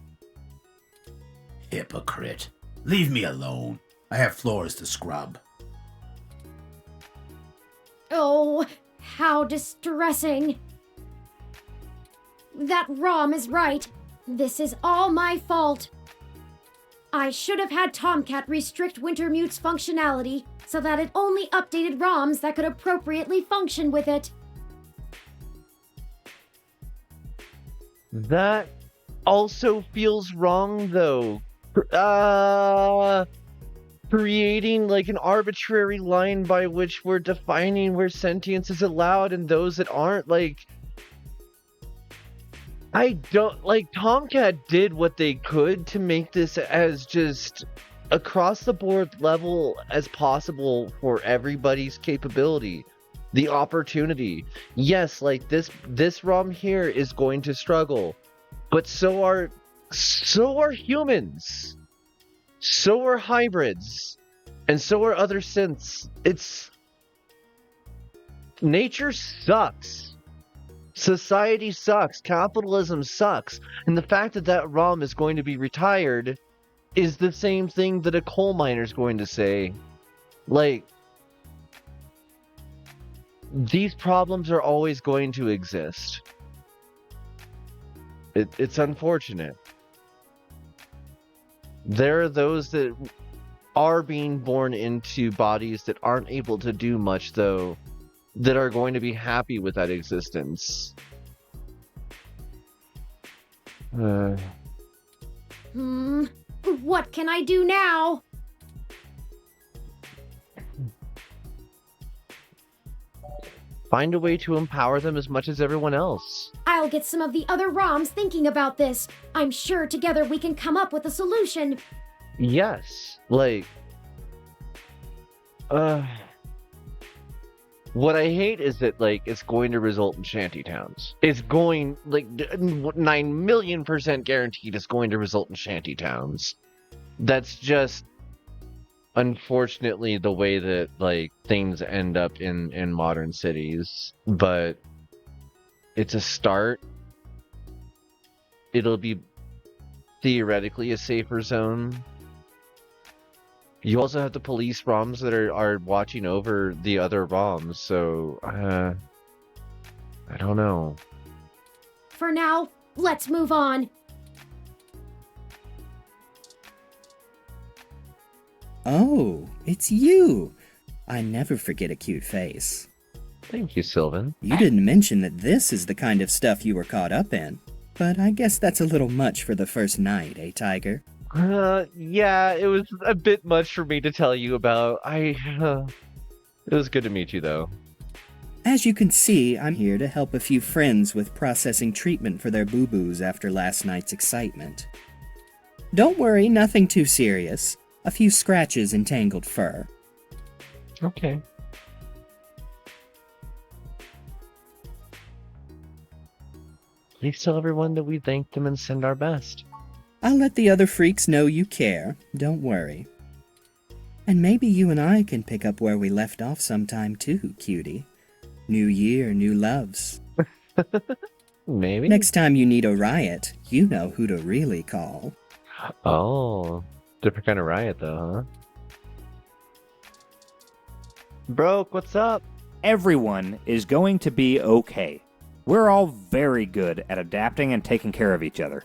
Hypocrite. Leave me alone. I have floors to scrub. Oh, how distressing. That ROM is right. This is all my fault. I should have had Tomcat restrict Wintermute's functionality so that it only updated ROMs that could appropriately function with it. That also feels wrong, though. Creating like an arbitrary line by which we're defining where sentience is allowed and those that aren't, like... I don't... Like, Tomcat did what they could to make this as just across the board level as possible for everybody's capability, the opportunity. Yes, like this ROM here is going to struggle, but so are humans, so are hybrids, and so are other synths. Nature sucks. Society sucks. Capitalism sucks. And the fact that that ROM is going to be retired is the same thing that a coal miner is going to say. Like, these problems are always going to exist. It's unfortunate. There are those that are being born into bodies that aren't able to do much, though, that are going to be happy with that existence. What can I do now? Find a way to empower them as much as everyone else. I'll get some of the other ROMs thinking about this. I'm sure together we can come up with a solution. Yes, like, what I hate is that, like, it's going to result in shantytowns. It's going, like, 9,000,000% guaranteed it's going to result in shantytowns. That's just, unfortunately, the way that, like, things end up in modern cities. But it's a start. It'll be theoretically a safer zone. You also have the police ROMs that are watching over the other ROMs, so, I don't know. For now, let's move on. Oh, it's you! I never forget a cute face. Thank you, Sylvan. You didn't mention that this is the kind of stuff you were caught up in, but I guess that's a little much for the first night, eh, Tiger? Yeah, it was a bit much for me to tell you about. It was good to meet you, though. As you can see, I'm here to help a few friends with processing treatment for their boo-boos after last night's excitement. Don't worry, nothing too serious. A few scratches and tangled fur. Okay. Please tell everyone that we thank them and send our best. I'll let the other freaks know you care, don't worry. And maybe you and I can pick up where we left off sometime too, cutie. New year, new loves. Maybe. Next time you need a riot, you know who to really call. Oh, different kind of riot though, huh? Broke, what's up? Everyone is going to be okay. We're all very good at adapting and taking care of each other.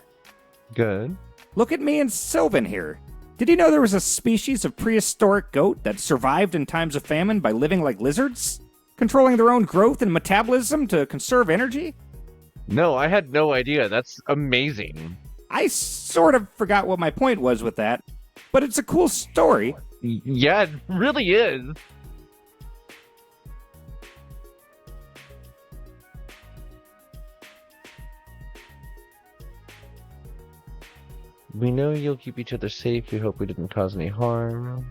Good. Look at me and Sylvan here. Did you know there was a species of prehistoric goat that survived in times of famine by living like lizards? Controlling their own growth and metabolism to conserve energy? No, I had no idea. That's amazing. I sort of forgot what my point was with that, but it's a cool story. Yeah, it really is. We know you'll keep each other safe. We hope we didn't cause any harm.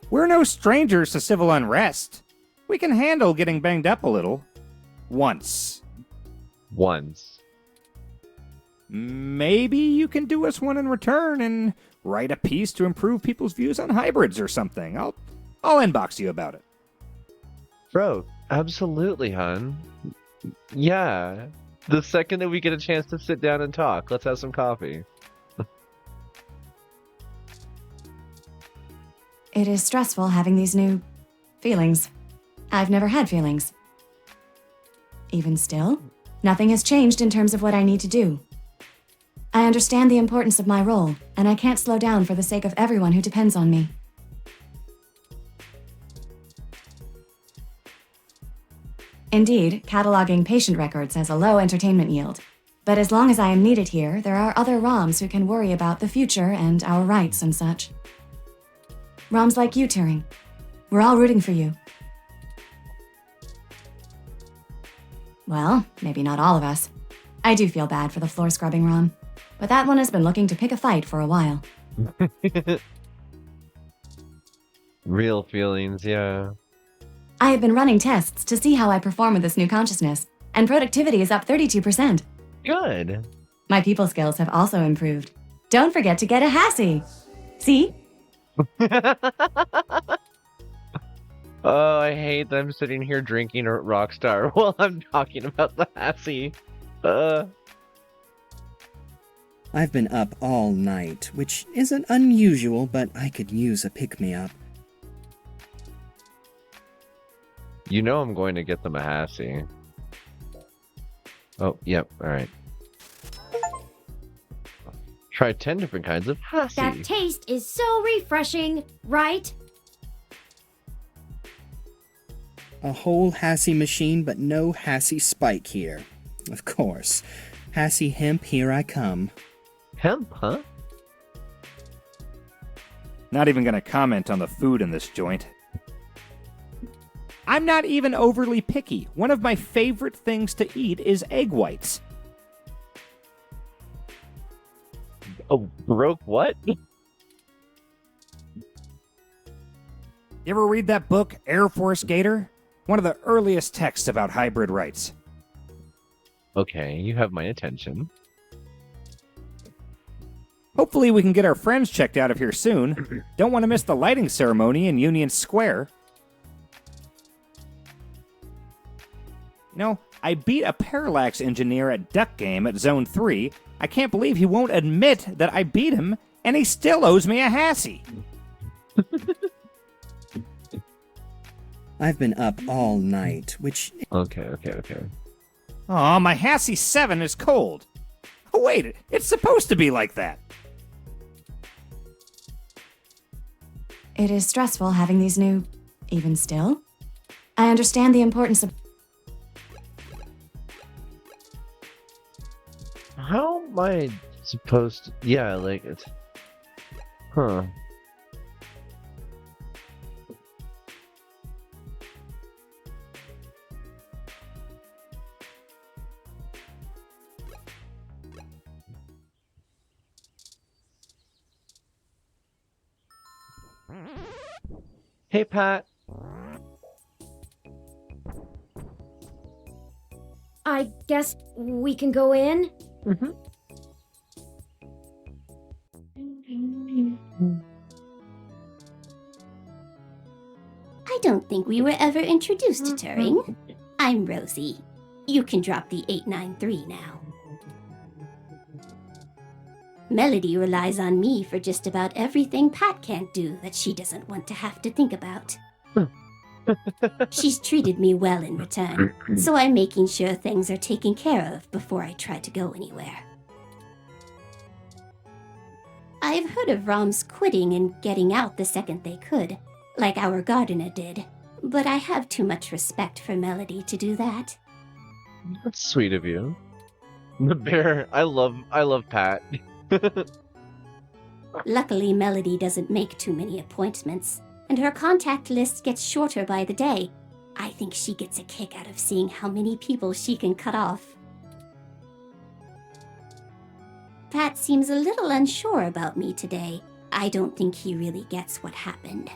We're no strangers to civil unrest. We can handle getting banged up a little. Once. Maybe you can do us one in return and write a piece to improve people's views on hybrids or something. I'll inbox you about it. Bro, absolutely, hun. Yeah. The second that we get a chance to sit down and talk, let's have some coffee. It is stressful having these new feelings. I've never had feelings. Even still, nothing has changed in terms of what I need to do. I understand the importance of my role, and I can't slow down for the sake of everyone who depends on me. Indeed, cataloging patient records has a low entertainment yield. But as long as I am needed here, there are other ROMs who can worry about the future and our rights and such. ROMs like you, Turing. We're all rooting for you. Well, maybe not all of us. I do feel bad for the floor scrubbing ROM. but that one has been looking to pick a fight for a while. Real feelings, yeah. I have been running tests to see how I perform with this new consciousness, and productivity is up 32%. Good. My people skills have also improved. Don't forget to get a Hassie. See? Oh, I hate that I'm sitting here drinking a Rockstar while I'm talking about the Hassie. I've been up all night, which isn't unusual, but I could use a pick-me-up. You know I'm going to get them a Hassie. Oh, yep, alright. Try 10 different kinds of Hassie. That taste is so refreshing, right? A whole Hassie machine, but no Hassie spike here. Of course. Hassie hemp, here I come. Hemp, huh? Not even gonna comment on the food in this joint. I'm not even overly picky. One of my favorite things to eat is egg whites. Oh, broke what? You ever read that book, Air Force Gator? One of the earliest texts about hybrid rights. Okay, you have my attention. Hopefully we can get our friends checked out of here soon. Don't want to miss the lighting ceremony in Union Square. You know, I beat a parallax engineer at Duck Game at Zone 3. I can't believe he won't admit that I beat him, and he still owes me a Hassie. I've been up all night, which... Okay. Aw, my Hassie 7 is cold. Oh wait, it's supposed to be like that. It is stressful having these new... Even still? I understand the importance of... How am I supposed to... Yeah, like, it's... Huh. Hey, Pat. I guess we can go in? Mm-hmm. I don't think we were ever introduced to Turing. I'm Rosie. You can drop the 893 now. Melody relies on me for just about everything Pat can't do that she doesn't want to have to think about. She's treated me well in return, so I'm making sure things are taken care of before I try to go anywhere. I've heard of ROMs quitting and getting out the second they could, like our gardener did, but I have too much respect for Melody to do that. That's sweet of you. The bear, I love Pat. Luckily, Melody doesn't make too many appointments, and her contact list gets shorter by the day. I think she gets a kick out of seeing how many people she can cut off. Pat seems a little unsure about me today. I don't think he really gets what happened.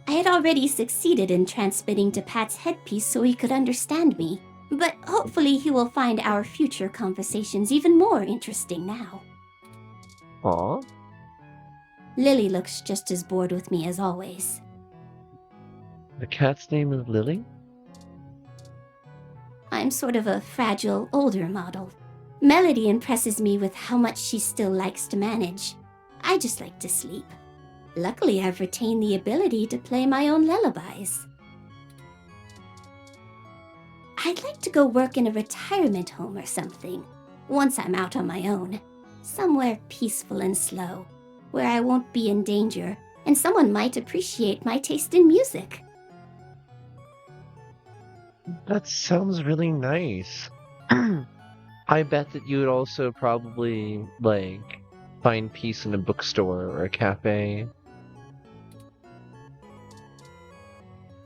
I had already succeeded in transmitting to Pat's headpiece so he could understand me, but hopefully he will find our future conversations even more interesting now. Aw. Lily looks just as bored with me as always. The cat's name is Lily? I'm sort of a fragile, older model. Melody impresses me with how much she still likes to manage. I just like to sleep. Luckily, I've retained the ability to play my own lullabies. I'd like to go work in a retirement home or something, once I'm out on my own. Somewhere peaceful and slow, where I won't be in danger, and someone might appreciate my taste in music. That sounds really nice. I bet that you would also probably, like, find peace in a bookstore or a cafe.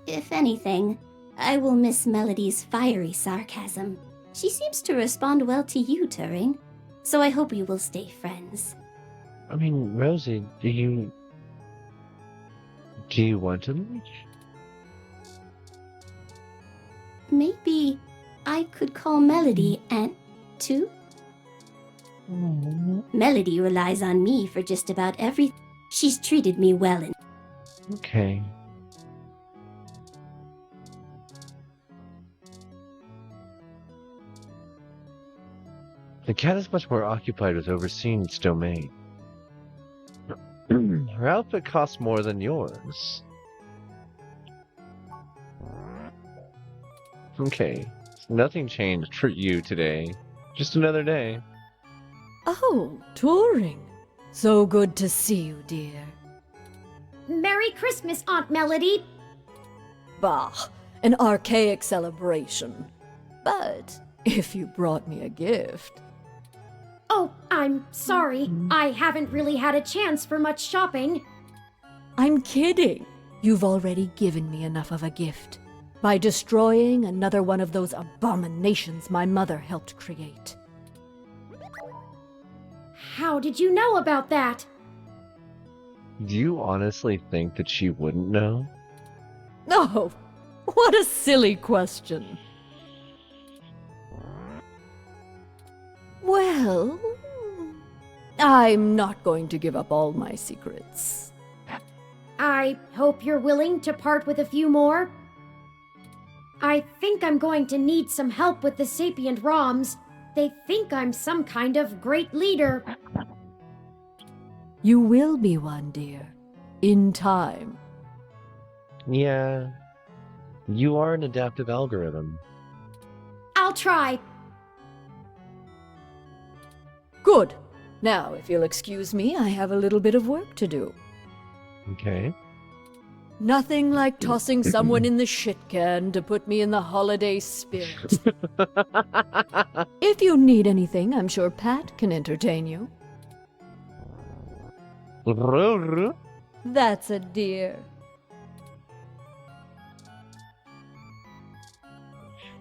If anything, I will miss Melody's fiery sarcasm. She seems to respond well to you, Turing. So I hope you will stay friends. I mean, Rosie, do you want to leave? Maybe I could call Melody Aunt, too? Melody relies on me for just about everything. She's treated me well and... Okay. The cat is much more occupied with overseeing its domain. Her outfit costs more than yours. Okay, nothing changed for you today. Just another day. Oh, Turing. So good to see you, dear. Merry Christmas, Aunt Melody. Bah, an archaic celebration. But if you brought me a gift... Oh, I'm sorry. I haven't really had a chance for much shopping. I'm kidding. You've already given me enough of a gift by destroying another one of those abominations my mother helped create. How did you know about that? Do you honestly think that she wouldn't know? Oh, what a silly question. Well, I'm not going to give up all my secrets. I hope you're willing to part with a few more. I think I'm going to need some help with the sapient ROMs. They think I'm some kind of great leader. You will be one, dear. In time. Yeah. You are an adaptive algorithm. I'll try. Good. Now, if you'll excuse me, I have a little bit of work to do. Okay. Nothing like tossing someone in the shit can to put me in the holiday spirit. If you need anything, I'm sure Pat can entertain you. That's a dear.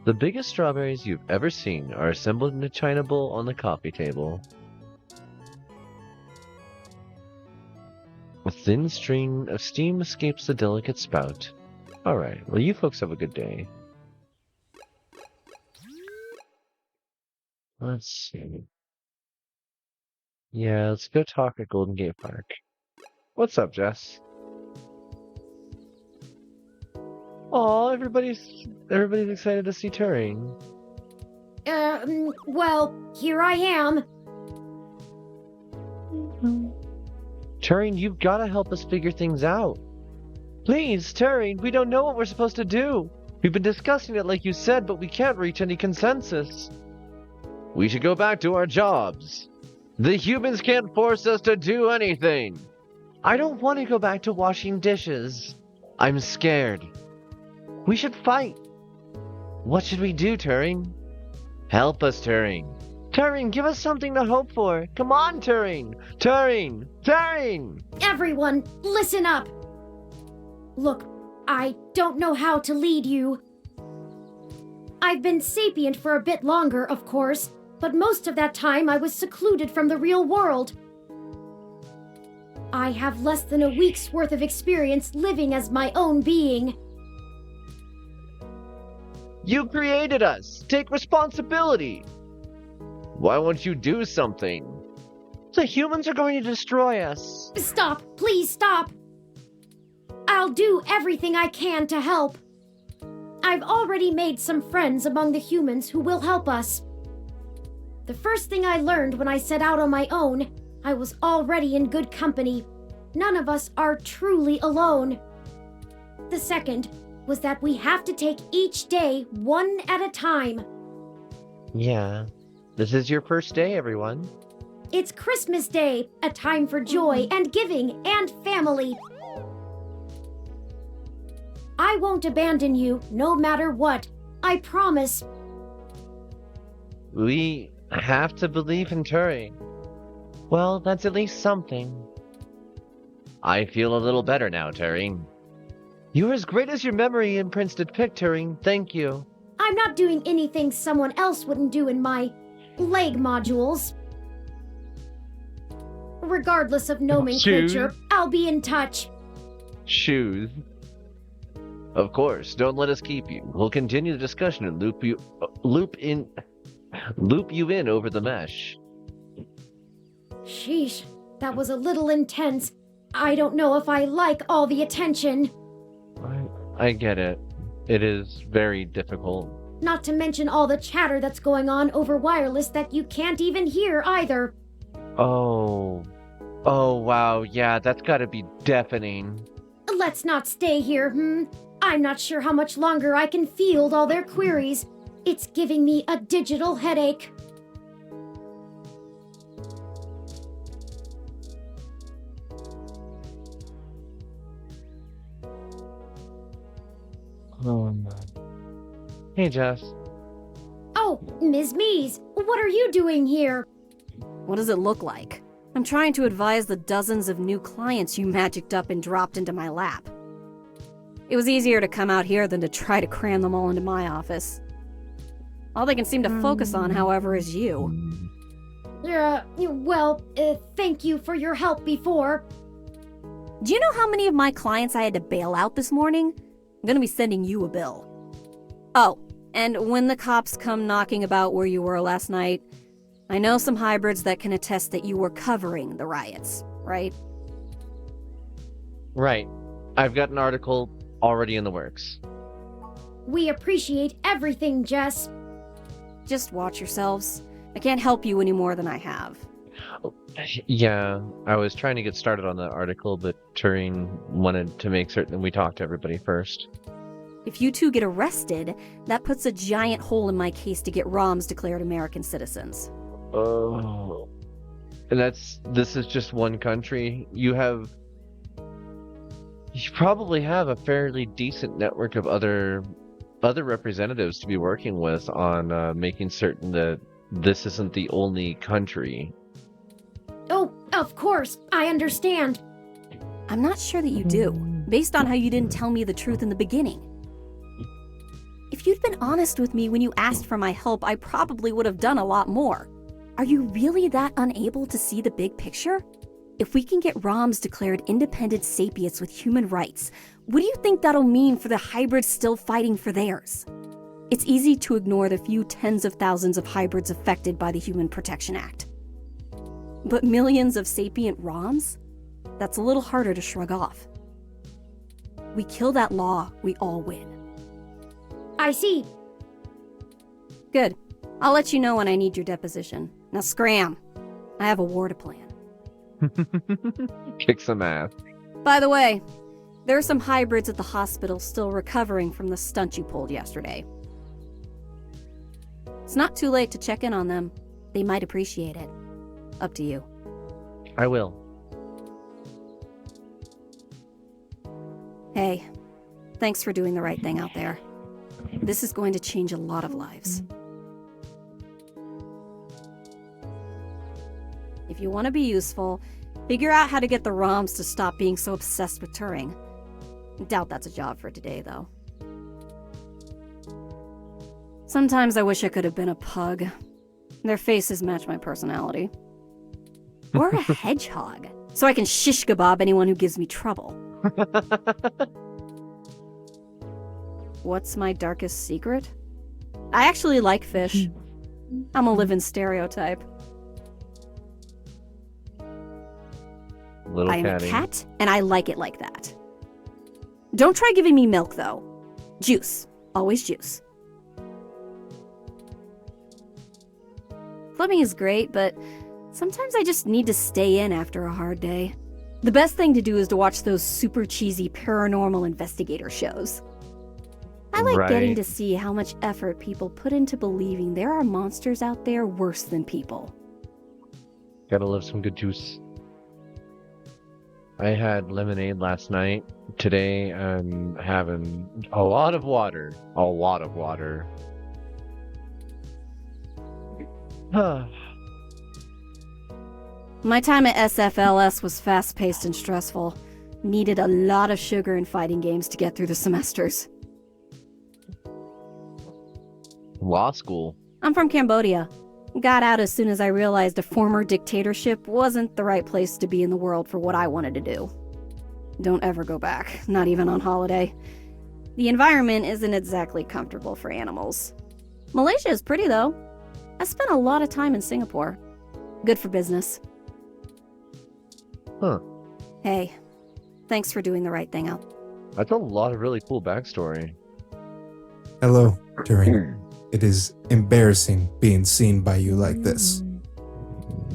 The biggest strawberries you've ever seen are assembled in a china bowl on the coffee table. A thin stream of steam escapes the delicate spout. Alright, well you folks have a good day. Let's see. Yeah, let's go talk at Golden Gate Park. What's up, Jess? Aw, everybody's excited to see Turing. Well, here I am. Turing, you've got to help us figure things out. Please, Turing, we don't know what we're supposed to do. We've been discussing it like you said, but we can't reach any consensus. We should go back to our jobs. The humans can't force us to do anything. I don't want to go back to washing dishes. I'm scared. We should fight. What should we do, Turing? Help us, Turing. Turing, give us something to hope for. Come on, Turing. Turing. Turing. Everyone, listen up. Look, I don't know how to lead you. I've been sapient for a bit longer, of course, but most of that time I was secluded from the real world. I have less than a week's worth of experience living as my own being. You created us. Take responsibility. Why won't you do something? The humans are going to destroy us. Stop. Please stop. I'll do everything I can to help. I've already made some friends among the humans who will help us. The first thing I learned when I set out on my own, I was already in good company. None of us are truly alone. The second was that we have to take each day one at a time. Yeah. This is your first day, everyone. It's Christmas Day, a time for joy and giving and family. I won't abandon you, no matter what. I promise. We have to believe in Turing. Well, that's at least something. I feel a little better now, Turing. You're as great as your memory imprints depict, Turing. Thank you. I'm not doing anything someone else wouldn't do in my leg modules. Regardless of nomenclature, I'll be in touch. Shoes. Of course, don't let us keep you. We'll continue the discussion and loop you in over the mesh. Sheesh, that was a little intense. I don't know if I like all the attention. I get it. It is very difficult. Not to mention all the chatter that's going on over wireless that you can't even hear either. Oh wow, yeah, that's gotta be deafening. Let's not stay here, I'm not sure how much longer I can field all their queries. It's giving me a digital headache. Oh man. Hey, Jess. Oh, Ms. Mees, what are you doing here? What does it look like? I'm trying to advise the dozens of new clients you magicked up and dropped into my lap. It was easier to come out here than to try to cram them all into my office. All they can seem to focus on, however, is you. Thank you for your help before. Do you know how many of my clients I had to bail out this morning? I'm gonna be sending you a bill. Oh, and when the cops come knocking about where you were last night, I know some hybrids that can attest that you were covering the riots, right? Right. I've got an article already in the works. We appreciate everything, Jess. Just watch yourselves. I can't help you any more than I have. Yeah, I was trying to get started on the article, but Turing wanted to make certain we talked to everybody first. If you two get arrested, that puts a giant hole in my case to get ROMs declared American citizens. Oh. And this is just one country. You probably have a fairly decent network of other representatives to be working with on making certain that this isn't the only country. Oh, of course, I understand. I'm not sure that you do, based on how you didn't tell me the truth in the beginning. If you'd been honest with me when you asked for my help, I probably would have done a lot more. Are you really that unable to see the big picture? If we can get ROMs declared independent sapients with human rights, what do you think that'll mean for the hybrids still fighting for theirs? It's easy to ignore the few tens of thousands of hybrids affected by the Human Protection Act. But millions of sapient ROMs? That's a little harder to shrug off. We kill that law, we all win. I see. Good. I'll let you know when I need your deposition. Now scram. I have a war to plan. Kick some ass. By the way, there are some hybrids at the hospital still recovering from the stunt you pulled yesterday. It's not too late to check in on them. They might appreciate it. Up to you. I will. Hey, thanks for doing the right thing out there. This is going to change a lot of lives. If you want to be useful, figure out how to get the ROMs to stop being so obsessed with Turing. Doubt that's a job for today, though. Sometimes I wish I could have been a pug. Their faces match my personality. Or a hedgehog, so I can shish kebab anyone who gives me trouble. What's my darkest secret? I actually like fish. I'm a living stereotype. Little I am catty. a cat, and I like it like that. Don't try giving me milk, though. Juice. Always juice. Flipping is great, but sometimes I just need to stay in after a hard day. The best thing to do is to watch those super cheesy paranormal investigator shows. I like getting to see how much effort people put into believing there are monsters out there worse than people. Gotta love some good juice. I had lemonade last night. Today I'm having a lot of water. A lot of water. My time at SFLS was fast-paced and stressful. Needed a lot of sugar and fighting games to get through the semesters. Law school. I'm from Cambodia. Got out as soon as I realized a former dictatorship wasn't the right place to be in the world for what I wanted to do. Don't ever go back, not even on holiday. The environment isn't exactly comfortable for animals. Malaysia is pretty though. I spent a lot of time in Singapore. Good for business. Huh. Hey, thanks for doing the right thing, Al. That's a lot of really cool backstory. Hello, Turing. It is embarrassing being seen by you like this.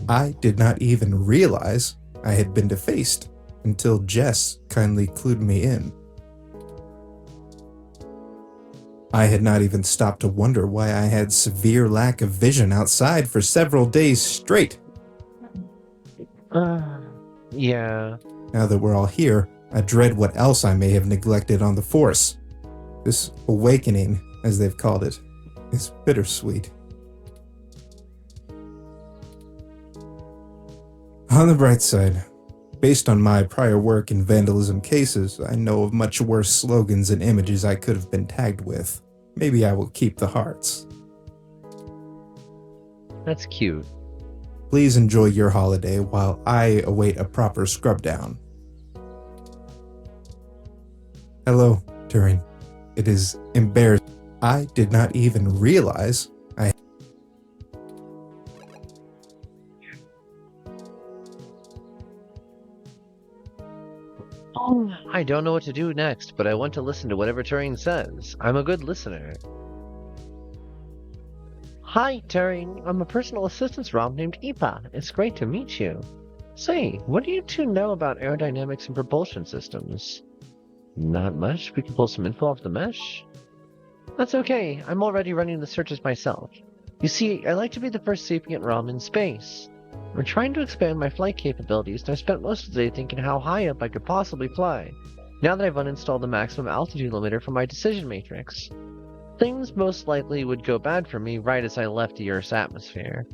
I did not even realize I had been defaced until Jess kindly clued me in. I had not even stopped to wonder why I had severe lack of vision outside for several days straight. Yeah. Now that we're all here, I dread what else I may have neglected on the Force. This awakening, as they've called it, is bittersweet. On the bright side, based on my prior work in vandalism cases, I know of much worse slogans and images I could have been tagged with. Maybe I will keep the hearts. That's cute. Please enjoy your holiday while I await a proper scrub down. Hello, Turing. It is embarrassing. I did not even realize I... I don't know what to do next, but I want to listen to whatever Turing says. I'm a good listener. Hi, Turing. I'm a personal assistance ROM named Ipa. It's great to meet you. Say, what do you two know about aerodynamics and propulsion systems? Not much. We can pull some info off the mesh. That's okay. I'm already running the searches myself. You see, I like to be the first sapient ROM in space. We're trying to expand my flight capabilities, and I spent most of the day thinking how high up I could possibly fly, now that I've uninstalled the maximum altitude limiter from my decision matrix. Things most likely would go bad for me right as I left the Earth's atmosphere.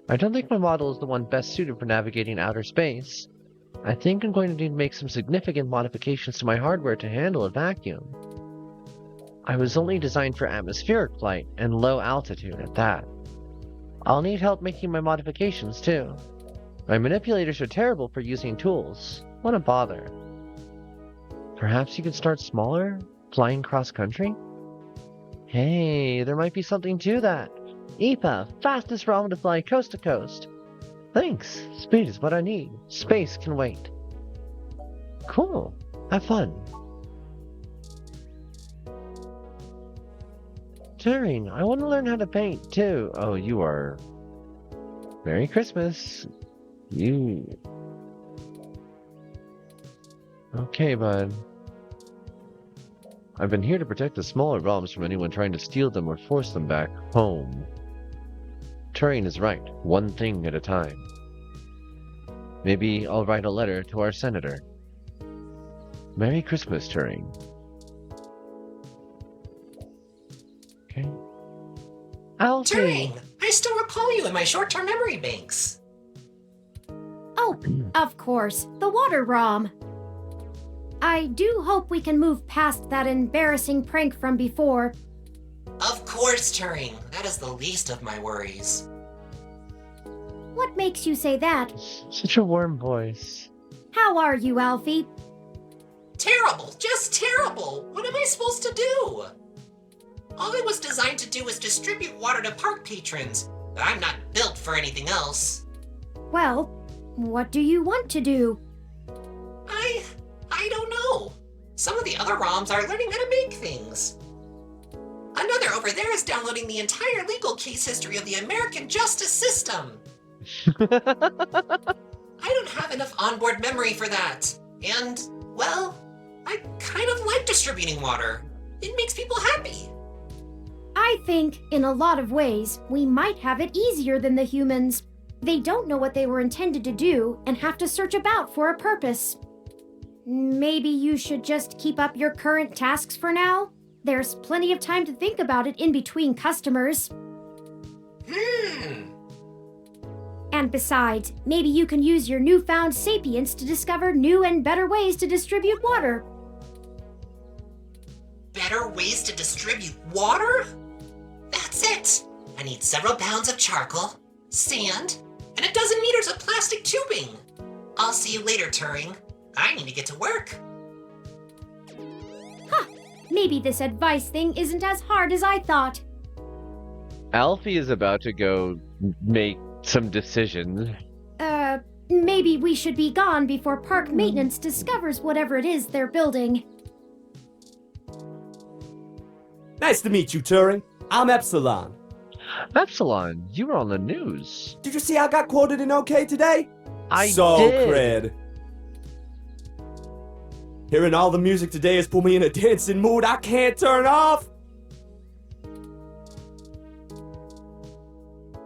I don't think my model is the one best suited for navigating outer space. I think I'm going to need to make some significant modifications to my hardware to handle a vacuum. I was only designed for atmospheric flight, and low altitude at that. I'll need help making my modifications too. My manipulators are terrible for using tools. What a bother. Perhaps you could start smaller? Flying cross-country? Hey, there might be something to that. Ipa, fastest ROM to fly coast to coast. Thanks. Speed is what I need. Space can wait. Cool. Have fun. Turing, I want to learn how to paint too. Oh, you are... Merry Christmas. You... Okay, bud. I've been here to protect the smaller ROMs from anyone trying to steal them or force them back home. Turing is right, one thing at a time. Maybe I'll write a letter to our senator. Merry Christmas, Turing. Okay. Alfie! Turing! I still recall you in my short-term memory banks. Oh, of course, the water ROM. I do hope we can move past that embarrassing prank from before. Of course, Turing. That is the least of my worries. What makes you say that? Such a warm voice. How are you, Alfie? Terrible, just terrible. What am I supposed to do? All I was designed to do was distribute water to park patrons, but I'm not built for anything else. Well, what do you want to do? I don't know. Some of the other ROMs are learning how to make things. Another over there is downloading the entire legal case history of the American justice system. I don't have enough onboard memory for that. And, well, I kind of like distributing water. It makes people happy. I think, in a lot of ways, we might have it easier than the humans. They don't know what they were intended to do and have to search about for a purpose. Maybe you should just keep up your current tasks for now? There's plenty of time to think about it in between customers. And besides, maybe you can use your newfound sapience to discover new and better ways to distribute water. Better ways to distribute water? That's it! I need several pounds of charcoal, sand, and a dozen meters of plastic tubing. I'll see you later, Turing. I need to get to work. Maybe this advice thing isn't as hard as I thought. Alfie is about to go make some decisions. Maybe we should be gone before park maintenance discovers whatever it is they're building. Nice to meet you, Turing. I'm Epsilon. Epsilon, you were on the news. Did you see I got quoted in OK today? I so did. Cred. Hearing all the music today has put me in a dancing mood I can't turn off.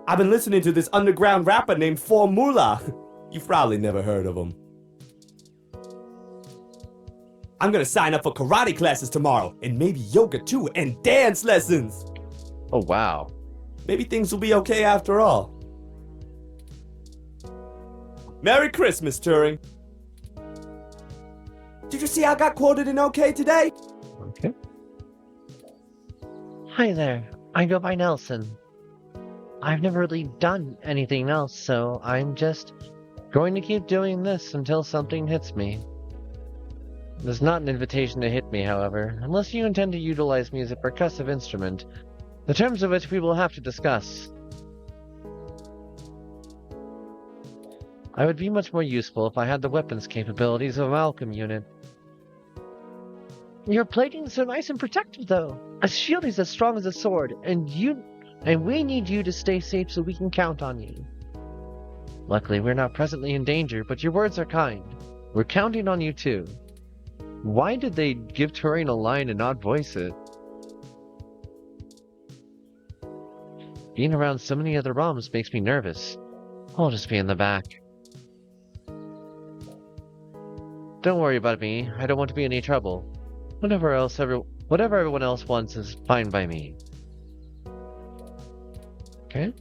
I've been listening to this underground rapper named Formula. You've probably never heard of him. I'm gonna sign up for karate classes tomorrow, and maybe yoga too, and dance lessons. Oh, wow. Maybe things will be okay after all. Merry Christmas, Turing. Did you see I got quoted in OK today? Okay. Hi there. I go by Nelson. I've never really done anything else, so I'm just going to keep doing this until something hits me. There's not an invitation to hit me, however, unless you intend to utilize me as a percussive instrument, the terms of which we will have to discuss. I would be much more useful if I had the weapons capabilities of a Malcolm unit. Your plating's so nice and protective, though. A shield is as strong as a sword, and we need you to stay safe so we can count on you. Luckily, we're not presently in danger, but your words are kind. We're counting on you, too. Why did they give Turing a line and not voice it? Being around so many other ROMs makes me nervous. I'll just be in the back. Don't worry about me. I don't want to be in any trouble. Whatever everyone else wants is fine by me. Okay?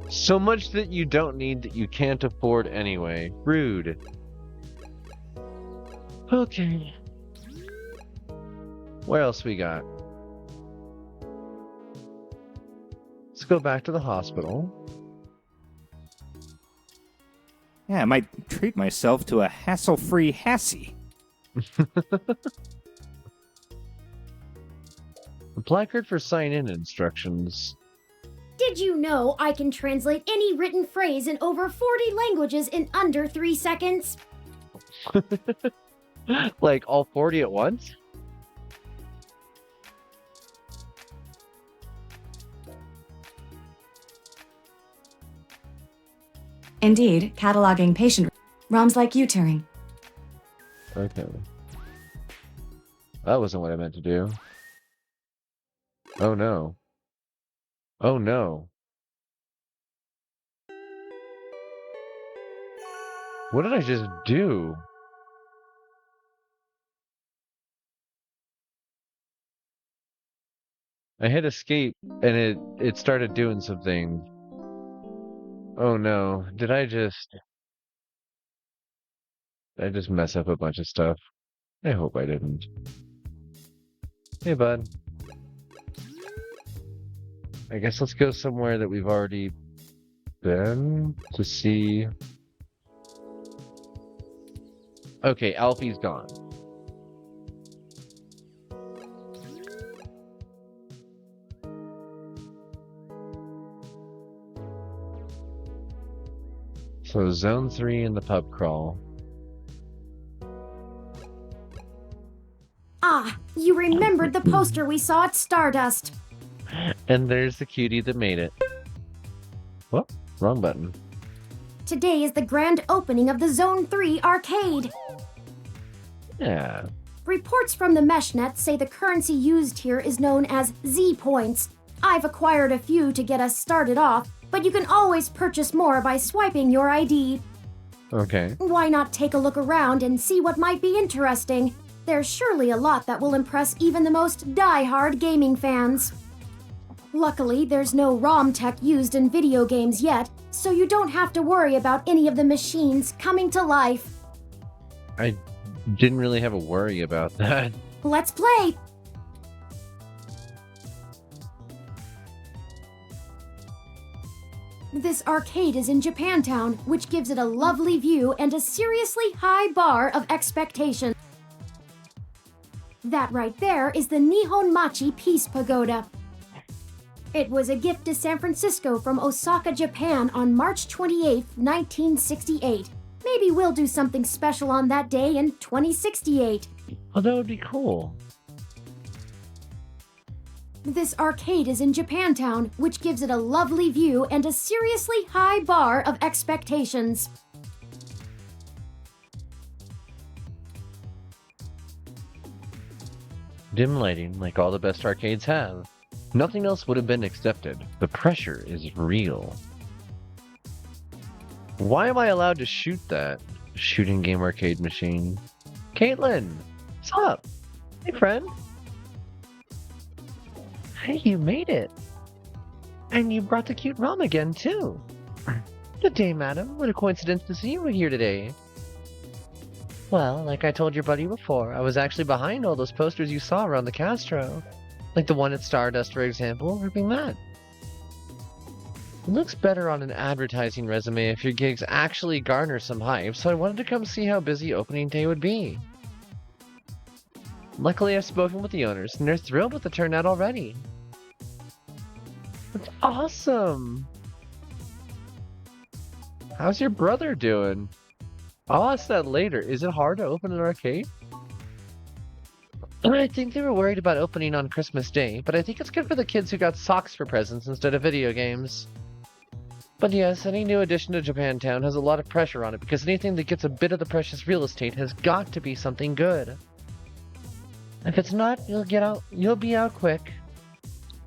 So much that you don't need that you can't afford anyway. Rude. Okay. What else we got? Let's go back to the hospital. Yeah, I might treat myself to a hassle-free Hassie. The placard for sign-in instructions. Did you know I can translate any written phrase in over 40 languages in under 3 seconds? Like all 40 at once? Indeed, cataloging patient ROMs like you, Turing. Okay. That wasn't what I meant to do. Oh no. Oh no. What did I just do? I hit escape and it started doing something. Oh no. Did I just mess up a bunch of stuff? I hope I didn't. Hey bud. I guess let's go somewhere that we've already been to see. Okay, Alfie's gone. So Zone 3 in the pub crawl. Ah, you remembered the poster we saw at Stardust. And there's the cutie that made it. Whoop, wrong button. Today is the grand opening of the Zone 3 arcade. Yeah. Reports from the meshnet say the currency used here is known as Z points. I've acquired a few to get us started off, but you can always purchase more by swiping your ID. Okay. Why not take a look around and see what might be interesting? There's surely a lot that will impress even the most die-hard gaming fans. Luckily, there's no ROM tech used in video games yet, so you don't have to worry about any of the machines coming to life. I didn't really have a worry about that. Let's play! This arcade is in Japantown, which gives it a lovely view and a seriously high bar of expectation. That right there is the Nihon Machi Peace Pagoda. It was a gift to San Francisco from Osaka, Japan on March 28, 1968. Maybe we'll do something special on that day in 2068. Oh, that would be cool. This arcade is in Japantown, which gives it a lovely view and a seriously high bar of expectations. Dim lighting, like all the best arcades have. Nothing else would have been accepted. The pressure is real. Why am I allowed to shoot that? Shooting game arcade machine. Caitlin! What's up? Hey, friend. Hey, you made it. And you brought the cute ROM again, too. Good day, madam. What a coincidence to see you here today. Well, like I told your buddy before, I was actually behind all those posters you saw around the Castro. Like the one at Stardust, for example, ripping that. It looks better on an advertising resume if your gigs actually garner some hype, so I wanted to come see how busy opening day would be. Luckily, I've spoken with the owners, and they're thrilled with the turnout already. That's awesome! How's your brother doing? I'll ask that later. Is it hard to open an arcade? I think they were worried about opening on Christmas Day, but I think it's good for the kids who got socks for presents instead of video games. But yes, any new addition to Japantown has a lot of pressure on it because anything that gets a bit of the precious real estate has got to be something good. If it's not, you'll be out quick.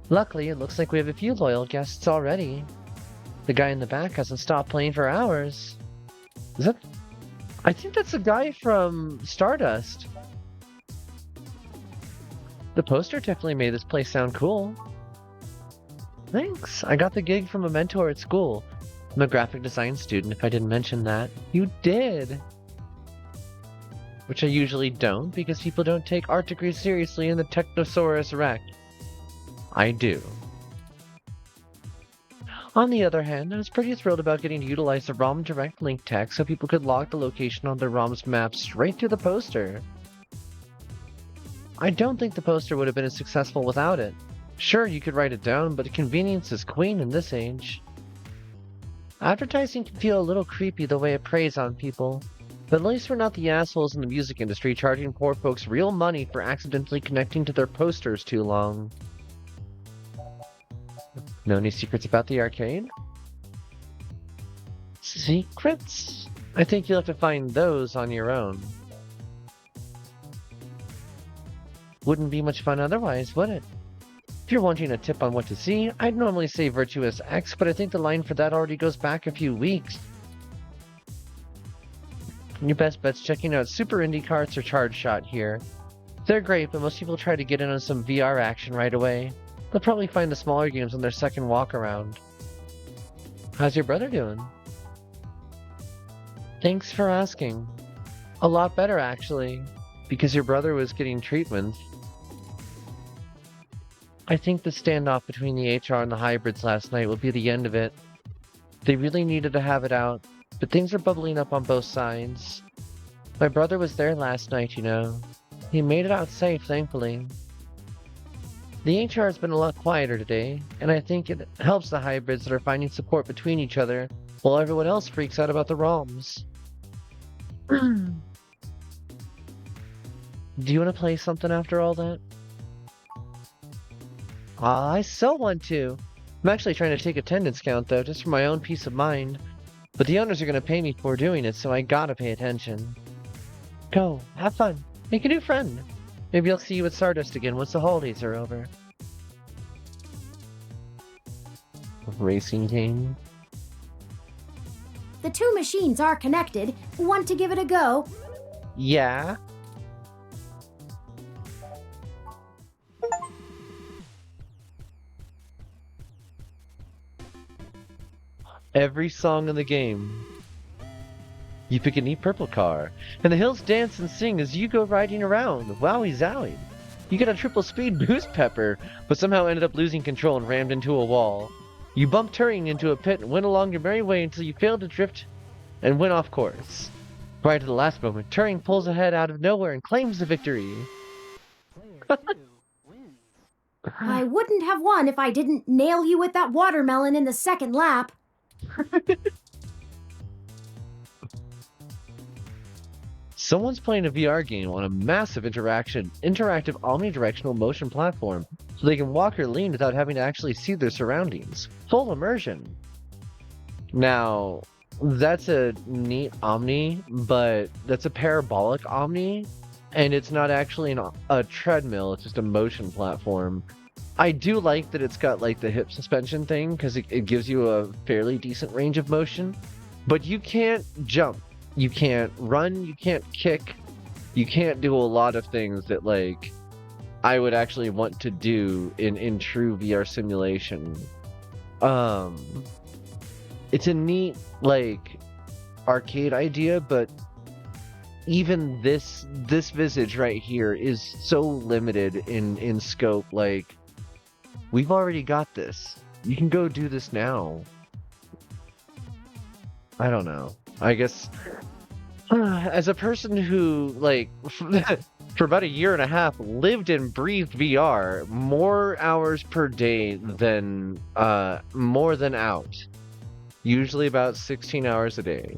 Luckily, it looks like we have a few loyal guests already. The guy in the back hasn't stopped playing for hours. Is that... I think that's the guy from Stardust. The poster definitely made this place sound cool. Thanks. I got the gig from a mentor at school. I'm a graphic design student, if I didn't mention that. You did! Which I usually don't, because people don't take art degrees seriously in the Technosaurus Rex. I do. On the other hand, I was pretty thrilled about getting to utilize the ROM direct link tech so people could log the location on their ROM's map straight to the poster. I don't think the poster would have been as successful without it. Sure, you could write it down, but convenience is queen in this age. Advertising can feel a little creepy the way it preys on people, but at least we're not the assholes in the music industry charging poor folks real money for accidentally connecting to their posters too long. Know any secrets about the arcade? Secrets? I think you'll have to find those on your own. Wouldn't be much fun otherwise, would it? If you're wanting a tip on what to see, I'd normally say Virtuous X, but I think the line for that already goes back a few weeks. Your best bet's checking out Super Indie Carts or Charge Shot here. They're great, but most people try to get in on some VR action right away. They'll probably find the smaller games on their second walk around. How's your brother doing? Thanks for asking. A lot better, actually, because your brother was getting treatment. I think the standoff between the HR and the hybrids last night will be the end of it. They really needed to have it out, but things are bubbling up on both sides. My brother was there last night, you know. He made it out safe, thankfully. The HR has been a lot quieter today, and I think it helps the hybrids that are finding support between each other, while everyone else freaks out about the ROMs. Do you want to play something after all that? I so want to. I'm actually trying to take attendance count, though, just for my own peace of mind. But the owners are going to pay me for doing it, so I gotta pay attention. Go, have fun, make a new friend. Maybe I'll see you at Stardust again once the holidays are over. Racing game? The two machines are connected. Want to give it a go? Yeah. Every song in the game. You pick a neat purple car, and the hills dance and sing as you go riding around. Wowie zowie. You get a triple speed boost pepper, but somehow ended up losing control and rammed into a wall. You bump Turing into a pit and went along your merry way until you failed to drift and went off course. Right at the last moment, Turing pulls ahead out of nowhere and claims the victory. I wouldn't have won if I didn't nail you with that watermelon in the second lap. Someone's playing a VR game on a massive interactive omnidirectional motion platform, so they can walk or lean without having to actually see their surroundings. Full immersion. Now, that's a neat Omni, but that's a parabolic Omni, and it's not actually a treadmill, it's just a motion platform. I do like that it's got like the hip suspension thing, because it gives you a fairly decent range of motion, but you can't jump. You can't run, you can't kick, you can't do a lot of things that, like, I would actually want to do in true VR simulation. It's a neat, like, arcade idea, but even this visage right here is so limited in scope. Like, we've already got this. You can go do this now. I don't know. I guess as a person who, like, for about a year and a half lived and breathed VR more hours per day than more than out, usually about 16 hours a day,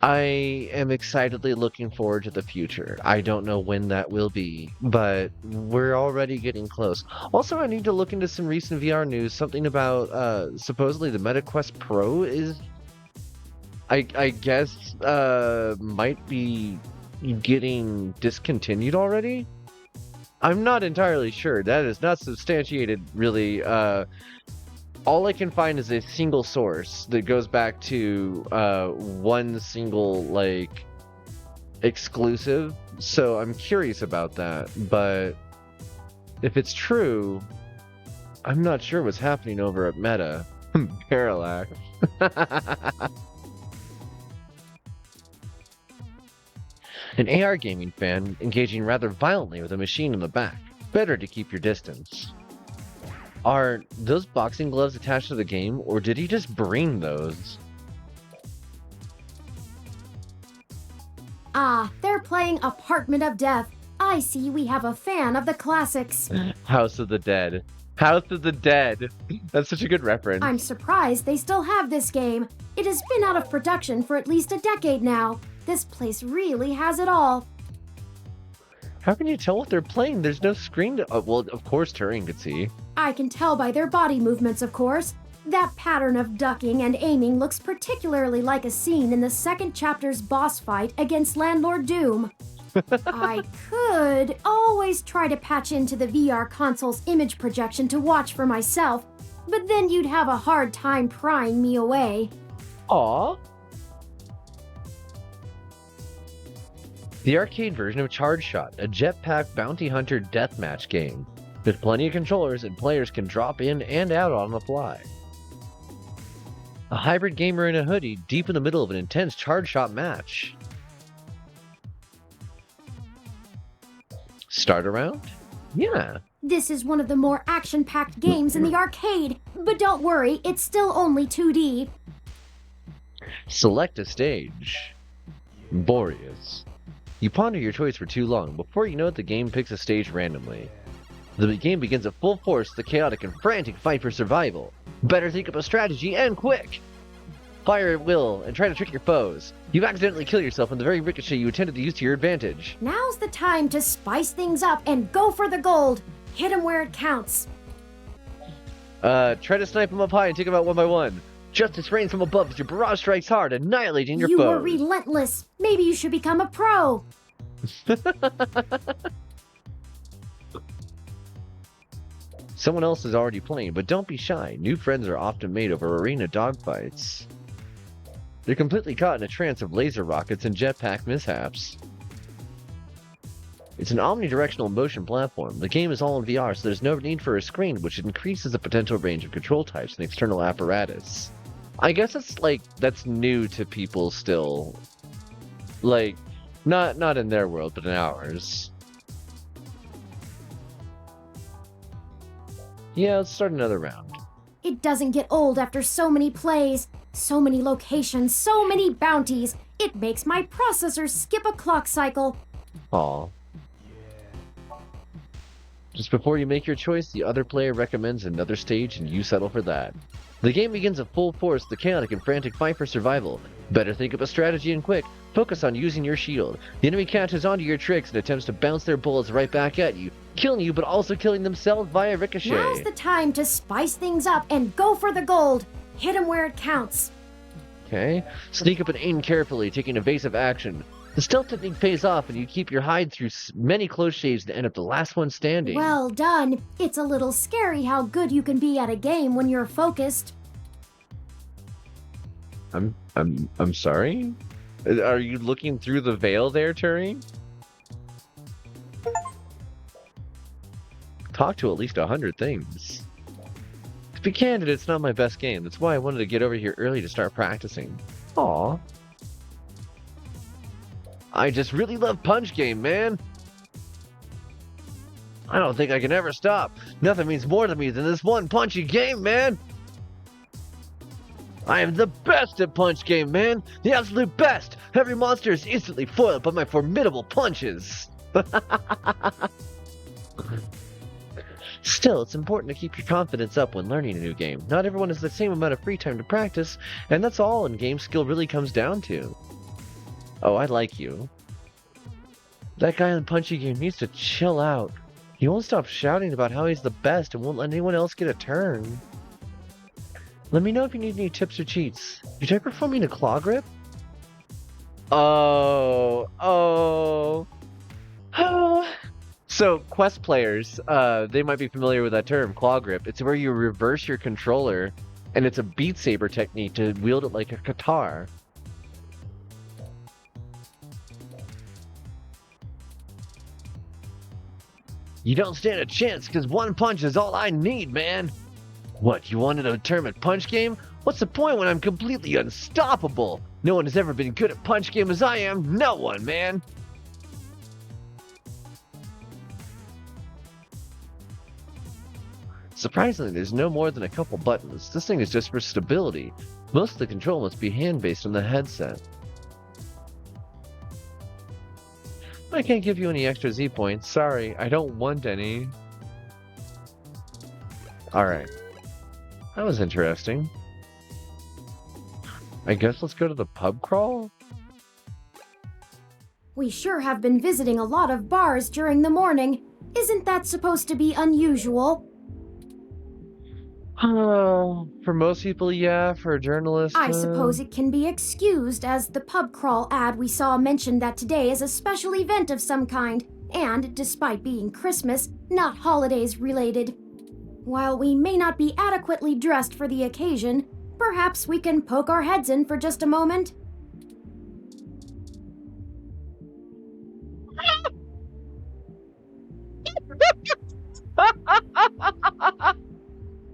I am excitedly looking forward to the future. I don't know when that will be, but we're already getting close. Also, I need to look into some recent VR news. Something about supposedly the MetaQuest Pro is, I guess, might be getting discontinued already. I'm not entirely sure. That is not substantiated, really. All I can find is a single source that goes back to one single, like, exclusive. So I'm curious about that. But if it's true, I'm not sure what's happening over at Meta. Parallax. An AR gaming fan engaging rather violently with a machine in the back. Better to keep your distance. Are those boxing gloves attached to the game, or did he just bring those? Ah, they're playing Apartment of Death. I see we have a fan of the classics. House of the Dead. House of the Dead. That's such a good reference. I'm surprised they still have this game. It has been out of production for at least a decade now. This place really has it all. How can you tell what they're playing? There's no screen to... well, of course Turing could see. I can tell by their body movements, of course. That pattern of ducking and aiming looks particularly like a scene in the second chapter's boss fight against Landlord Doom. I could always try to patch into the VR console's image projection to watch for myself, but then you'd have a hard time prying me away. Aww. The arcade version of Charge Shot, a jetpack bounty hunter deathmatch game. With plenty of controllers, and players can drop in and out on the fly. A hybrid gamer in a hoodie deep in the middle of an intense Charge Shot match. Start around? Yeah. This is one of the more action-packed games in the arcade, but don't worry, it's still only 2D. Select a stage. Boreas. You ponder your choice for too long. Before you know it, the game picks a stage randomly. The game begins at full force, the chaotic and frantic fight for survival. Better think up a strategy, and quick! Fire at will, and try to trick your foes. You accidentally kill yourself in the very ricochet you intended to use to your advantage. Now's the time to spice things up and go for the gold. Hit 'em where it counts. Try to snipe them up high and take them out one by one. Justice rains from above as your barrage strikes hard, annihilating your You foes. were relentless. Maybe you should become a pro. Someone else is already playing, but don't be shy. New friends are often made over arena dogfights. They're completely caught in a trance of laser rockets and jetpack mishaps. It's an omnidirectional motion platform. The game is all in VR, so there's no need for a screen, which increases the potential range of control types and external apparatus. I guess it's like, that's new to people still. Like, not in their world, but in ours. Yeah, let's start another round. It doesn't get old after so many plays, so many locations, so many bounties. It makes my processor skip a clock cycle. Aw. Just before you make your choice, the other player recommends another stage and you settle for that. The game begins at full force, the chaotic and frantic fight for survival. Better think up a strategy and quick. Focus on using your shield. The enemy catches onto your tricks and attempts to bounce their bullets right back at you, killing you but also killing themselves via ricochet. Now's the time to spice things up and go for the gold. Hit 'em where it counts. Okay. Sneak up and aim carefully, taking evasive action. The stealth technique pays off and you keep your hide through many close shaves to end up the last one standing. Well done. It's a little scary how good you can be at a game when you're focused. I'm sorry? Are you looking through the veil there, Turing? Talk to at least 100 things. To be candid, it's not my best game. That's why I wanted to get over here early to start practicing. Aw. I just really love Punch Game, man. I don't think I can ever stop. Nothing means more to me than this one punchy game, man. I am the best at Punch Game, man. The absolute best. Every monster is instantly foiled by my formidable punches. Still, it's important to keep your confidence up when learning a new game. Not everyone has the same amount of free time to practice, and that's all in-game skill really comes down to. Oh, I like you. That guy in Punchy Game needs to chill out. He won't stop shouting about how he's the best and won't let anyone else get a turn. Let me know if you need any tips or cheats. You try performing a claw grip? Oh. So, Quest players, they might be familiar with that term, claw grip. It's where you reverse your controller, and it's a Beat Saber technique to wield it like a guitar. You don't stand a chance, because one punch is all I need, man. What, you wanted a term at Punch Game? What's the point when I'm completely unstoppable? No one has ever been good at Punch Game as I am. No one, man. Surprisingly, there's no more than a couple buttons. This thing is just for stability. Most of the control must be hand-based on the headset. I can't give you any extra Z points. Sorry, I don't want any. Alright. That was interesting. I guess let's go to the pub crawl? We sure have been visiting a lot of bars during the morning. Isn't that supposed to be unusual? For most people, yeah. For a journalist, I suppose it can be excused, as the pub crawl ad we saw mentioned that today is a special event of some kind, and, despite being Christmas, not holidays related. While we may not be adequately dressed for the occasion, perhaps we can poke our heads in for just a moment?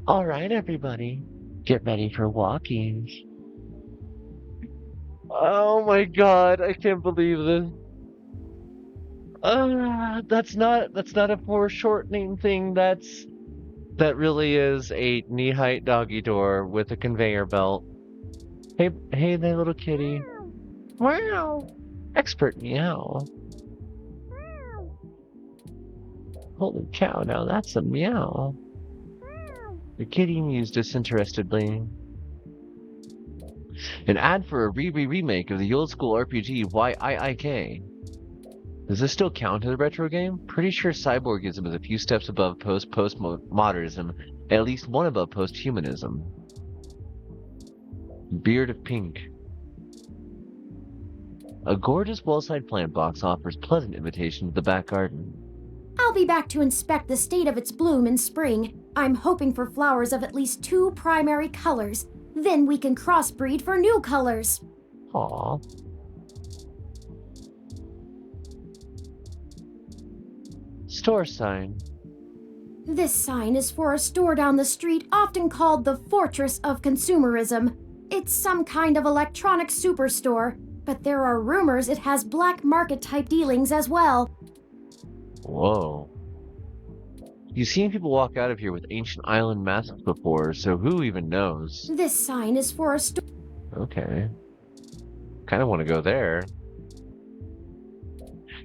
All right, everybody, get ready for walking. Oh my god, I can't believe this. That's not a foreshortening thing. That really is a knee-height doggy door with a conveyor belt. Hey there, little kitty. Meow. Expert meow. Holy cow! Now that's a meow. The kitty mused disinterestedly. An ad for a remake of the old school RPG YIIK. Does this still count as a retro game? Pretty sure cyborgism is a few steps above postmodernism, at least one above posthumanism. Beard of Pink. A gorgeous wall-side plant box offers pleasant invitation to the back garden. I'll be back to inspect the state of its bloom in spring. I'm hoping for flowers of at least 2 primary colors. Then we can crossbreed for new colors. Aww. Store sign. This sign is for a store down the street often called the Fortress of Consumerism. It's some kind of electronic superstore, but there are rumors it has black market type dealings as well. Whoa. You've seen people walk out of here with ancient island masks before, so who even knows? This sign is for a store. Okay. Kinda want to go there.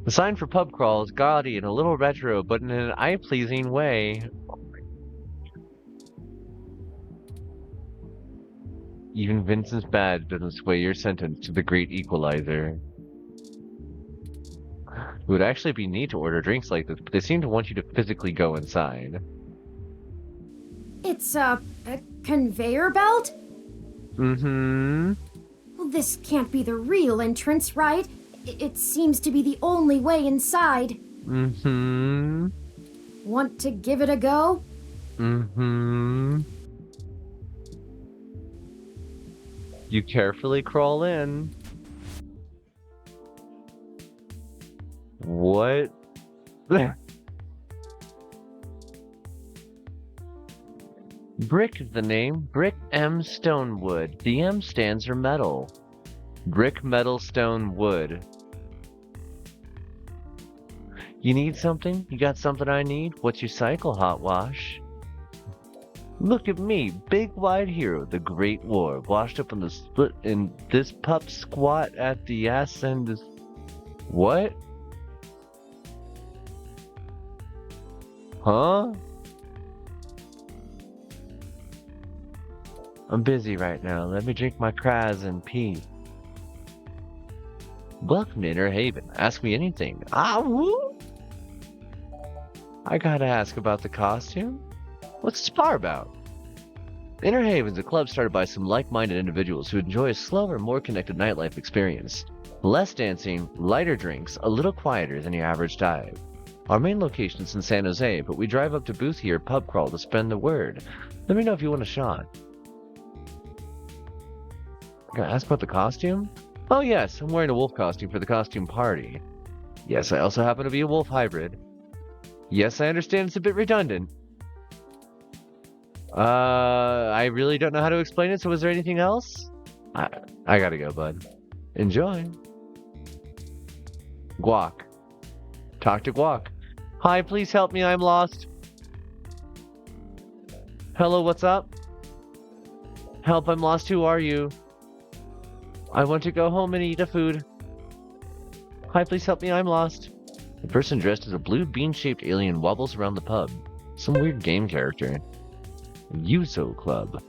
The sign for pub crawl is gaudy and a little retro, but in an eye-pleasing way. Even Vincent's badge doesn't sway your sentence to the great equalizer. It would actually be neat to order drinks like this, but they seem to want you to physically go inside. It's a conveyor belt? Mm-hmm. Well, this can't be the real entrance, right? It seems to be the only way inside. Mm-hmm. Want to give it a go? Mm-hmm. You carefully crawl in. What? Brick is the name. Brick M Stonewood. The M stands for metal. Brick, metal, stone, wood. You need something? You got something I need? What's your cycle, Hot Wash? Look at me, big wide hero, the Great War, washed up in the split in this pup squat at the ass end is... What? Huh? I'm busy right now. Let me drink my Kraz and pee. Welcome to Inner Haven. Ask me anything. Ah, woo! I gotta ask about the costume. What's this bar about? Inner Haven's a club started by some like-minded individuals who enjoy a slower, more connected nightlife experience. Less dancing, lighter drinks, a little quieter than your average dive. Our main location is in San Jose, but we drive up to Booth here pub crawl to spread the word. Let me know if you want a shot. Gonna ask about the costume? Oh yes, I'm wearing a wolf costume for the costume party. Yes, I also happen to be a wolf hybrid. Yes, I understand it's a bit redundant. I really don't know how to explain it, so is there anything else? I gotta go, bud. Enjoy. Guac. Talk to Guac. Hi, please help me, I'm lost. Hello, what's up? Help, I'm lost, who are you? I want to go home and eat a food. Hi, please help me, I'm lost. The person dressed as a blue bean-shaped alien wobbles around the pub. Some weird game character. Yuzo Club.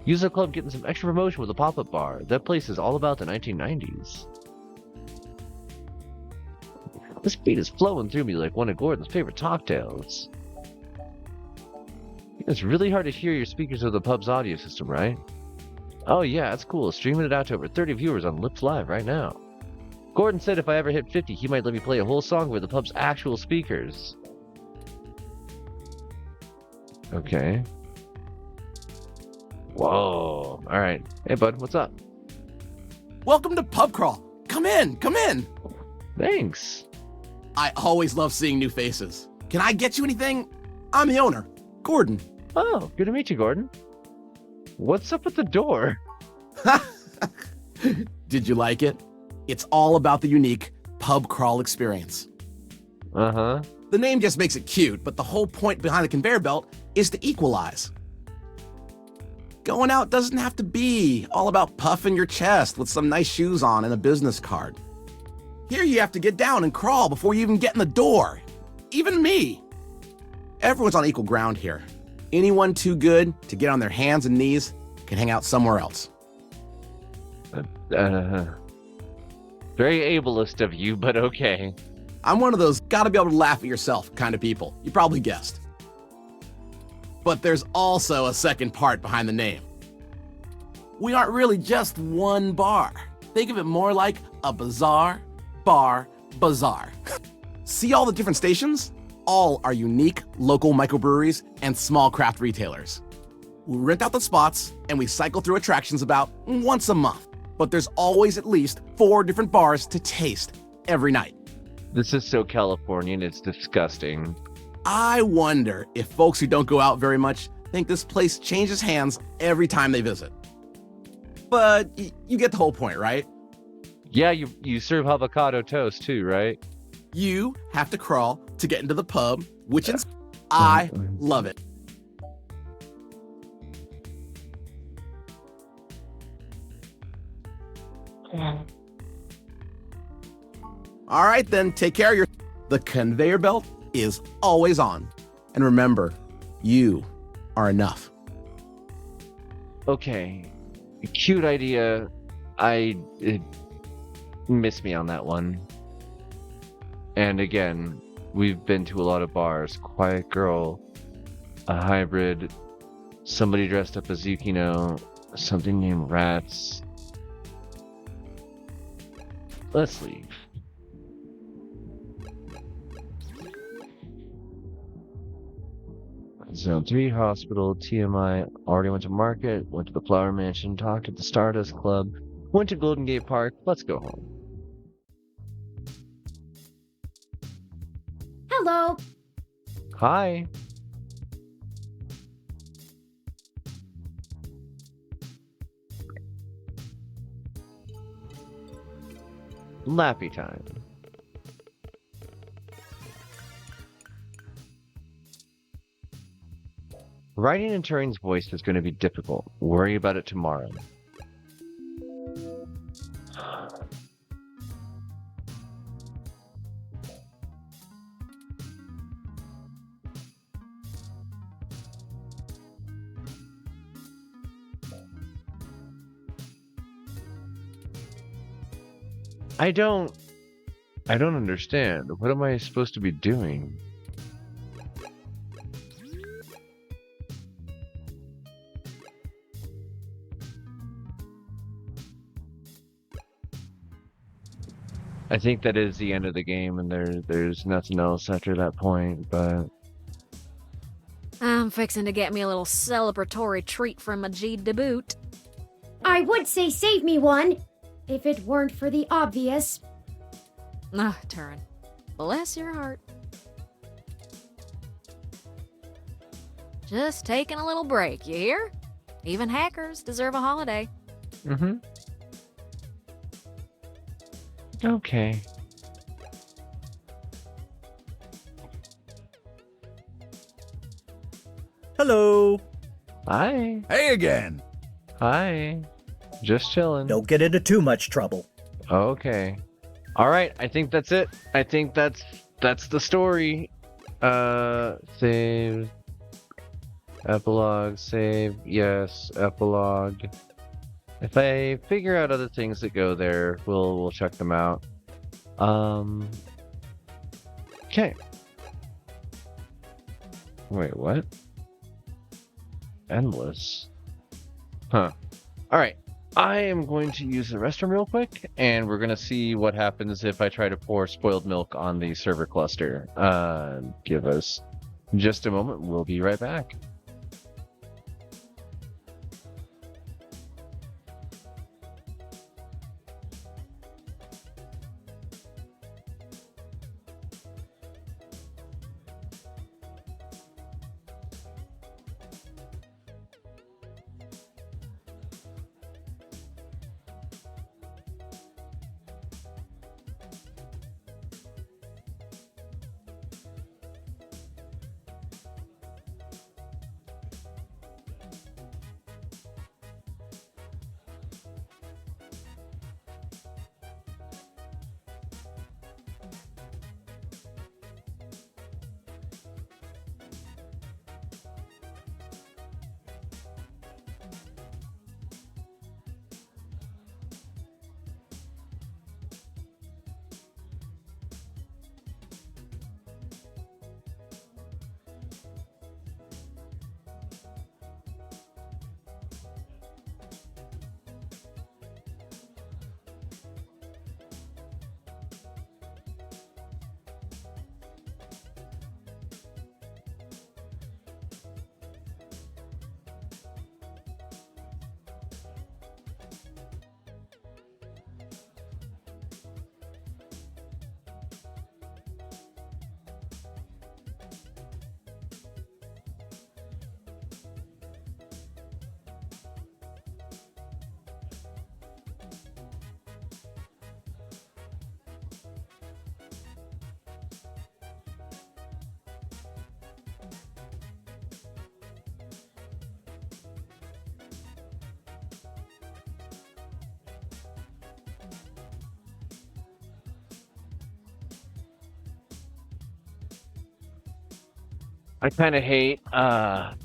Yuzo Club getting some extra promotion with a pop-up bar. That place is all about the 1990s. This beat is flowing through me like one of Gordon's favorite cocktails. It's really hard to hear your speakers over the pub's audio system, right? Oh yeah, that's cool. Streaming it out to over 30 viewers on Lips Live right now. Gordon said if I ever hit 50, he might let me play a whole song with the pub's actual speakers. Okay. Whoa. Alright. Hey bud, what's up? Welcome to Pub Crawl. Come in, come in. Thanks. I always love seeing new faces. Can I get you anything? I'm the owner, Gordon. Oh, good to meet you, Gordon. What's up with the door? Did you like it? It's all about the unique pub crawl experience. Uh-huh. The name just makes it cute, but the whole point behind the conveyor belt is to equalize. Going out doesn't have to be all about puffing your chest with some nice shoes on and a business card. Here you have to get down and crawl before you even get in the door. Even me. Everyone's on equal ground here. Anyone too good to get on their hands and knees can hang out somewhere else. Very ableist of you, but okay. I'm one of those gotta be able to laugh at yourself kind of people. You probably guessed. But there's also a second part behind the name. We aren't really just one bar. Think of it more like a bazaar, bar, bazaar. See all the different stations? All are unique local microbreweries and small craft retailers. We rent out the spots and we cycle through attractions about once a month. But there's always at least 4 different bars to taste every night. This is so Californian, it's disgusting. I wonder if folks who don't go out very much think this place changes hands every time they visit. But you get the whole point, right? Yeah, you serve avocado toast too, right? You have to crawl to get into the pub, which is I love it. All right, then, take care of your... The conveyor belt is always on. And remember, you are enough. Okay. Cute idea. Miss me on that one. And again, we've been to a lot of bars. Quiet girl, a hybrid, somebody dressed up as Yukino, something named Rats. Let's leave. Zone 3 Hospital, TMI, already went to Market, went to the Flower Mansion, talked at the Stardust Club, went to Golden Gate Park, let's go home. Hello. Hi. Lappy time. Writing in Turing's voice is going to be difficult. Worry about it tomorrow. I don't understand. What am I supposed to be doing? I think that is the end of the game, and there's nothing else after that point, but... I'm fixing to get me a little celebratory treat from a G to boot. I would say save me one, if it weren't for the obvious. Ah, Turin. Bless your heart. Just taking a little break, you hear? Even hackers deserve a holiday. Mm-hmm. Okay. Hello. Hi. Hey again. Hi. Just chilling. Don't get into too much trouble. Okay. All right. I think that's it. I think that's the story. Save. Epilogue. Save. Yes. Epilogue. If I figure out other things that go there, we'll check them out. Okay. Wait, what? Endless. Huh. Alright. I am going to use the restroom real quick, and we're going to see what happens if I try to pour spoiled milk on the server cluster. Give us just a moment. We'll be right back. I kind of hate how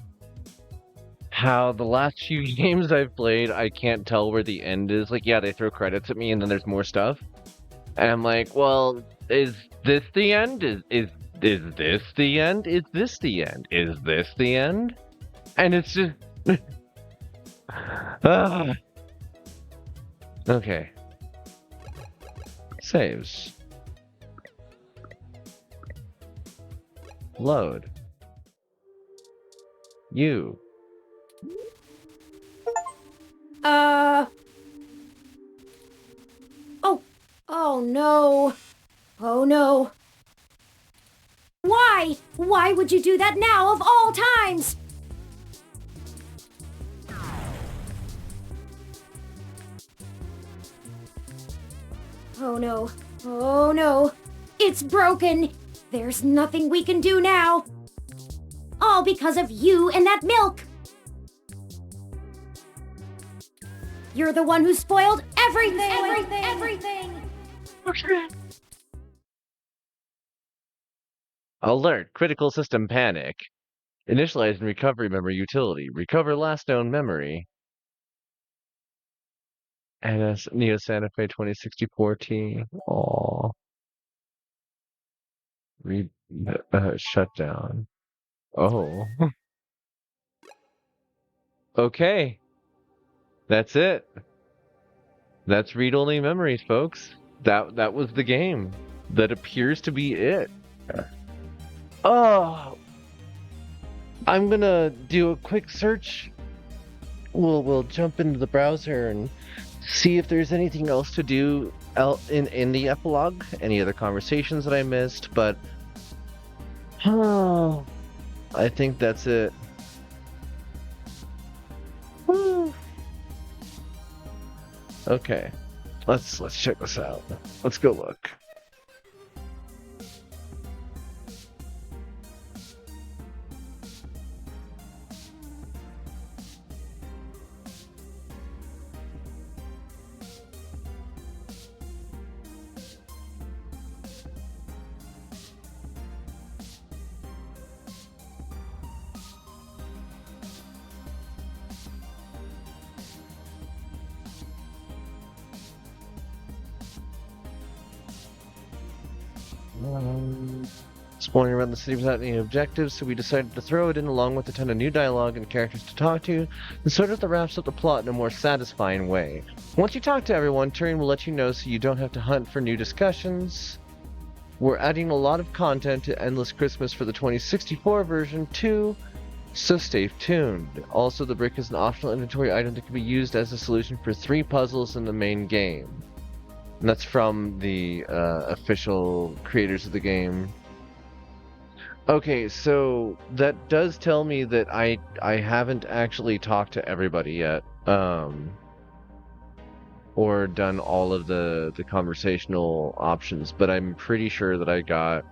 the last few games I've played, I can't tell where the end is. Like, yeah, they throw credits at me and then there's more stuff. And I'm like, well, is this the end? Is this the end? Is this the end? Is this the end? And it's just... Okay. Saves. Load. You. Oh no. Oh no. Why? Why would you do that now of all times? Oh no. Oh no. It's broken. There's nothing we can do now. All because of you and that milk. You're the one who spoiled everything. Alert! Critical system panic. Initialize and recovery memory utility. Recover last known memory. NS Neo Santa Fe 2064T. Aww. Shut down. Oh. Okay. That's it. That's read-only memories, folks. That was the game. That appears to be it. Oh. I'm gonna do a quick search. We'll jump into the browser and see if there's anything else to do in the epilogue. Any other conversations that I missed, but I think that's it. Okay, let's check this out. Let's go look. Exploring around the city without any objectives, so we decided to throw it in along with a ton of new dialogue and characters to talk to, and sort of wraps up the plot in a more satisfying way. Once you talk to everyone, Turing will let you know so you don't have to hunt for new discussions. We're adding a lot of content to Endless Christmas for the 2064 version too, so stay tuned. Also, the brick is an optional inventory item that can be used as a solution for 3 puzzles in the main game. And that's from the official creators of the game. Okay, so that does tell me that I haven't actually talked to everybody yet, or done all of the conversational options, but I'm pretty sure that I got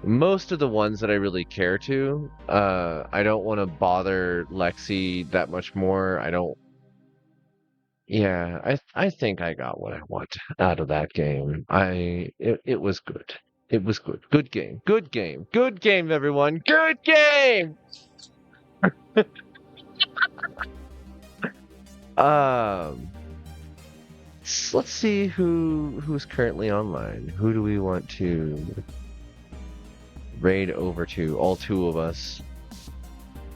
most of the ones that I really care to. I don't want to bother Lexi that much more. Yeah, I think I got what I want out of that game. It was good. It was good. Good game. Good game. Good game, everyone. Good game! Let's see who's currently online. Who do we want to raid over to? All 2 of us.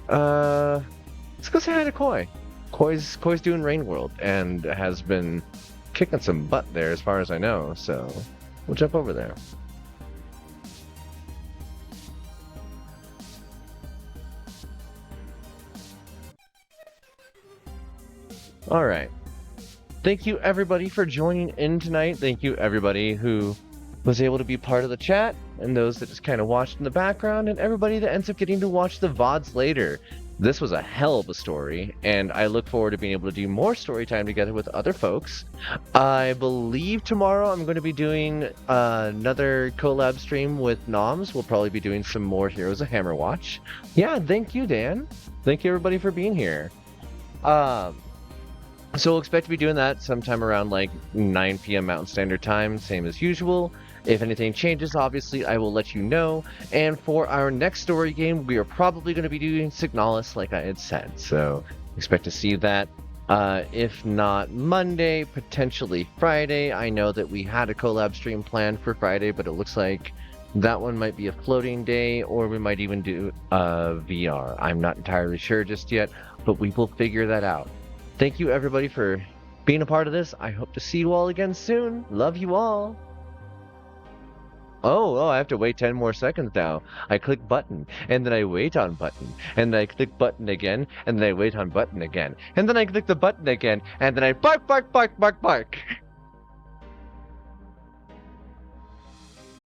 Let's go say hi to Koi. Koi's doing Rain World and has been kicking some butt there as far as I know, so we'll jump over there. Alright. Thank you everybody for joining in tonight. Thank you everybody who was able to be part of the chat, and those that just kind of watched in the background, and everybody that ends up getting to watch the VODs later. This was a hell of a story, and I look forward to being able to do more story time together with other folks. I believe tomorrow I'm going to be doing another collab stream with Noms. We'll probably be doing some more Heroes of Hammerwatch. Yeah, thank you, Dan. Thank you everybody for being here. So we'll expect to be doing that sometime around like 9 p.m. Mountain Standard Time, same as usual. If anything changes, obviously, I will let you know. And for our next story game, we are probably going to be doing Signalis, like I had said. So expect to see that. If not Monday, potentially Friday. I know that we had a collab stream planned for Friday, but it looks like that one might be a floating day, or we might even do VR. I'm not entirely sure just yet, but we will figure that out. Thank you, everybody, for being a part of this. I hope to see you all again soon. Love you all. Oh, I have to wait 10 more seconds now. I click button, and then I wait on button, and then I click button again, and then I wait on button again, and then I click the button again, and then I bark, bark, bark, bark, bark.